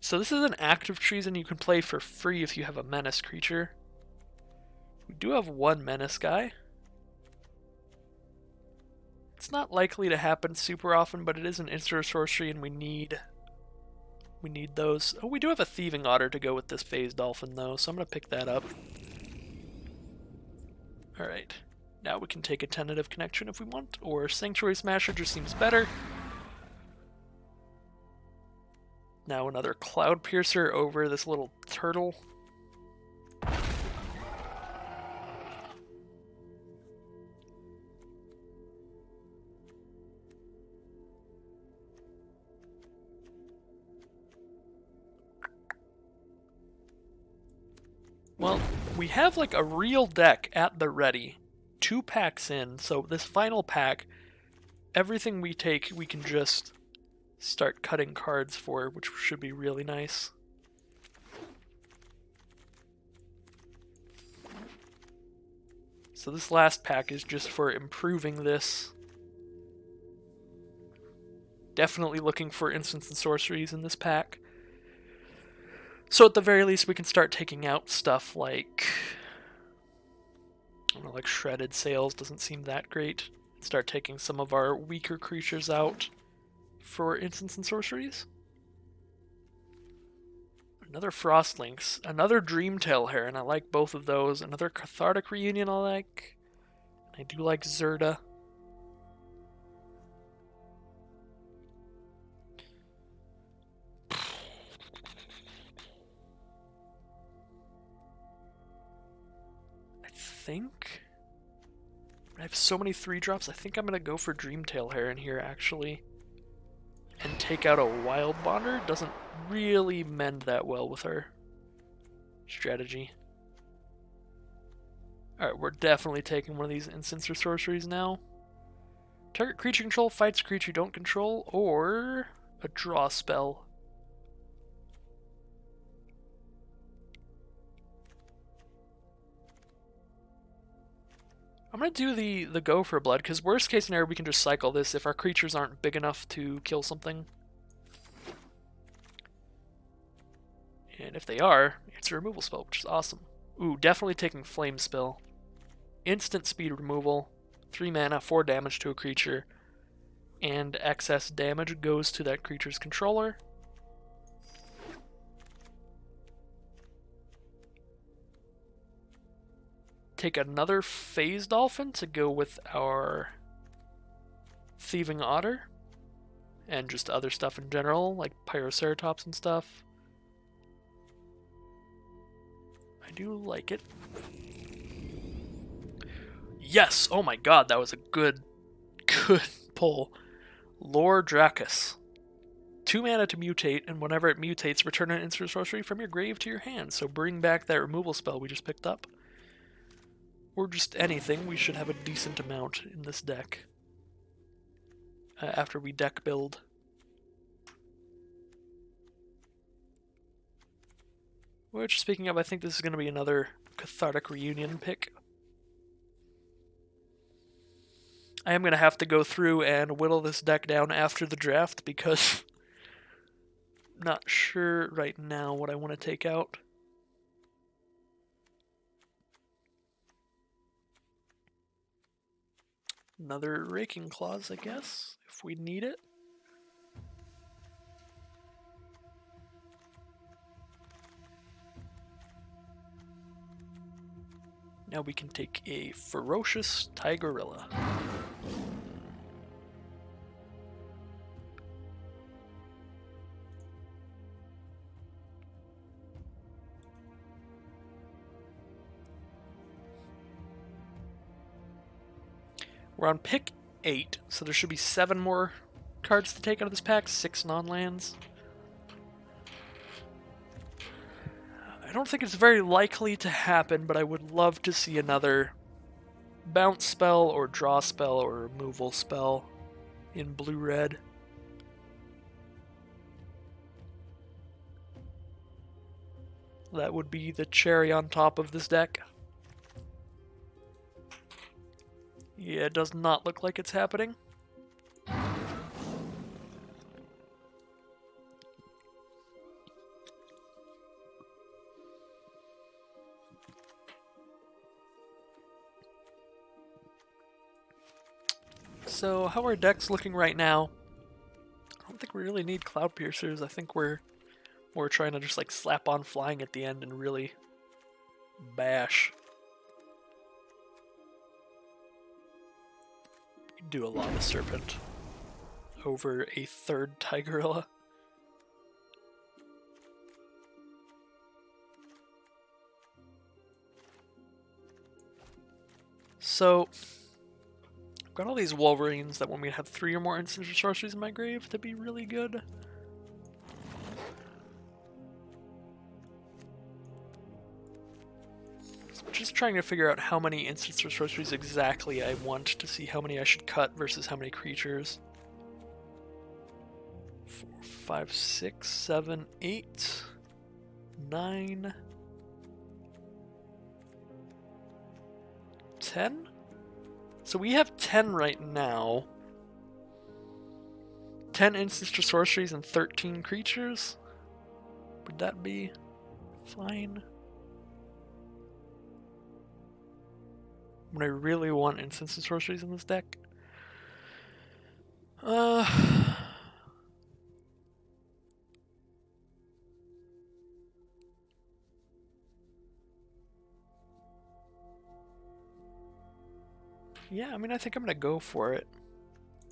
Speaker 2: So this is an active treason you can play for free if you have a menace creature. We do have 1 menace guy. It's not likely to happen super often, but it is an instant or sorcery and we need those. Oh, we do have a Thieving Otter to go with this Phase Dolphin, though, so I'm going to pick that up. Alright. Now we can take a Tentative Connection if we want, or Sanctuary Smasher just seems better. Now another Cloud Piercer over this little turtle. Well, we have like a real deck at the ready. 2 packs in, so this final pack, everything we take, we can just start cutting cards for, which should be really nice. So this last pack is just for improving this. Definitely looking for instants and sorceries in this pack. So at the very least, we can start taking out stuff like, I don't know, like Shredded Sails doesn't seem that great. Start taking some of our weaker creatures out for instants and sorceries. Another Frostlynx, another Dreamtail Heron, I like both of those. Another Cathartic Reunion I like. I do like Zerda. I have so many 3-drops, I think I'm going to go for Dreamtail Heron here, actually. And take out a Wild Bonder. Doesn't really mend that well with our strategy. Alright, we're definitely taking one of these instants or sorceries now. Target creature control fights a creature you don't control, or a draw spell. I'm going to do the go for blood, because worst case scenario we can just cycle this if our creatures aren't big enough to kill something. And if they are, it's a removal spell, which is awesome. Ooh, definitely taking Flame Spill. Instant speed removal, 3 mana, 4 damage to a creature, and excess damage goes to that creature's controller. Take another Phase Dolphin to go with our Thieving Otter, and just other stuff in general, like Pyroceratops and stuff. I do like it. Yes! Oh my god, that was a good pull. Lore Dracus. 2 mana to mutate, and whenever it mutates, return an instant sorcery from your grave to your hand. So bring back that removal spell we just picked up. Or just anything, we should have a decent amount in this deck. After we deck build. Which, speaking of, I think this is going to be another Cathartic Reunion pick. I am going to have to go through and whittle this deck down after the draft because I'm not sure right now what I want to take out. Another Raking Claws, I guess, if we need it. Now we can take a Ferocious Tigorilla. We're on pick 8, so there should be 7 more cards to take out of this pack, 6 non-lands. I don't think it's very likely to happen, but I would love to see another bounce spell or draw spell or removal spell in blue-red. That would be the cherry on top of this deck. Yeah, it does not look like it's happening. So, how are decks looking right now? I don't think we really need Cloud Piercers. I think we're trying to just like slap on flying at the end and really bash. Do a lot of Serpent over a 3rd Tigorilla. So, I've got all these Wolverines that want me to have 3 or more instants or sorceries in my grave to be really good. So I'm just trying to figure out how many instants or sorceries exactly I want to see how many I should cut versus how many creatures. 4, 5, 6, 7, 8, 9, 10? So we have 10 right now. 10 instants or sorceries and 13 creatures? Would that be fine? Would I really want instants and sorceries in this deck? Yeah, I mean, I think I'm gonna go for it.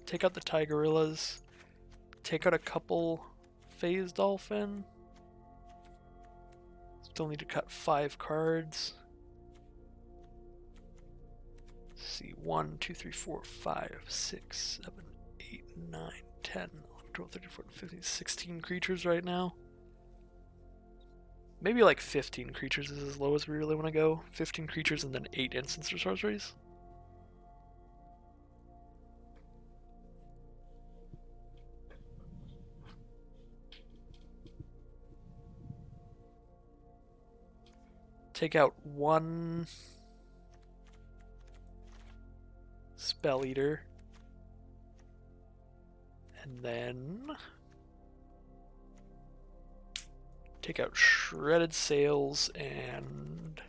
Speaker 2: Take out the Tigerillas. Take out a couple Phase Dolphin. Still need to cut 5 cards. Let's see, 1, 2, 3, 4, 5, 6, 7, 8, 9, 10, 11, 12, 13, 14, 15, 16 creatures right now. Maybe like 15 creatures is as low as we really want to go. 15 creatures and then 8 instants or sorceries. Take out 1 Spell Eater. And then take out Shredded Sails and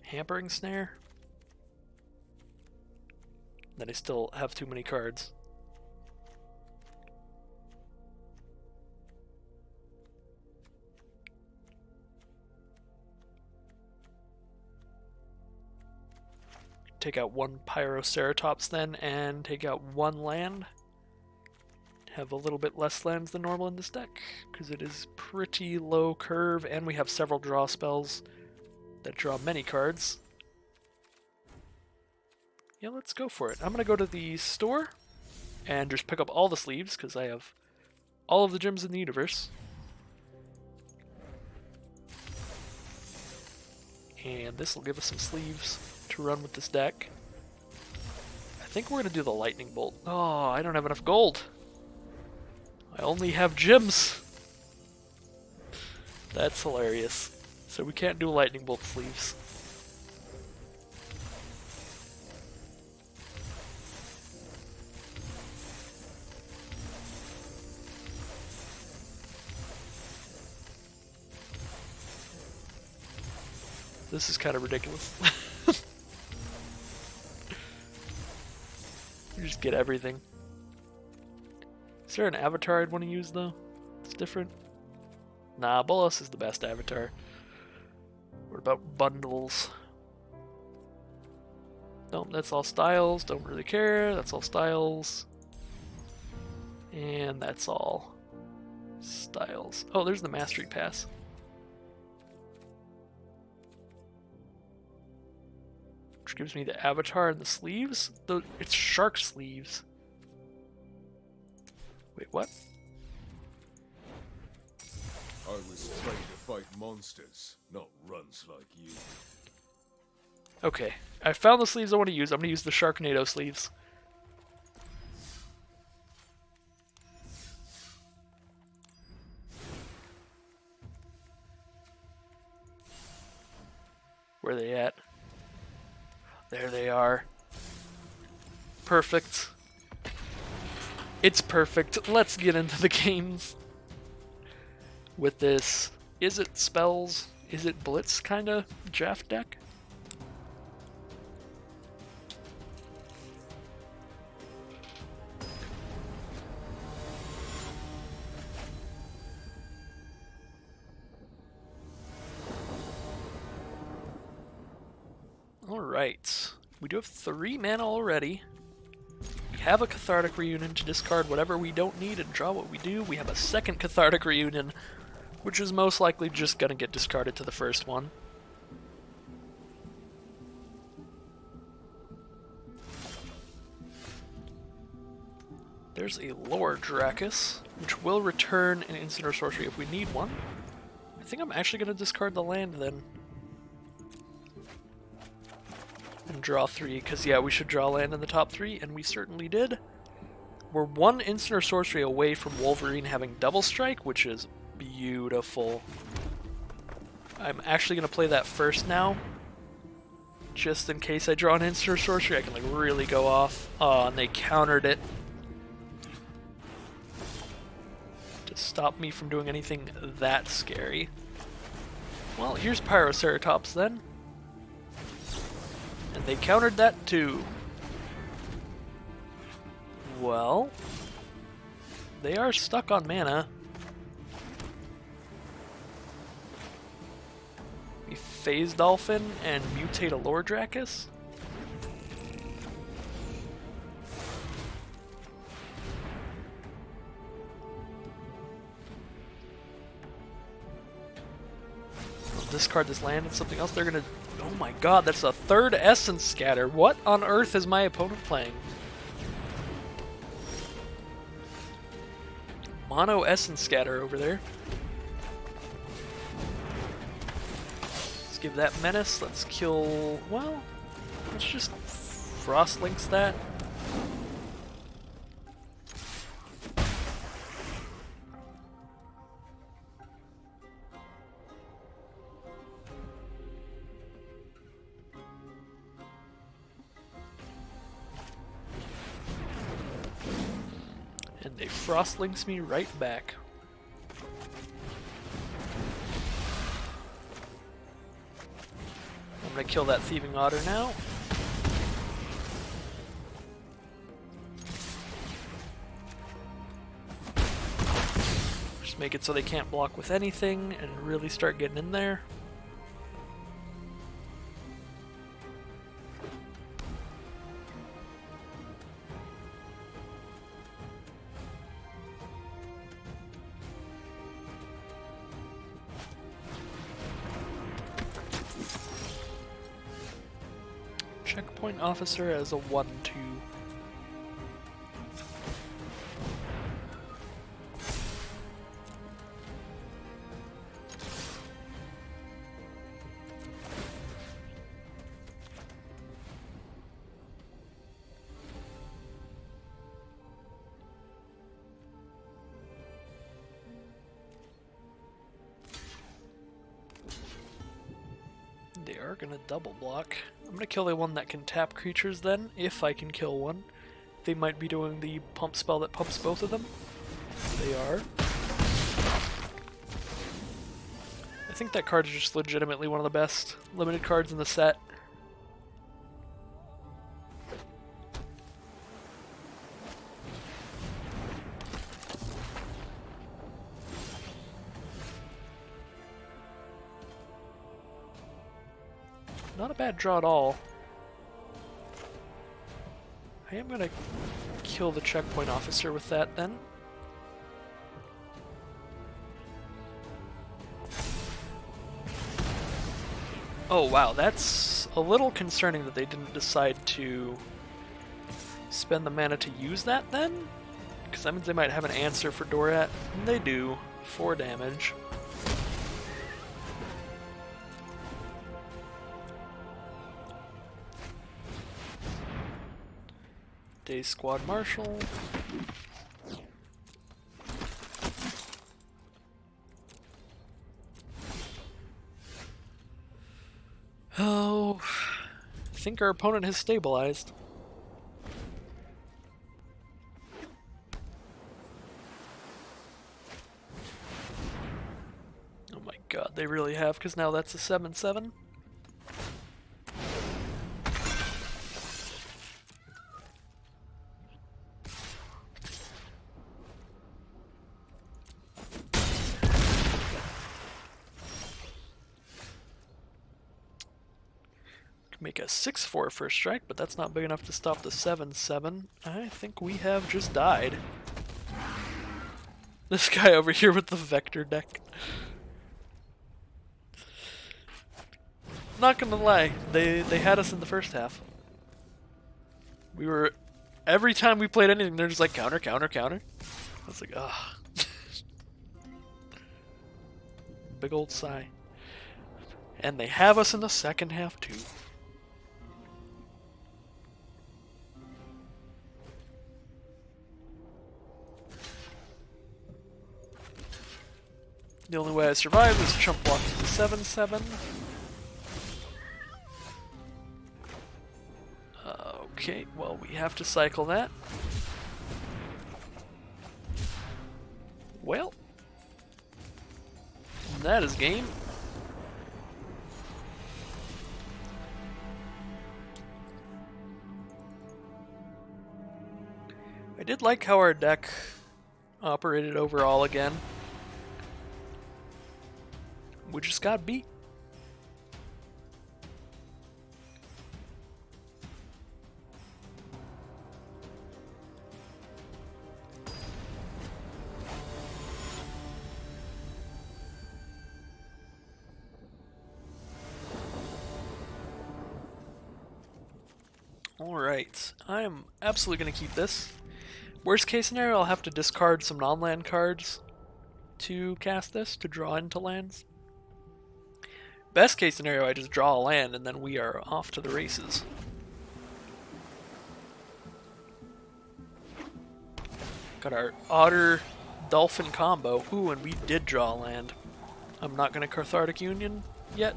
Speaker 2: Hampering Snare. Then I still have too many cards. Take out 1 Pyroceratops then, and take out 1 land. Have a little bit less lands than normal in this deck, because it is pretty low curve, and we have several draw spells that draw many cards. Yeah, let's go for it. I'm going to go to the store and just pick up all the sleeves, because I have all of the gems in the universe. And this will give us some sleeves to run with this deck. I think we're going to do the lightning bolt. Oh, I don't have enough gold. I only have gems. That's hilarious. So we can't do lightning bolt sleeves. This is kind of ridiculous. You just get everything. Is there an avatar I'd want to use though? It's different. Nah, Bolas is the best avatar. What about bundles? Nope, that's all styles. Don't really care. That's all styles. And that's all styles. Oh, there's the Mastery Pass. Which gives me the avatar and the sleeves. It's shark sleeves. Wait, what?
Speaker 3: I was trained to fight monsters, not runts like you.
Speaker 2: Okay, I found the sleeves I want to use. I'm going to use the Sharknado sleeves. Where are they at? There they are. Perfect. It's perfect. Let's get into the games. With this, is it spells? Is it blitz kind of draft deck? Alright, we do have 3 mana already. We have a Cathartic Reunion to discard whatever we don't need and draw what we do. We have a second Cathartic Reunion, which is most likely just going to get discarded to the first one. There's a Lore Dracus, which will return an instant or sorcery if we need one. I think I'm actually going to discard the land then. And draw 3, because yeah, we should draw land in the top 3, and we certainly did. We're 1 instant or sorcery away from Wolverine having double strike, which is beautiful. I'm actually going to play that first now, just in case I draw an instant or sorcery, I can like really go off. Oh, and they countered it to stop me from doing anything that scary. Well, here's Pyroceratops then. And they countered that too. Well, they are stuck on mana. We Phase Dolphin and mutate a Lore Dracus. I'll discard this land and something else. They're gonna. Oh my god, that's a 3rd Essence Scatter. What on earth is my opponent playing? Mono Essence Scatter over there. Let's give that Menace. Let's kill... Well, let's just Frostlinks that. And they Frostlinks me right back. I'm gonna kill that Thieving Otter now. Just make it so they can't block with anything and really start getting in there. Checkpoint Officer as a 1-2. are gonna double block. I'm gonna kill the one that can tap creatures then, if I can kill one. They might be doing the pump spell that pumps both of them. They are. I think that card is just legitimately one of the best limited cards in the set. Not a bad draw at all. I am gonna kill the checkpoint officer with that then. Oh wow, that's a little concerning that they didn't decide to spend the mana to use that then? Because that means they might have an answer for Dorat. And they do. 4 damage. Day Squad Marshal. Oh, I think our opponent has stabilized. Oh my god, they really have, because now that's a 7/7. Make a 6/4 first strike, but that's not big enough to stop the 7/7. I think we have just died. This guy over here with the Vector deck. Not gonna lie, they had us in the first half. We were, every time we played anything, they're just like counter, counter, counter. I was like, ah. Big old sigh. And they have us in the second half too. The only way I survive is chump block to the 7/7. Okay, well, we have to cycle that. Well, that is game. I did like how our deck operated overall again. We just got beat. Alright, I'm absolutely going to keep this. Worst case scenario, I'll have to discard some non-land cards to cast this, to draw into lands. Best case scenario, I just draw a land and then we are off to the races. Got our Otter Dolphin combo. Ooh, and we did draw a land. I'm not going to Cathartic Union yet.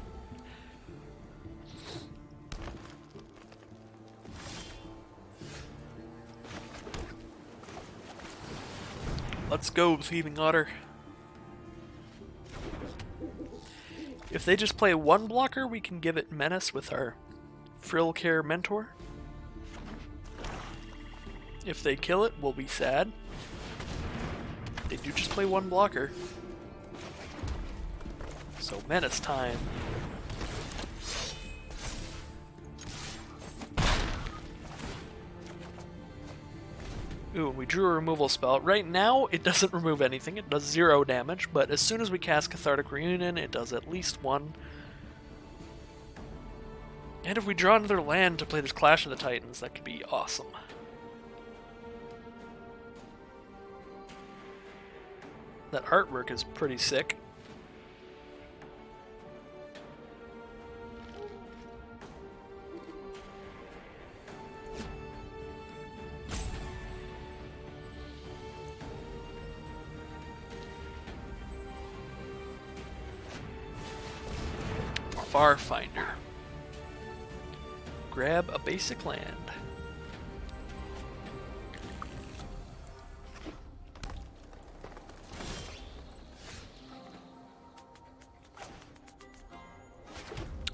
Speaker 2: Let's go, Thieving Otter. If they just play one blocker, we can give it Menace with our Frillcare Mentor. If they kill it, we'll be sad. They do just play one blocker. So Menace time. Ooh, we drew a removal spell. Right now, it doesn't remove anything. It does 0 damage, but as soon as we cast Cathartic Reunion, it does at least 1. And if we draw another land to play this Clash of the Titans, that could be awesome. That artwork is pretty sick. Farfinder. grab a basic land.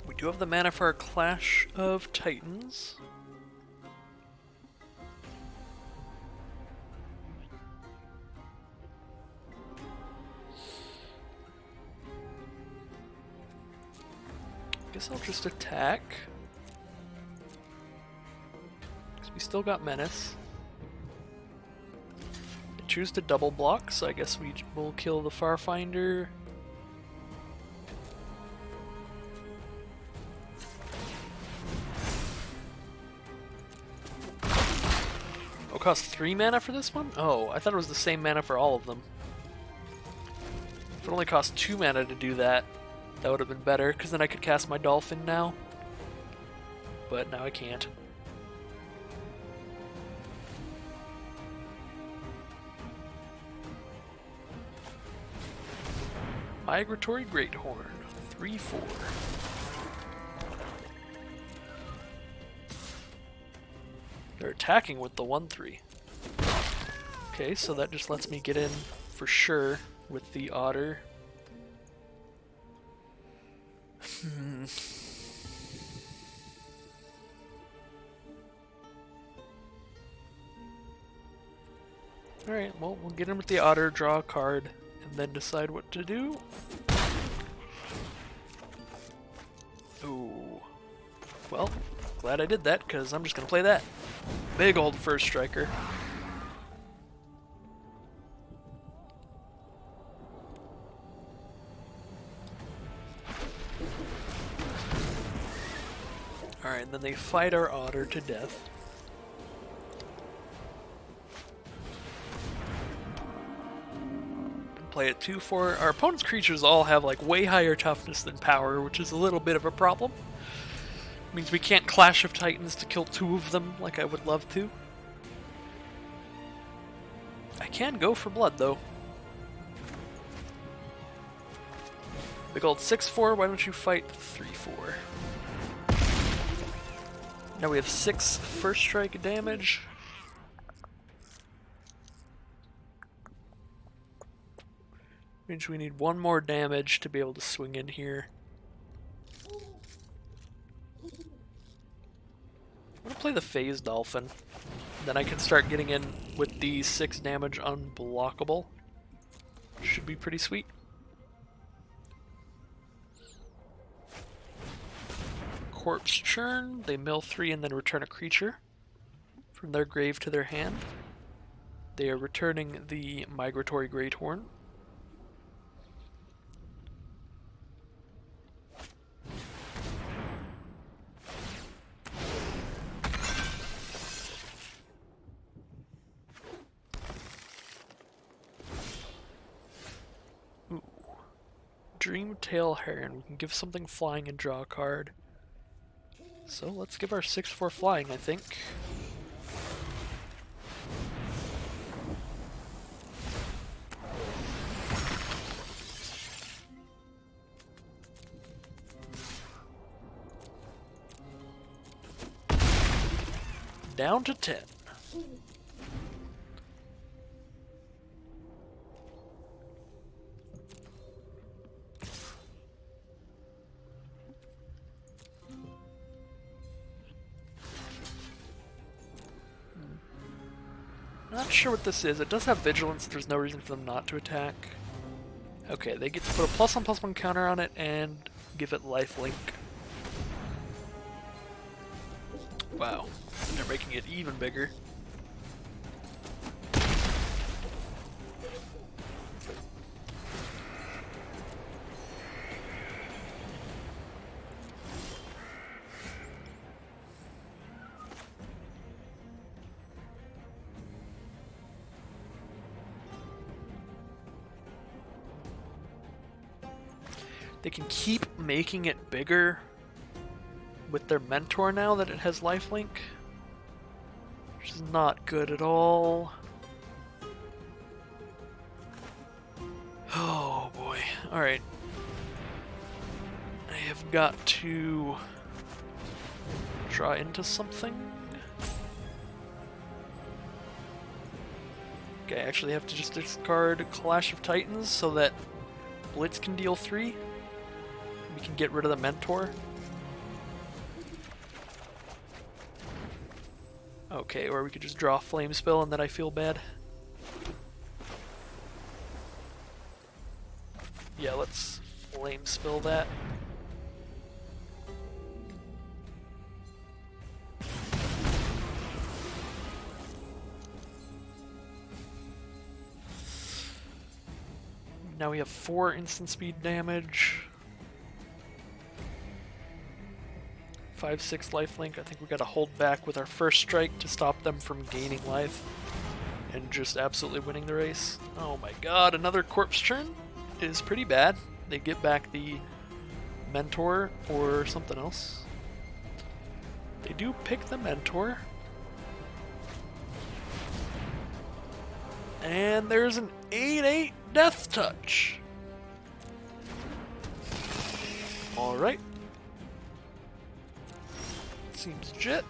Speaker 2: We do have the mana for our Clash of Titans. Guess I'll just attack. Because we still got Menace. I choose to double block, so I guess we will kill the Farfinder. Oh, cost 3 mana for this one? Oh, I thought it was the same mana for all of them. If it only cost 2 mana to do that, that would have been better, because then I could cast my Dolphin now. But now I can't. Migratory Greathorn, 3/4. They're attacking with the 1/3. Okay, so that just lets me get in for sure with the Otter. Alright, well, we'll get in with the Otter, draw a card, and then decide what to do. Ooh. Well, glad I did that, because I'm just going to play that. Big old first striker. Alright, then they fight our Otter to death. Play it 2/4. Our opponent's creatures all have like way higher toughness than power, which is a little bit of a problem. Means we can't Clash of Titans to kill 2 of them like I would love to. I can go for blood though. Big old 6/4, why don't you fight 3/4? Now we have 6 first strike damage. Means we need 1 more damage to be able to swing in here. I'm gonna play the Phase Dolphin. Then I can start getting in with the 6 damage unblockable. Should be pretty sweet. Corpse Churn, they mill 3 and then return a creature from their grave to their hand. They are returning the Migratory Greathorn. Dreamtail Heron. We can give something flying and draw a card. So let's give our 6/4 flying, I think. Down to 10. Not sure what this is. It does have vigilance. There's no reason for them not to attack. Okay, they get to put a +1/+1 counter on it and give it lifelink. Wow, they're making it even bigger. They can keep making it bigger with their mentor now that it has lifelink, which is not good at all. Oh boy. Alright. I have got to Draw into something. Okay, I actually have to just discard Clash of Titans so that Blitz can deal 3. We can get rid of the Mentor. Okay, or we could just draw Flame Spill and then I feel bad. Yeah, let's Flame Spill that. Now we have 4 instant speed damage. 5/6 lifelink. I think we gotta hold back with our first strike to stop them from gaining life and just absolutely winning the race. Oh my god, another corpse turn is pretty bad. They get back the Mentor or something else. They do pick the Mentor. And there's an 8/8 Death Touch. Alright. Seems legit.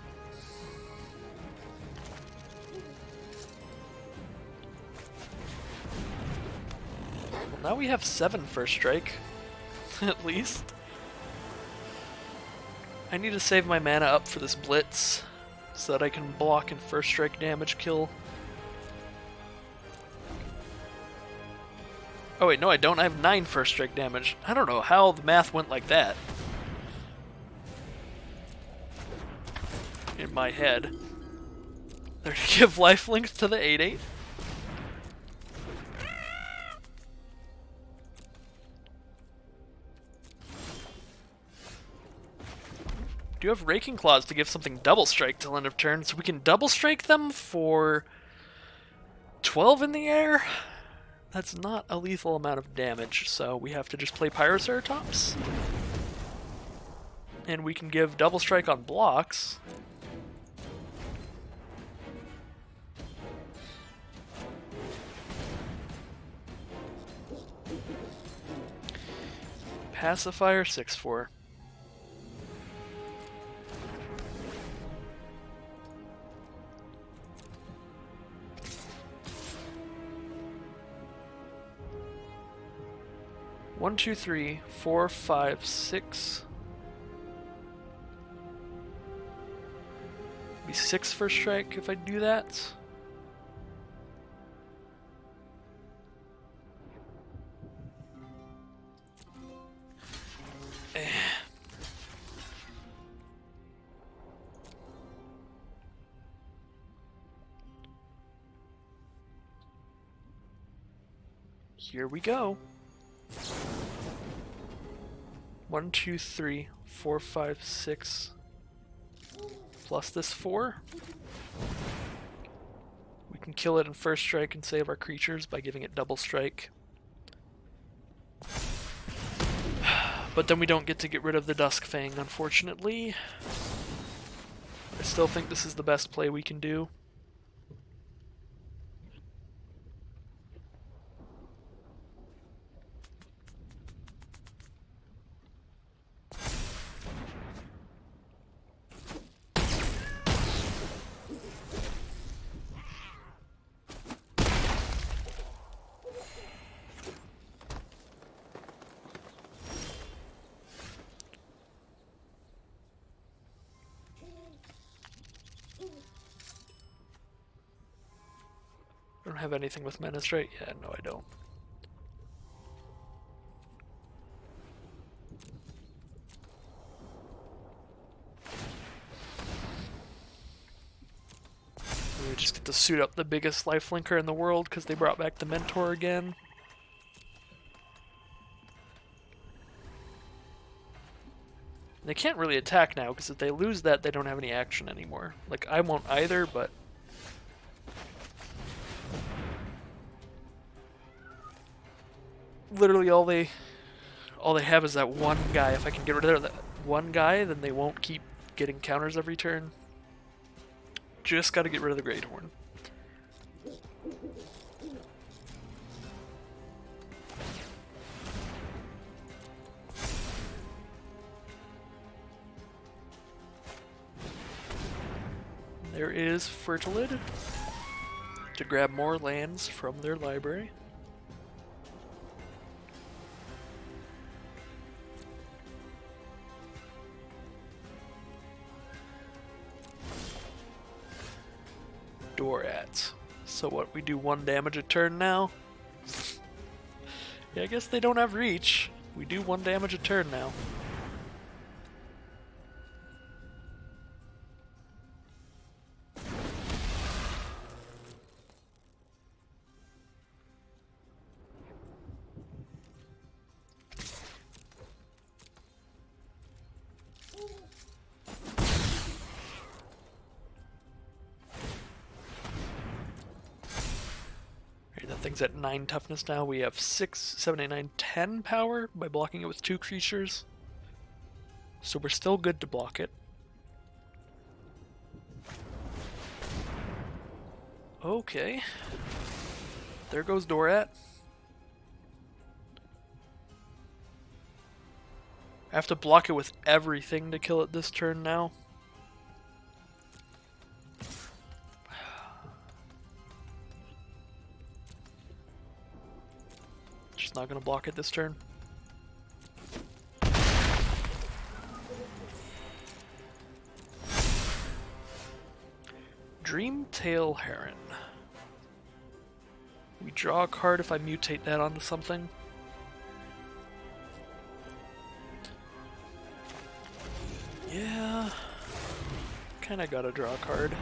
Speaker 2: Well, now we have 7 first strike, at least. I need to save my mana up for this blitz so that I can block and first strike damage kill. Oh wait, no I don't. I have 9 first strike damage. I don't know how the math went like that. In my head. They're to give lifelink to the 8/8. Do have Raking Claws to give something double strike till end of turn, so we can double strike them for 12 in the air? That's not a lethal amount of damage, so we have to just play Pyroceratops. And we can give double strike on blocks. Pacifier 6/4. One, two, three, 4, 5, 6. Be 6 first strike if I do that. Here we go. 1, 2, 3, 4, 5, 6. Plus this 4. We can kill it in first strike and save our creatures by giving it double strike. But then we don't get to get rid of the Dusk Fang, unfortunately. I still think this is the best play we can do. I don't have anything with Menace, right? Yeah, no I don't. We just get to suit up the biggest lifelinker in the world because they brought back the Mentor again. They can't really attack now because if they lose that, they don't have any action anymore. Like, I won't either, but... literally all they have is that one guy. If I can get rid of that one guy, then they won't keep getting counters every turn. Just gotta get rid of the Great Horn. there is Fertilid to grab more lands from their library. Dorat. So what, we do 1 damage a turn now? Yeah, I guess they don't have reach. We do 1 damage a turn now. That thing's at 9 toughness now. We have 6, 7, 8, 9, 10 power by blocking it with 2 creatures. So we're still good to block it. Okay. There goes Dorat. I have to block it with everything to kill it this turn now. Just not gonna block it this turn. Dreamtail Heron. We draw a card if I mutate that onto something. Yeah, kinda gotta draw a card.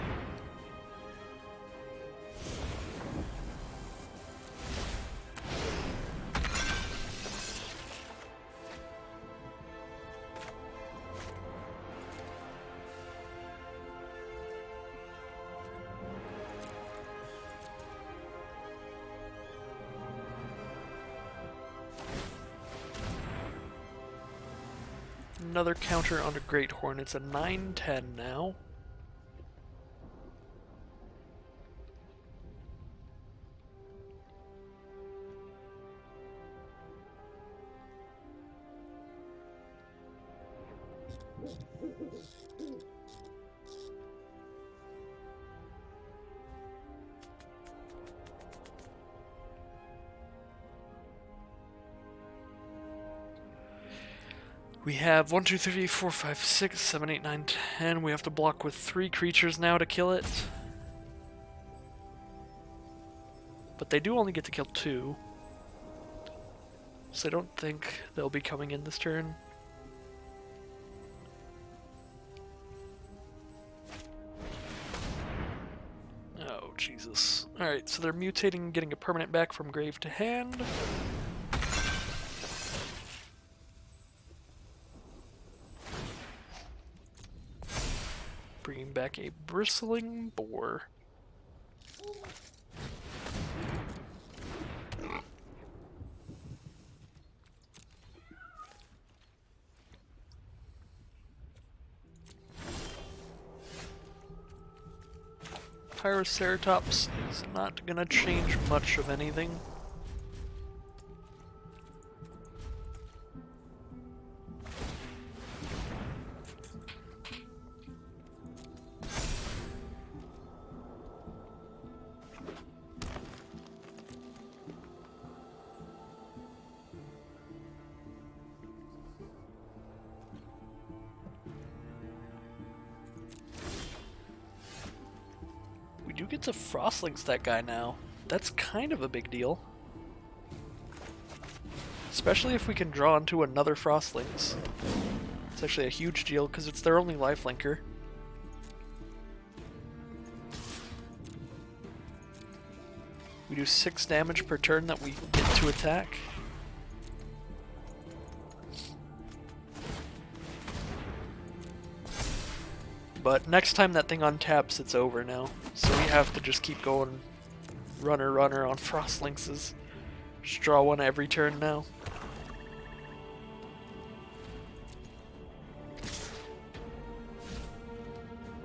Speaker 2: Another counter onto Great Horn. It's a 9/10 now. We have 1, 2, 3, 4, 5, 6, 7, 8, 9, 10. We have to block with 3 creatures now to kill it. But they do only get to kill 2. So I don't think they'll be coming in this turn. Oh, Jesus. Alright, so they're mutating, getting a permanent back from grave to hand. Bringing back a bristling boar. Pyroceratops is not gonna change much of anything. We do get to Frostlings that guy now. That's kind of a big deal. Especially if we can draw into another Frostlings. It's actually a huge deal because it's their only lifelinker. We do 6 damage per turn that we get to attack. But next time that thing untaps, it's over now. So we have to just keep going runner on Frostlings. Just draw 1 every turn now.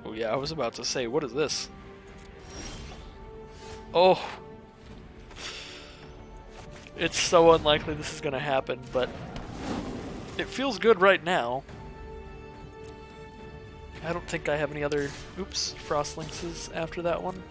Speaker 2: Oh yeah, I was about to say, what is this? Oh! It's so unlikely this is gonna happen, but it feels good right now. I don't think I have any other, oops, Frost Lynxes after that one.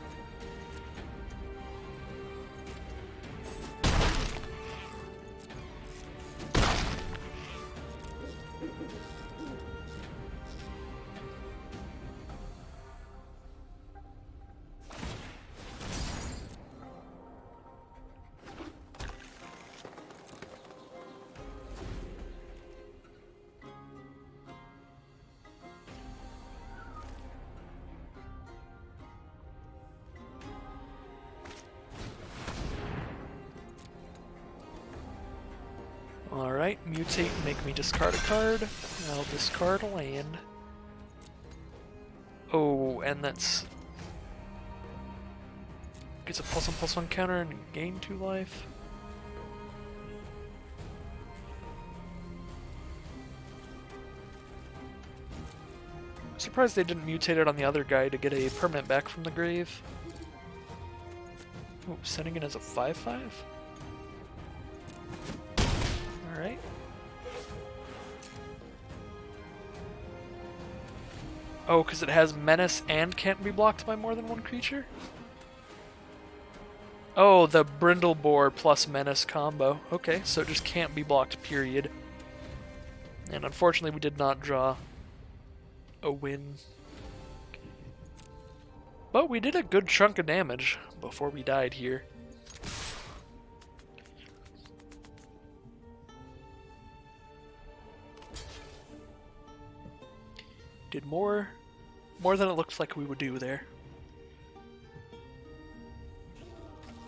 Speaker 2: Alright, mutate and make me discard a card. I'll discard a land. Oh, and that's... gets a +1/+1 counter and gain 2 life. I'm surprised they didn't mutate it on the other guy to get a permanent back from the grave. Oh, sending it as a 5/5? Alright. Oh, because it has menace and can't be blocked by more than one creature? Oh, the Brindleboar plus menace combo. Okay, so it just can't be blocked, period. And unfortunately we did not draw a win. But we did a good chunk of damage before we died here. Did more than it looks like we would do there.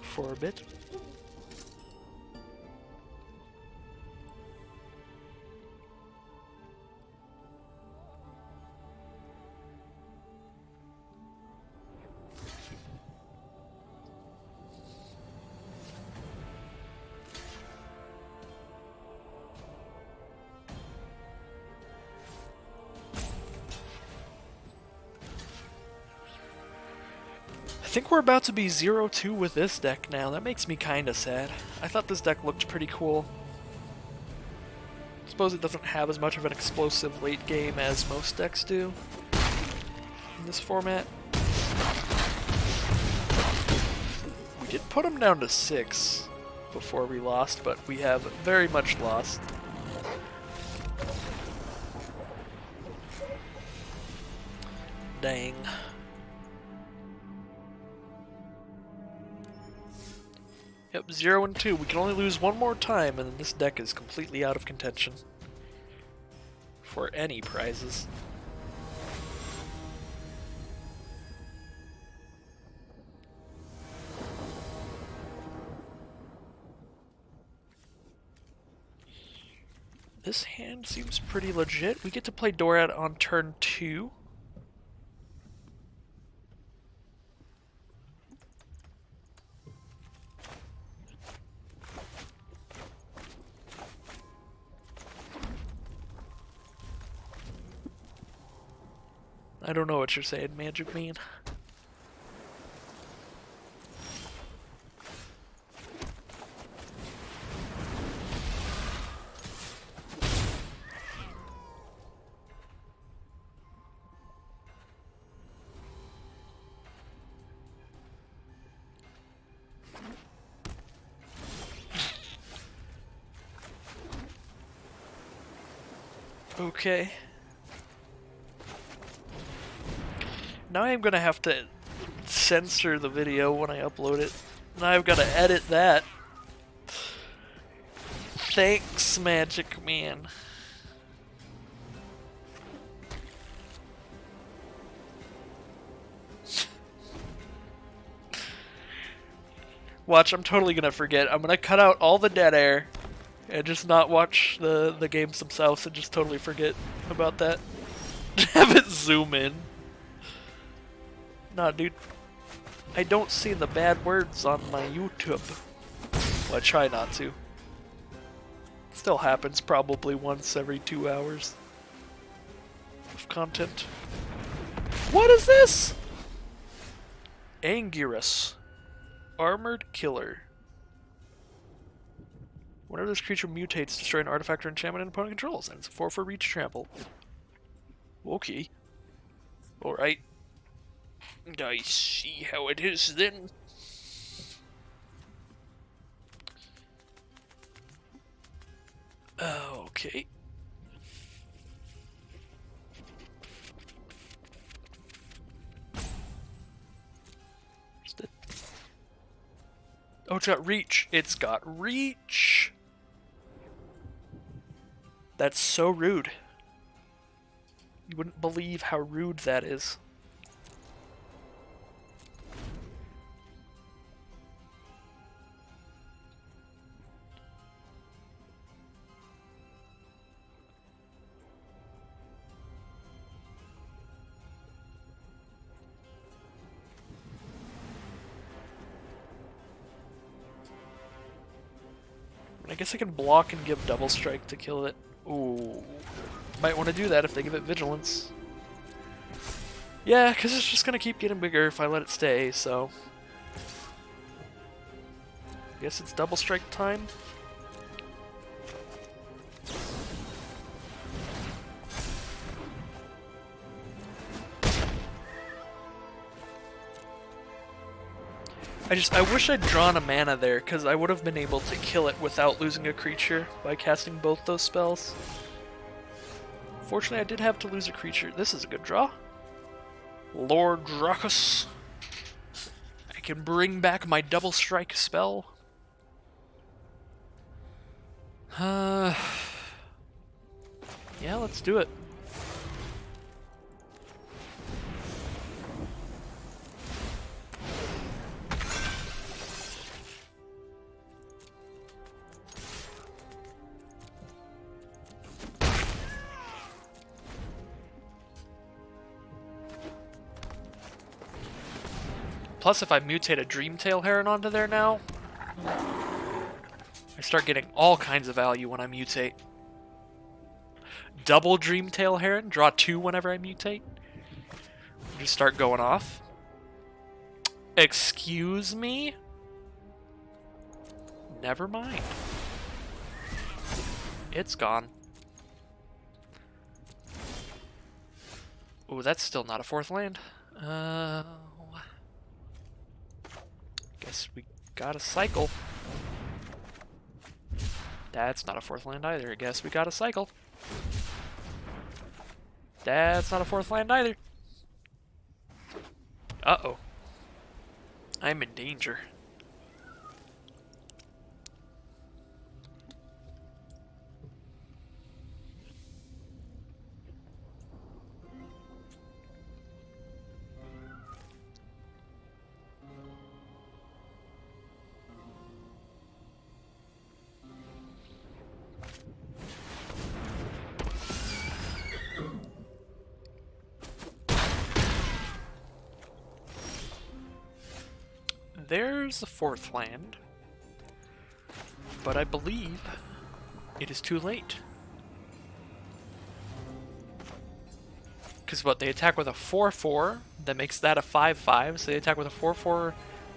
Speaker 2: For a bit. I think we're about to be 0-2 with this deck now. That makes me kinda sad. I thought this deck looked pretty cool. I suppose it doesn't have as much of an explosive late game as most decks do in this format. We did put them down to 6 before we lost, but we have very much lost. Dang. Yep, 0-2. We can only lose one more time, and then this deck is completely out of contention for any prizes. This hand seems pretty legit. We get to play Dorad on turn 2. I don't know what you're saying, Magic Man. Okay. Now I'm gonna have to censor the video when I upload it. Now I've gotta edit that. Thanks, Magic Man. Watch, I'm totally gonna forget. I'm gonna cut out all the dead air and just not watch the games themselves and just totally forget about that. Have it zoom in. Nah, dude. I don't see the bad words on my YouTube. Well, I try not to. Still happens probably once every 2 hours of content. What is this? Anguirus. Armored Killer. Whenever this creature mutates, destroy an artifact or enchantment an opponent controls, and it's a 4 for reach trample. Okay. Alright. I see how it is then. Okay. Oh, it's got reach. It's got reach. That's so rude. You wouldn't believe how rude that is. I guess I can block and give double strike to kill it. Ooh. Might want to do that if they give it vigilance. Yeah, because it's just going to keep getting bigger if I let it stay, so... I guess it's double strike time. I wish I'd drawn a mana there, because I would have been able to kill it without losing a creature by casting both those spells. Fortunately, I did have to lose a creature. This is a good draw. Lord Dracus. I can bring back my double strike spell. Yeah, let's do it. Plus, if I mutate a Dreamtail Heron onto there now, I start getting all kinds of value when I mutate. Double Dreamtail Heron, draw 2 whenever I mutate. Just start going off. Excuse me? Never mind. It's gone. Ooh, that's still not a 4th land. Guess we gotta cycle. That's not a 4th land either. I guess we gotta cycle. That's not a 4th land either. Uh-oh. I'm in danger. There's the 4th land, but I believe it is too late. Because what, they attack with a 4/4, that makes that a 5/5, so they attack with a 4/4,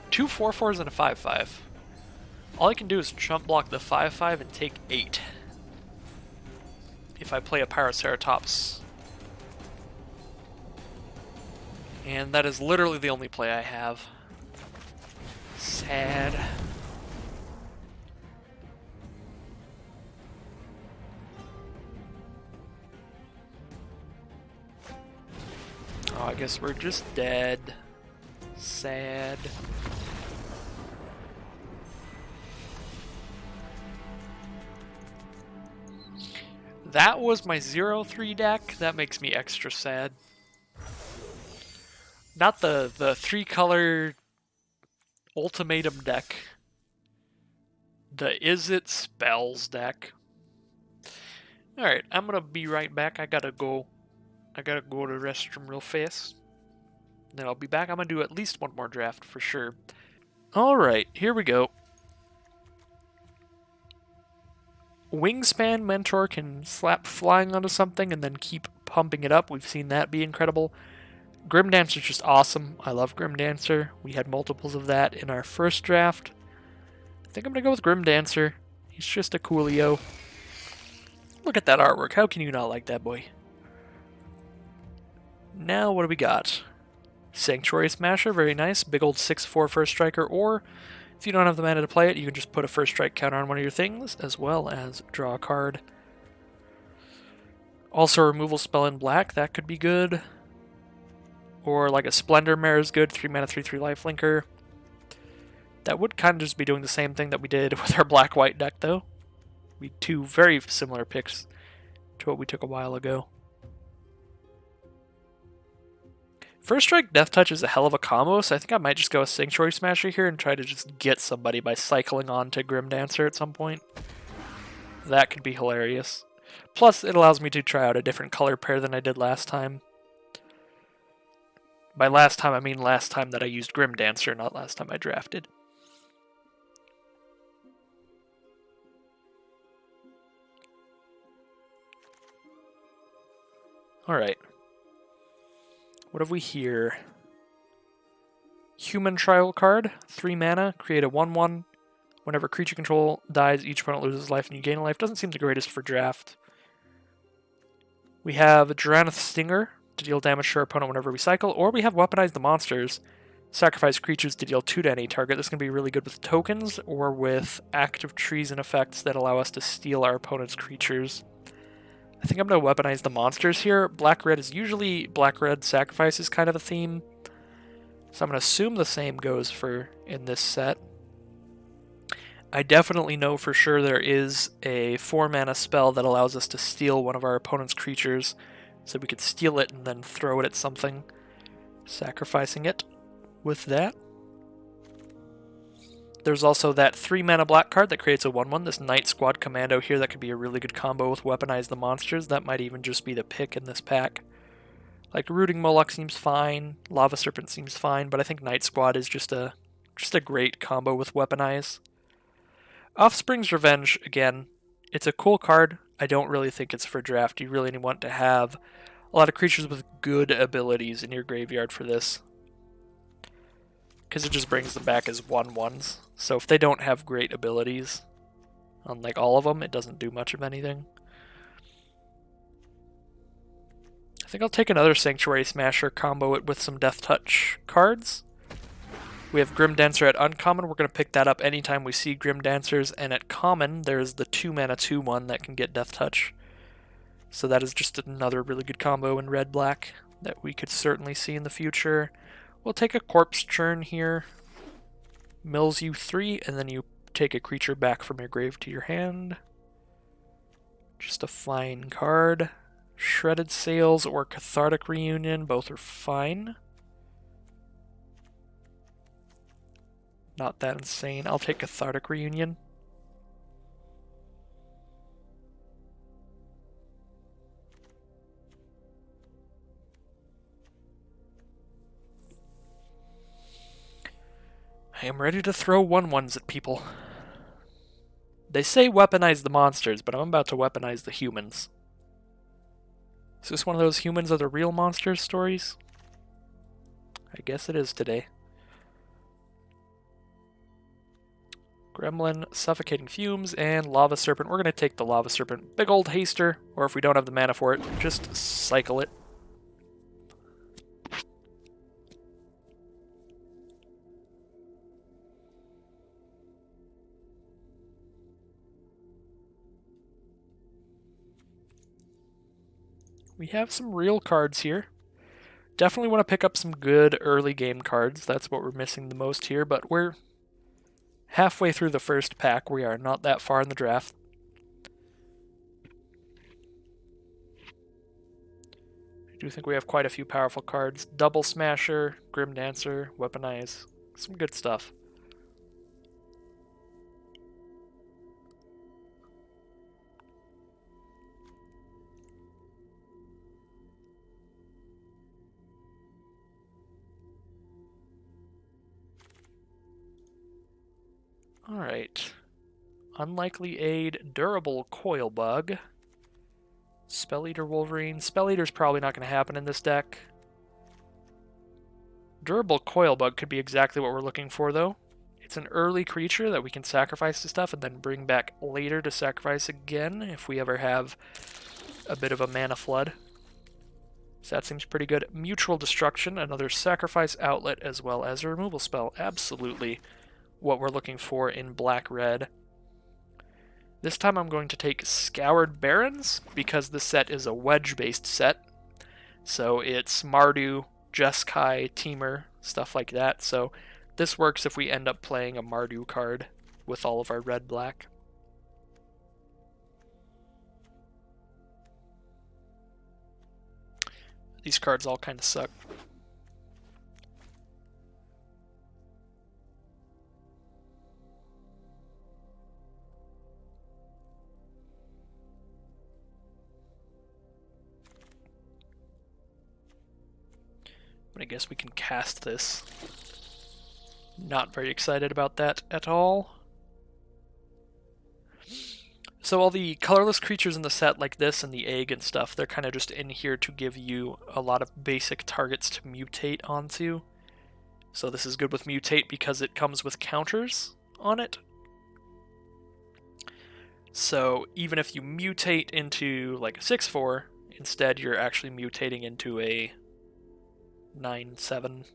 Speaker 2: 2 4/4s and a 5/5. All I can do is chump block the 5/5 and take 8. If I play a Pyroceratops. And that is literally the only play I have. Sad. Oh, I guess we're just dead. Sad. That was my 0/3 deck. That makes me extra sad. Not the 3-color ultimatum deck. The Is It Spells deck. Alright, I'm gonna be right back. I gotta go to the restroom real fast. Then I'll be back. I'm gonna do at least one more draft for sure. Alright, here we go. Wingspan Mentor can slap flying onto something and then keep pumping it up. We've seen that be incredible. Grim Dancer's just awesome. I love Grim Dancer. We had multiples of that in our first draft. I think I'm going to go with Grim Dancer. He's just a coolio. Look at that artwork. How can you not like that boy? Now, what do we got? Sanctuary Smasher, very nice. Big old 6/4 first striker, or if you don't have the mana to play it, you can just put a first strike counter on one of your things, as well as draw a card. Also, a removal spell in black, that could be good. Or like a Splendor Mare is good, 3 mana, 3/3 lifelinker. That would kind of just be doing the same thing that we did with our black-white deck, though. We had two very similar picks to what we took a while ago. First Strike Death Touch is a hell of a combo, so I think I might just go with Sanctuary Smasher here and try to just get somebody by cycling on to Grim Dancer at some point. That could be hilarious. Plus, it allows me to try out a different color pair than I did last time. By last time, I mean last time that I used Grim Dancer, not last time I drafted. Alright. What have we here? Human Trial card, 3 mana, create a 1/1. Whenever creature control dies, each opponent loses life and you gain a life. Doesn't seem the greatest for draft. We have Drannith Stinger to deal damage to our opponent whenever we cycle, or we have Weaponize the Monsters. Sacrifice creatures to deal 2 to any target. This can be really good with tokens or with active trees and effects that allow us to steal our opponent's creatures. I think I'm going to weaponize the monsters here. Black-red is usually black-red sacrifice is kind of a theme. So I'm going to assume the same goes for in this set. I definitely know for sure there is a 4-mana spell that allows us to steal one of our opponent's creatures. So we could steal it and then throw it at something, sacrificing it with that. There's also that 3-mana black card that creates a 1/1. This Night Squad Commando here that could be a really good combo with Weaponize the Monsters. That might even just be the pick in this pack. Like Rooting Moloch seems fine, Lava Serpent seems fine, but I think Night Squad is just a great combo with Weaponize. Offspring's Revenge, again, it's a cool card. I don't really think it's for draft. You really want to have a lot of creatures with good abilities in your graveyard for this, because it just brings them back as 1/1s. So if they don't have great abilities on like all of them, it doesn't do much of anything. I think I'll take another Sanctuary Smasher, combo it with some Death Touch cards. We have Grim Dancer at uncommon. We're going to pick that up anytime we see Grim Dancers, and at common there's the 2-mana 2/1 that can get Death Touch. So that is just another really good combo in red-black that we could certainly see in the future. We'll take a Corpse Churn here. Mills you 3, and then you take a creature back from your grave to your hand. Just a fine card. Shredded Sails or Cathartic Reunion, both are fine. Not that insane. I'll take Cathartic Reunion. I am ready to throw 1/1s at people. They say weaponize the monsters, but I'm about to weaponize the humans. Is this one of those humans are the real monsters stories? I guess it is today. Gremlin, Suffocating Fumes, and Lava Serpent. We're going to take the Lava Serpent. Big old haster, or if we don't have the mana for it, just cycle it. We have some real cards here. Definitely want to pick up some good early game cards. That's what we're missing the most here, but we're halfway through the first pack. We are not that far in the draft. I do think we have quite a few powerful cards. Double Smasher, Grim Dancer, Weaponize. Some good stuff. Alright. Unlikely Aid, Durable Coil Bug. Spell Eater Wolverine. Spell Eater's probably not going to happen in this deck. Durable Coil Bug could be exactly what we're looking for, though. It's an early creature that we can sacrifice to stuff and then bring back later to sacrifice again if we ever have a bit of a mana flood. So that seems pretty good. Mutual Destruction, another sacrifice outlet, as well as a removal spell. Absolutely what we're looking for in black-red. This time I'm going to take Scoured Barrens, because this set is a wedge-based set. So it's Mardu, Jeskai, Temur, stuff like that. So this works if we end up playing a Mardu card with all of our red-black. These cards all kind of suck. But I guess we can cast this. Not very excited about that at all. So all the colorless creatures in the set like this and the egg and stuff, they're kind of just in here to give you a lot of basic targets to mutate onto. So this is good with mutate because it comes with counters on it. So even if you mutate into like a 6/4, instead you're actually mutating into a 9/7.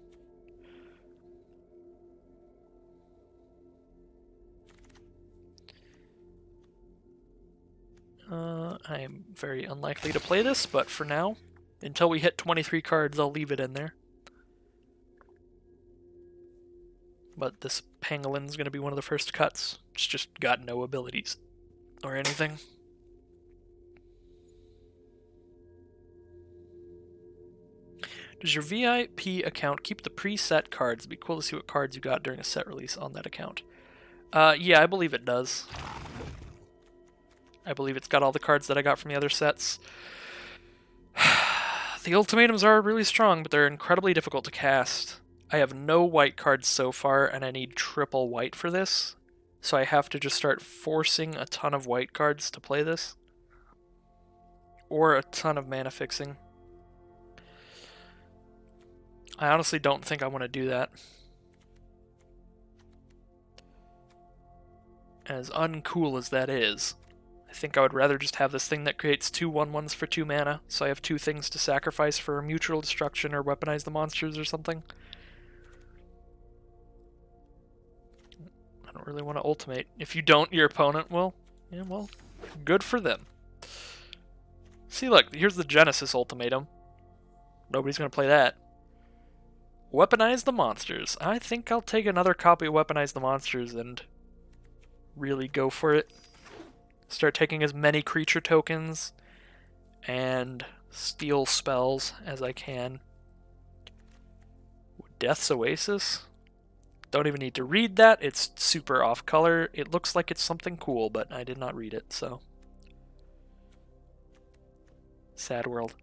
Speaker 2: I am very unlikely to play this, but for now, until we hit 23 cards, I'll leave it in there. But this Pangolin's going to be one of the first cuts. It's just got no abilities or anything. Does your VIP account keep the preset cards? It'd be cool to see what cards you got during a set release on that account. Yeah, I believe it does. I believe it's got all the cards that I got from the other sets. The ultimatums are really strong, but they're incredibly difficult to cast. I have no white cards so far, and I need triple white for this. So I have to just start forcing a ton of white cards to play this. Or a ton of mana fixing. I honestly don't think I want to do that. As uncool as that is, I think I would rather just have this thing that creates 2 1/1s for 2 mana, so I have 2 things to sacrifice for mutual destruction or weaponize the monsters or something. I don't really want to ultimate. If you don't, your opponent will. Yeah, well, good for them. See, look, here's the Genesis ultimatum. Nobody's going to play that. Weaponize the monsters. I think I'll take another copy of Weaponize the Monsters and really go for it. Start taking as many creature tokens and steal spells as I can. Death's Oasis? Don't even need to read that. It's super off color. It looks like it's something cool, but I did not read it, so. Sad world.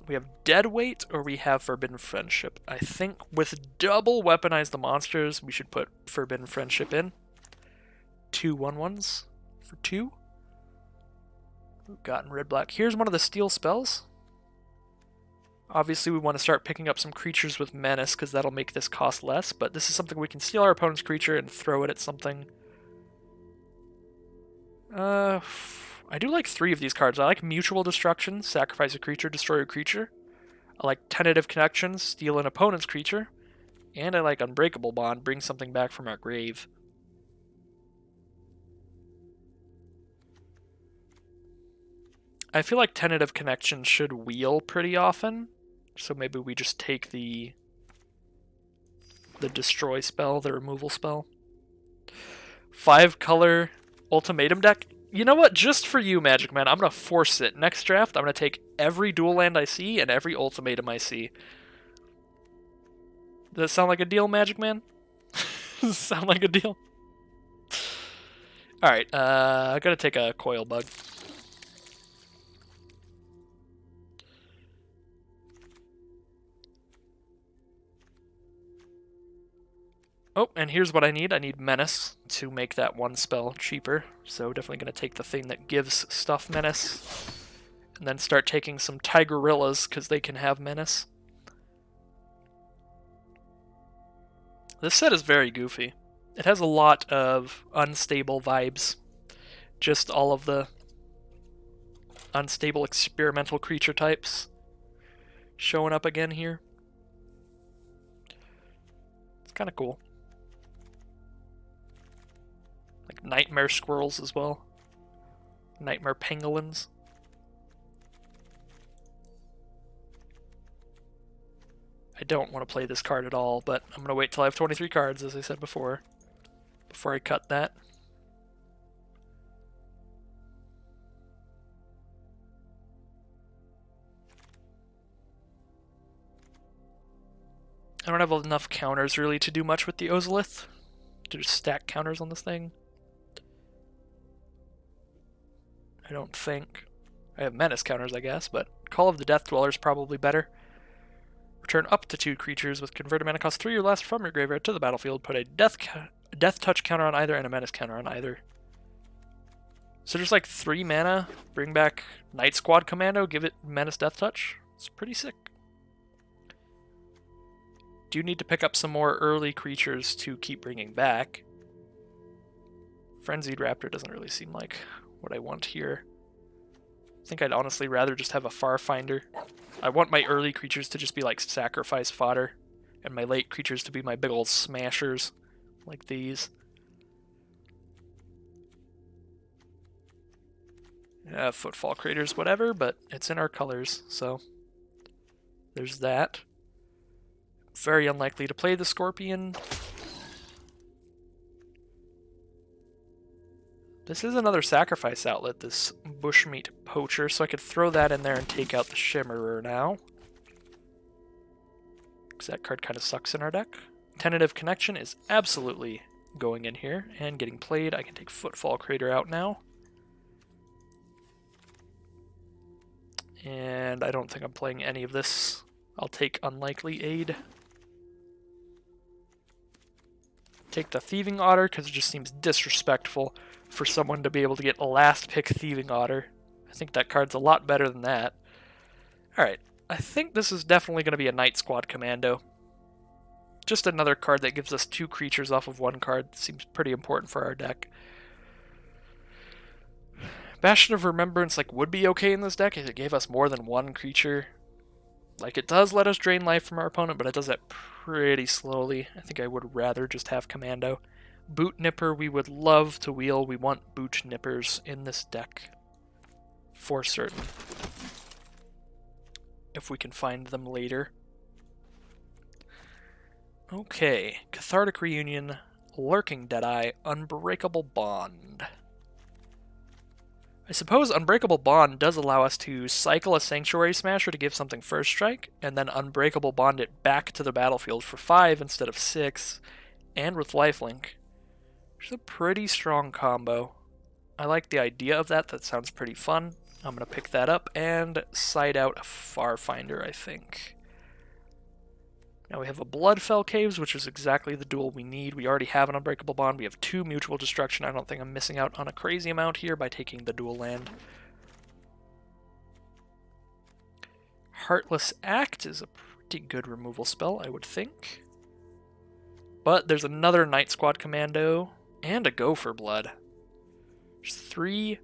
Speaker 2: We have Deadweight or we have Forbidden Friendship. I think with double Weaponize the Monsters, we should put Forbidden Friendship in. 2 1/1s for 2. We've gotten red-black. Here's one of the steal spells. Obviously, we want to start picking up some creatures with Menace because that'll make this cost less, but this is something we can steal our opponent's creature and throw it at something. I do like 3 of these cards. I like Mutual Destruction, sacrifice a creature, destroy a creature. I like Tentative Connection, steal an opponent's creature. And I like Unbreakable Bond, bring something back from our grave. I feel like Tentative Connection should wheel pretty often, so maybe we just take the destroy spell, the removal spell. 5-color ultimatum deck. You know what? Just for you, Magic Man, I'm going to force it. Next draft, I'm going to take every dual land I see and every ultimatum I see. Does that sound like a deal, Magic Man? Does it sound like a deal? Alright, I gotta take a Coil Bug. Oh, and here's what I need. I need Menace to make that 1 spell cheaper. So definitely going to take the thing that gives stuff Menace. And then start taking some Tigerillas, because they can have Menace. This set is very goofy. It has a lot of unstable vibes. Just all of the unstable experimental creature types showing up again here. It's kind of cool. Like nightmare squirrels as well. Nightmare pangolins. I don't want to play this card at all, but I'm going to wait till I have 23 cards, as I said before I cut that. I don't have enough counters really to do much with the Ozolith. To just stack counters on this thing. I don't think. I have menace counters, I guess, but Call of the Death Dweller is probably better. Return up to 2 creatures with converted mana cost 3 or less from your graveyard to the battlefield. Put a death touch counter on either and a menace counter on either. So just like 3 mana, bring back Night Squad Commando, give it menace death touch. It's pretty sick. Do need to pick up some more early creatures to keep bringing back. Frenzied Raptor doesn't really seem like what I want here. I think I'd honestly rather just have a Farfinder. I want my early creatures to just be like sacrifice fodder, and my late creatures to be my big old smashers, like these. Footfall Craters, whatever, but it's in our colors, so there's that. Very unlikely to play the Scorpion. This is another sacrifice outlet, this Bushmeat Poacher, so I could throw that in there and take out the Shimmerer now. Because that card kind of sucks in our deck. Tentative Connection is absolutely going in here and getting played. I can take Footfall Crater out now. And I don't think I'm playing any of this. I'll take Unlikely Aid. Take the Thieving Otter, because it just seems disrespectful for someone to be able to get a last pick Thieving Otter. I think that card's a lot better than that. Alright, I think this is definitely going to be a Night Squad Commando. Just another card that gives us 2 creatures off of 1 card. Seems pretty important for our deck. Bastion of Remembrance would be okay in this deck if it gave us more than 1 creature. It does let us drain life from our opponent, but it does that pretty slowly. I think I would rather just have Commando. Boot Nipper we would love to wheel. We want Boot Nippers in this deck. For certain. If we can find them later. Okay. Cathartic Reunion, Lurking Deadeye, Unbreakable Bond. I suppose Unbreakable Bond does allow us to cycle a Sanctuary Smasher to give something first strike, and then Unbreakable Bond it back to the battlefield for 5 instead of 6, and with lifelink. Which is a pretty strong combo. I like the idea of that. That sounds pretty fun. I'm going to pick that up and side out a Farfinder, I think. Now we have a Bloodfell Caves, which is exactly the duel we need. We already have an Unbreakable Bond. We have 2 Mutual Destruction. I don't think I'm missing out on a crazy amount here by taking the dual land. Heartless Act is a pretty good removal spell, I would think. But there's another Night Squad Commando and a Gopher Blood. There's 3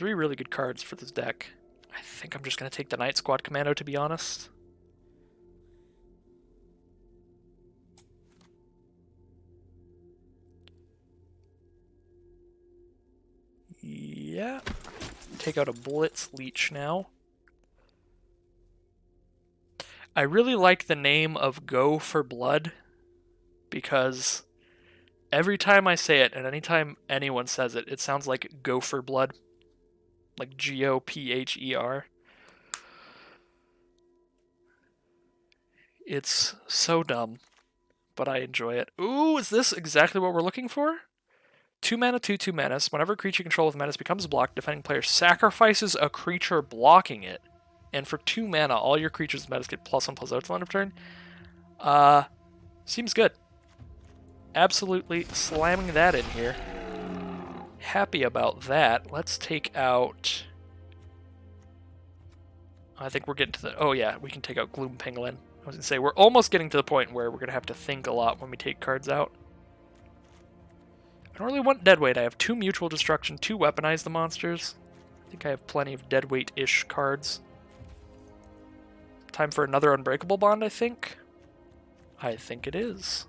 Speaker 2: really good cards for this deck. I think I'm just going to take the Night Squad Commando, to be honest. Yeah. Take out a Blitz Leech now. I really like the name of Go for Blood, because every time I say it, and anytime anyone says it, it sounds like Go for Blood. Like Gopher. It's so dumb, but I enjoy it. Ooh, is this exactly what we're looking for? 2 mana, 2/2 menace. Whenever a creature you control with menace becomes blocked, defending player sacrifices a creature blocking it. And for 2 mana, all your creatures with menace get +1/+0 till end of turn. Seems good. Absolutely slamming that in here. Happy about that. Let's take out... I think we're getting to the... Oh yeah, we can take out Gloom Pangolin. I was going to say, we're almost getting to the point where we're going to have to think a lot when we take cards out. I don't really want deadweight. I have 2 mutual destruction, 2 weaponize the monsters. I think I have plenty of deadweight-ish cards. Time for another unbreakable bond, I think. I think it is.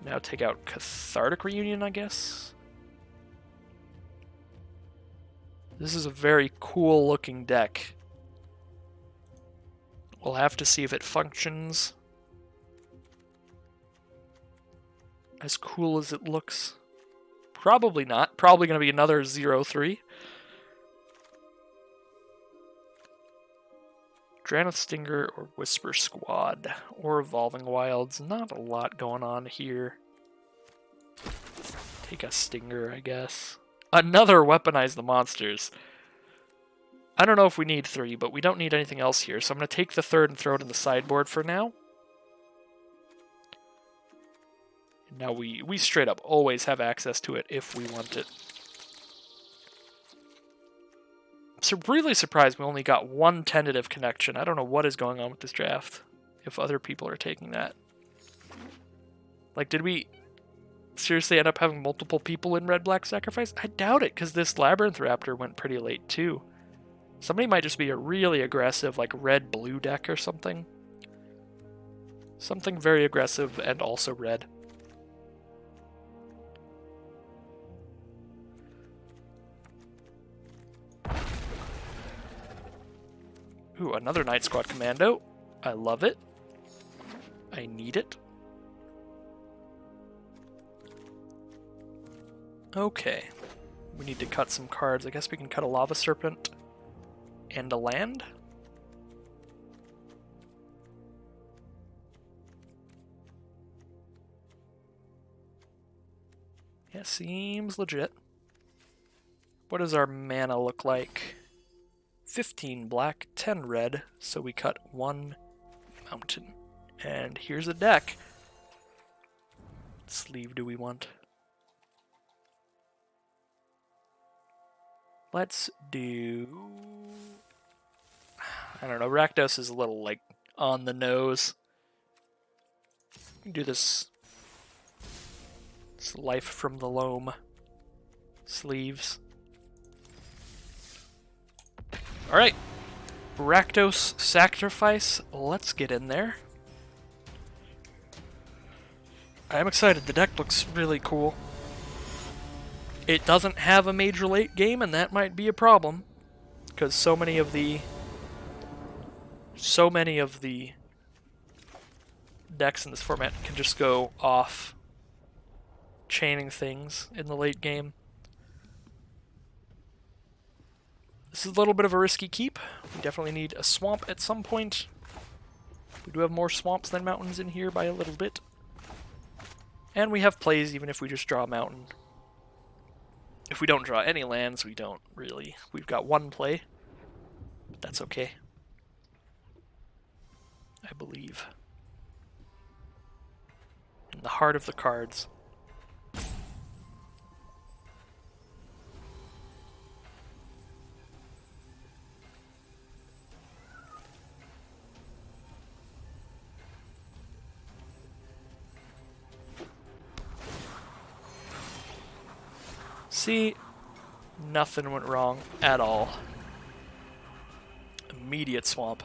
Speaker 2: Now take out Cathartic Reunion, I guess. This is a very cool looking deck. We'll have to see if it functions as cool as it looks. Probably not. Probably going to be another 0-3. Drannith Stinger or Whisper Squad or Evolving Wilds. Not a lot going on here. Take a Stinger, I guess. Another Weaponize the Monsters. I don't know if we need 3, but we don't need anything else here, so I'm going to take the 3rd and throw it in the sideboard for now. Now we straight up always have access to it if we want it. I'm so really surprised we only got 1 tentative connection. I don't know what is going on with this draft, if other people are taking that. Like, did we seriously end up having multiple people in Red-Black Sacrifice? I doubt it, because this Labyrinth Raptor went pretty late, too. Somebody might just be a really aggressive, like, red-blue deck or something. Something very aggressive and also red. Ooh, another Night Squad Commando. I love it. I need it. Okay. We need to cut some cards. I guess we can cut a Lava Serpent and a land. Yeah, seems legit. What does our mana look like? 15 black, 10 red, so we cut 1 mountain. And here's a deck. What sleeve do we want? Let's do... I don't know, Rakdos is a little, like, on the nose. We can do this... It's Life from the Loam sleeves. Alright. Rakdos Sacrifice. Let's get in there. I'm excited. The deck looks really cool. It doesn't have a major late game, and that might be a problem. Because so many of the decks in this format can just go off chaining things in the late game. This is a little bit of a risky keep. We definitely need a swamp at some point. We do have more swamps than mountains in here by a little bit. And we have plays even if we just draw a mountain. If we don't draw any lands, we don't really. We've got 1 play, but that's okay. I believe. In the heart of the cards. See, nothing went wrong at all. Immediate swamp.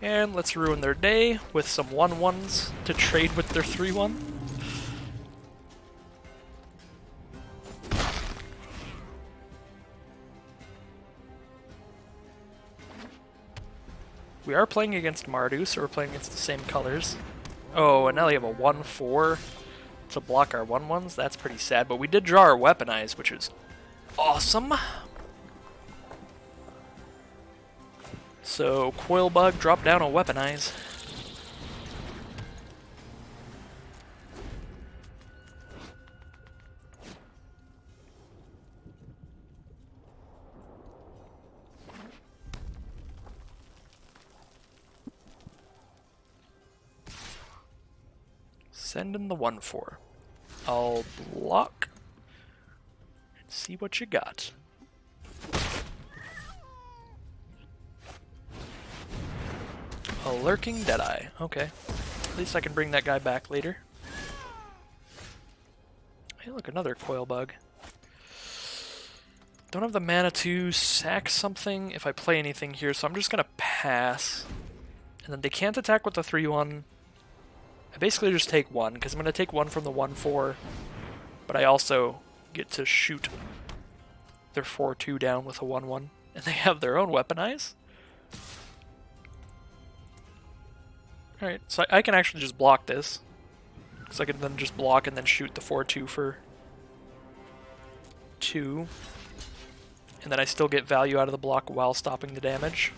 Speaker 2: And let's ruin their day with some 1/1s to trade with their 3/1. We are playing against Mardu, so we're playing against the same colors. Oh, and now they have a 1/4 to block our 1/1s. That's pretty sad, but we did draw our Weaponize, which is awesome. So, Coilbug, drop down a Weaponize. Send in the 1/4. I'll block and see what you got. A lurking Deadeye. Okay. At least I can bring that guy back later. Hey, look, another coil bug. Don't have the mana to sack something if I play anything here, so I'm just gonna pass. And then they can't attack with the 3-1. I basically just take one, because I'm gonna take one from the 1-4, but I also get to shoot their 4-2 down with a 1-1. And they have their own weaponize. Alright, so I can actually just block this. Because I can then just block and then shoot the 4-2 for 2. And then I still get value out of the block while stopping the damage.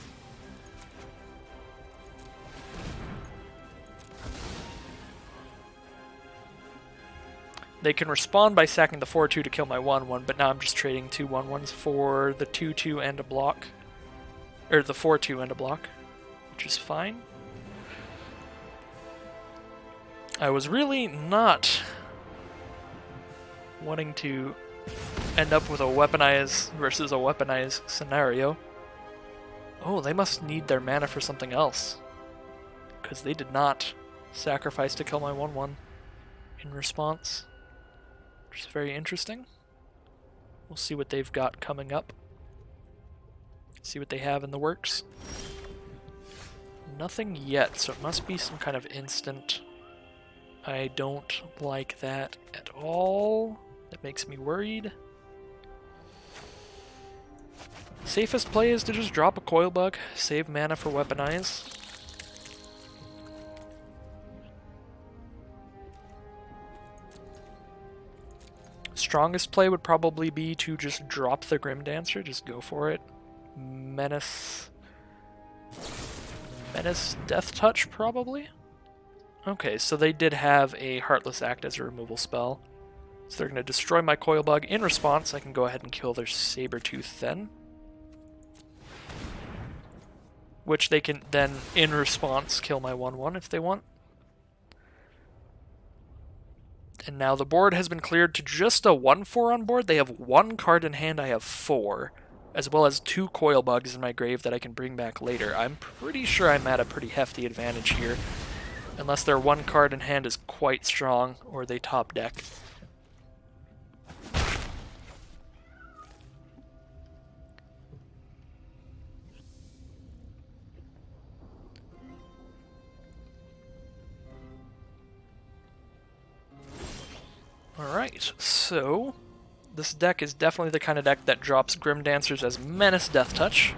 Speaker 2: They can respond by sacking the 4-2 to kill my 1-1, but now I'm just trading 2 1-1s for the 2-2 and a block. Or the 4-2 and a block, which is fine. I was really not wanting to end up with a weaponize versus a weaponize scenario. Oh, they must need their mana for something else. Because they did not sacrifice to kill my 1-1 in response. Which is very interesting. We'll see what they've got coming up. See what they have in the works. Nothing yet, so it must be some kind of instant. I don't like that at all. That makes me worried. Safest play is to just drop a coil bug, save mana for weaponize. Strongest play would probably be to just drop the Grim Dancer, just go for it. Menace Death Touch, probably? Okay, so they did have a Heartless Act as a removal spell. So they're going to destroy my Coil Bug. In response, I can go ahead and kill their Sabertooth then. Which they can then, in response, kill my 1-1 if they want. And now the board has been cleared to just a 1-4 on board. They have 1 card in hand, I have 4. As well as 2 Coil Bugs in my grave that I can bring back later. I'm pretty sure I'm at a pretty hefty advantage here. Unless their 1 card in hand is quite strong, or they top deck. Alright, so this deck is definitely the kind of deck that drops Grim Dancers as Menace Death Touch,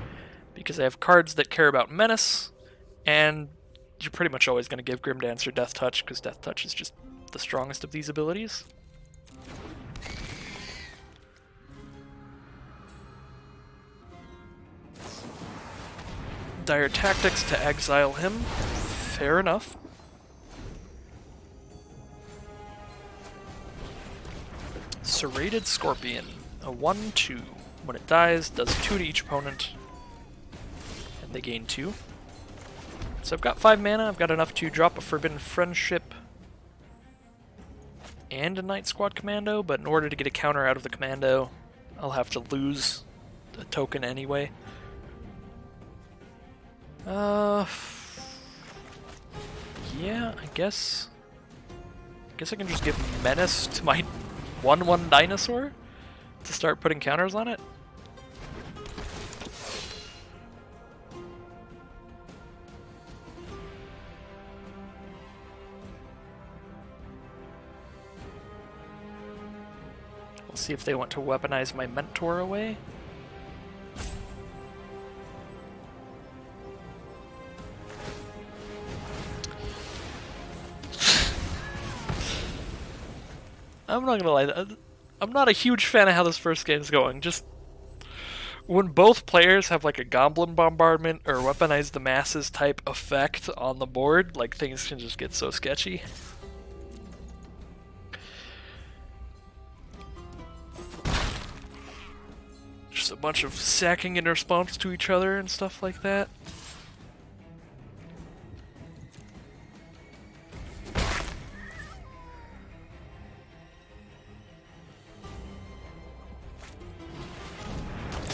Speaker 2: because I have cards that care about Menace, and you're pretty much always going to give Grim Dancer Death Touch, because Death Touch is just the strongest of these abilities. Dire Tactics to exile him. Fair enough. Serrated Scorpion. A 1-2. When it dies, does 2 to each opponent. And they gain 2. So I've got 5 mana, I've got enough to drop a Forbidden Friendship and a Night Squad Commando, but in order to get a counter out of the Commando, I'll have to lose a token anyway. Yeah, I guess I can just give Menace to my 1-1 dinosaur to start putting counters on it. We'll see if they want to weaponize my Mentor away. I'm not gonna lie, I'm not a huge fan of how this first game is going. Just when both players have like a Goblin Bombardment or Weaponize the Masses type effect on the board, like things can just get so sketchy. Just a bunch of sacking in response to each other and stuff like that.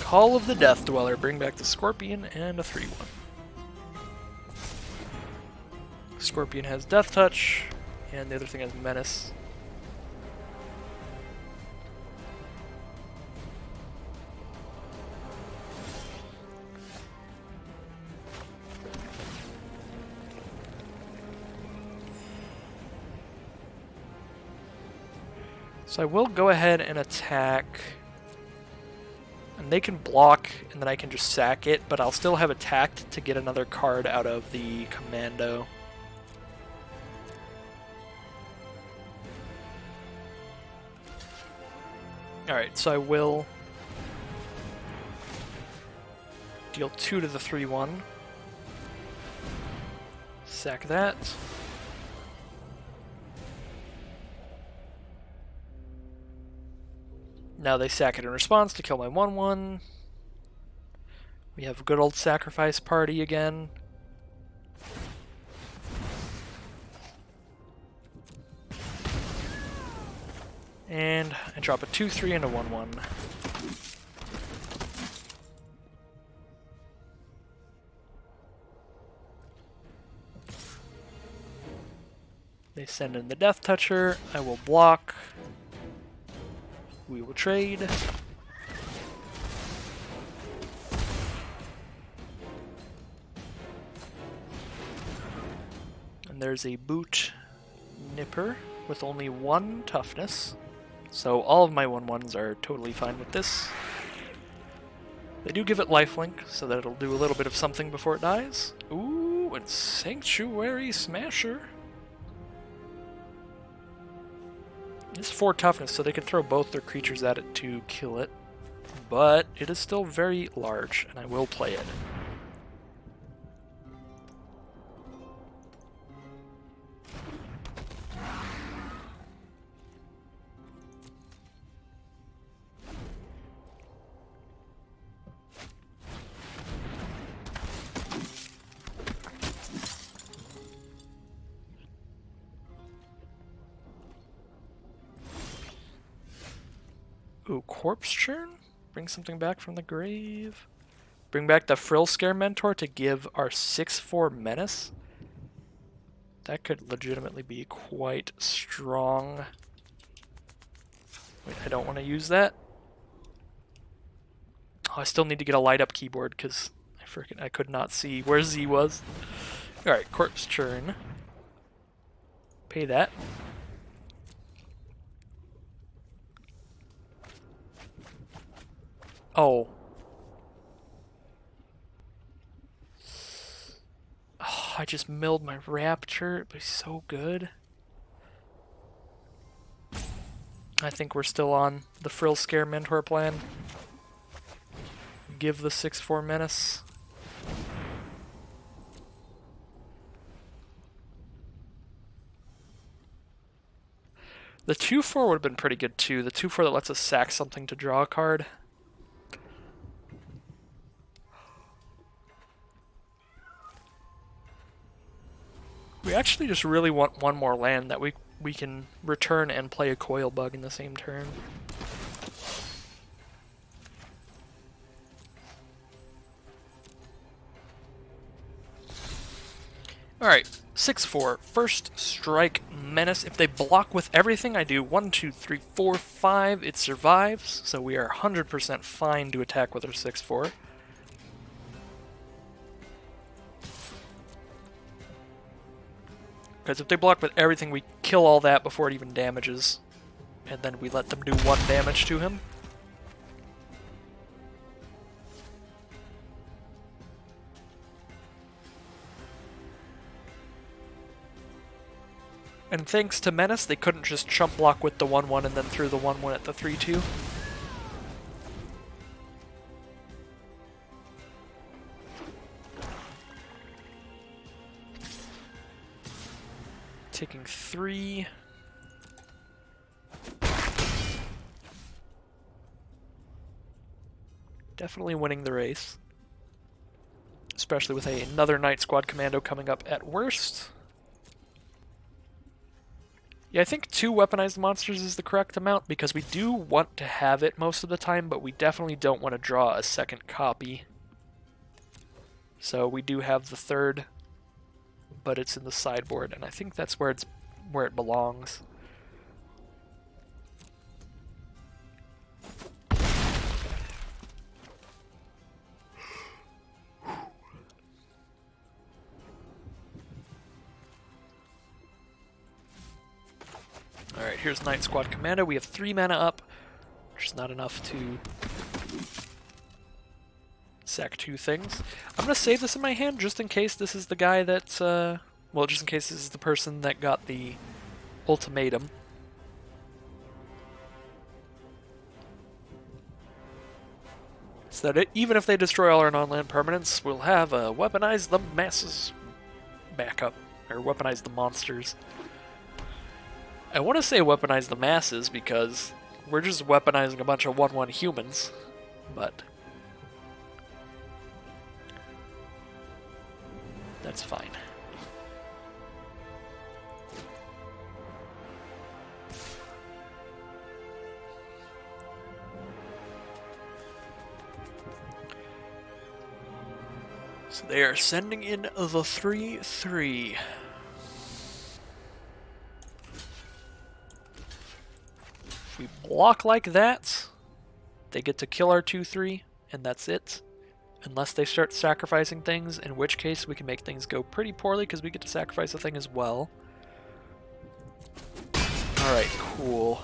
Speaker 2: Call of the Death Dweller, bring back the Scorpion and a 3-1. Scorpion has Death Touch, and the other thing has Menace. So I will go ahead and attack, and they can block, and then I can just sack it, but I'll still have attacked to get another card out of the commando. Alright, so I will deal 2 to the 3-1. Sack that. Now they sack it in response to kill my 1-1. We have a good old sacrifice party again. And I drop a 2-3 and a 1-1. They send in the Death Toucher. I will block. We will trade. And there's a Boot Nipper with only 1 toughness. So all of my 1-1s are totally fine with this. They do give it lifelink, so that it'll do a little bit of something before it dies. Ooh, and Sanctuary Smasher. It's 4 toughness, so they can throw both their creatures at it to kill it. But it is still very large, and I will play it. Ooh, Corpse Churn? Bring something back from the grave. Bring back the Frill Scare Mentor to give our 6/4 Menace. That could legitimately be quite strong. Wait, I don't want to use that. Oh, I still need to get a light up keyboard because I could not see where Z was. Alright, Corpse Churn. Pay that. Oh. Oh, I just milled my Rapture, but he's so good. I think we're still on the Frill Scare Mentor plan. Give the 6/4 Menace. The 2/4 would have been pretty good too. The 2/4 that lets us sack something to draw a card. We actually just really want one more land that we can return and play a Coil Bug in the same turn. Alright, 6/4. First strike Menace. If they block with everything, I do 1, 2, 3, 4, 5. It survives, so we are 100% fine to attack with our 6/4. Because if they block with everything, we kill all that before it even damages. And then we let them do 1 damage to him. And thanks to Menace, they couldn't just chump block with the 1/1 and then threw the 1/1 at the 3/2. Taking 3. Definitely winning the race. Especially with another Night Squad Commando coming up at worst. Yeah, I think 2 weaponized monsters is the correct amount, because we do want to have it most of the time, but we definitely don't want to draw a second copy. So we do have the 3rd but it's in the sideboard, and I think that's where it belongs. Alright, here's Night Squad Commando. We have 3 mana up, which is not enough to sack 2 things. I'm going to save this in my hand just in case this is the guy that's, well, just in case this is the person that got the ultimatum. So that even if they destroy all our non-land permanents, we'll have a Weaponize the Masses backup, or Weaponize the Monsters. I want to say Weaponize the Masses because we're just weaponizing a bunch of 1/1 humans, but that's fine. So they are sending in the 3/3. If we block like that, they get to kill our 2/3, and that's it. Unless they start sacrificing things, in which case we can make things go pretty poorly because we get to sacrifice a thing as well. Alright, cool.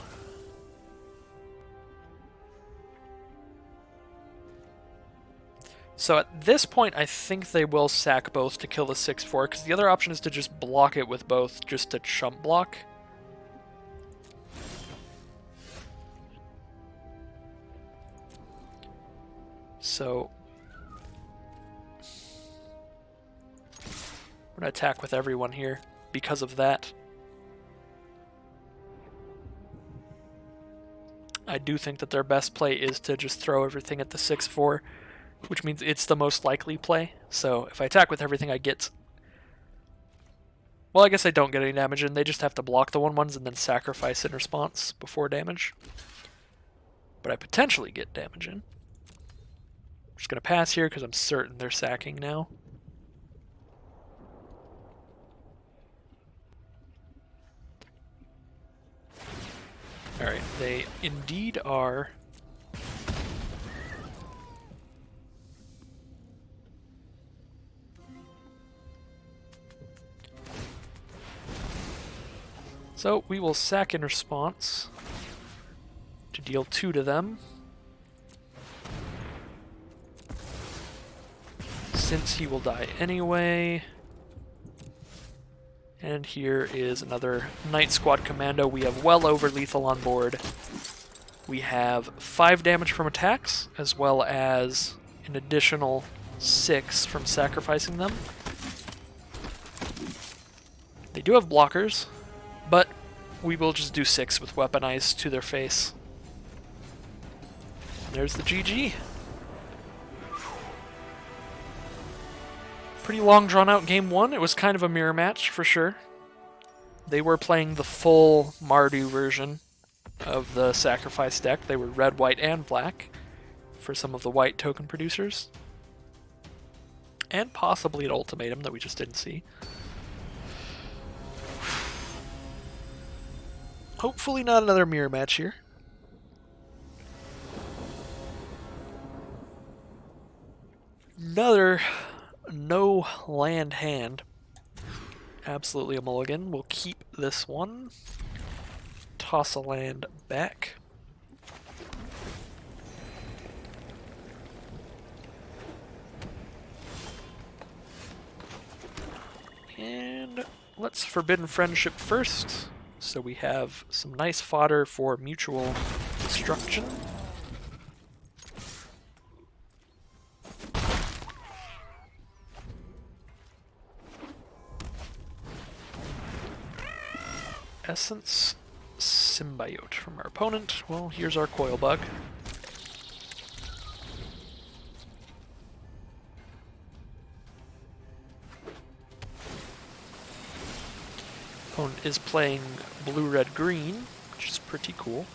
Speaker 2: So at this point, I think they will sack both to kill the 6/4, because the other option is to just block it with both, just to chump block. So I'm going to attack with everyone here because of that. I do think that their best play is to just throw everything at the 6/4, which means it's the most likely play. So if I attack with everything, I get... Well, I guess I don't get any damage, and they just have to block the 1/1s and then sacrifice in response before damage. But I potentially get damage in. I'm just going to pass here because I'm certain they're sacking now. Alright, they indeed are. So we will sack in response to deal 2 to them. Since he will die anyway. And here is another Night Squad Commando. We have well over lethal on board. We have 5 damage from attacks, as well as an additional 6 from sacrificing them. They do have blockers, but we will just do 6 with Weaponize to their face. There's the GG. Pretty long drawn out game 1. It was kind of a mirror match for sure. They were playing the full Mardu version of the sacrifice deck. They were red, white, and black for some of the white token producers. And possibly an ultimatum that we just didn't see. Hopefully not another mirror match here. Another no land hand. Absolutely a mulligan. We'll keep this one. Toss a land back. And let's Forbidden Friendship first, so we have some nice fodder for mutual destruction. Essence Symbiote from our opponent. Well, here's our Coil Bug. Opponent is playing blue, red, green, which is pretty cool.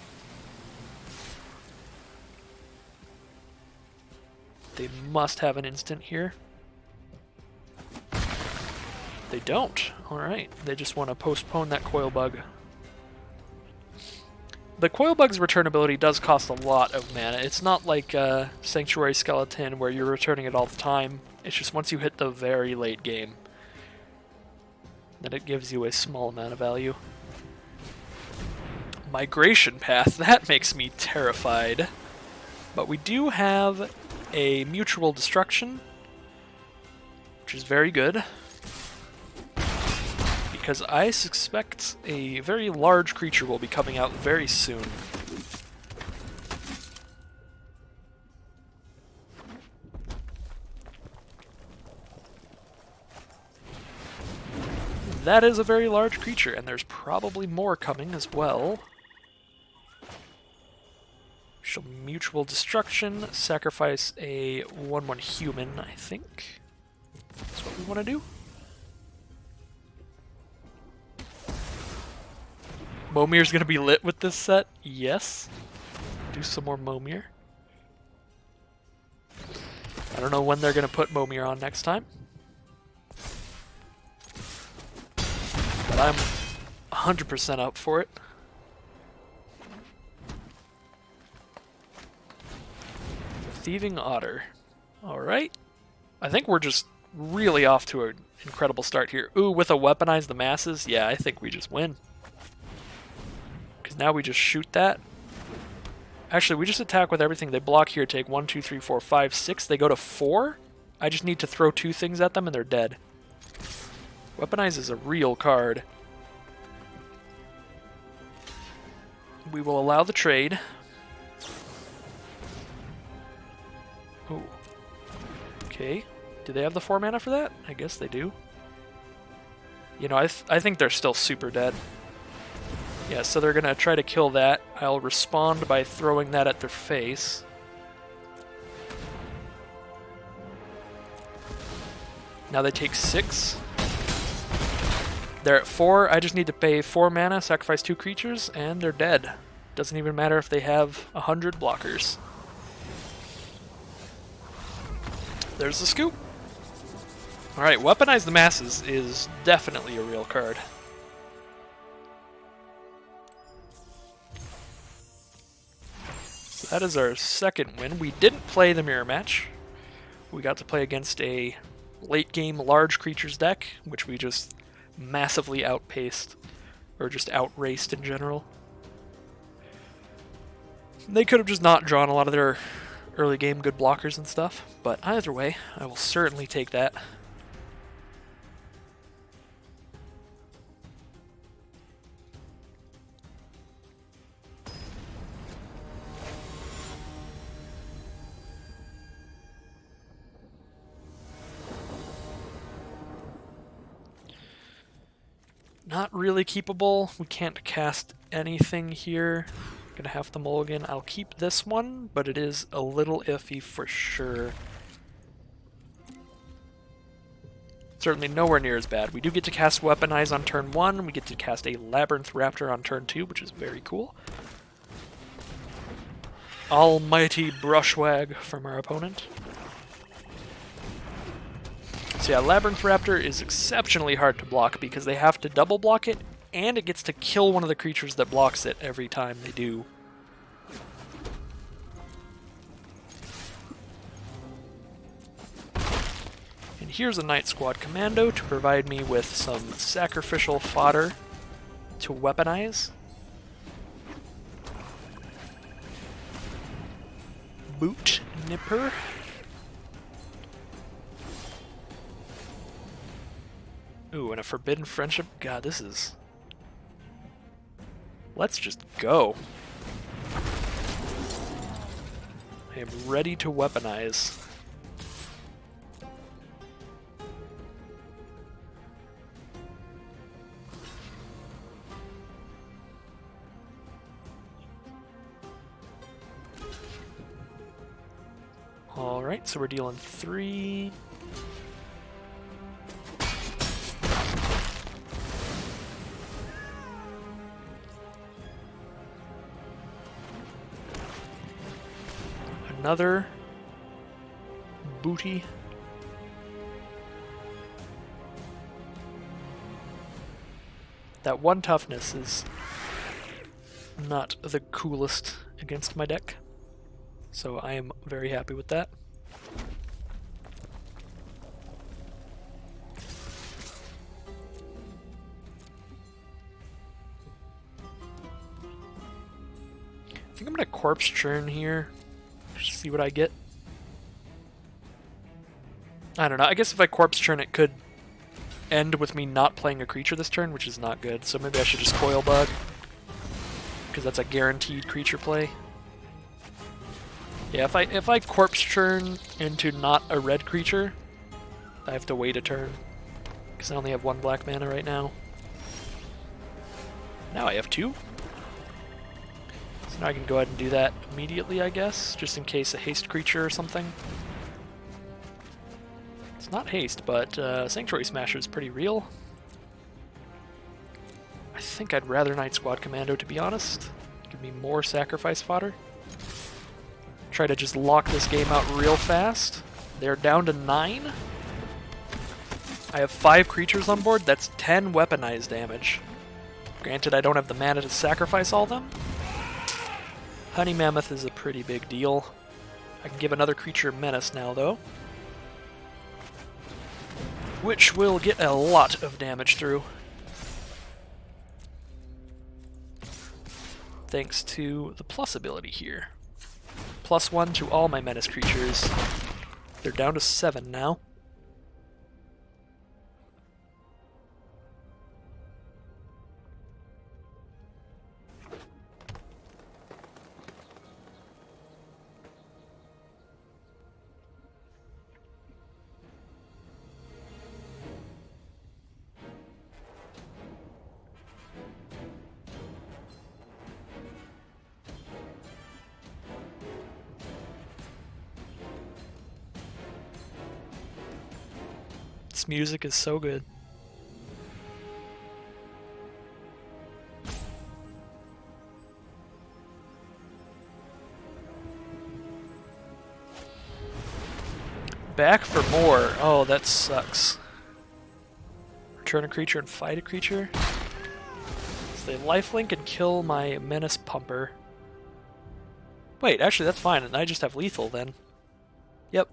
Speaker 2: They must have an instant here. They don't. Alright. They just want to postpone that coil bug. The coil bug's return ability does cost a lot of mana. It's not like Sanctuary Skeleton where you're returning it all the time. It's just once you hit the very late game that it gives you a small amount of value. Migration Path, that makes me terrified. But we do have a Mutual Destruction, which is very good, because I suspect a very large creature will be coming out very soon. That is a very large creature, and there's probably more coming as well. She'll Mutual Destruction, sacrifice a 1/1 human, I think. That's what we want to do. Momir's gonna be lit with this set? Yes. Do some more Momir. I don't know when they're gonna put Momir on next time. But I'm 100% up for it. Thieving Otter. Alright. I think we're just really off to an incredible start here. Ooh, with a Weaponize the Masses? Yeah, I think we just win. Because now we just shoot that. Actually, we just attack with everything. They block here, take 1, 2, 3, 4, 5, 6. They go to 4. I just need to throw 2 things at them and they're dead. Weaponize is a real card. We will allow the trade. Oh. Okay. Do they have the 4 mana for that? I guess they do. You know, I think they're still super dead. Yeah, so they're gonna try to kill that. I'll respond by throwing that at their face. Now they take 6. They're at 4. I just need to pay 4 mana, sacrifice 2 creatures, and they're dead. Doesn't even matter if they have 100 blockers. There's the scoop. Alright, Weaponize the Masses is definitely a real card. So that is our second win. We didn't play the mirror match. We got to play against a late game large creatures deck, which we just massively outpaced, or just outraced in general. They could have just not drawn a lot of their early game good blockers and stuff, but either way, I will certainly take that. Not really keepable. We can't cast anything here. Gonna have to mulligan. I'll keep this one, but it is a little iffy for sure. Certainly nowhere near as bad. We do get to cast Weaponize on turn 1. We get to cast a Labyrinth Raptor on turn 2, which is very cool. Almighty Brushwag from our opponent. So yeah, Labyrinth Raptor is exceptionally hard to block because they have to double block it, and it gets to kill one of the creatures that blocks it every time they do. And here's a Night Squad Commando to provide me with some sacrificial fodder to weaponize. Boot Nipper. Ooh, and a Forbidden Friendship. God, this is... Let's just go. I am ready to weaponize. Alright, so we're dealing 3... Another booty. That 1 toughness is not the coolest against my deck, so I am very happy with that. I think I'm gonna corpse churn here, just see what I get. I don't know, I guess if I corpse churn it could end with me not playing a creature this turn, which is not good, so maybe I should just coil bug, because that's a guaranteed creature play. Yeah, if I corpse churn into not a red creature, I have to wait a turn, because I only have 1 black mana right now. Now I have 2. So now I can go ahead and do that immediately, I guess, just in case a haste creature or something. It's not haste, but Sanctuary Smasher is pretty real. I think I'd rather Night Squad Commando, to be honest. Give me more sacrifice fodder. Try to just lock this game out real fast. They're down to 9. I have 5 creatures on board. That's 10 weaponized damage. Granted, I don't have the mana to sacrifice all them. Honey Mammoth is a pretty big deal. I can give another creature Menace now, though, which will get a lot of damage through. Thanks to the plus ability here. +1 to all my Menace creatures. They're down to 7 now. This music is so good. Back for more. Oh, that sucks. Return a creature and fight a creature. So they lifelink and kill my Menace Pumper. Wait, actually that's fine, and I just have lethal then. Yep.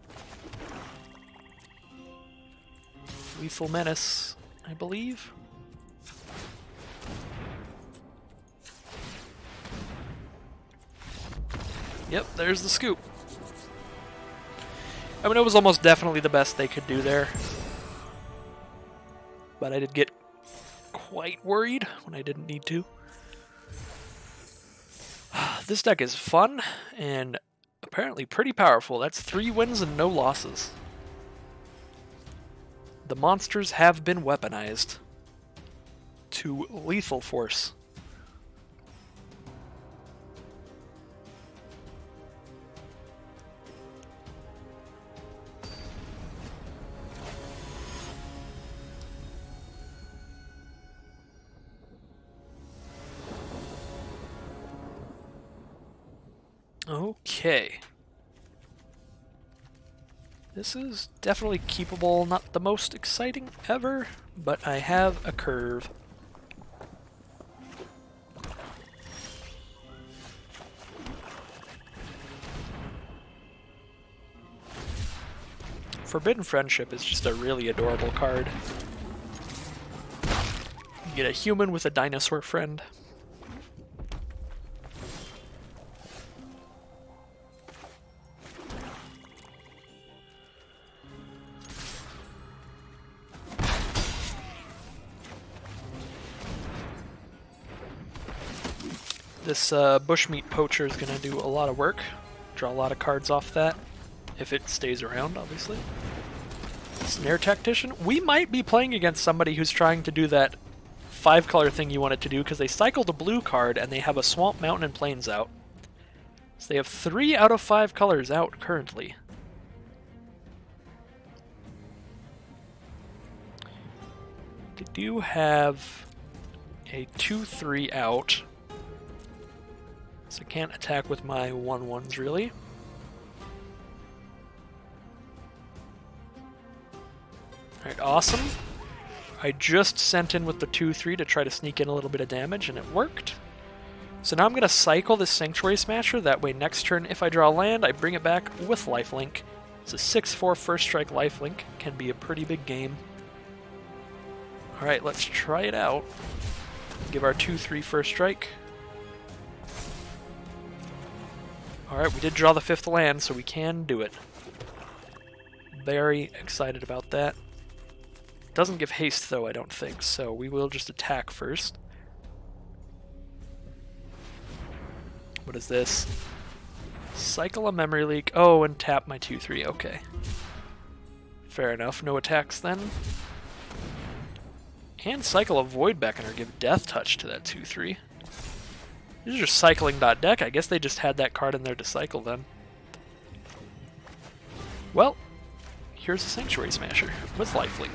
Speaker 2: Lethal Menace, I believe. Yep, there's the scoop. I mean, it was almost definitely the best they could do there. But I did get quite worried when I didn't need to. This deck is fun and apparently pretty powerful. That's 3 wins and no losses. The monsters have been weaponized to lethal force. Okay. This is definitely keepable, not the most exciting ever, but I have a curve. Forbidden Friendship is just a really adorable card. You get a human with a dinosaur friend. This Bushmeat Poacher is going to do a lot of work. Draw a lot of cards off that, if it stays around, obviously. Snare Tactician. We might be playing against somebody who's trying to do that 5-color thing you wanted to do, because they cycled a blue card and they have a Swamp, Mountain, and Plains out. So they have 3 out of 5 colors out currently. They do have a 2/3 out. So I can't attack with my 1/1s really. Alright, awesome. I just sent in with the 2/3 to try to sneak in a little bit of damage, and it worked. So now I'm going to cycle this Sanctuary Smasher, that way next turn if I draw land, I bring it back with lifelink. It's a 6/4 first strike lifelink, can be a pretty big game. Alright, let's try it out. Give our 2/3 first strike. Alright, we did draw the 5th land, so we can do it. Very excited about that. Doesn't give haste though, I don't think, so we will just attack first. What is this? Cycle a Memory Leak. Oh, and tap my 2/3. Okay. Fair enough. No attacks then. And cycle a Void Beckoner. Give Death Touch to that 2/3. These are just cycling .deck. I guess they just had that card in there to cycle then. Well, here's a Sanctuary Smasher with lifelink.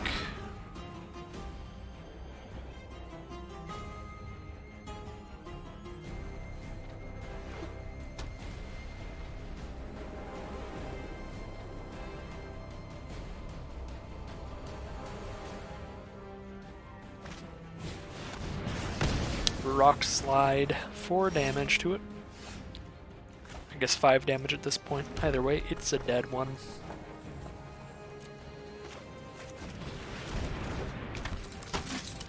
Speaker 2: Rock Slide, 4 damage to it. I guess 5 damage at this point. Either way, it's a dead one.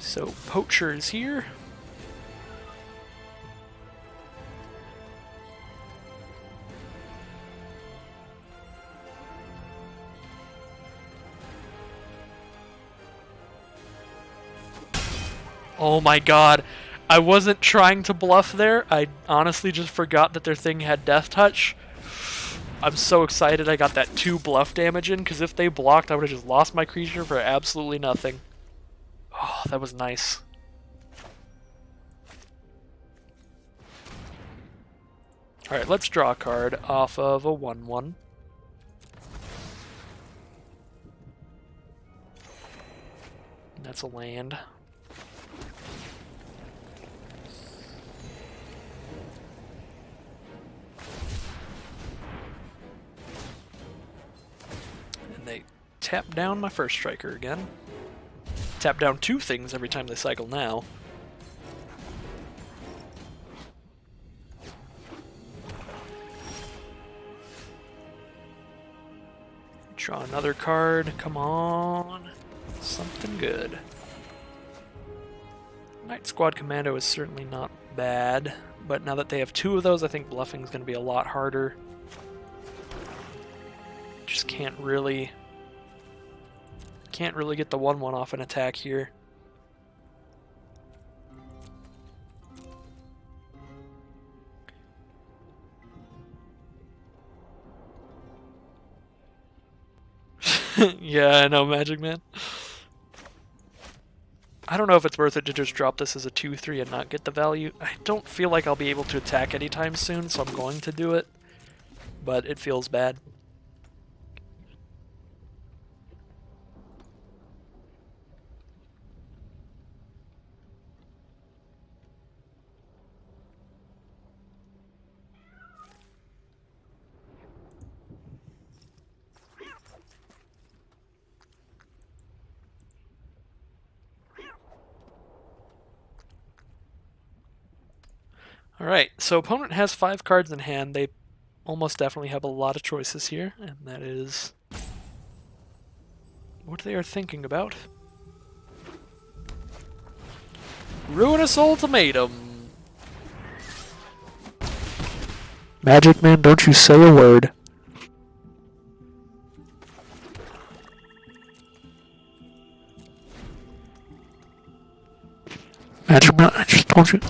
Speaker 2: So, Poacher is here. Oh my god. I wasn't trying to bluff there. I honestly just forgot that their thing had Death Touch. I'm so excited I got that 2 bluff damage in, because if they blocked, I would have just lost my creature for absolutely nothing. Oh, that was nice. Alright, let's draw a card off of a 1/1. That's a land. And they tap down my first striker again. Tap down 2 things every time they cycle now. Draw another card. Come on. Something good. Night Squad Commando is certainly not bad, but now that they have 2 of those, I think bluffing is going to be a lot harder. Just can't really get the 1/1 off an attack here. Yeah, I know, Magic Man. I don't know if it's worth it to just drop this as a 2/3 and not get the value. I don't feel like I'll be able to attack anytime soon, so I'm going to do it. But it feels bad. Alright, so opponent has 5 cards in hand. They almost definitely have a lot of choices here, and that is what they are thinking about. Ruinous Ultimatum! Magic Man, don't you say a word. Magic Man, I just told you.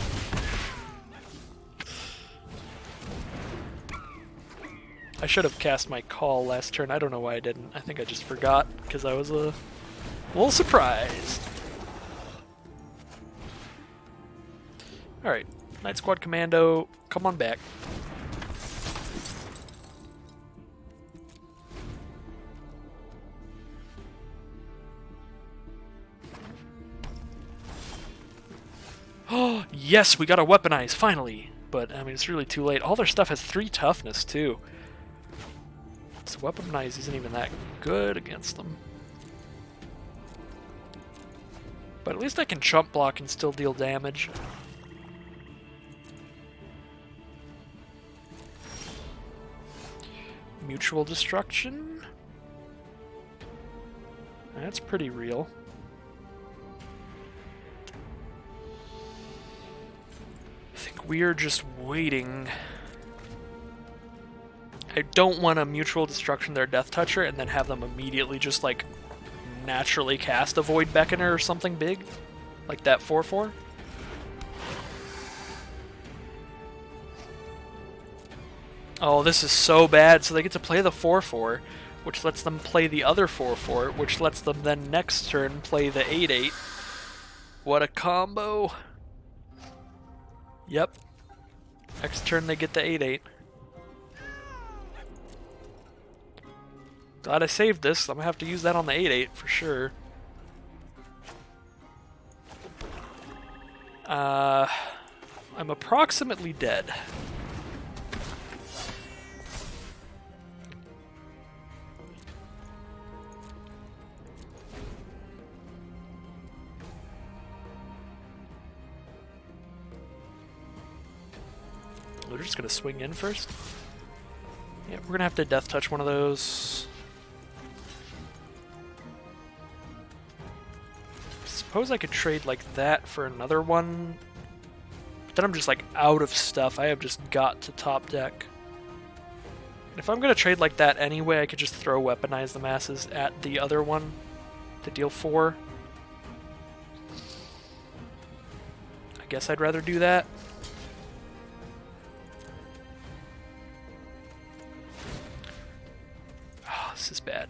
Speaker 2: I should have cast my call last turn. I don't know why I didn't. I think I just forgot because I was a little surprised. Alright, Night Squad Commando, come on back. Oh, yes, we got a weaponize, finally! But, I mean, it's really too late. All their stuff has 3 toughness, too. So weaponize isn't even that good against them. But at least I can chump block and still deal damage. Mutual destruction? That's pretty real. I think we're just waiting. I don't want to mutual destruction their Death Toucher and then have them immediately just like naturally cast a Void Beckoner or something big. Like that 4/4. Oh, this is so bad. So they get to play the 4/4, which lets them play the other 4/4, which lets them then next turn play the 8/8. What a combo. Yep. Next turn they get the 8/8. Glad I saved this. I'm gonna have to use that on the 8/8 for sure. I'm approximately dead. We're just gonna swing in first. Yeah, we're gonna have to death touch one of those. Suppose I could trade like that for another one. But then I'm just like out of stuff. I have just got to top deck. If I'm gonna trade like that anyway, I could just throw Weaponize the Masses at the other one to deal 4. I guess I'd rather do that. Oh, this is bad.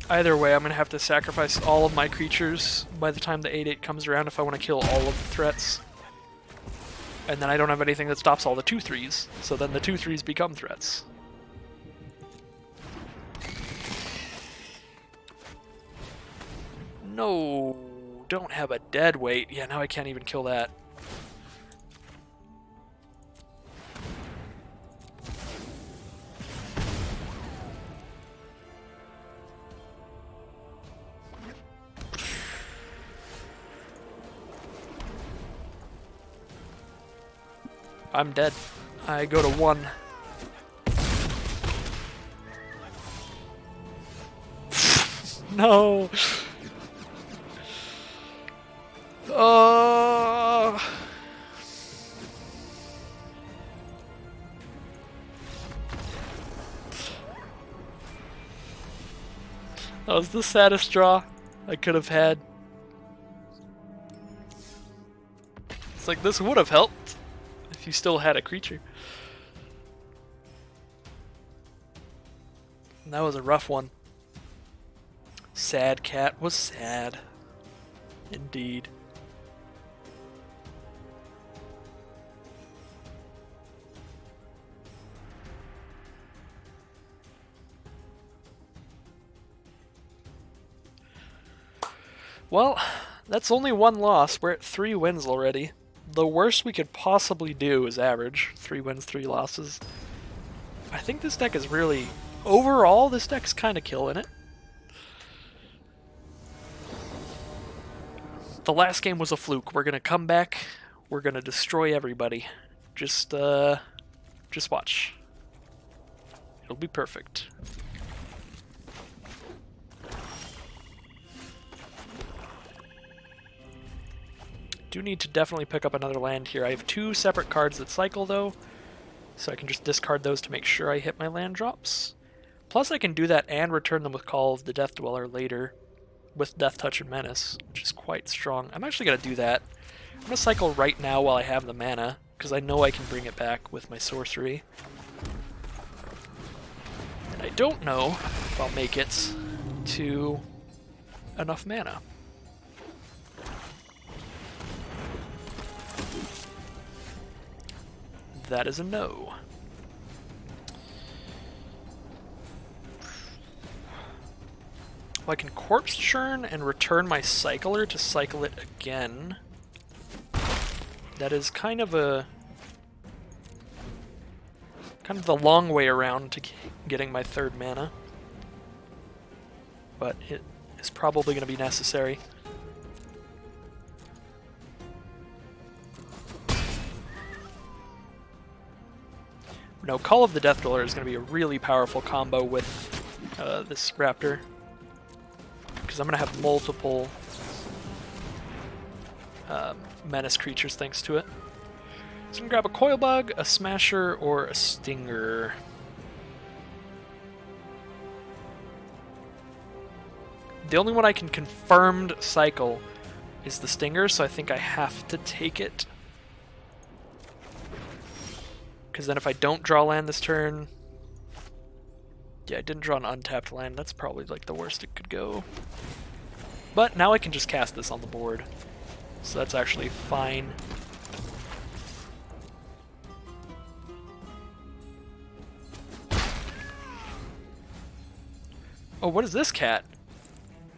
Speaker 2: Either way, I'm going to have to sacrifice all of my creatures by the time the 8/8 comes around if I want to kill all of the threats. And then I don't have anything that stops all the 2/3s, so then the 2/3s become threats. No, don't have a dead weight. Yeah, now I can't even kill that. I'm dead. I go to 1. No. That was the saddest draw I could have had. It's like this would have helped if you still had a creature. And that was a rough one. Sad cat was sad. Indeed. Well, that's only 1 loss. We're at 3 wins already. The worst we could possibly do is average 3 wins, 3 losses. I think this deck is really... Overall, this deck's kind of killing it. The last game was a fluke. We're going to come back. We're going to destroy everybody. Just watch. It'll be perfect. Do need to definitely pick up another land here. I have 2 separate cards that cycle though, so I can just discard those to make sure I hit my land drops. Plus I can do that and return them with Call of the Death Dweller later with Death Touch and Menace, which is quite strong. I'm actually going to do that. I'm going to cycle right now while I have the mana, because I know I can bring it back with my sorcery. And I don't know if I'll make it to enough mana. That is a no. Well, I can Corpse Churn and return my Cycler to cycle it again. That is kind of a Kind of the long way around to getting my 3rd mana. But it is probably going to be necessary. No, Call of the Death Dweller is going to be a really powerful combo with this Raptor. Because I'm going to have multiple menace creatures thanks to it. So I'm going to grab a Coil Bug, a Smasher, or a Stinger. The only one I can confirmed cycle is the Stinger, so I think I have to take it. Because then if I don't draw land this turn... Yeah, I didn't draw an untapped land. That's probably like the worst it could go. But now I can just cast this on the board. So that's actually fine. Oh, what is this cat?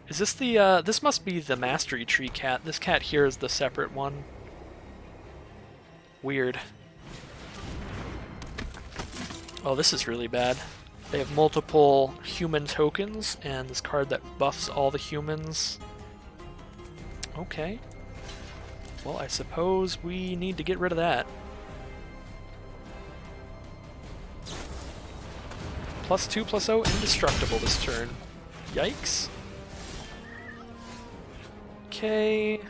Speaker 2: Is this the, this must be the Mastery Tree cat. This cat here is the separate one. Weird. Oh, this is really bad. They have multiple human tokens, and this card that buffs all the humans. Okay. Well, I suppose we need to get rid of that. +2/+0, indestructible this turn. Yikes. Okay.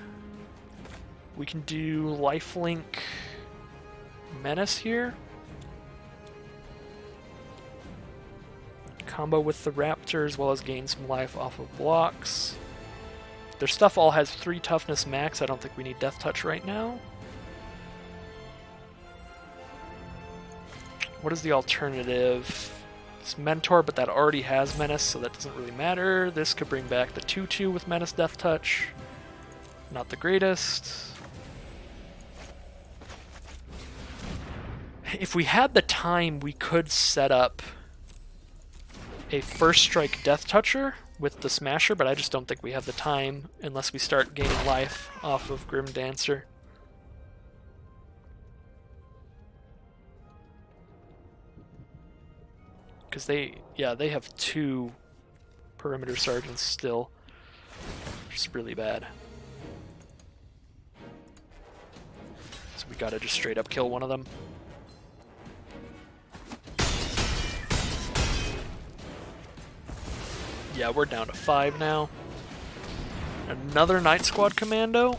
Speaker 2: We can do lifelink menace here. Combo with the Raptor as well as gain some life off of blocks. Their stuff all has 3 toughness max. I don't think we need Death Touch right now. What is the alternative? It's Mentor, but that already has Menace, so that doesn't really matter. This could bring back the 2/2 with Menace Death Touch. Not the greatest. If we had the time, we could set up a First Strike Death Toucher with the Smasher, but I just don't think we have the time unless we start gaining life off of Grim Dancer. Because they have 2 Perimeter Sergeants still, which is really bad. So we gotta just straight up kill one of them. Yeah, we're down to 5 now. Another Night Squad Commando?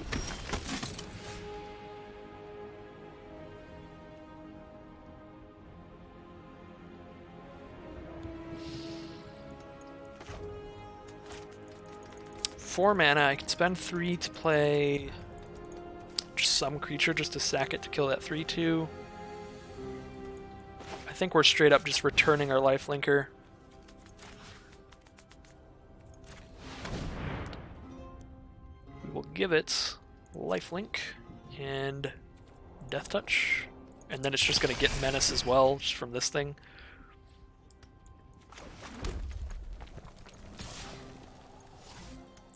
Speaker 2: Four mana, I can spend 3 to play just some creature just to sack it to kill that 3/2. I think we're straight up just returning our lifelinker. We will give it lifelink and Death Touch, and then it's just going to get Menace as well, just from this thing.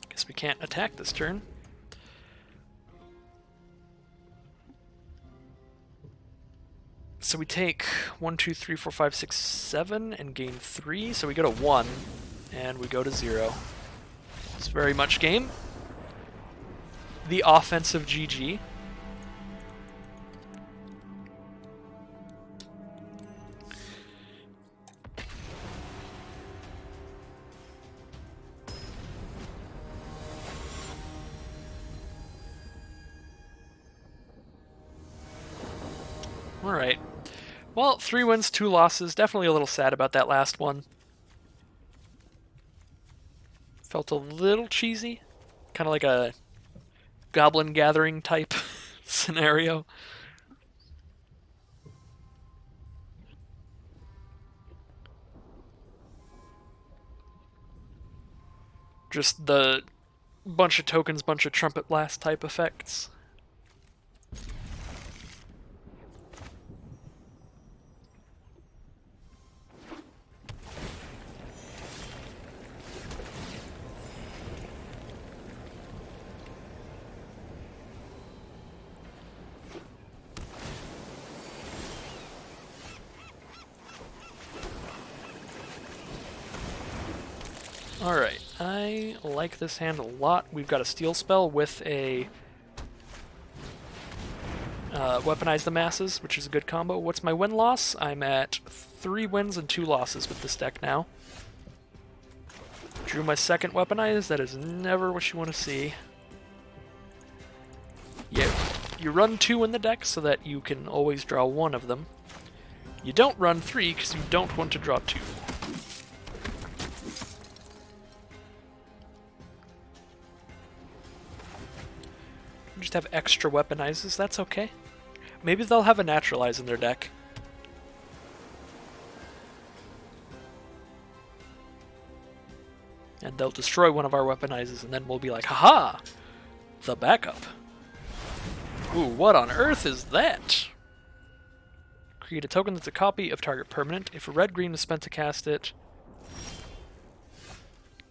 Speaker 2: Guess we can't attack this turn. So we take 1, 2, 3, 4, 5, 6, 7 and gain 3. So we go to 1 and we go to 0. It's very much game. The offensive GG. All right. Well, 3 wins, 2 losses. Definitely a little sad about that last one. Felt a little cheesy. Kind of like a Goblin Gathering type scenario. Just the bunch of tokens, bunch of Trumpet Blast type effects. Alright, I like this hand a lot. We've got a Steel spell with a Weaponize the Masses, which is a good combo. What's my win-loss? I'm at 3 wins and 2 losses with this deck now. Drew my second Weaponize. That is never what you want to see. Yeah, you run 2 in the deck so that you can always draw 1 of them. You don't run 3 because you don't want to draw 2. Just have extra Weaponizes, that's okay. Maybe they'll have a Naturalize in their deck. And they'll destroy one of our Weaponizes, and then we'll be like, haha! The backup. Ooh, what on earth is that? Create a token that's a copy of target permanent. If a red-green is spent to cast it,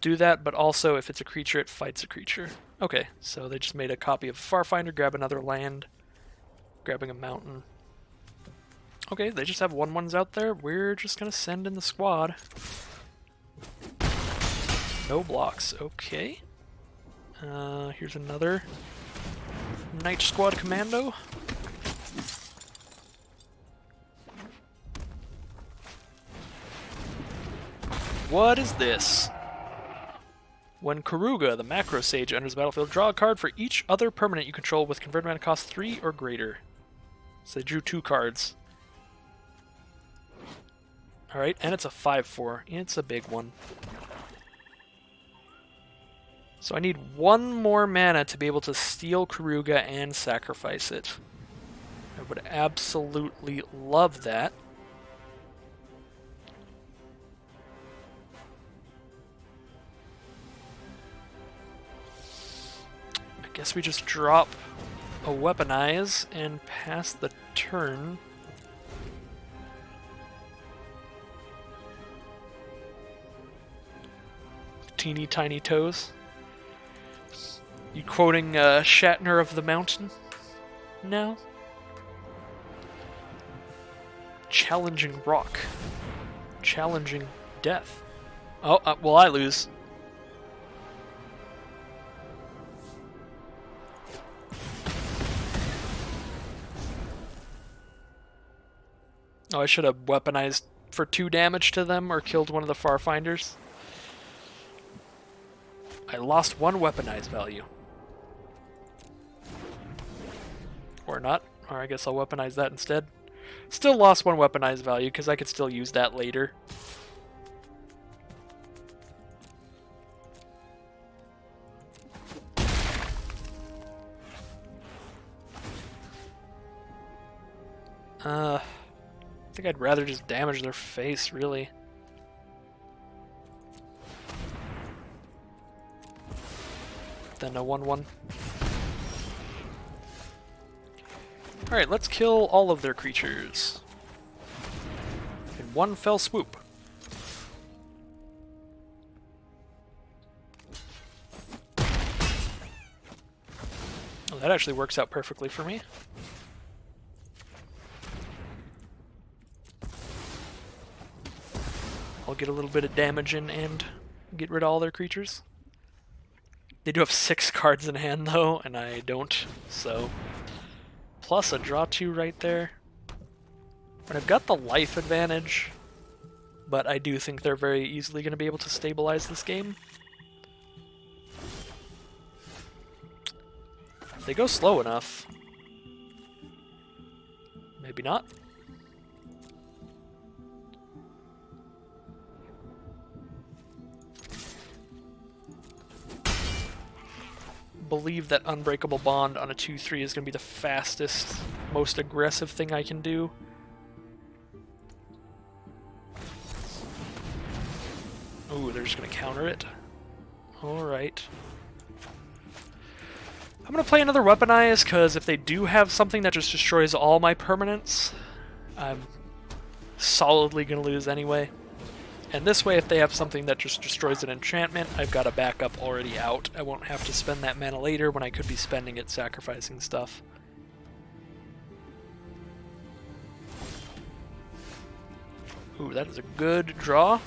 Speaker 2: do that, but also if it's a creature, it fights a creature. Okay, so they just made a copy of Farfinder, grab another land, grabbing a mountain. Okay, they just have 1/1s out there. We're just gonna send in the squad. No blocks, okay. Here's another Night Squad Commando. What is this? When Karuga, the Macro Sage, enters the battlefield, draw a card for each other permanent you control with converted mana cost 3 or greater. So they drew 2 cards. Alright, and it's a 5/4. It's a big one. So I need 1 more mana to be able to steal Karuga and sacrifice it. I would absolutely love that. I guess we just drop a Weaponize and pass the turn. Teeny tiny toes. You quoting Shatner of the Mountain now? Challenging rock. Challenging death. Oh, well, I lose. Oh, I should have weaponized for 2 damage to them or killed one of the Farfinders. I lost 1 weaponized value. Or not. Or I guess I'll weaponize that instead. Still lost 1 weaponized value because I could still use that later. I think I'd rather just damage their face, really. Than a 1/1. Alright, let's kill all of their creatures. In 1 fell swoop. Oh, that actually works out perfectly for me. I'll get a little bit of damage in and get rid of all their creatures. They do have 6 cards in hand though, and I don't, so... Plus a draw 2 right there. And I've got the life advantage, but I do think they're very easily going to be able to stabilize this game. If they go slow enough. Maybe not. Believe that Unbreakable Bond on a 2/3 is going to be the fastest, most aggressive thing I can do. Ooh, they're just going to counter it. Alright. I'm going to play another Weaponize, because if they do have something that just destroys all my permanents, I'm solidly going to lose anyway. And this way, if they have something that just destroys an enchantment, I've got a backup already out. I won't have to spend that mana later when I could be spending it sacrificing stuff. Ooh, that is a good draw.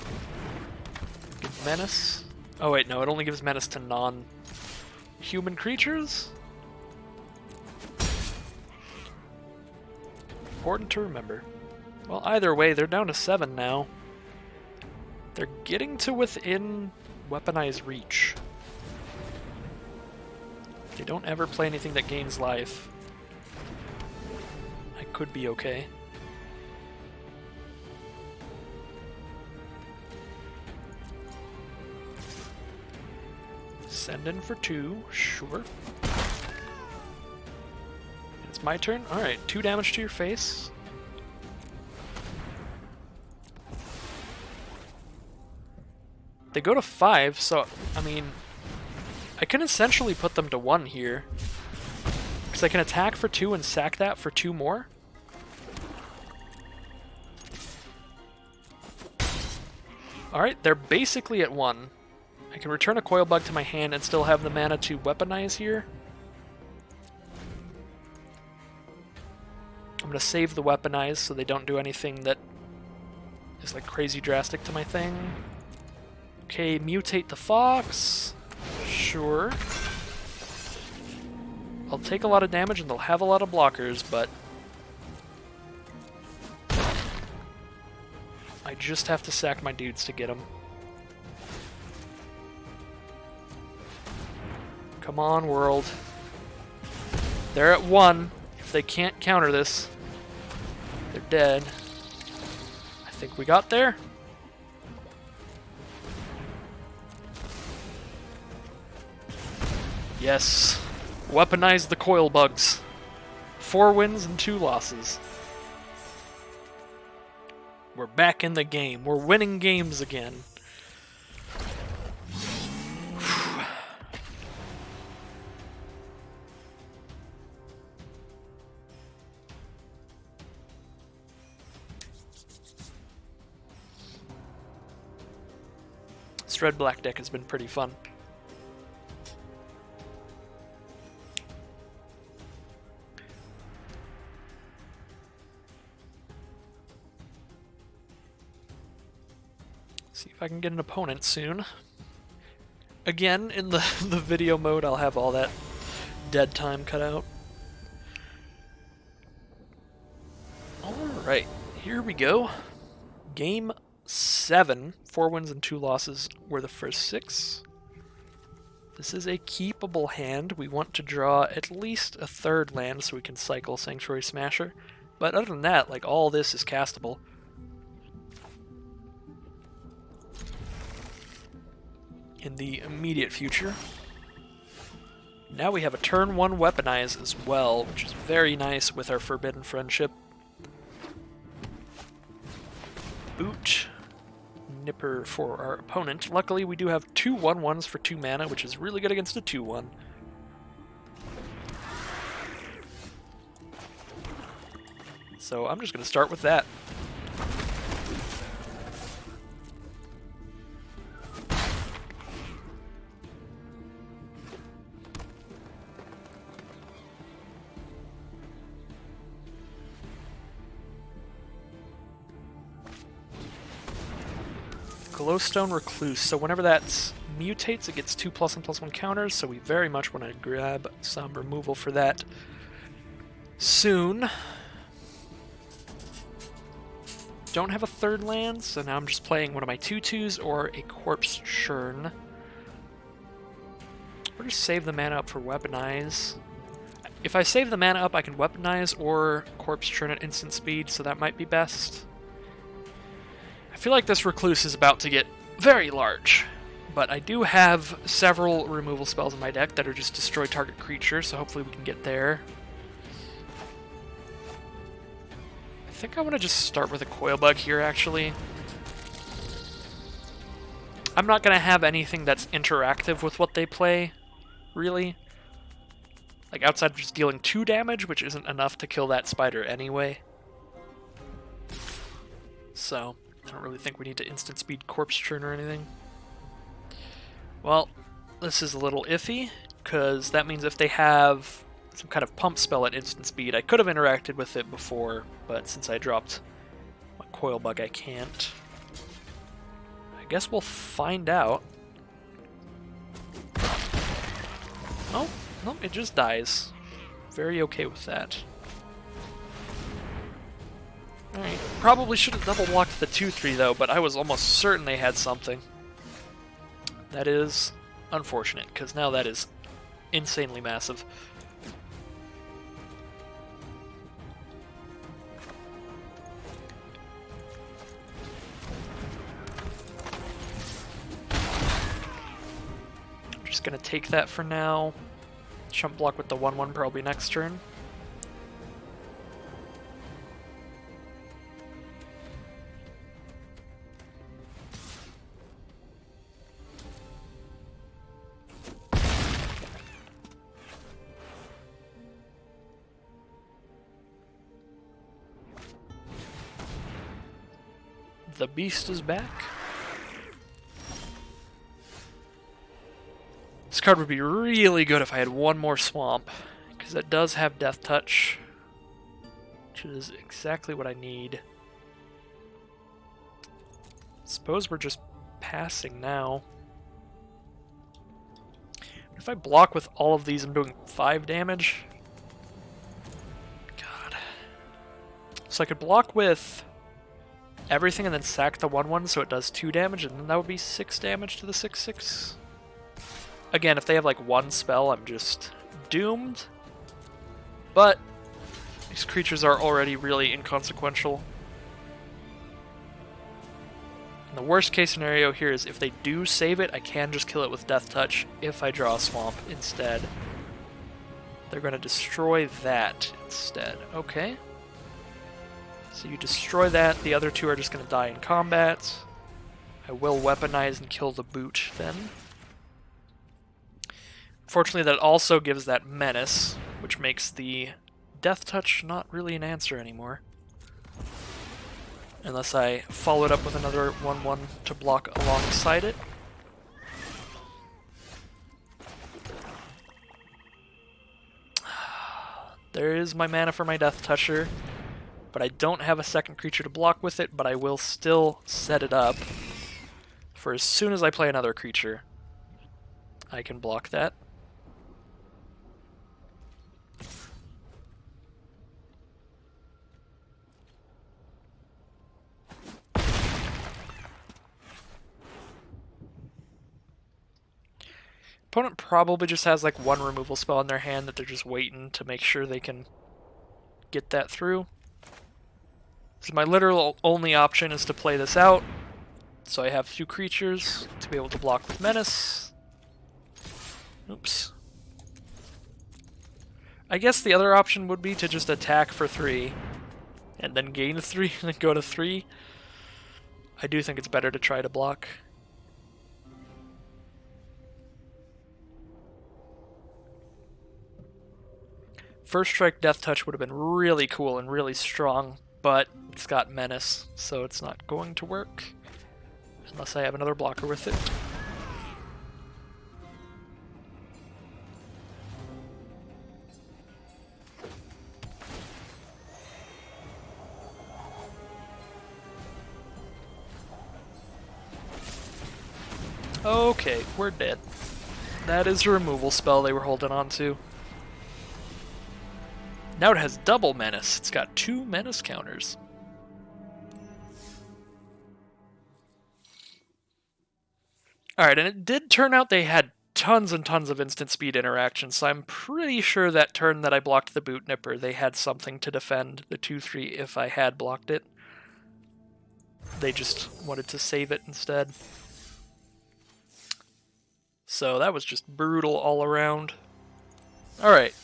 Speaker 2: Good menace. Oh wait, no, it only gives menace to non-human creatures? Important to remember. Well, either way, they're down to 7 now. They're getting to within weaponized reach. They don't ever play anything that gains life. I could be okay. Send in for 2, sure. It's my turn? Alright, 2 damage to your face. They go to 5, so, I mean, I can essentially put them to 1 here. Because I can attack for 2 and sack that for 2 more. Alright, they're basically at 1. I can return a Coil Bug to my hand and still have the mana to weaponize here. I'm going to save the weaponize so they don't do anything that is like crazy drastic to my thing. Okay, mutate the fox. Sure. I'll take a lot of damage and they'll have a lot of blockers, but I just have to sack my dudes to get them. Come on, world. They're at 1. If they can't counter this, they're dead. I think we got there. Yes. Weaponize the coil bugs. 4 wins and 2 losses. We're back in the game. We're winning games again. This red black deck has been pretty fun. See if I can get an opponent soon. Again, in the video mode, I'll have all that dead time cut out. Alright, here we go. Game 7. 4 wins and 2 losses were the first 6. This is a keepable hand. We want to draw at least a 3rd land so we can cycle Sanctuary Smasher. But other than that, like, all this is castable. In the immediate future. Now we have a turn 1 weaponize as well, which is very nice with our Forbidden Friendship. Boot. Nipper for our opponent. Luckily, we do have 2 1/1s for 2 mana, which is really good against a 2/1. So I'm just going to start with that. Glowstone Recluse. So whenever that mutates, it gets 2+1/+1 counters, so we very much want to grab some removal for that soon. Don't have a 3rd land, so now I'm just playing one of my 2/2s or a Corpse Churn. Or just save the mana up for Weaponize. If I save the mana up, I can Weaponize or Corpse Churn at instant speed, so that might be best. I feel like this Recluse is about to get very large, but I do have several removal spells in my deck that are just destroy target creature, so hopefully we can get there. I think I want to just start with a Coil Bug here, actually. I'm not going to have anything that's interactive with what they play, really. Like, outside of just dealing 2 damage, which isn't enough to kill that spider anyway. So I don't really think we need to instant speed Corpse Churn or anything. Well, this is a little iffy, because that means if they have some kind of pump spell at instant speed, I could have interacted with it before, but since I dropped my Coil Bug, I can't. I guess we'll find out. Oh, no, it just dies. Very okay with that. Alright, probably should have double blocked the 2-3 though, but I was almost certain they had something. That is unfortunate, because now that is insanely massive. I'm just gonna take that for now. Chump block with the 1-1 probably next turn. The beast is back. This card would be really good if I had one more swamp, because it does have Death Touch, which is exactly what I need. Suppose we're just passing now. If I block with all of these, I'm doing 5 damage. God. So I could block with everything and then sack the 1-1 so it does 2 damage, and then that would be 6 damage to the 6-6. Again, if they have like one spell, I'm just doomed. But these creatures are already really inconsequential. And the worst case scenario here is if they do save it, I can just kill it with Death Touch if I draw a swamp instead. They're going to destroy that instead. Okay. So you destroy that, the other two are just going to die in combat. I will weaponize and kill the boot then. Fortunately, that also gives that menace, which makes the Death Touch not really an answer anymore. Unless I follow it up with another 1-1 to block alongside it. There is my mana for my Death Toucher, but I don't have a second creature to block with it, but I will still set it up for as soon as I play another creature, I can block that. Opponent probably just has like one removal spell in their hand that they're just waiting to make sure they can get that through. So my literal only option is to play this out. So I have 2 creatures to be able to block with Menace. Oops. I guess the other option would be to just attack for 3 and then gain 3 and then go to 3. I do think it's better to try to block. First Strike Death Touch would have been really cool and really strong, but it's got Menace, so it's not going to work. Unless I have another blocker with it. Okay, we're dead. That is a removal spell they were holding on to. Now it has double Menace. It's got 2 Menace counters. Alright, and it did turn out they had tons and tons of instant speed interactions, so I'm pretty sure that turn that I blocked the Boot Nipper, they had something to defend the 2-3 if I had blocked it. They just wanted to save it instead. So that was just brutal all around. Alright.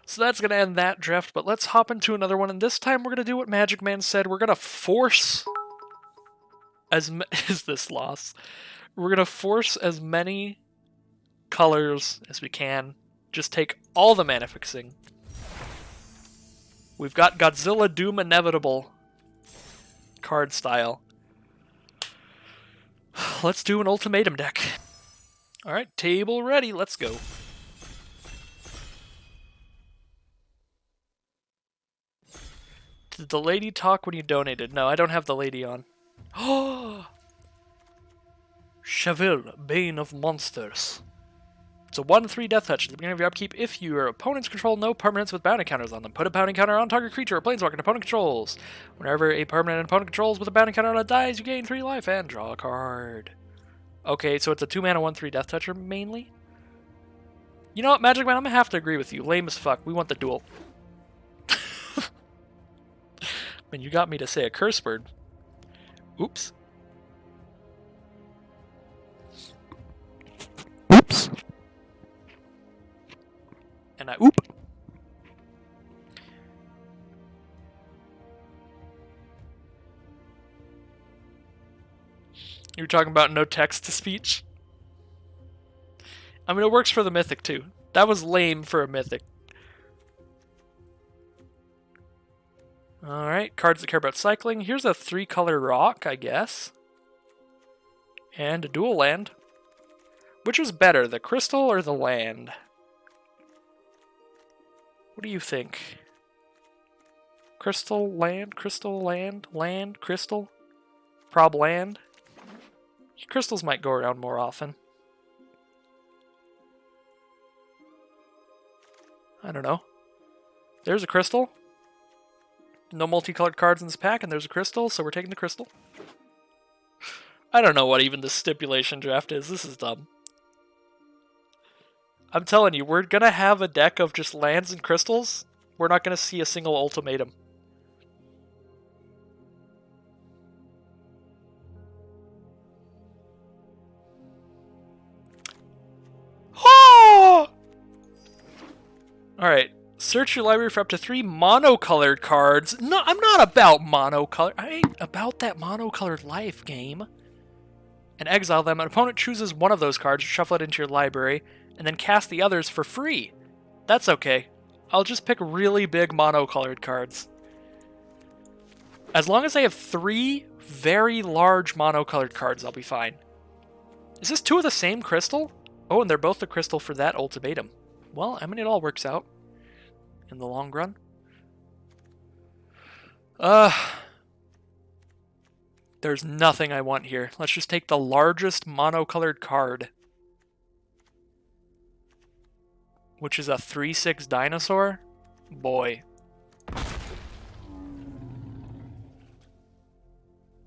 Speaker 2: So that's going to end that draft, but let's hop into another one, and this time we're going to do what Magic Man said. We're going to force is this loss? We're going to force as many colors as we can. Just take all the mana fixing. We've got Godzilla Doom Inevitable card style. Let's do an ultimatum deck. Alright, table ready, let's go. Did the lady talk when you donated? No, I don't have the lady on. Oh! Cheville, Bane of Monsters. It's a 1/3 death touch at the beginning of your upkeep. If your opponents control no permanents with bounty counters on them, put a bounty counter on target creature or planeswalker an opponent controls. Whenever a permanent an opponent controls with a bounty counter on it dies, you gain 3 life and draw a card. Okay, so it's a 2-mana 1/3 death toucher mainly? You know what, Magic Man, I'm gonna have to agree with you. Lame as fuck. We want the duel. I mean, you got me to say a curse word. Oops. Oops. And I oop. You were talking about no text to speech? I mean, it works for the Mythic, too. That was lame for a Mythic. Alright, cards that care about cycling. Here's a 3-color rock, I guess. And a dual land. Which is better, the crystal or the land? What do you think? Crystal, land, land, crystal? Prob land? Crystals might go around more often. I don't know. There's a crystal. No multicolored cards in this pack, and there's a crystal, so we're taking the crystal. I don't know what even the stipulation draft is. This is dumb. I'm telling you, we're gonna have a deck of just lands and crystals. We're not gonna see a single ultimatum. Alright, search your library for up to 3 monocolored cards. No, I'm not about monocolored. I ain't about that monocolored life, game. And exile them. An opponent chooses one of those cards, shuffle it into your library, and then cast the others for free. That's okay. I'll just pick really big monocolored cards. As long as I have 3 very large monocolored cards, I'll be fine. Is this 2 of the same crystal? Oh, and they're both the crystal for that ultimatum. Well, I mean, it all works out in the long run. There's nothing I want here. Let's just take the largest monocolored card, which is a 3/6 dinosaur. Boy.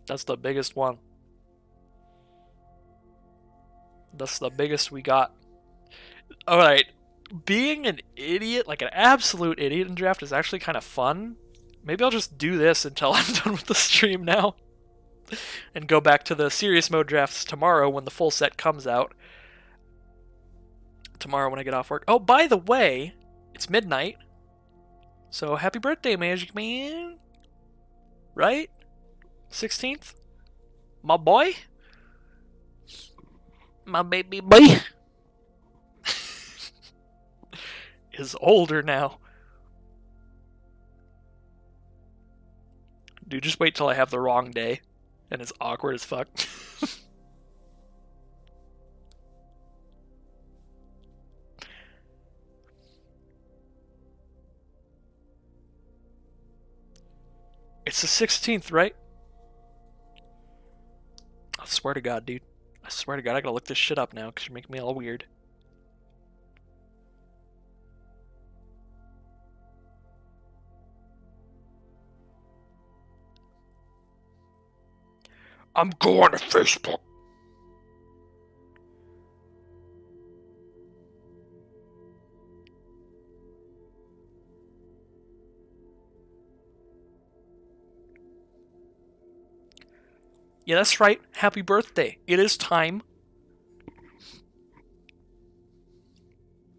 Speaker 2: That's the biggest one. That's the biggest we got. Alright. Being an idiot, like an absolute idiot in draft, is actually kind of fun. Maybe I'll just do this until I'm done with the stream now. And go back to the serious mode drafts tomorrow when the full set comes out. Tomorrow when I get off work. Oh, by the way, it's midnight. So happy birthday, Magic Man. Right? 16th? My boy? My baby boy? Is older now. Dude, just wait till I have the wrong day. And it's awkward as fuck. It's the 16th, right? I swear to God, dude. I swear to God, I gotta look this shit up now because you're making me all weird. I'm going to Facebook. Yeah, that's right. Happy birthday. It is time.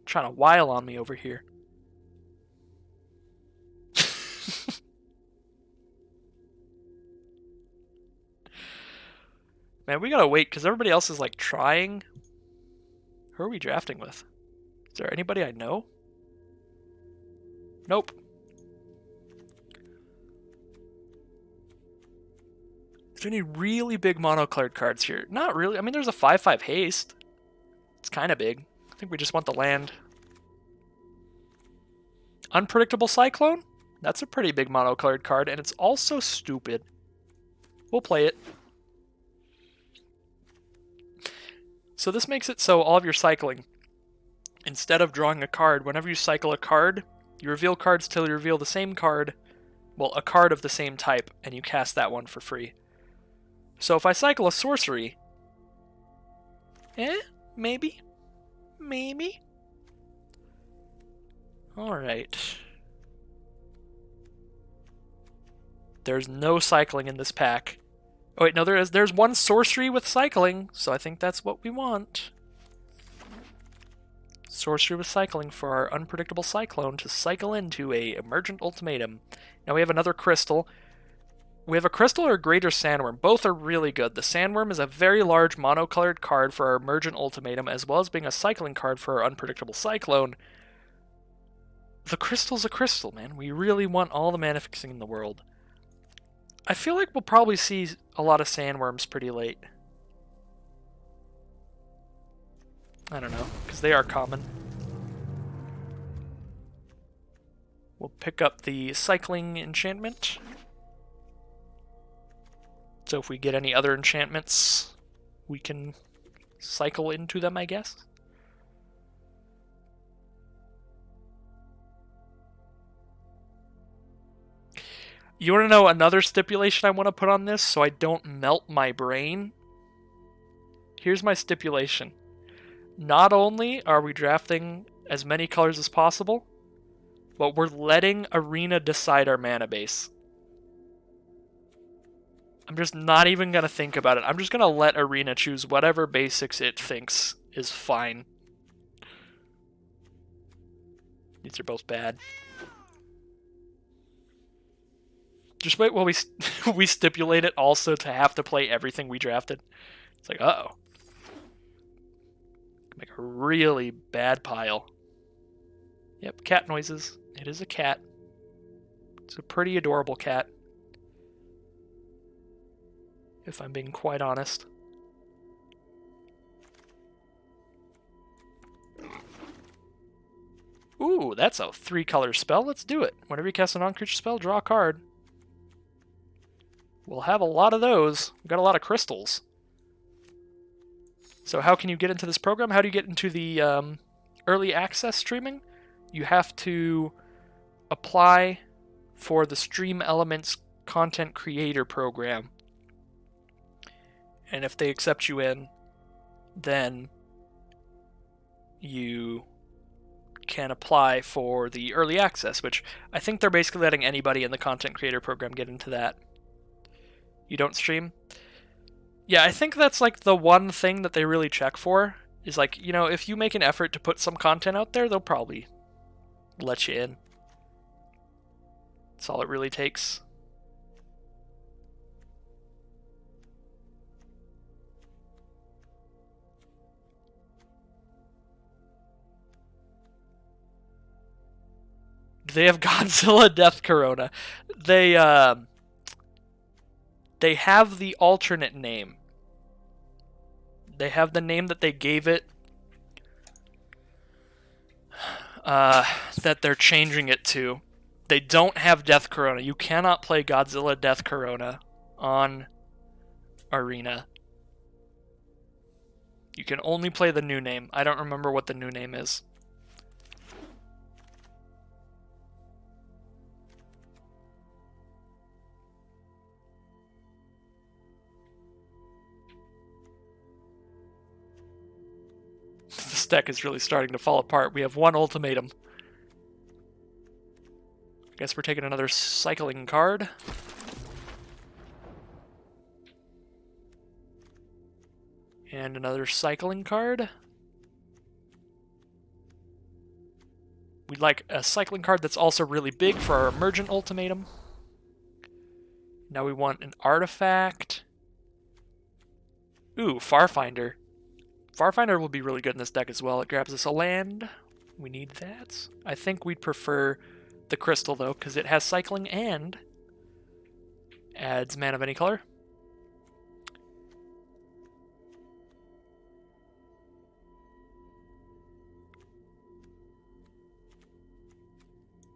Speaker 2: Trying to while on me over here. Man, we gotta wait because everybody else is like trying. Who are we drafting with? Is there anybody I know? Nope. Is there any really big monocolored cards here? Not really. I mean, there's a 5/5 haste. It's kind of big. I think we just want the land. Unpredictable Cyclone? That's a pretty big monocolored card, and it's also stupid. We'll play it. So this makes it so all of your cycling instead of drawing a card, whenever you cycle a card, you reveal cards till you reveal the same card, well, a card of the same type, and you cast that one for free. So if I cycle a sorcery, maybe. Alright. There's no cycling in this pack. Oh wait, no, there's one sorcery with cycling, so I think that's what we want. Sorcery with cycling for our unpredictable cyclone to cycle into a emergent ultimatum. Now we have another crystal. We have a crystal or a greater sandworm. Both are really good. The sandworm is a very large monocolored card for our emergent ultimatum, as well as being a cycling card for our unpredictable cyclone. The crystal's a crystal, man. We really want all the mana fixing in the world. I feel like we'll probably see a lot of sandworms pretty late. I don't know, because they are common. We'll pick up the cycling enchantment. So if we get any other enchantments, we can cycle into them, I guess. You want to know another stipulation I want to put on this so I don't melt my brain? Here's my stipulation. Not only are we drafting as many colors as possible, but we're letting Arena decide our mana base. I'm just not even going to think about it. I'm just going to let Arena choose whatever basics it thinks is fine. These are both bad. Just wait while we stipulate it also to have to play everything we drafted. It's like, uh-oh. Make a really bad pile. Yep, cat noises. It is a cat. It's a pretty adorable cat. If I'm being quite honest. Ooh, that's a 3-color spell. Let's do it. Whenever you cast a non-creature spell, draw a card. We'll have a lot of those. We've got a lot of crystals. So how can you get into this program? How do you get into the early access streaming? You have to apply for the Stream Elements Content Creator Program. And if they accept you in, then you can apply for the early access, which I think they're basically letting anybody in the Content Creator Program get into that. You don't stream? Yeah, I think that's like the one thing that they really check for, is like, you know, if you make an effort to put some content out there, they'll probably let you in. That's all it really takes. They have Godzilla Death Corona. They have the alternate name. They have the name that they gave it that they're changing it to. They don't have Death Corona. You cannot play Godzilla Death Corona on Arena. You can only play the new name. I don't remember what the new name is. This deck is really starting to fall apart. We have one ultimatum. I guess we're taking another cycling card. And another cycling card. We'd like a cycling card that's also really big for our emergent ultimatum. Now we want an artifact. Ooh, Farfinder. Farfinder will be really good in this deck as well. It grabs us a land. We need that. I think we'd prefer the crystal though, because it has cycling and adds mana of any color.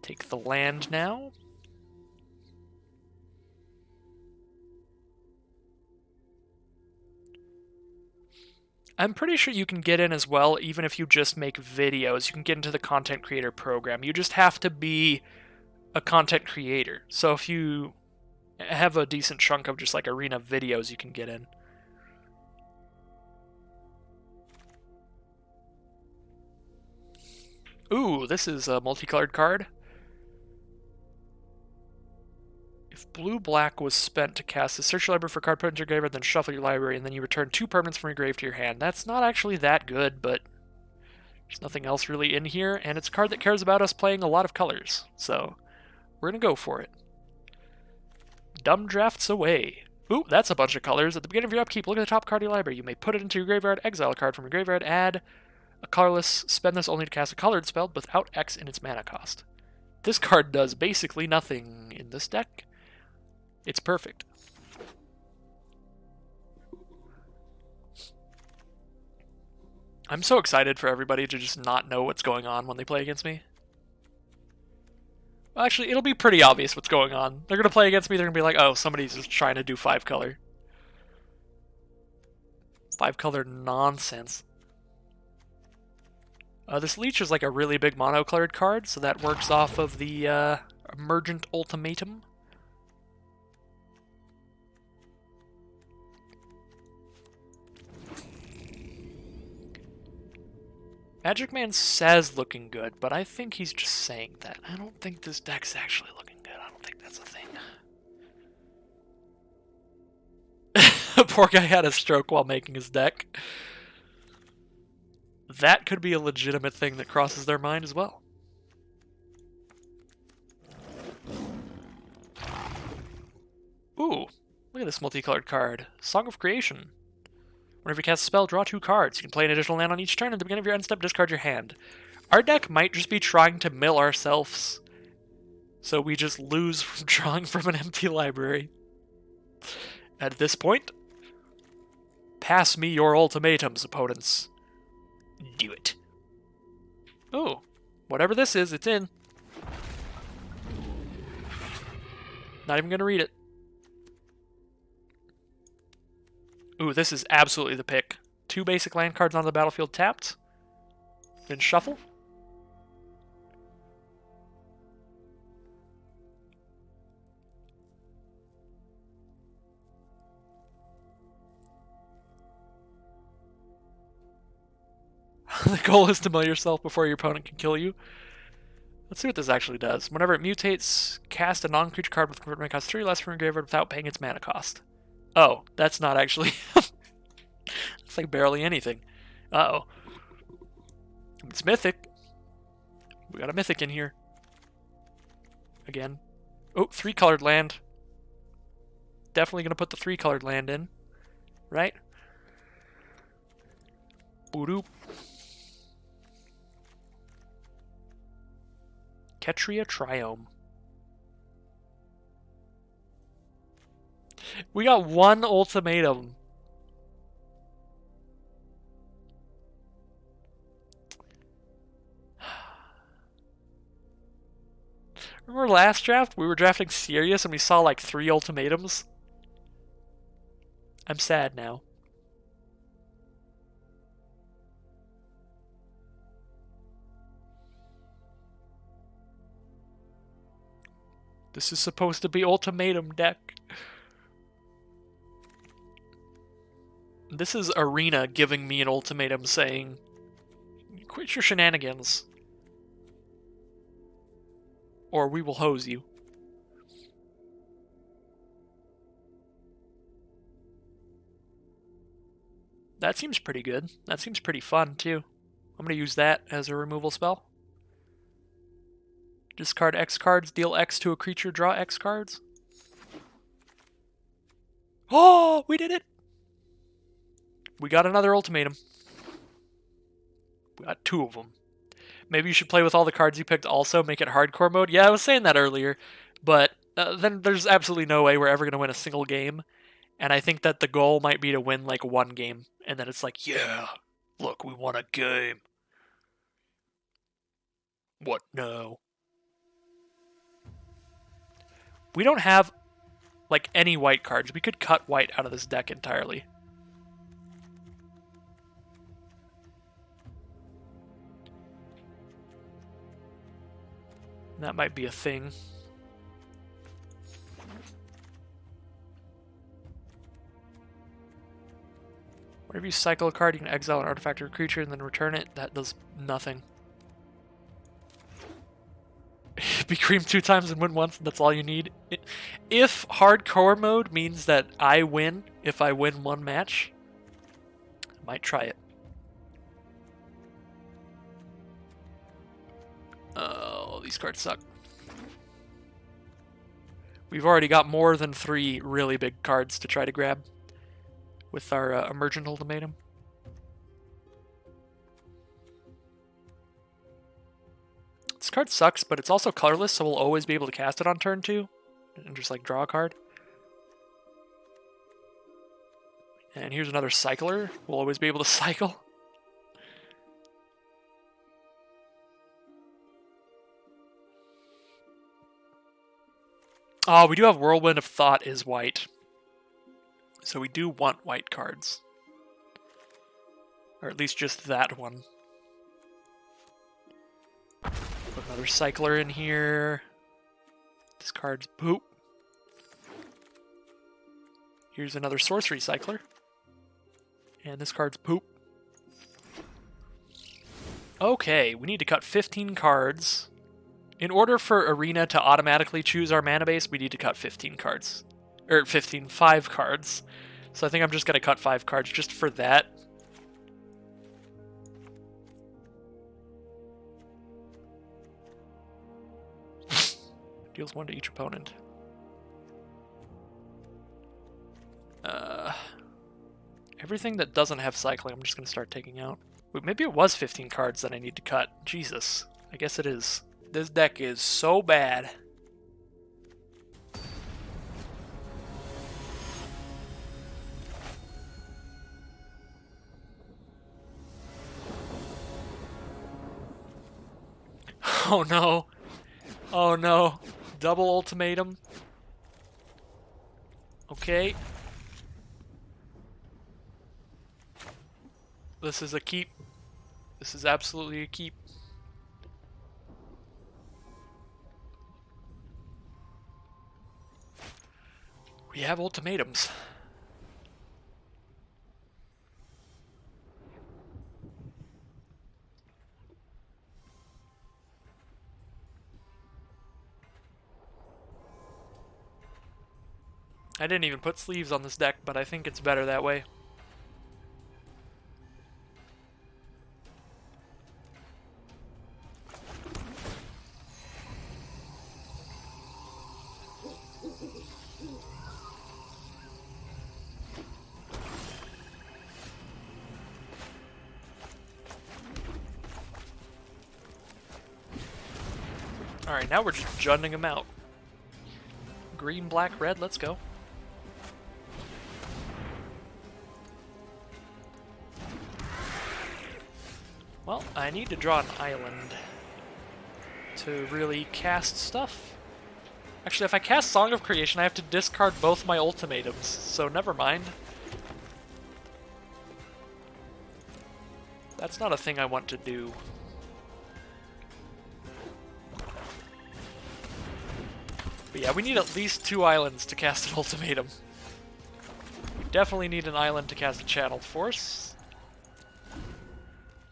Speaker 2: Take the land now. I'm pretty sure you can get in as well, even if you just make videos. You can get into the content creator program. You just have to be a content creator. So if you have a decent chunk of just like arena videos, you can get in. Ooh, this is a multicolored card. If blue-black was spent to cast a search your library for card put into your graveyard, then shuffle your library, and then you return 2 permanents from your grave to your hand. That's not actually that good, but there's nothing else really in here, and it's a card that cares about us playing a lot of colors, so we're gonna go for it. Dumb drafts away. Ooh, that's a bunch of colors. At the beginning of your upkeep, look at the top card of your library. You may put it into your graveyard, exile a card from your graveyard, add a colorless, spend this only to cast a colored spell without X in its mana cost. This card does basically nothing in this deck. It's perfect. I'm so excited for everybody to just not know what's going on when they play against me. Well, actually, it'll be pretty obvious what's going on. They're going to play against me, they're going to be like, oh, somebody's just trying to do 5-color. 5-color nonsense. This Leech is like a really big mono-colored card, so that works off of the Emergent Ultimatum. Magic Man says looking good, but I think he's just saying that. I don't think this deck's actually looking good. I don't think that's a thing. Poor guy had a stroke while making his deck. That could be a legitimate thing that crosses their mind as well. Ooh, look at this multicolored card. Song of Creation. Whenever you cast a spell, draw 2 cards. You can play an additional land on each turn. At the beginning of your end step, discard your hand. Our deck might just be trying to mill ourselves, so we just lose from drawing from an empty library. At this point, pass me your ultimatums, opponents. Do it. Oh, whatever this is, it's in. Not even gonna read it. Ooh, this is absolutely the pick. 2 basic land cards on the battlefield tapped. Then shuffle. The goal is to mill yourself before your opponent can kill you. Let's see what this actually does. Whenever it mutates, cast a non-creature card with convert mana cost 3 less from your graveyard without paying its mana cost. Oh, that's not actually... It's like barely anything. Uh-oh. It's mythic. We got a mythic in here. Again. Oh, 3-colored land. Definitely going to put the 3-colored land in. Right? Boop. Ketria Triome. We got 1 ultimatum. Remember last draft? We were drafting Sirius and we saw like 3 ultimatums. I'm sad now. This is supposed to be ultimatum deck. This is Arena giving me an ultimatum saying, quit your shenanigans, or we will hose you. That seems pretty good. That seems pretty fun, too. I'm going to use that as a removal spell. Discard X cards, deal X to a creature, draw X cards. Oh, we did it! We got another ultimatum. We got 2 of them. Maybe you should play with all the cards you picked also, make it hardcore mode. Yeah, I was saying that earlier, but then there's absolutely no way we're ever going to win a single game. And I think that the goal might be to win like 1 game. And then it's like, yeah, look, we won a game. What? No. We don't have like any white cards. We could cut white out of this deck entirely. That might be a thing. Whenever you cycle a card, you can exile an artifact or creature and then return it. That does nothing. Be creamed 2 times and win once, and that's all you need. If hardcore mode means that I win, if I win 1 match, I might try it. Oh, these cards suck. We've already got more than 3 really big cards to try to grab with our Emergent Ultimatum. This card sucks, but it's also colorless, so we'll always be able to cast it on turn 2 and just like draw a card. And here's another cycler. We'll always be able to cycle. Oh, we do have Whirlwind of Thought is white. So we do want white cards. Or at least just that one. Put another cycler in here. This card's poop. Here's another sorcery cycler. And this card's poop. Okay, we need to cut 15 cards. In order for Arena to automatically choose our mana base, we need to cut 15 cards. Or 5 cards. So I think I'm just going to cut 5 cards just for that. Deals 1 to each opponent. Everything that doesn't have cycling, I'm just going to start taking out. Wait, maybe it was 15 cards that I need to cut. Jesus. I guess it is. This deck is so bad. Oh no. Oh no. Double ultimatum. Okay. This is a keep. This is absolutely a keep. We have ultimatums. I didn't even put sleeves on this deck, but I think it's better that way. Alright, now we're just junning them out. Green, black, red, let's go. Well, I need to draw an island to really cast stuff. Actually, if I cast Song of Creation, I have to discard both my ultimatums, so never mind. That's not a thing I want to do. But yeah, we need at least 2 islands to cast an ultimatum. We definitely need an island to cast a Channeled Force.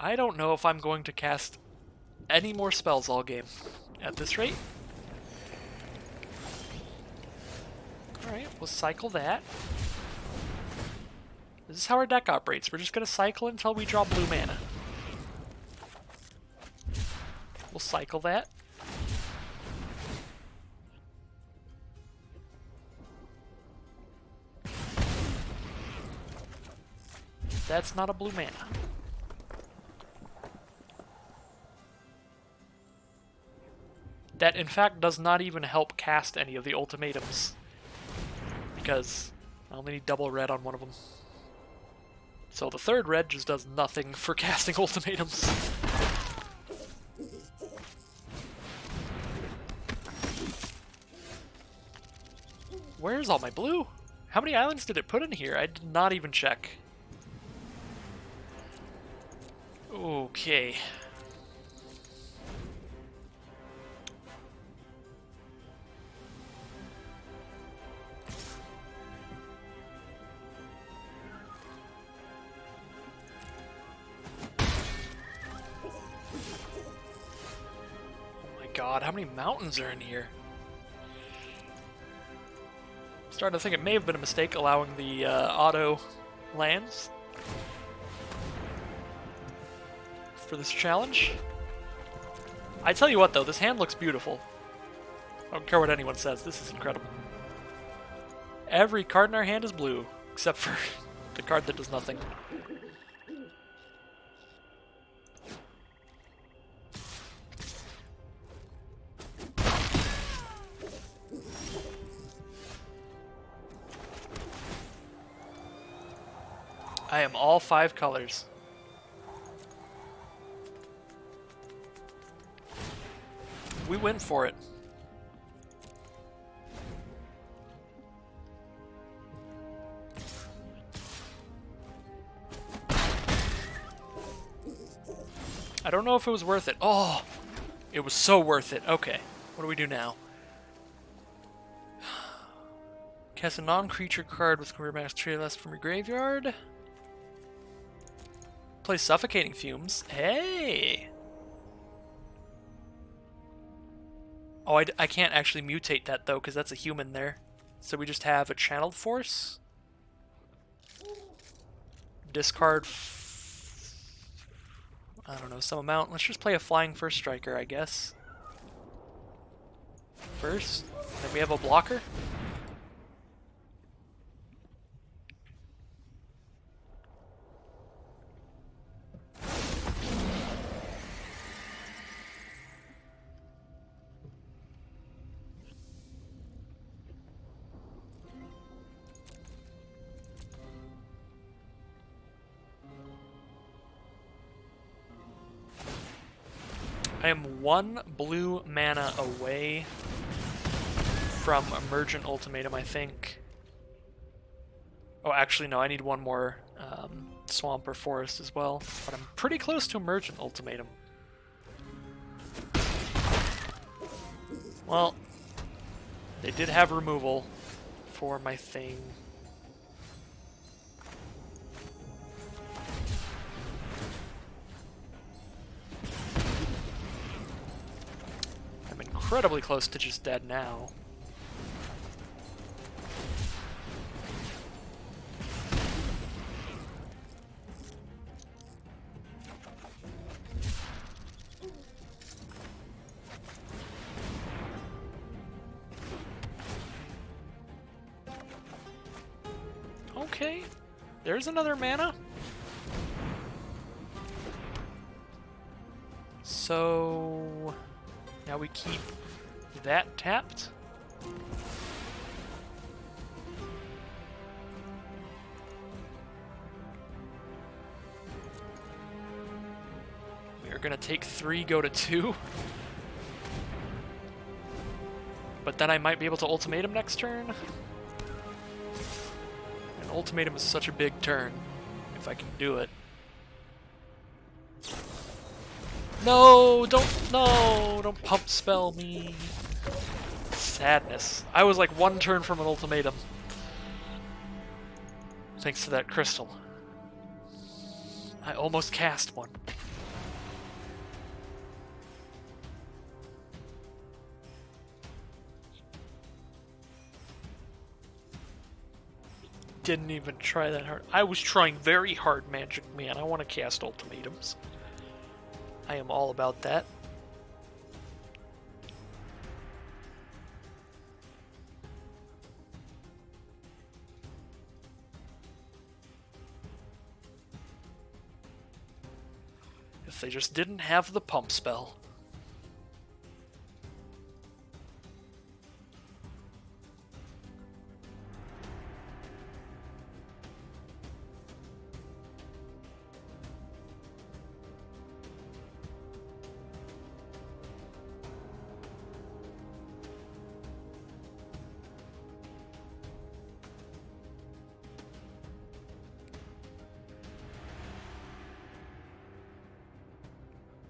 Speaker 2: I don't know if I'm going to cast any more spells all game at this rate. Alright, we'll cycle that. This is how our deck operates. We're just going to cycle until we draw blue mana. We'll cycle that. That's not a blue mana. That, in fact, does not even help cast any of the ultimatums. Because I only need double red on one of them. So the third red just does nothing for casting ultimatums. Where's all my blue? How many islands did it put in here? I did not even check. Okay. god, how many mountains are in here? I'm starting to think it may have been a mistake allowing the auto lands for this challenge. I tell you what though, this hand looks beautiful. I don't care what anyone says, this is incredible. Every card in our hand is blue, except for the card that does nothing. I am all 5 colors. We went for it. I don't know if it was worth it. Oh, it was so worth it. Okay, what do we do now? Cast a non-creature card with career max 3 less from your graveyard. Play Suffocating Fumes. Hey! Oh, I can't actually mutate that though, because that's a human there. So we just have a Channeled Force. Discard... I don't know, some amount. Let's just play a Flying First Striker, I guess. First. Then we have a blocker. I am 1 blue mana away from Emergent Ultimatum, I think. Oh, actually, no, I need 1 more Swamp or Forest as well. But I'm pretty close to Emergent Ultimatum. Well, they did have removal for my thing. I'm incredibly close to just dead now. Okay, there's another mana. So now we keep that tapped. We are gonna take 3, go to 2. But then I might be able to ultimatum next turn. And ultimatum is such a big turn, if I can do it. No, don't pump spell me. Sadness. I was like 1 turn from an ultimatum. Thanks to that crystal. I almost cast one. Didn't even try that hard. I was trying very hard, Magic Man. I want to cast ultimatums. I am all about that. If they just didn't have the pump spell.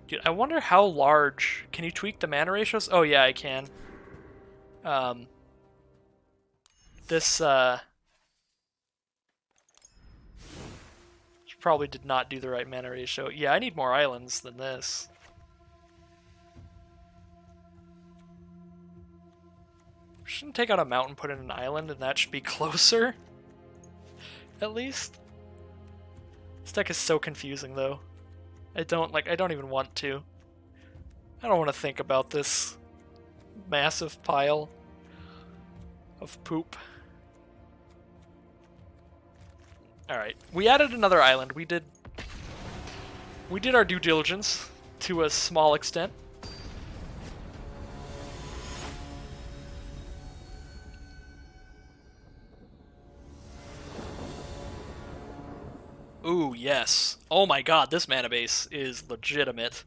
Speaker 2: Dude, I wonder how large... Can you tweak the mana ratios? Oh yeah, I can. This, probably did not do the right mana ratio. Yeah, I need more islands than this. Shouldn't take out a mountain, put in an island, and that should be closer. At least. This deck is so confusing, though. I don't even want to. I don't want to think about this massive pile of poop. Alright, we added another island. We did our due diligence to a small extent. Ooh, yes. Oh my god, this mana base is legitimate.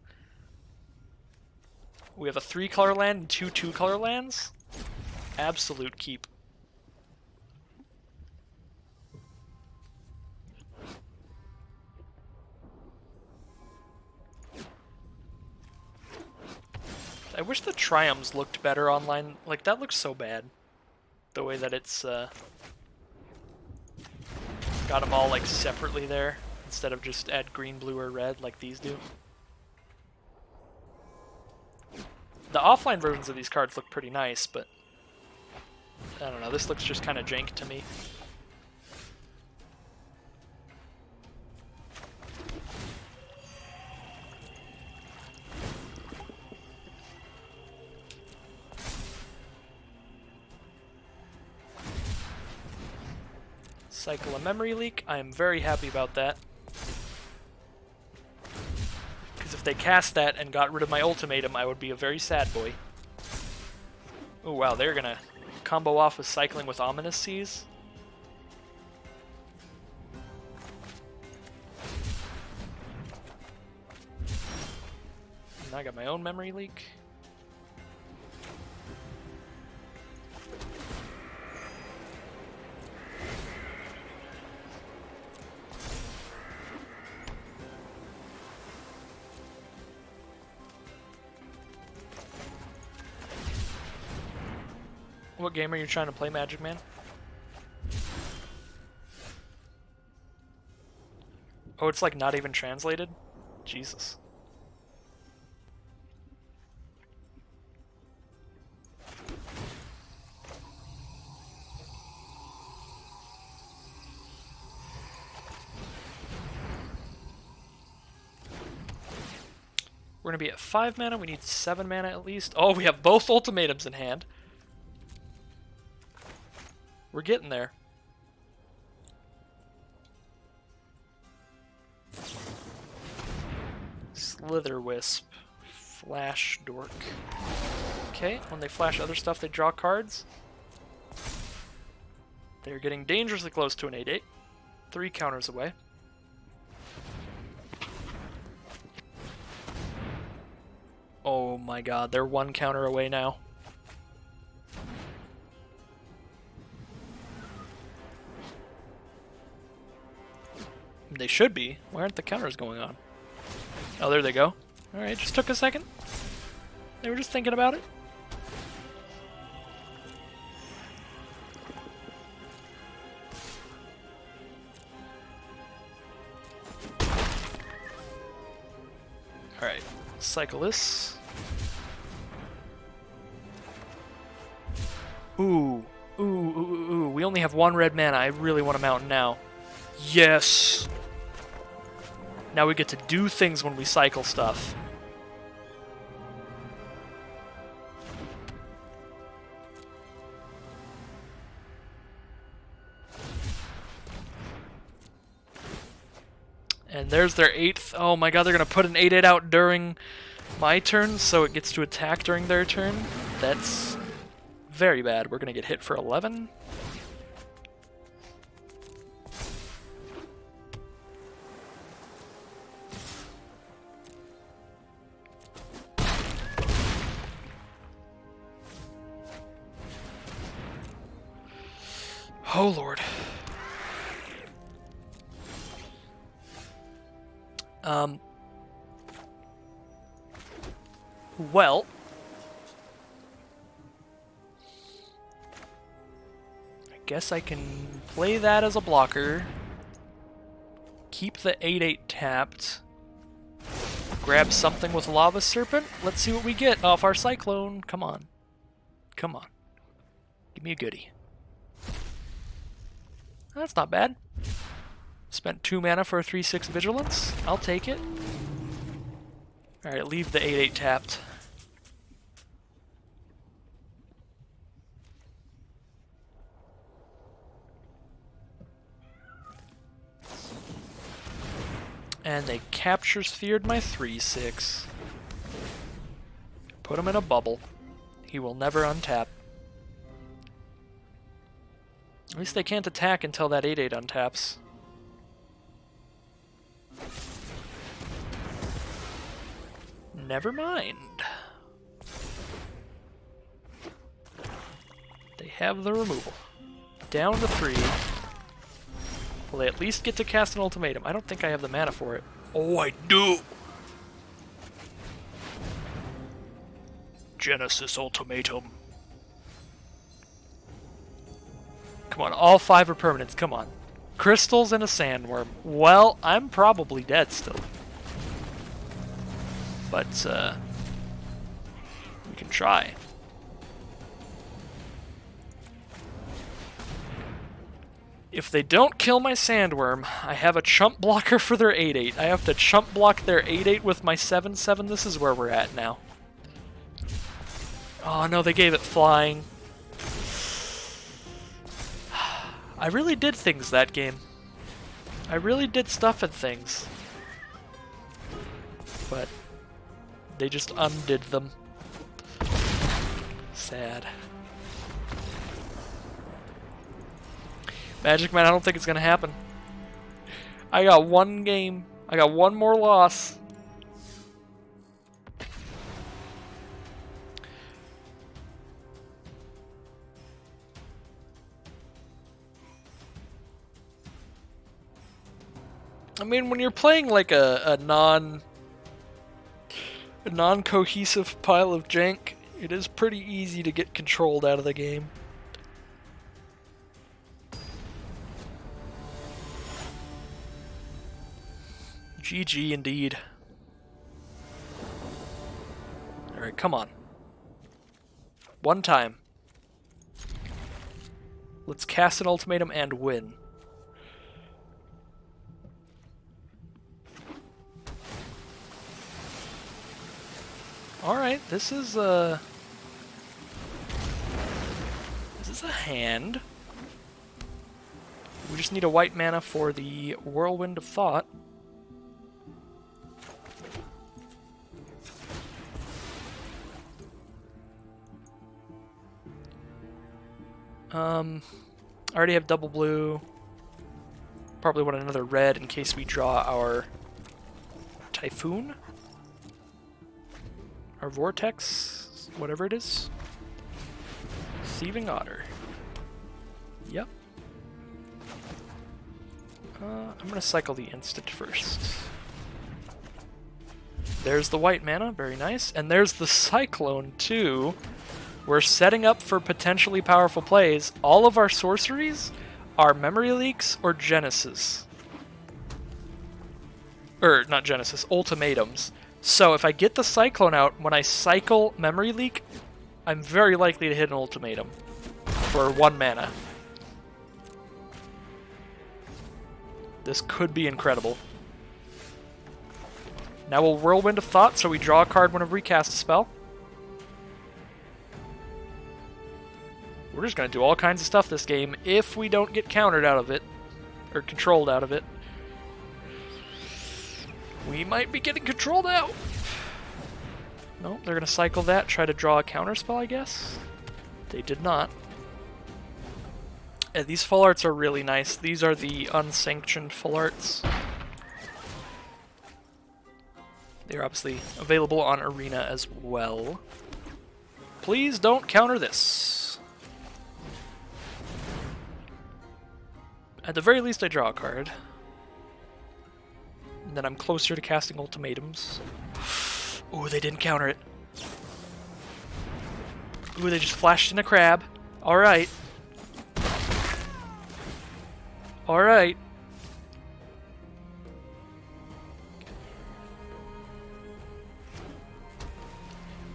Speaker 2: We have a 3-color land and 2 2-color lands. Absolute keep. I wish the triumphs looked better online. Like, that looks so bad. The way that it's, got them all, like, separately there, instead of just add green, blue, or red like these do. The offline versions of these cards look pretty nice, but I don't know, this looks just kind of jank to me. Cycle a memory leak. I am very happy about that. Because if they cast that and got rid of my ultimatum, I would be a very sad boy. Oh wow, they're gonna combo off with cycling with Ominous Seas. And I got my own memory leak. What game are you trying to play, Magic Man? Oh, it's like not even translated? Jesus. We're gonna be at 5 mana, we need 7 mana at least. Oh, we have both ultimatums in hand. We're getting there. Slither Wisp. Flash Dork. Okay, when they flash other stuff, they draw cards. They're getting dangerously close to an 8/8. 3 counters away. Oh my god, they're 1 counter away now. They should be. Why aren't the counters going on? Oh, there they go. Alright, just took a second. They were just thinking about it. Alright, cycle this. Ooh. Ooh. We only have 1 red mana. I really want a mountain now. Yes! Now we get to do things when we cycle stuff. And there's their 8th. Oh my god, they're gonna put an 8/8 out during my turn, so it gets to attack during their turn. That's very bad. We're gonna get hit for 11. Oh lord. Well, I guess I can play that as a blocker, keep the 8/8 tapped, grab something with Lava Serpent. Let's see what we get off our Cyclone. Come on. Come on. Give me a goodie. That's not bad. Spent 2 mana for a 3/6 Vigilance. I'll take it. Alright, leave the 8/8 tapped. And they capture sphered my 3/6. Put him in a bubble. He will never untap. At least they can't attack until that 8/8 untaps. Never mind. They have the removal. Down to 3. Will they at least get to cast an ultimatum? I don't think I have the mana for it. Oh, I do! Genesis Ultimatum. Come on, all 5 are permanents, come on. Crystals and a sandworm. Well, I'm probably dead still. But, we can try. If they don't kill my sandworm, I have a chump blocker for their 8/8. I have to chump block their 8/8 with my 7/7. This is where we're at now. Oh no, they gave it flying. I really did things that game. I really did stuff and things. But they just undid them. Sad. Magic Man, I don't think it's gonna happen. I got 1 game. I got 1 more loss. I mean, when you're playing like a non-cohesive pile of jank, it is pretty easy to get controlled out of the game. GG indeed. Alright, come on. 1 time. Let's cast an ultimatum and win. Alright, this is a hand. We just need a white mana for the Whirlwind of Thought. I already have double blue. Probably want another red in case we draw our Typhoon. Our Vortex, whatever it is. Thieving Otter. Yep. I'm gonna cycle the instant first. There's the white mana, very nice. And there's the Cyclone too. We're setting up for potentially powerful plays. All of our sorceries are Memory Leaks or Genesis. Or, not Genesis, Ultimatums. So if I get the Cyclone out, when I cycle Memory Leak, I'm very likely to hit an Ultimatum for 1 mana. This could be incredible. Now we'll Whirlwind of Thought, so we draw a card whenever we cast a spell. We're just going to do all kinds of stuff this game if we don't get countered out of it, or controlled out of it. We might be getting controlled out. Nope, they're going to cycle that, try to draw a counter spell, I guess. They did not. Yeah, these full arts are really nice. These are the unsanctioned full arts. They're obviously available on Arena as well. Please don't counter this. At the very least, I draw a card. And then I'm closer to casting ultimatums. Ooh, they didn't counter it. Ooh, they just flashed in a crab. Alright. Alright.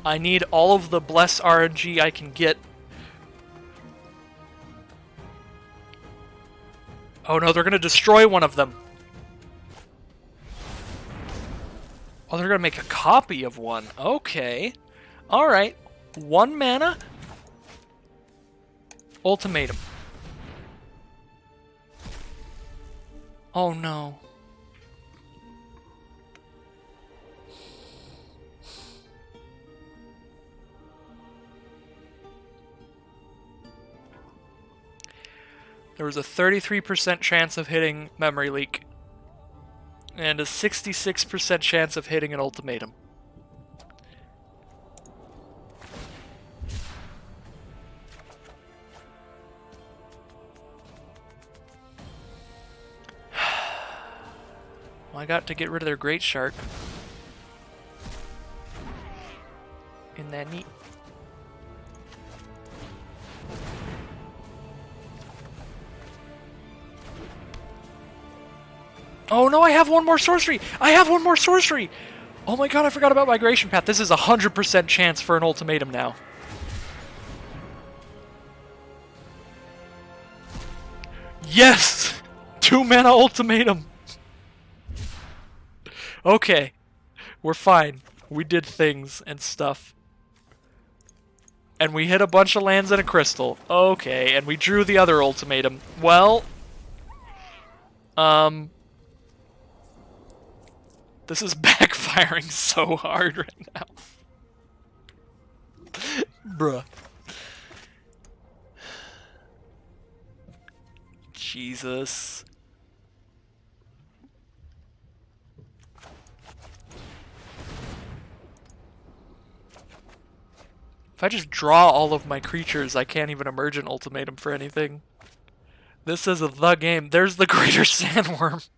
Speaker 2: I need all of the Bless RNG I can get. Oh no, they're gonna destroy one of them. Oh, they're gonna make a copy of one. Okay. Alright. 1 mana. Ultimatum. Oh no. There was a 33% chance of hitting Memory Leak. And a 66% chance of hitting an ultimatum. Well, I got to get rid of their Great Shark. Isn't that neat? Oh no, I have one more sorcery! I have one more sorcery! Oh my god, I forgot about Migration Path. This is a 100% chance for an ultimatum now. Yes! 2 mana ultimatum! Okay. We're fine. We did things and stuff. And we hit a bunch of lands and a crystal. Okay, and we drew the other ultimatum. Well... This is backfiring so hard right now. Bruh. Jesus. If I just draw all of my creatures, I can't even Emergent Ultimatum for anything. This is the game. There's the Greater Sandworm.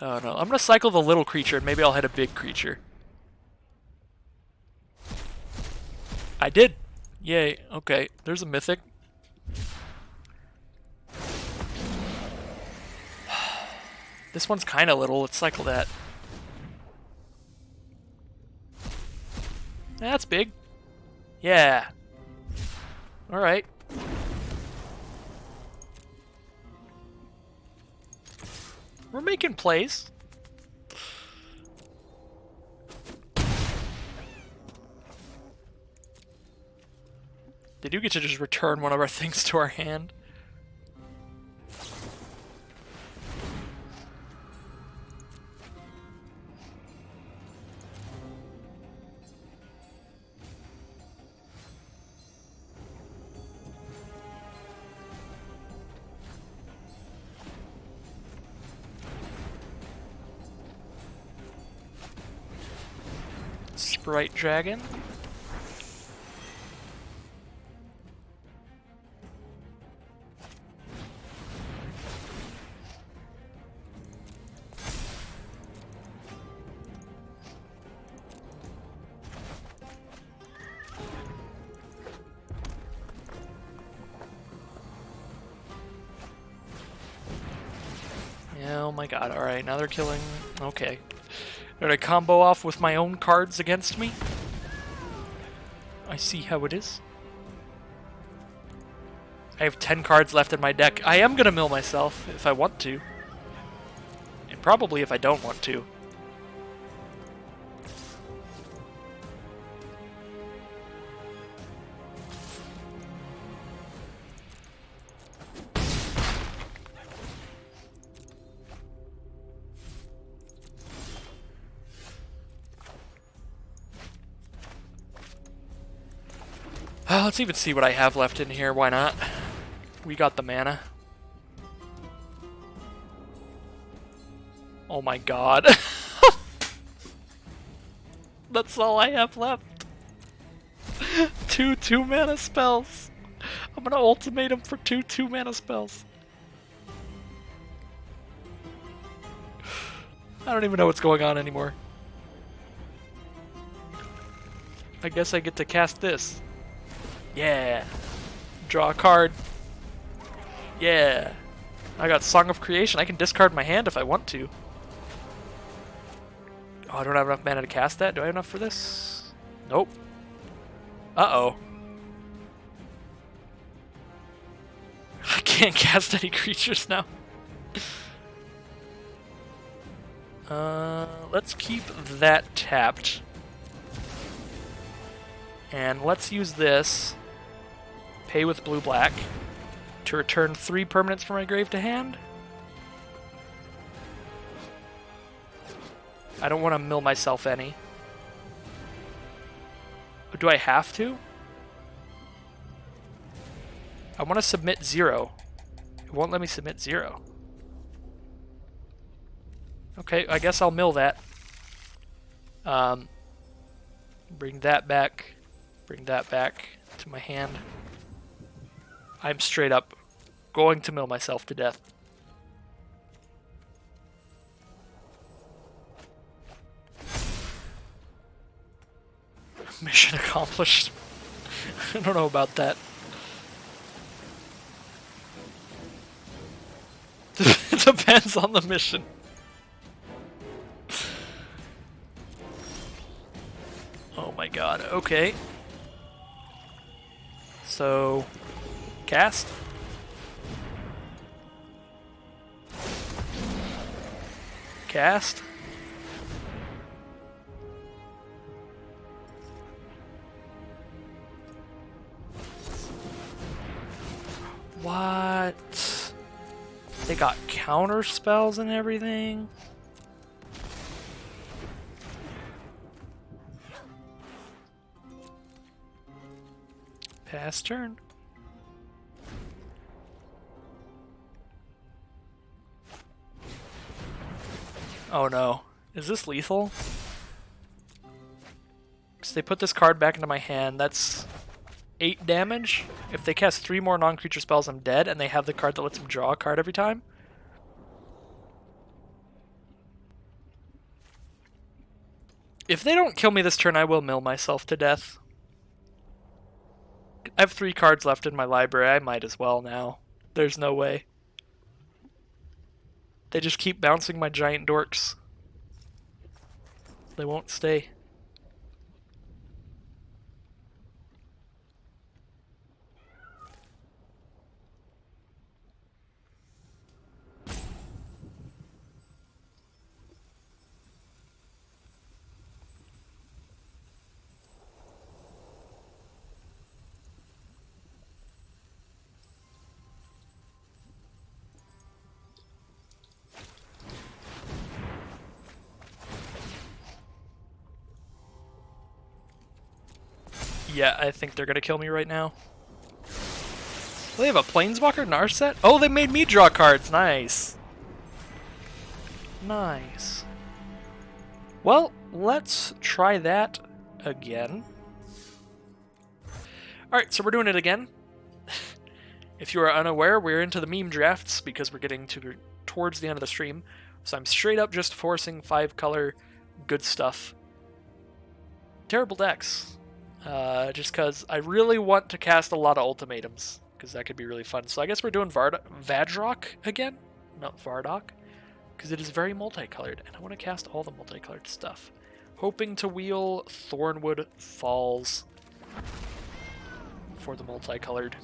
Speaker 2: Oh no, I'm gonna cycle the little creature and maybe I'll hit a big creature. I did! Yay, okay, there's a mythic. This one's kinda little, let's cycle that. That's big. Yeah. Alright. We're making plays. They do get to just return one of our things to our hand. Sprite Dragon. Yeah, oh my god, alright, now they're killing... Okay. Did I combo off with my own cards against me? I see how it is. I have 10 cards left in my deck. I am gonna mill myself if I want to. And probably if I don't want to. Let's even see what I have left in here, why not? We got the mana. Oh my god. That's all I have left. Two 2-mana spells. I'm gonna ultimate him for 2 2-mana spells. I don't even know what's going on anymore. I guess I get to cast this. Yeah. Draw a card. Yeah. I got Song of Creation. I can discard my hand if I want to. Oh, I don't have enough mana to cast that. Do I have enough for this? Nope. Uh-oh. I can't cast any creatures now. Let's keep that tapped. And let's use this, pay with blue-black, to return 3 permanents from my grave to hand. I don't want to mill myself any. Do I have to? I want to submit 0. It won't let me submit 0. Okay, I guess I'll mill that. Bring that back. Bring that back to my hand. I'm straight up going to mill myself to death. Mission accomplished. I don't know about that. It depends on the mission. Oh my god, okay. So, cast. Cast. What? They got counter spells and everything? Pass turn. Oh no. Is this lethal? Because they put this card back into my hand. That's 8 damage. If they cast 3 more non-creature spells, I'm dead, and they have the card that lets them draw a card every time. If they don't kill me this turn, I will mill myself to death. I have 3 cards left in my library. I might as well now. There's no way. They just keep bouncing my giant dorks. They won't stay. Yeah, I think they're gonna kill me right now. They have a Planeswalker Narset? Oh, they made me draw cards. Nice. Nice. Well, let's try that again. Alright, so we're doing it again. If you are unaware, we're into the meme drafts because we're getting towards the end of the stream. So I'm straight up just forcing 5-color good stuff. Terrible decks. Just because I really want to cast a lot of ultimatums, because that could be really fun. So I guess we're doing Vadrok again, not Vardok, because it is very multicolored, and I want to cast all the multicolored stuff. Hoping to wheel Thornwood Falls for the multicolored.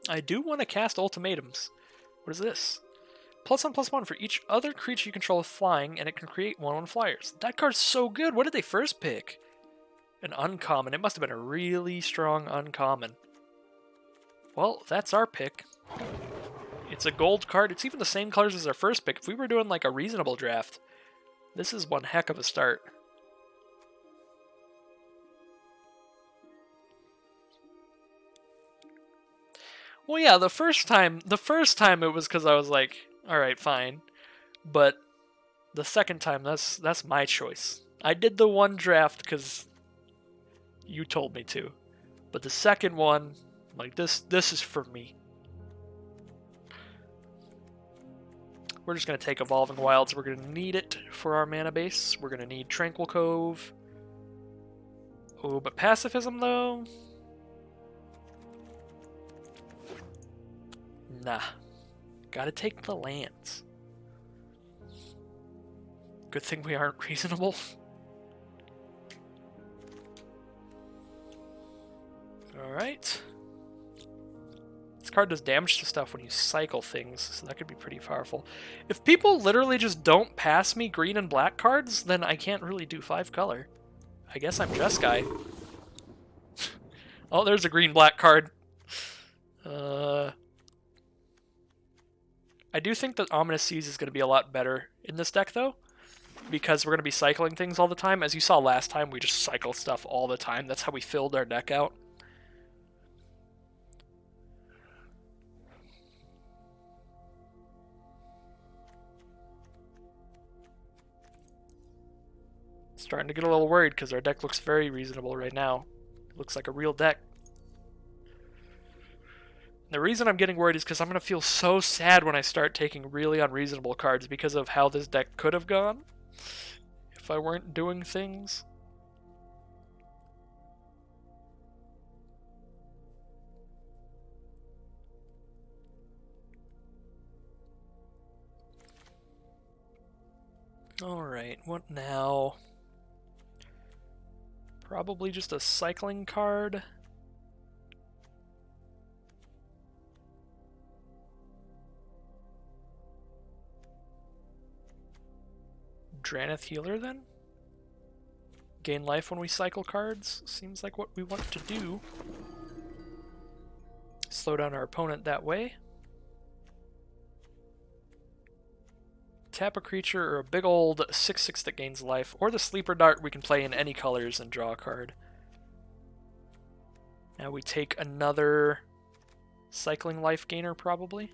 Speaker 2: I do want to cast ultimatums. What is this? +1/+1 for each other creature you control with flying, and it can create 1/1 flyers. That card's so good. What did they first pick? An uncommon. It must have been a really strong uncommon. Well, that's our pick. It's a gold card. It's even the same colors as our first pick. If we were doing like a reasonable draft, this is one heck of a start. Well, yeah, the first time it was because I was like, all right, fine. But the second time, that's my choice. I did the one draft because you told me to. But the second one, like, this is for me. We're just going to take Evolving Wilds. We're going to need it for our mana base. We're going to need Tranquil Cove. Oh, but Pacifism, though? Nah. Gotta take the lands. Good thing we aren't reasonable. Alright. This card does damage to stuff when you cycle things, so that could be pretty powerful. If people literally just don't pass me green and black cards, then I can't really do 5-color. I guess I'm Jeskai. Oh, there's a green-black card. I do think that Ominous Seas is going to be a lot better in this deck, though, because we're going to be cycling things all the time. As you saw last time, we just cycle stuff all the time. That's how we filled our deck out. Starting to get a little worried because our deck looks very reasonable right now. It looks like a real deck. The reason I'm getting worried is because I'm going to feel so sad when I start taking really unreasonable cards because of how this deck could have gone if I weren't doing things. Alright, what now? Probably just a cycling card. Draneth Healer, then? Gain life when we cycle cards. Seems like what we want to do. Slow down our opponent that way. Tap a creature or a big old 6/6 that gains life, or the Sleeper Dart we can play in any colors and draw a card. Now we take another cycling life gainer, probably.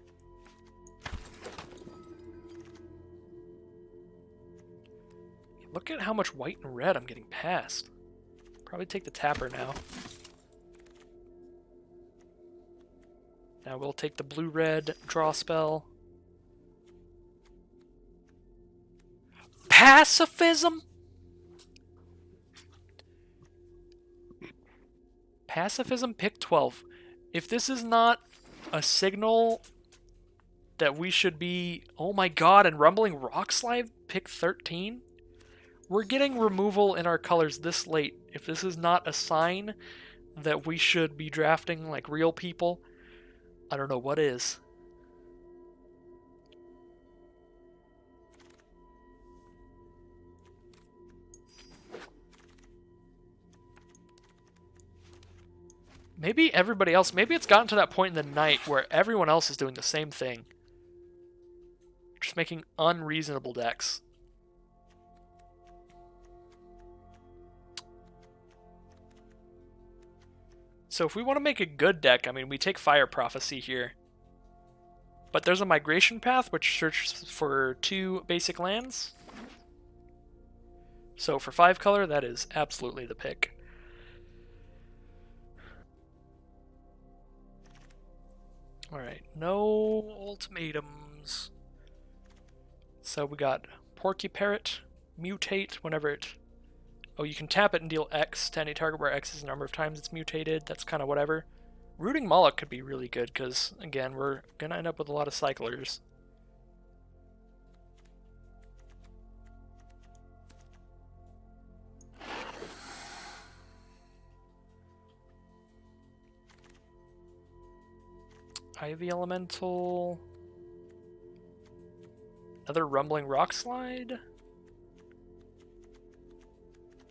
Speaker 2: Look at how much white and red I'm getting past. Probably take the tapper now. Now we'll take the blue-red draw spell. Pacifism? Pacifism, pick 12. If this is not a signal that we should be... Oh my god, and Rumbling Rockslide, pick 13? We're getting removal in our colors this late. If this is not a sign that we should be drafting like real people, I don't know what is. Maybe everybody else, maybe it's gotten to that point in the night where everyone else is doing the same thing. Just making unreasonable decks. So if we want to make a good deck, I mean, we take Fire Prophecy here. But there's a migration path which searches for 2 basic lands. So for 5-color, that is absolutely the pick. Alright, no ultimatums. So we got Porky Parrot, mutate whenever it... Oh, you can tap it and deal X to any target where X is the number of times it's mutated. That's kind of whatever. Rooting Moloch could be really good because, again, we're going to end up with a lot of cyclers. Ivy Elemental. Another Rumbling Rockslide.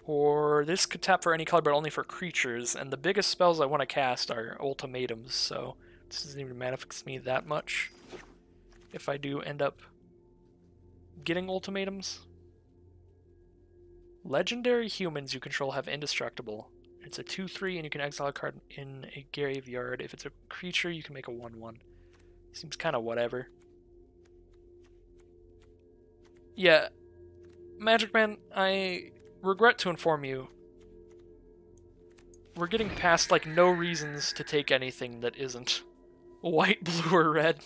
Speaker 2: Or this could tap for any color, but only for creatures. And the biggest spells I want to cast are ultimatums, so this doesn't even manifest me that much. If I do end up getting ultimatums. Legendary humans you control have indestructible. It's a 2/3, and you can exile a card in a graveyard. If it's a creature, you can make a 1/1. Seems kind of whatever. Yeah, Magic Man, I regret to inform you, we're getting past, like, no reasons to take anything that isn't white, blue, or red.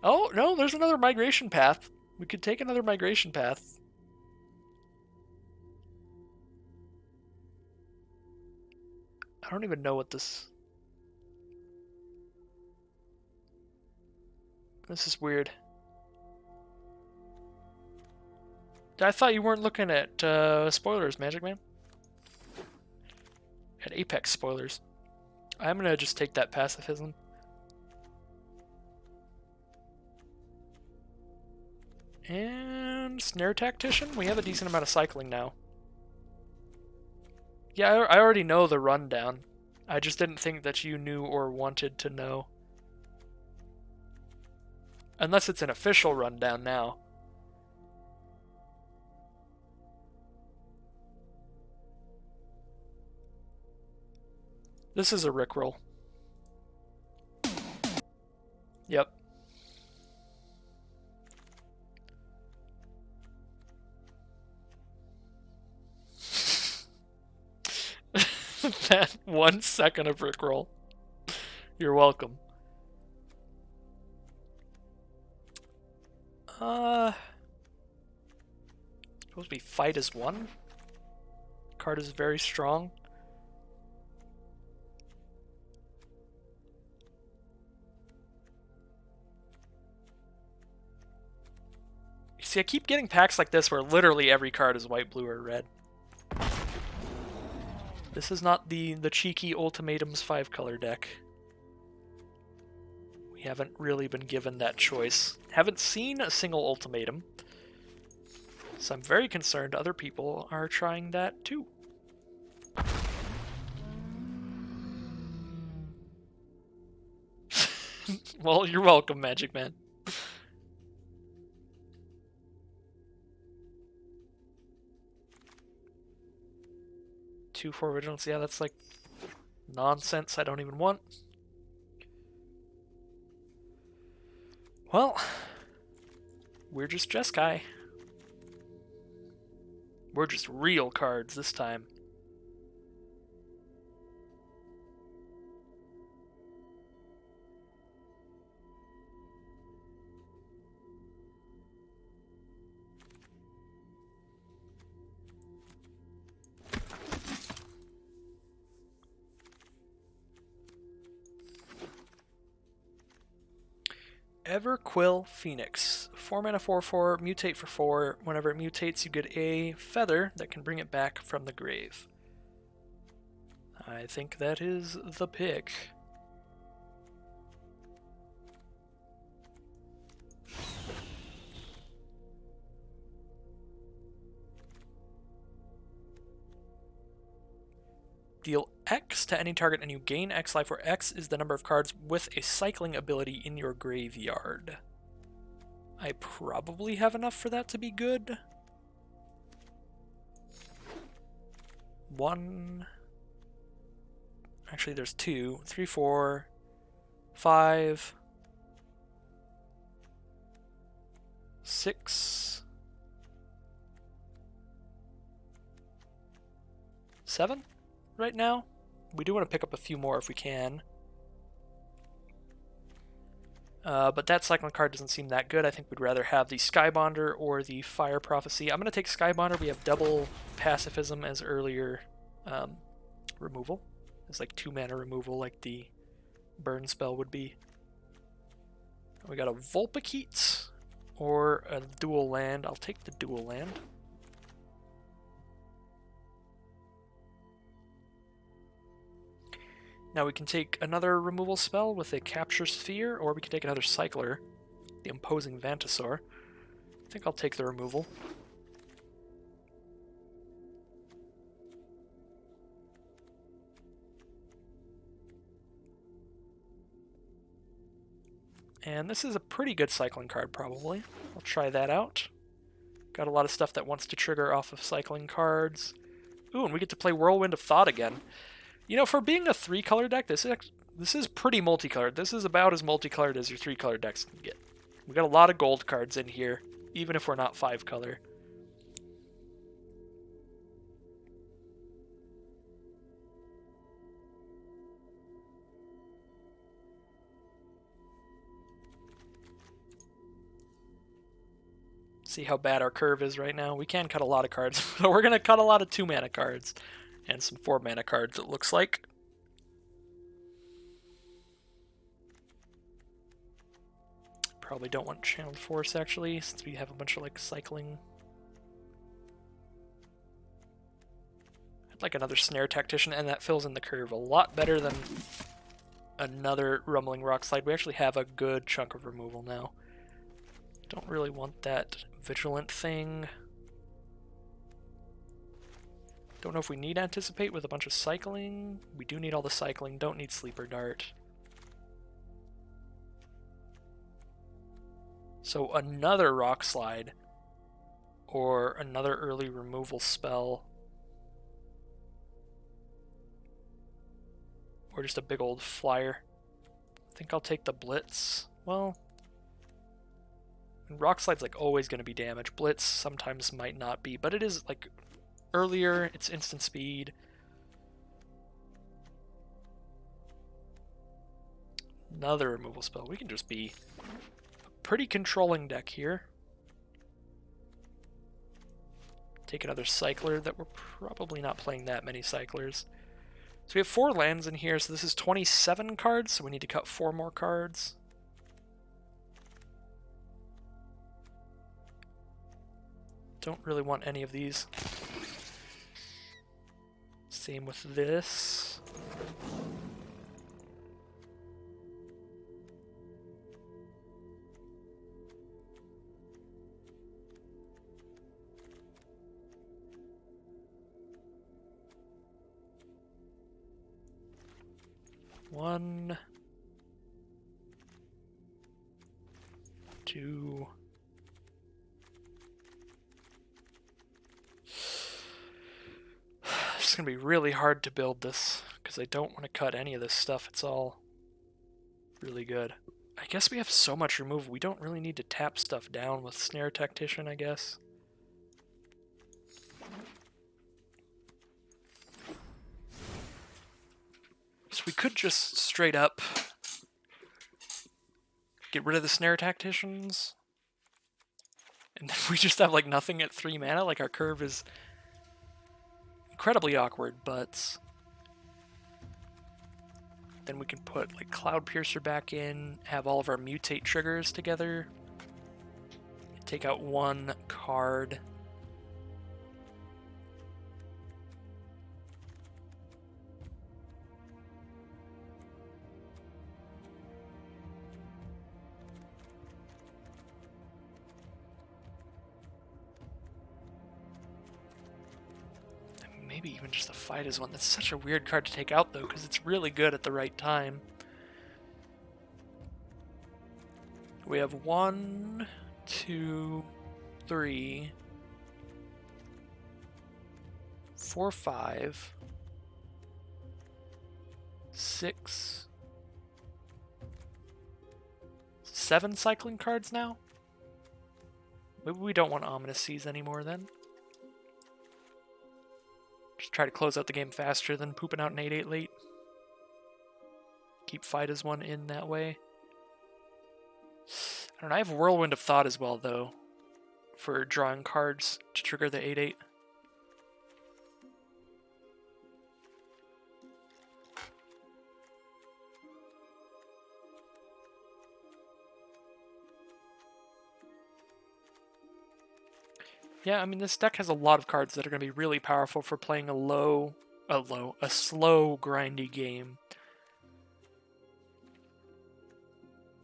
Speaker 2: Oh, no, there's another migration path. We could take another migration path. I don't even know what this... This is weird. I thought you weren't looking at spoilers, Magic Man. At Apex spoilers. I'm gonna just take that pacifism. And Snare Tactician? We have a decent amount of cycling now. Yeah, I already know the rundown. I just didn't think that you knew or wanted to know. Unless it's an official rundown now. This is a Rickroll. Yep. That 1 second of Rickroll. You're welcome. Supposed to be fight as one. Card is very strong. You see, I keep getting packs like this where literally every card is white, blue, or red. This is not the cheeky Ultimatums 5-color deck. We haven't really been given that choice. Haven't seen a single Ultimatum. So I'm very concerned other people are trying that too. Well, you're welcome, Magic Man. Two, 4 originals. Yeah, that's like nonsense I don't even want. Well, we're just Jeskai. We're just real cards this time. Everquill Phoenix. 4 mana 4/4, mutate for 4. Whenever it mutates, you get a feather that can bring it back from the grave. I think that is the pick. Deal X to any target and you gain X life, where X is the number of cards with a cycling ability in your graveyard. I probably have enough for that to be good. 1. Actually, there's 2. 3, 4, 5, 6, 7 right now. We do want to pick up a few more if we can. But that cycling card doesn't seem that good. I think we'd rather have the Skybonder or the Fire Prophecy. I'm going to take Skybonder. We have double Pacifism as earlier removal. It's like 2 mana removal like the burn spell would be. We got a Vulpikeet or a dual land. I'll take the dual land. Now we can take another removal spell with a Capture Sphere, or we can take another Cycler, the Imposing Vantasaur. I think I'll take the removal. And this is a pretty good cycling card, probably. I'll try that out. Got a lot of stuff that wants to trigger off of cycling cards. Ooh, and we get to play Whirlwind of Thought again. You know, for being a 3-color deck, this is pretty multicolored. This is about as multicolored as your 3-color decks can get. We got a lot of gold cards in here, even if we're not 5-color. See how bad our curve is right now? We can cut a lot of cards, but we're going to cut a lot of 2-mana cards. And some 4-mana cards, it looks like. Probably don't want channeled force, actually, since we have a bunch of, like, cycling. I'd like another snare tactician, and that fills in the curve a lot better than another rumbling rock slide. We actually have a good chunk of removal now. Don't really want that vigilant thing. Don't know if we need anticipate with a bunch of cycling. We do need all the cycling, don't need sleeper dart. So another rock slide or another early removal spell, or just a big old flyer. I think I'll take the blitz. Well, rock slide's like always going to be damage. Blitz sometimes might not be, but it is like earlier, it's instant speed. Another removal spell. We can just be a pretty controlling deck here. Take another cycler that we're probably not playing that many cyclers. So we have 4 lands in here, so this is 27 cards, so we need to cut 4 more cards. Don't really want any of these. Same with this. One, 2. It's gonna be really hard to build this because I don't want to cut any of this stuff. It's all really good. I guess we have so much removal. We don't really need to tap stuff down with Snare Tactician, I guess. So we could just straight up get rid of the Snare Tacticians, and then we just have like nothing at 3 mana. Like our curve is incredibly awkward, but then we can put like Cloud Piercer back in, have all of our mutate triggers together, take out 1 card. Maybe even just the Fight is one. That's such a weird card to take out, though, because it's really good at the right time. We have 1, 2, 3, 4, 5, 6, 7 cycling cards now? Maybe we don't want Ominous Seas anymore, then. Just try to close out the game faster than pooping out an 8/8 late. Keep Fight as one in that way. I don't know, I have Whirlwind of Thought as well, though, for drawing cards to trigger the 8/8. Yeah, I mean, this deck has a lot of cards that are going to be really powerful for playing a slow, grindy game.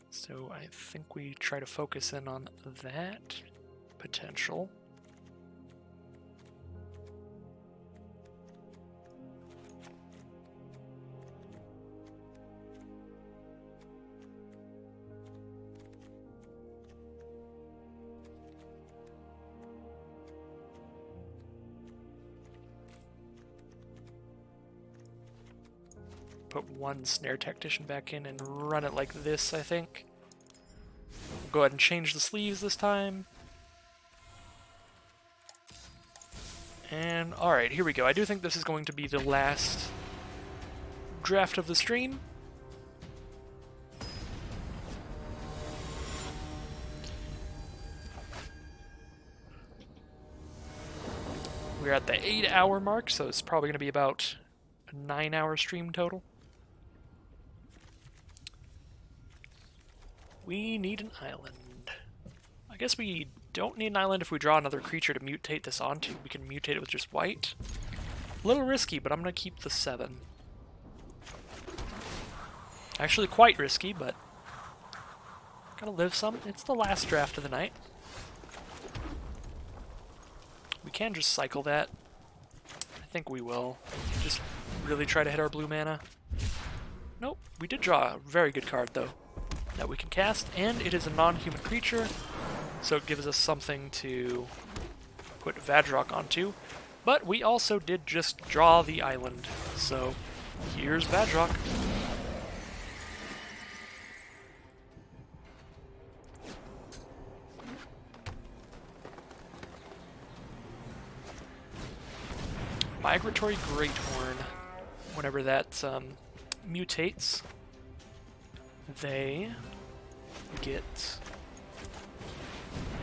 Speaker 2: So I think we try to focus in on that potential. Put 1 Snare Tactician back in and run it like this, I think. We'll go ahead and change the sleeves this time. And alright, here we go. I do think this is going to be the last draft of the stream. We're at the 8-hour mark, so it's probably going to be about a 9-hour stream total. We need an island. I guess we don't need an island if we draw another creature to mutate this onto. We can mutate it with just white. A little risky, but I'm going to keep the 7. Actually quite risky, but gotta live some. It's the last draft of the night. We can just cycle that. I think we will. Just really try to hit our blue mana. Nope, we did draw a very good card though that we can cast, and it is a non-human creature, so it gives us something to put Vadrock onto. But we also did just draw the island, so here's Vadrock. Migratory Greathorn. Whenever that mutates, they get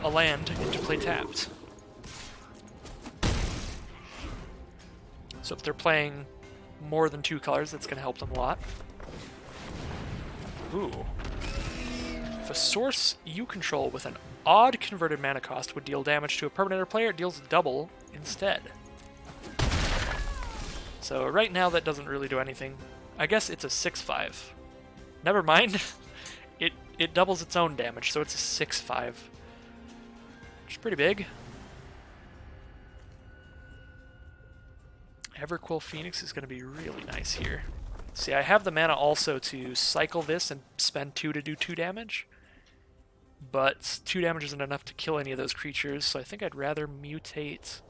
Speaker 2: a land into play tapped. So if they're playing more than 2 colors, that's going to help them a lot. Ooh. If a source you control with an odd converted mana cost would deal damage to a permanent or player, it deals double instead. So right now that doesn't really do anything. I guess it's a 6/5. Never mind. It doubles its own damage, so it's a 6/5. Which is pretty big. Everquill Phoenix is going to be really nice here. See, I have the mana also to cycle this and spend 2 to do 2 damage. But 2 damage isn't enough to kill any of those creatures, so I think I'd rather mutate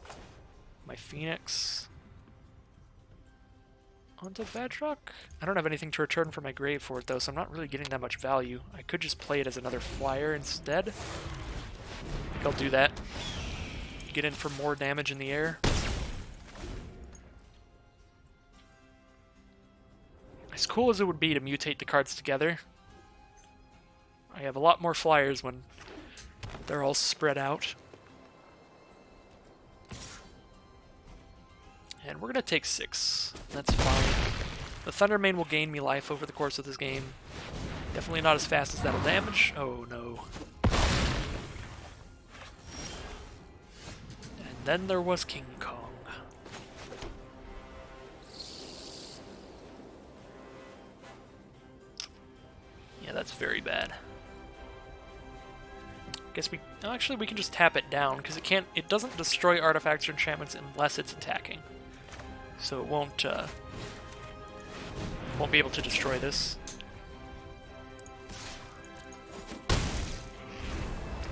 Speaker 2: my Phoenix onto Vadrock. I don't have anything to return from my grave for it though, so I'm not really getting that much value. I could just play it as another flyer instead. I think I'll do that. Get in for more damage in the air. As cool as it would be to mutate the cards together, I have a lot more flyers when they're all spread out. And we're going to take 6. That's fine. The Thundermane will gain me life over the course of this game. Definitely not as fast as that'll damage. Oh no. And then there was King Kong. Yeah, that's very bad. Guess we... Actually, we can just tap it down, because it doesn't destroy artifacts or enchantments unless it's attacking. So it won't be able to destroy this.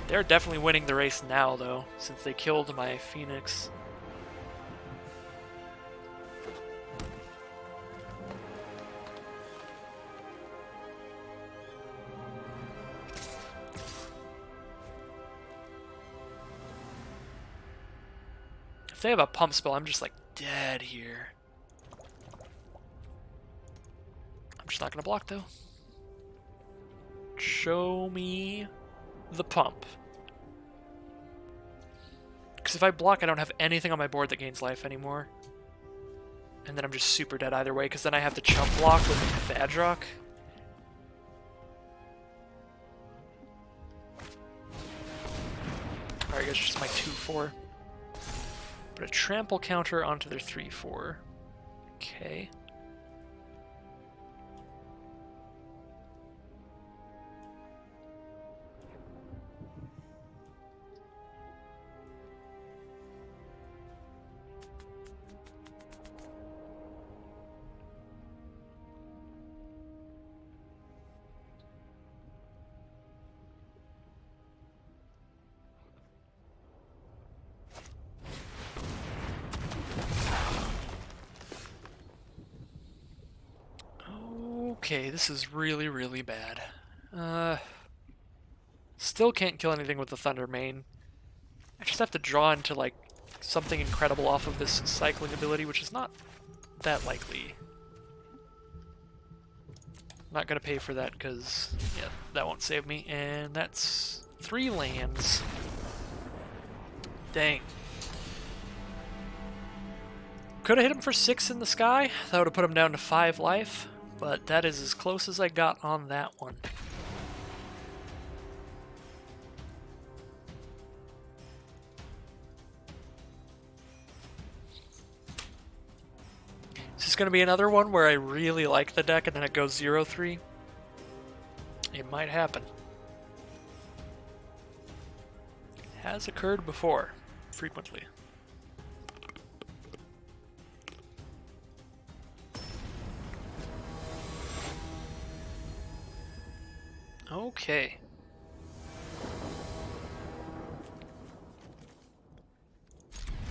Speaker 2: They're definitely winning the race now, though, since they killed my Phoenix. If they have a pump spell, I'm just like dead here. I'm just not gonna block though. Show me the pump. Because if I block, I don't have anything on my board that gains life anymore. And then I'm just super dead either way, because then I have to chump block with Vadrock. Alright, guys, just my 2/4. Put a trample counter onto their 3/4. Okay. Okay, this is really, really bad. Still can't kill anything with the Thundermane. I just have to draw into, like, something incredible off of this cycling ability, which is not that likely. Not gonna pay for that, because, yeah, that won't save me. And that's 3 lands. Dang. Could have hit him for 6 in the sky. That would have put him down to 5 life. But that is as close as I got on that one. this going to be another one where I really like the deck and then it goes 0-3? It might happen. It has occurred before, frequently. Okay.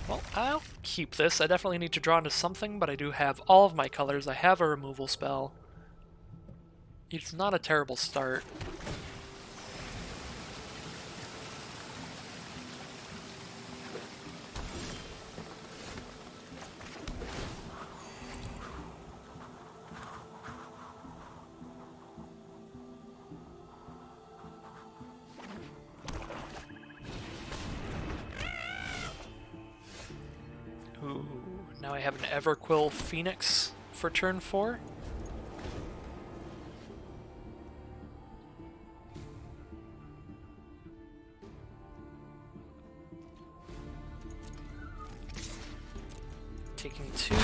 Speaker 2: Well, I'll keep this. I definitely need to draw into something, but I do have all of my colors. I have a removal spell. It's not a terrible start. Ooh, now I have an Everquill Phoenix for turn 4. Taking 2.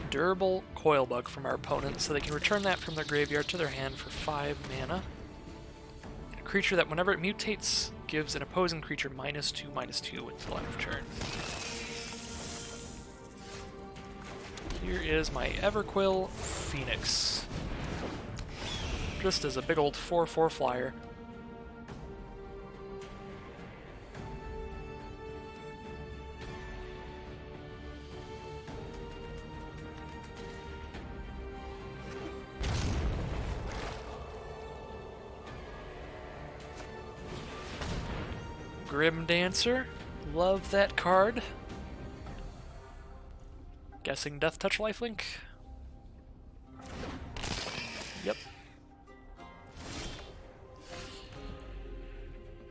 Speaker 2: Durable Coilbug from our opponent, so they can return that from their graveyard to their hand for 5 mana. And a creature that whenever it mutates gives an opposing creature -2/-2 until end of turn. Here is my Everquill Phoenix. Just as a big old 4/4 flyer. Grim Dancer, love that card. Guessing Death Touch Lifelink? Yep.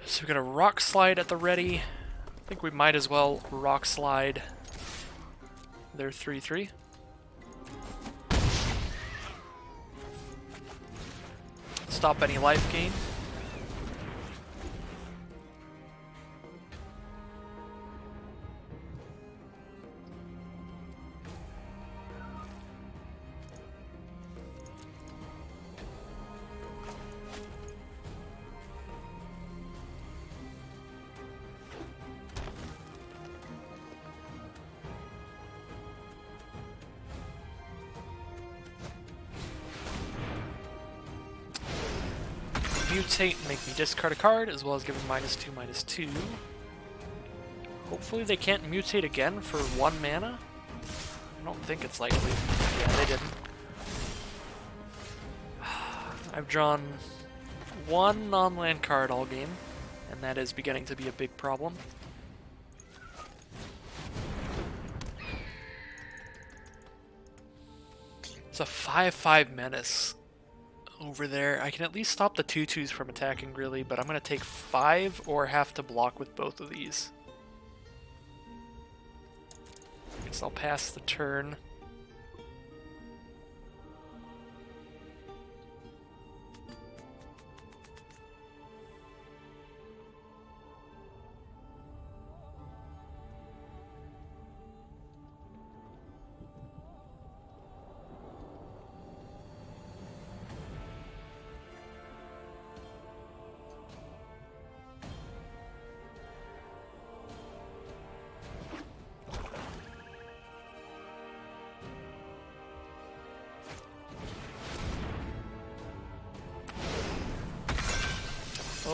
Speaker 2: So we got a Rock Slide at the ready. I think we might as well Rock Slide their 3/3. Stop any life gain. Mutate and make me discard a card, as well as give them -2/-2. Hopefully they can't mutate again for 1 mana. I don't think it's likely. Yeah, they didn't. I've drawn 1 non-land card all game, and that is beginning to be a big problem. It's a 5/5 menace over there. I can at least stop the 2/2s from attacking, really, but I'm going to take 5 or have to block with both of these. Guess I'll pass the turn.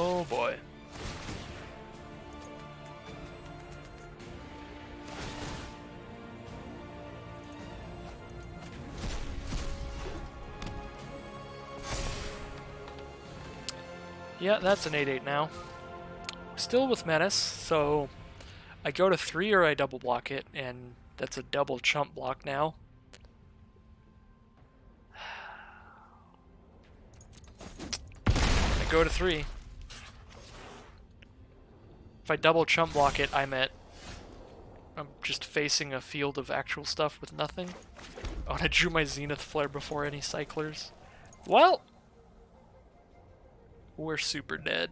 Speaker 2: Oh boy. Yeah, that's an 8/8 now. Still with Menace, so I go to 3 or I double block it, and that's a double chump block now. I go to 3. If I double chump block it, I'm at I'm just facing a field of actual stuff with nothing. Oh, and I drew my Zenith Flare before any cyclers. Well, we're super dead.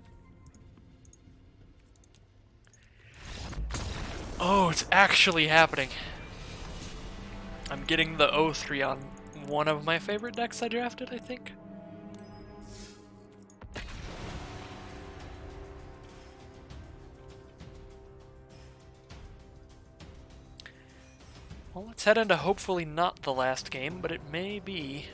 Speaker 2: Oh, it's actually happening. I'm getting the O3 on one of my favorite decks I drafted, I think. Well, let's head into hopefully not the last game, but it may be.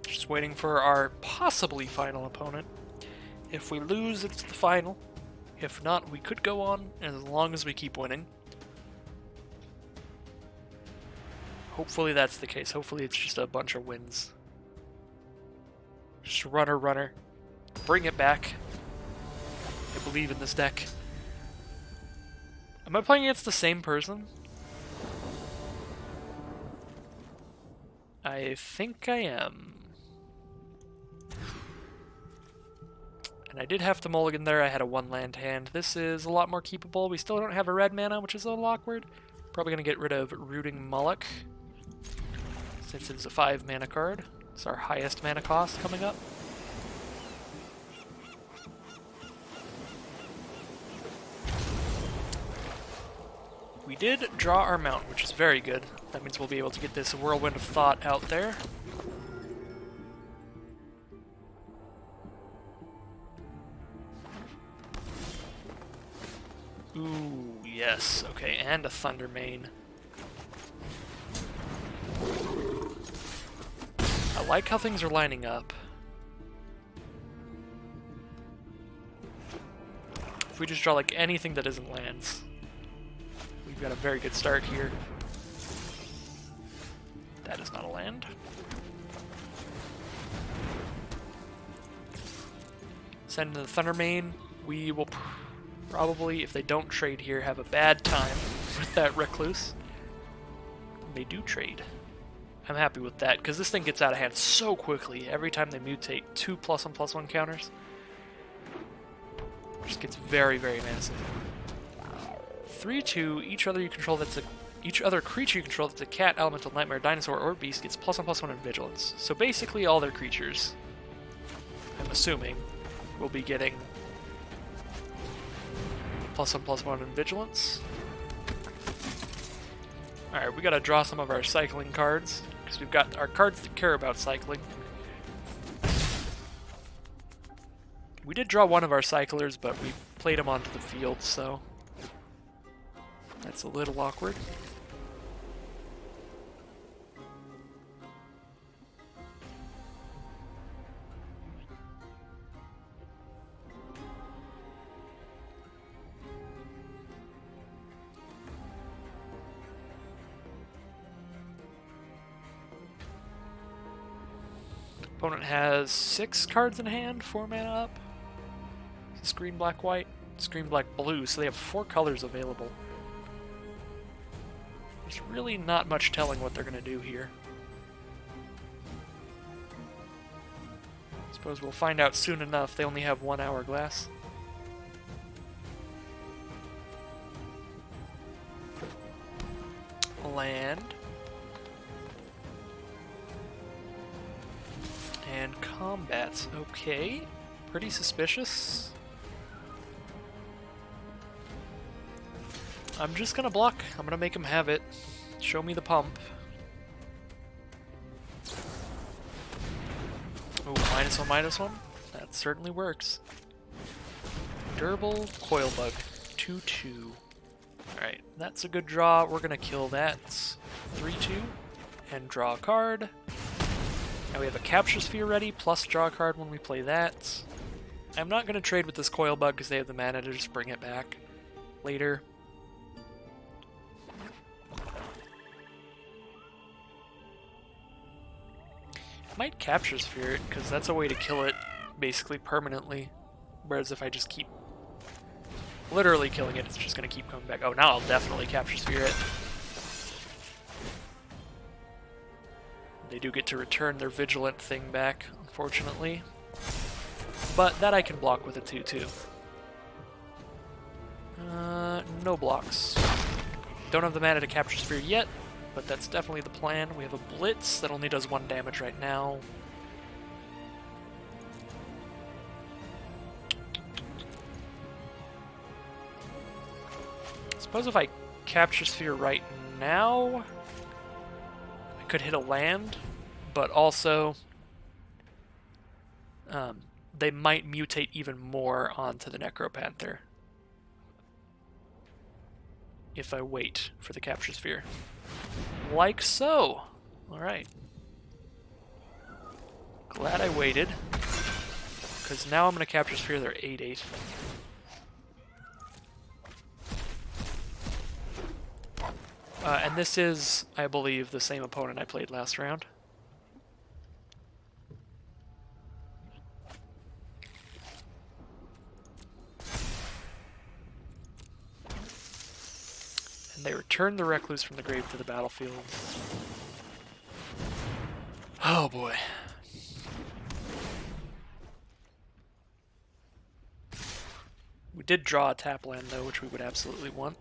Speaker 2: Just waiting for our possibly final opponent. If we lose, it's the final. If not, we could go on as long as we keep winning. Hopefully that's the case. Hopefully it's just a bunch of wins. Just runner, runner. Bring it back. I believe in this deck. Am I playing against the same person? I think I am. And I did have to mulligan there. I had a 1-land hand. This is a lot more keepable. We still don't have a red mana, which is a little awkward. Probably going to get rid of Rooting Mullock, since it's a 5-mana card. It's our highest mana cost coming up. We did draw our mount, which is very good. That means we'll be able to get this Whirlwind of Thought out there. Ooh, yes. Okay, and a Thunder Mane. I like how things are lining up. If we just draw like anything that isn't lands, we've got a very good start here. That is not a land. Send the Thunder Mane. We will probably, if they don't trade here, have a bad time with that Recluse. They do trade. I'm happy with that, because this thing gets out of hand so quickly. Every time they mutate, 2 +1/+1 counters. Just gets very, very massive. 3/2, each other creature you control that's a cat, elemental, nightmare, dinosaur, or beast gets +1/+1 in vigilance. So basically all their creatures, I'm assuming, will be getting +1/+1 in vigilance. Alright, we gotta draw some of our cycling cards, because we've got our cards that care about cycling. We did draw one of our cyclers, but we played him onto the field, so that's a little awkward. Opponent has 6 cards in hand, 4 mana up. It's green, black, white. It's green, black, blue, so they have 4 colors available. There's really not much telling what they're going to do here. Suppose we'll find out soon enough. They only have 1 hourglass. Land. And combats. Okay. Pretty suspicious. I'm just gonna block. I'm gonna make him have it. Show me the pump. Oh, -1/-1. That certainly works. Durable Coilbug. 2/2. Alright, that's a good draw. We're gonna kill that. 3/2. And draw a card. Now we have a Capture Sphere ready, plus draw a card when we play that. I'm not going to trade with this Coil Bug because they have the mana to just bring it back later. Might Capture Sphere it, because that's a way to kill it basically permanently. Whereas if I just keep literally killing it, it's just going to keep coming back. Oh, now I'll definitely Capture Sphere it. They do get to return their Vigilant thing back, unfortunately. But that I can block with a 2-2. No blocks. Don't have the mana to Capture Sphere yet, but that's definitely the plan. We have a Blitz that only does 1 damage right now. I suppose if I Capture Sphere right now, I could hit a land, but also they might mutate even more onto the Necropanther if I wait for the Capture Sphere. Like so. Alright. Glad I waited, because now I'm going to Capture Sphere their 8-8. And this is, I believe, the same opponent I played last round. And they return the Recluse from the grave to the battlefield. Oh boy. We did draw a tap land though, which we would absolutely want.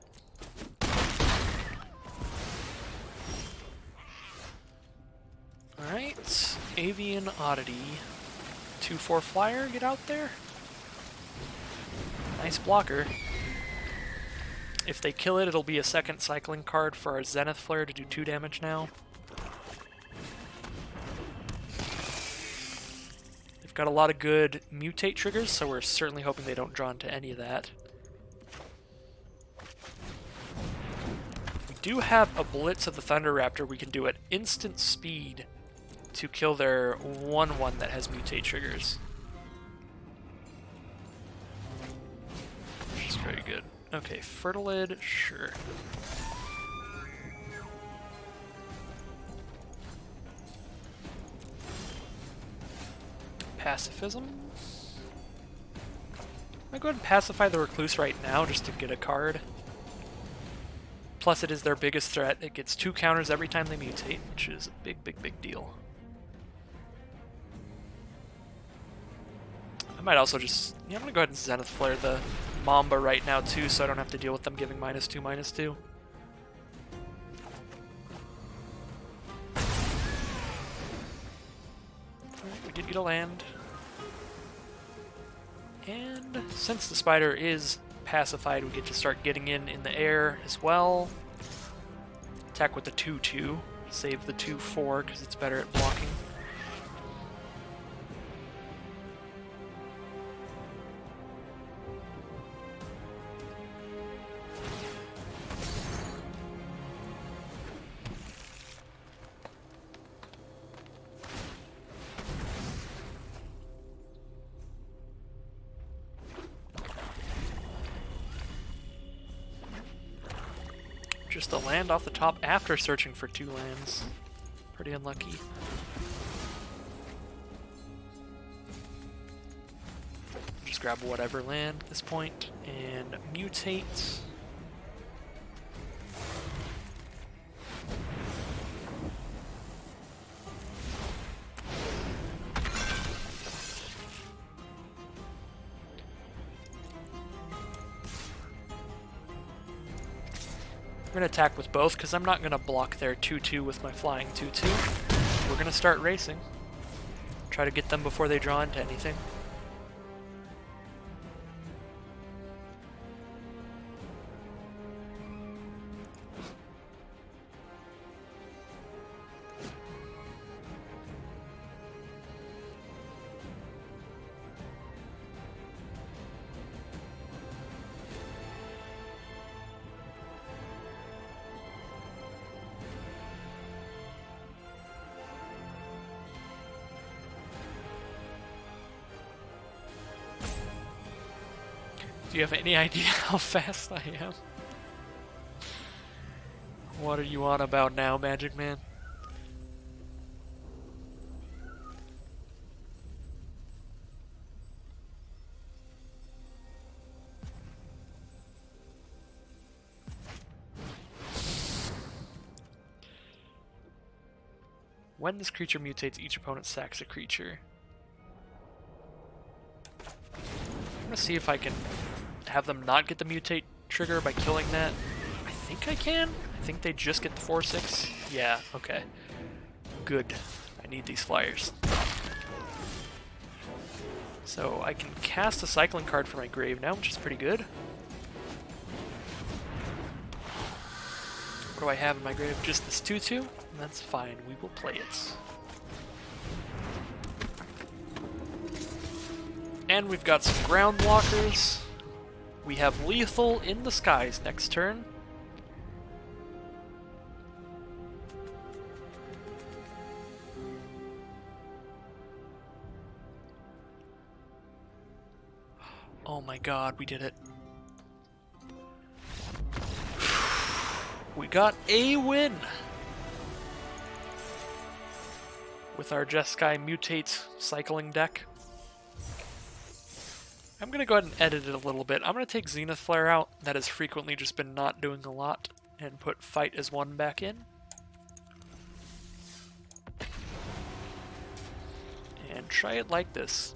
Speaker 2: Alright, Avian Oddity. 2/4 flyer, get out there. Nice blocker. If they kill it, it'll be a second cycling card for our Zenith Flare to do 2 damage now. They've got a lot of good mutate triggers, so we're certainly hoping they don't draw into any of that. We do have a Blitz of the Thunder Raptor we can do at instant speed to kill their 1/1 that has mutate triggers. Which is very good. Okay, Fertilid, sure. Pacifism? I'll go ahead and pacify the Recluse right now just to get a card. Plus it is their biggest threat. It gets 2 counters every time they mutate, which is a big, big, big deal. I might also just... yeah, I'm gonna go ahead and Zenith Flare the Mamba right now too, so I don't have to deal with them giving -2, -2. Alright, we did get a land. And since the spider is pacified, we get to start getting in the air as well. Attack with the 2-2. Save the 2-4 because it's better at blocking. Just a land off the top after searching for 2 lands. Pretty unlucky. Just grab whatever land at this point and mutate. We're going to attack with both because I'm not going to block their 2-2 with my flying 2-2. We're going to start racing. Try to get them before they draw into anything. Do you have any idea how fast I am? What are you on about now, Magic Man? When this creature mutates, each opponent sacks a creature. I'm gonna see if I can have them not get the mutate trigger by killing that. I think I can. I think they just get the 4/6. Yeah, okay. Good. I need these flyers. So I can cast a cycling card for my grave now, which is pretty good. What do I have in my grave? Just this 2/2? That's fine, we will play it. And we've got some ground walkers. We have lethal in the skies next turn. Oh my god, we did it. We got a win! With our Jeskai Mutate cycling deck. I'm going to go ahead and edit it a little bit. I'm going to take Zenith Flare out. That has frequently just been not doing a lot. And put Fight as 1 back in. And try it like this.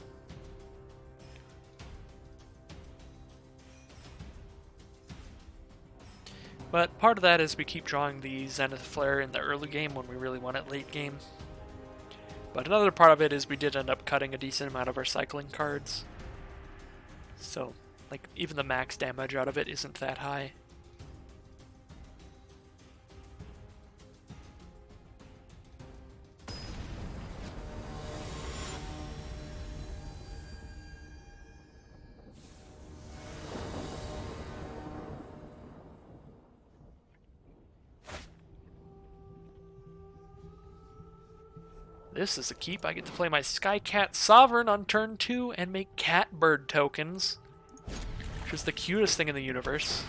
Speaker 2: But part of that is we keep drawing the Zenith Flare in the early game when we really want it late game. But another part of it is we did end up cutting a decent amount of our cycling cards. So, like, even the max damage out of it isn't that high. This is a keep. I get to play my Skycat Sovereign on turn 2 and make Catbird tokens, which is the cutest thing in the universe.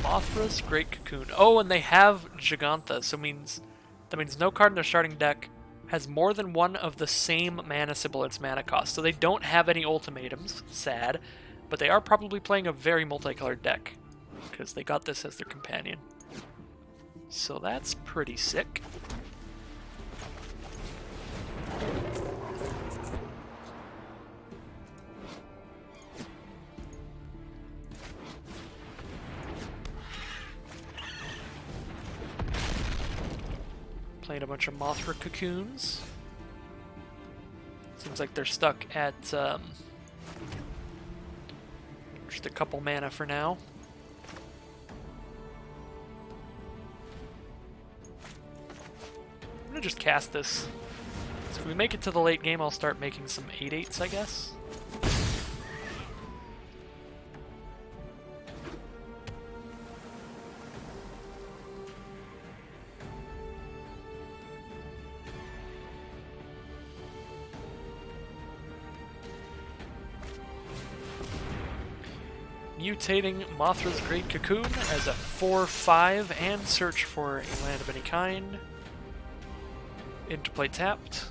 Speaker 2: Mothra's Great Cocoon. Oh, and they have Gigantha, so that means no card in their starting deck has more than one of the same mana symbol its mana cost. So they don't have any ultimatums, sad, but they are probably playing a very multicolored deck, because they got this as their companion. So that's pretty sick. Playing a bunch of Mothra Cocoons. Seems like they're stuck at just a couple mana for now. I'm gonna just cast this. So if we make it to the late game, I'll start making some 8/8s, I guess. Mutating Mothra's Great Cocoon as a 4/5 and search for a land of any kind. Interplay tapped.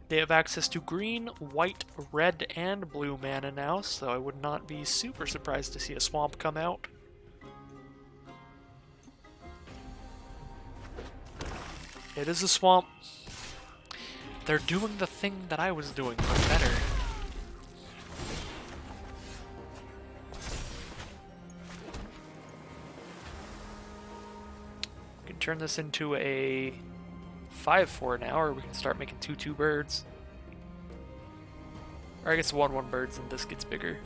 Speaker 2: They have access to green, white, red, and blue mana now, so I would not be super surprised to see a swamp come out. It is a swamp. They're doing the thing that I was doing, but better. Turn this into a 5/4 now, or we can start making 2/2 birds. Or I guess 1/1 birds and this gets bigger.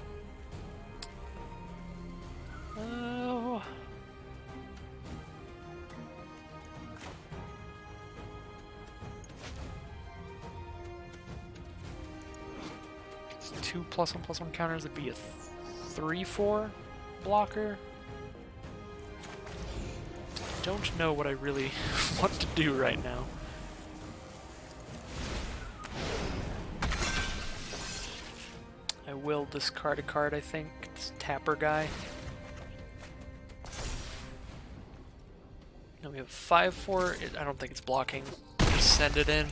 Speaker 2: Oh. It's 2 +1/+1 counters, it'd be a 3/4 blocker. Don't know what I really want to do right now. I will discard a card, I think. It's Tapper guy. Now we have 5/4. I don't think it's blocking. Just send it in.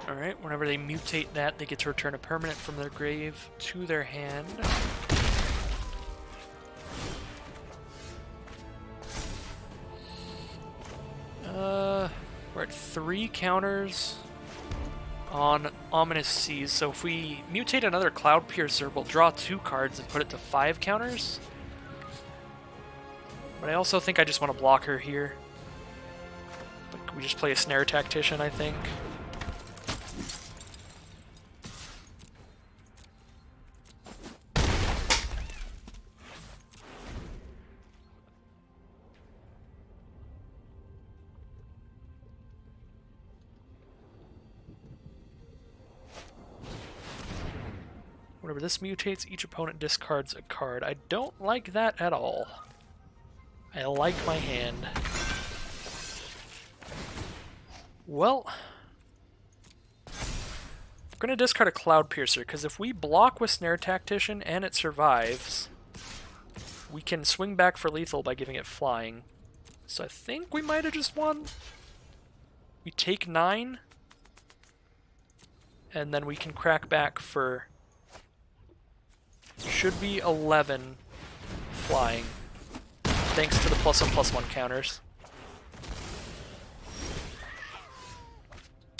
Speaker 2: Alright, whenever they mutate that, they get to return a permanent from their grave to their hand. We're at 3 counters on Ominous Seas, so if we mutate another Cloud Piercer, we'll draw 2 cards and put it to 5 counters. But I also think I just want to block her here. Like, we just play a Snare Tactician, I think. Whenever this mutates, each opponent discards a card. I don't like that at all. I like my hand. Well, I'm going to discard a Cloud Piercer, because if we block with Snare Tactician and it survives, we can swing back for lethal by giving it flying. So I think we might have just won. We take 9, and then we can crack back for... should be 11 flying, thanks to the +1/+1 counters.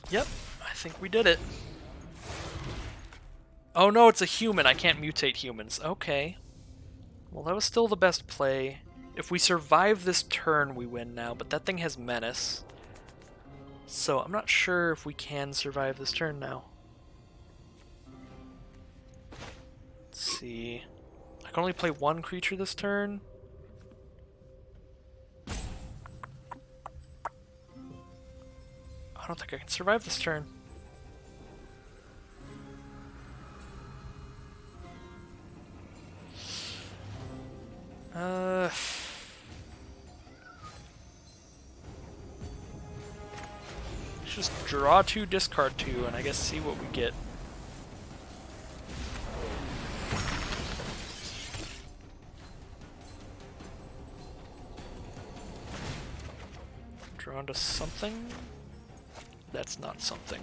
Speaker 2: Yep, I think we did it. Oh no, it's a human. I can't mutate humans. Okay. Well, that was still the best play. If we survive this turn, we win now, but that thing has Menace. So I'm not sure if we can survive this turn now. Let's see. I can only play 1 creature this turn. I don't think I can survive this turn. Let's just draw 2, discard 2, and I guess see what we get. Drawn to something? That's not something.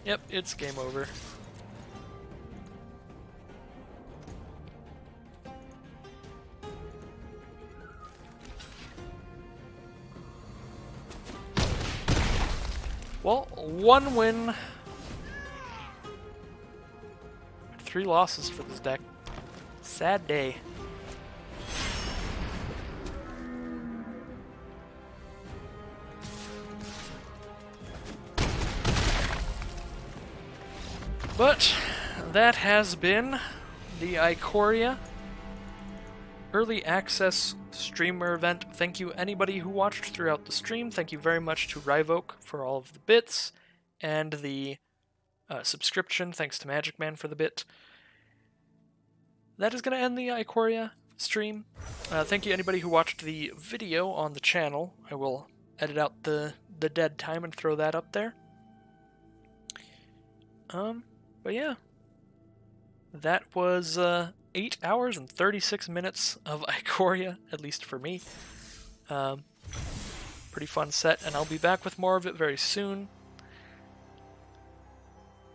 Speaker 2: Yep, it's game over. Well, 1 win. 3 losses for this deck. Sad day. But that has been the Ikoria Early Access streamer event. Thank you anybody who watched throughout the stream. Thank you very much to Ryvoke for all of the bits and the subscription. Thanks to Magic Man for the bit. That is going to end the Ikoria stream. Thank you anybody who watched the video on the channel. I will edit out the dead time and throw that up there. But yeah, that was 8 hours and 36 minutes of Ikoria, at least for me. Pretty fun set, and I'll be back with more of it very soon.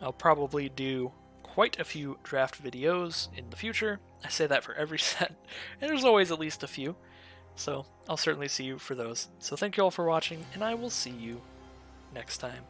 Speaker 2: I'll probably do quite a few draft videos in the future. I say that for every set, and there's always at least a few. So I'll certainly see you for those. So thank you all for watching, and I will see you next time.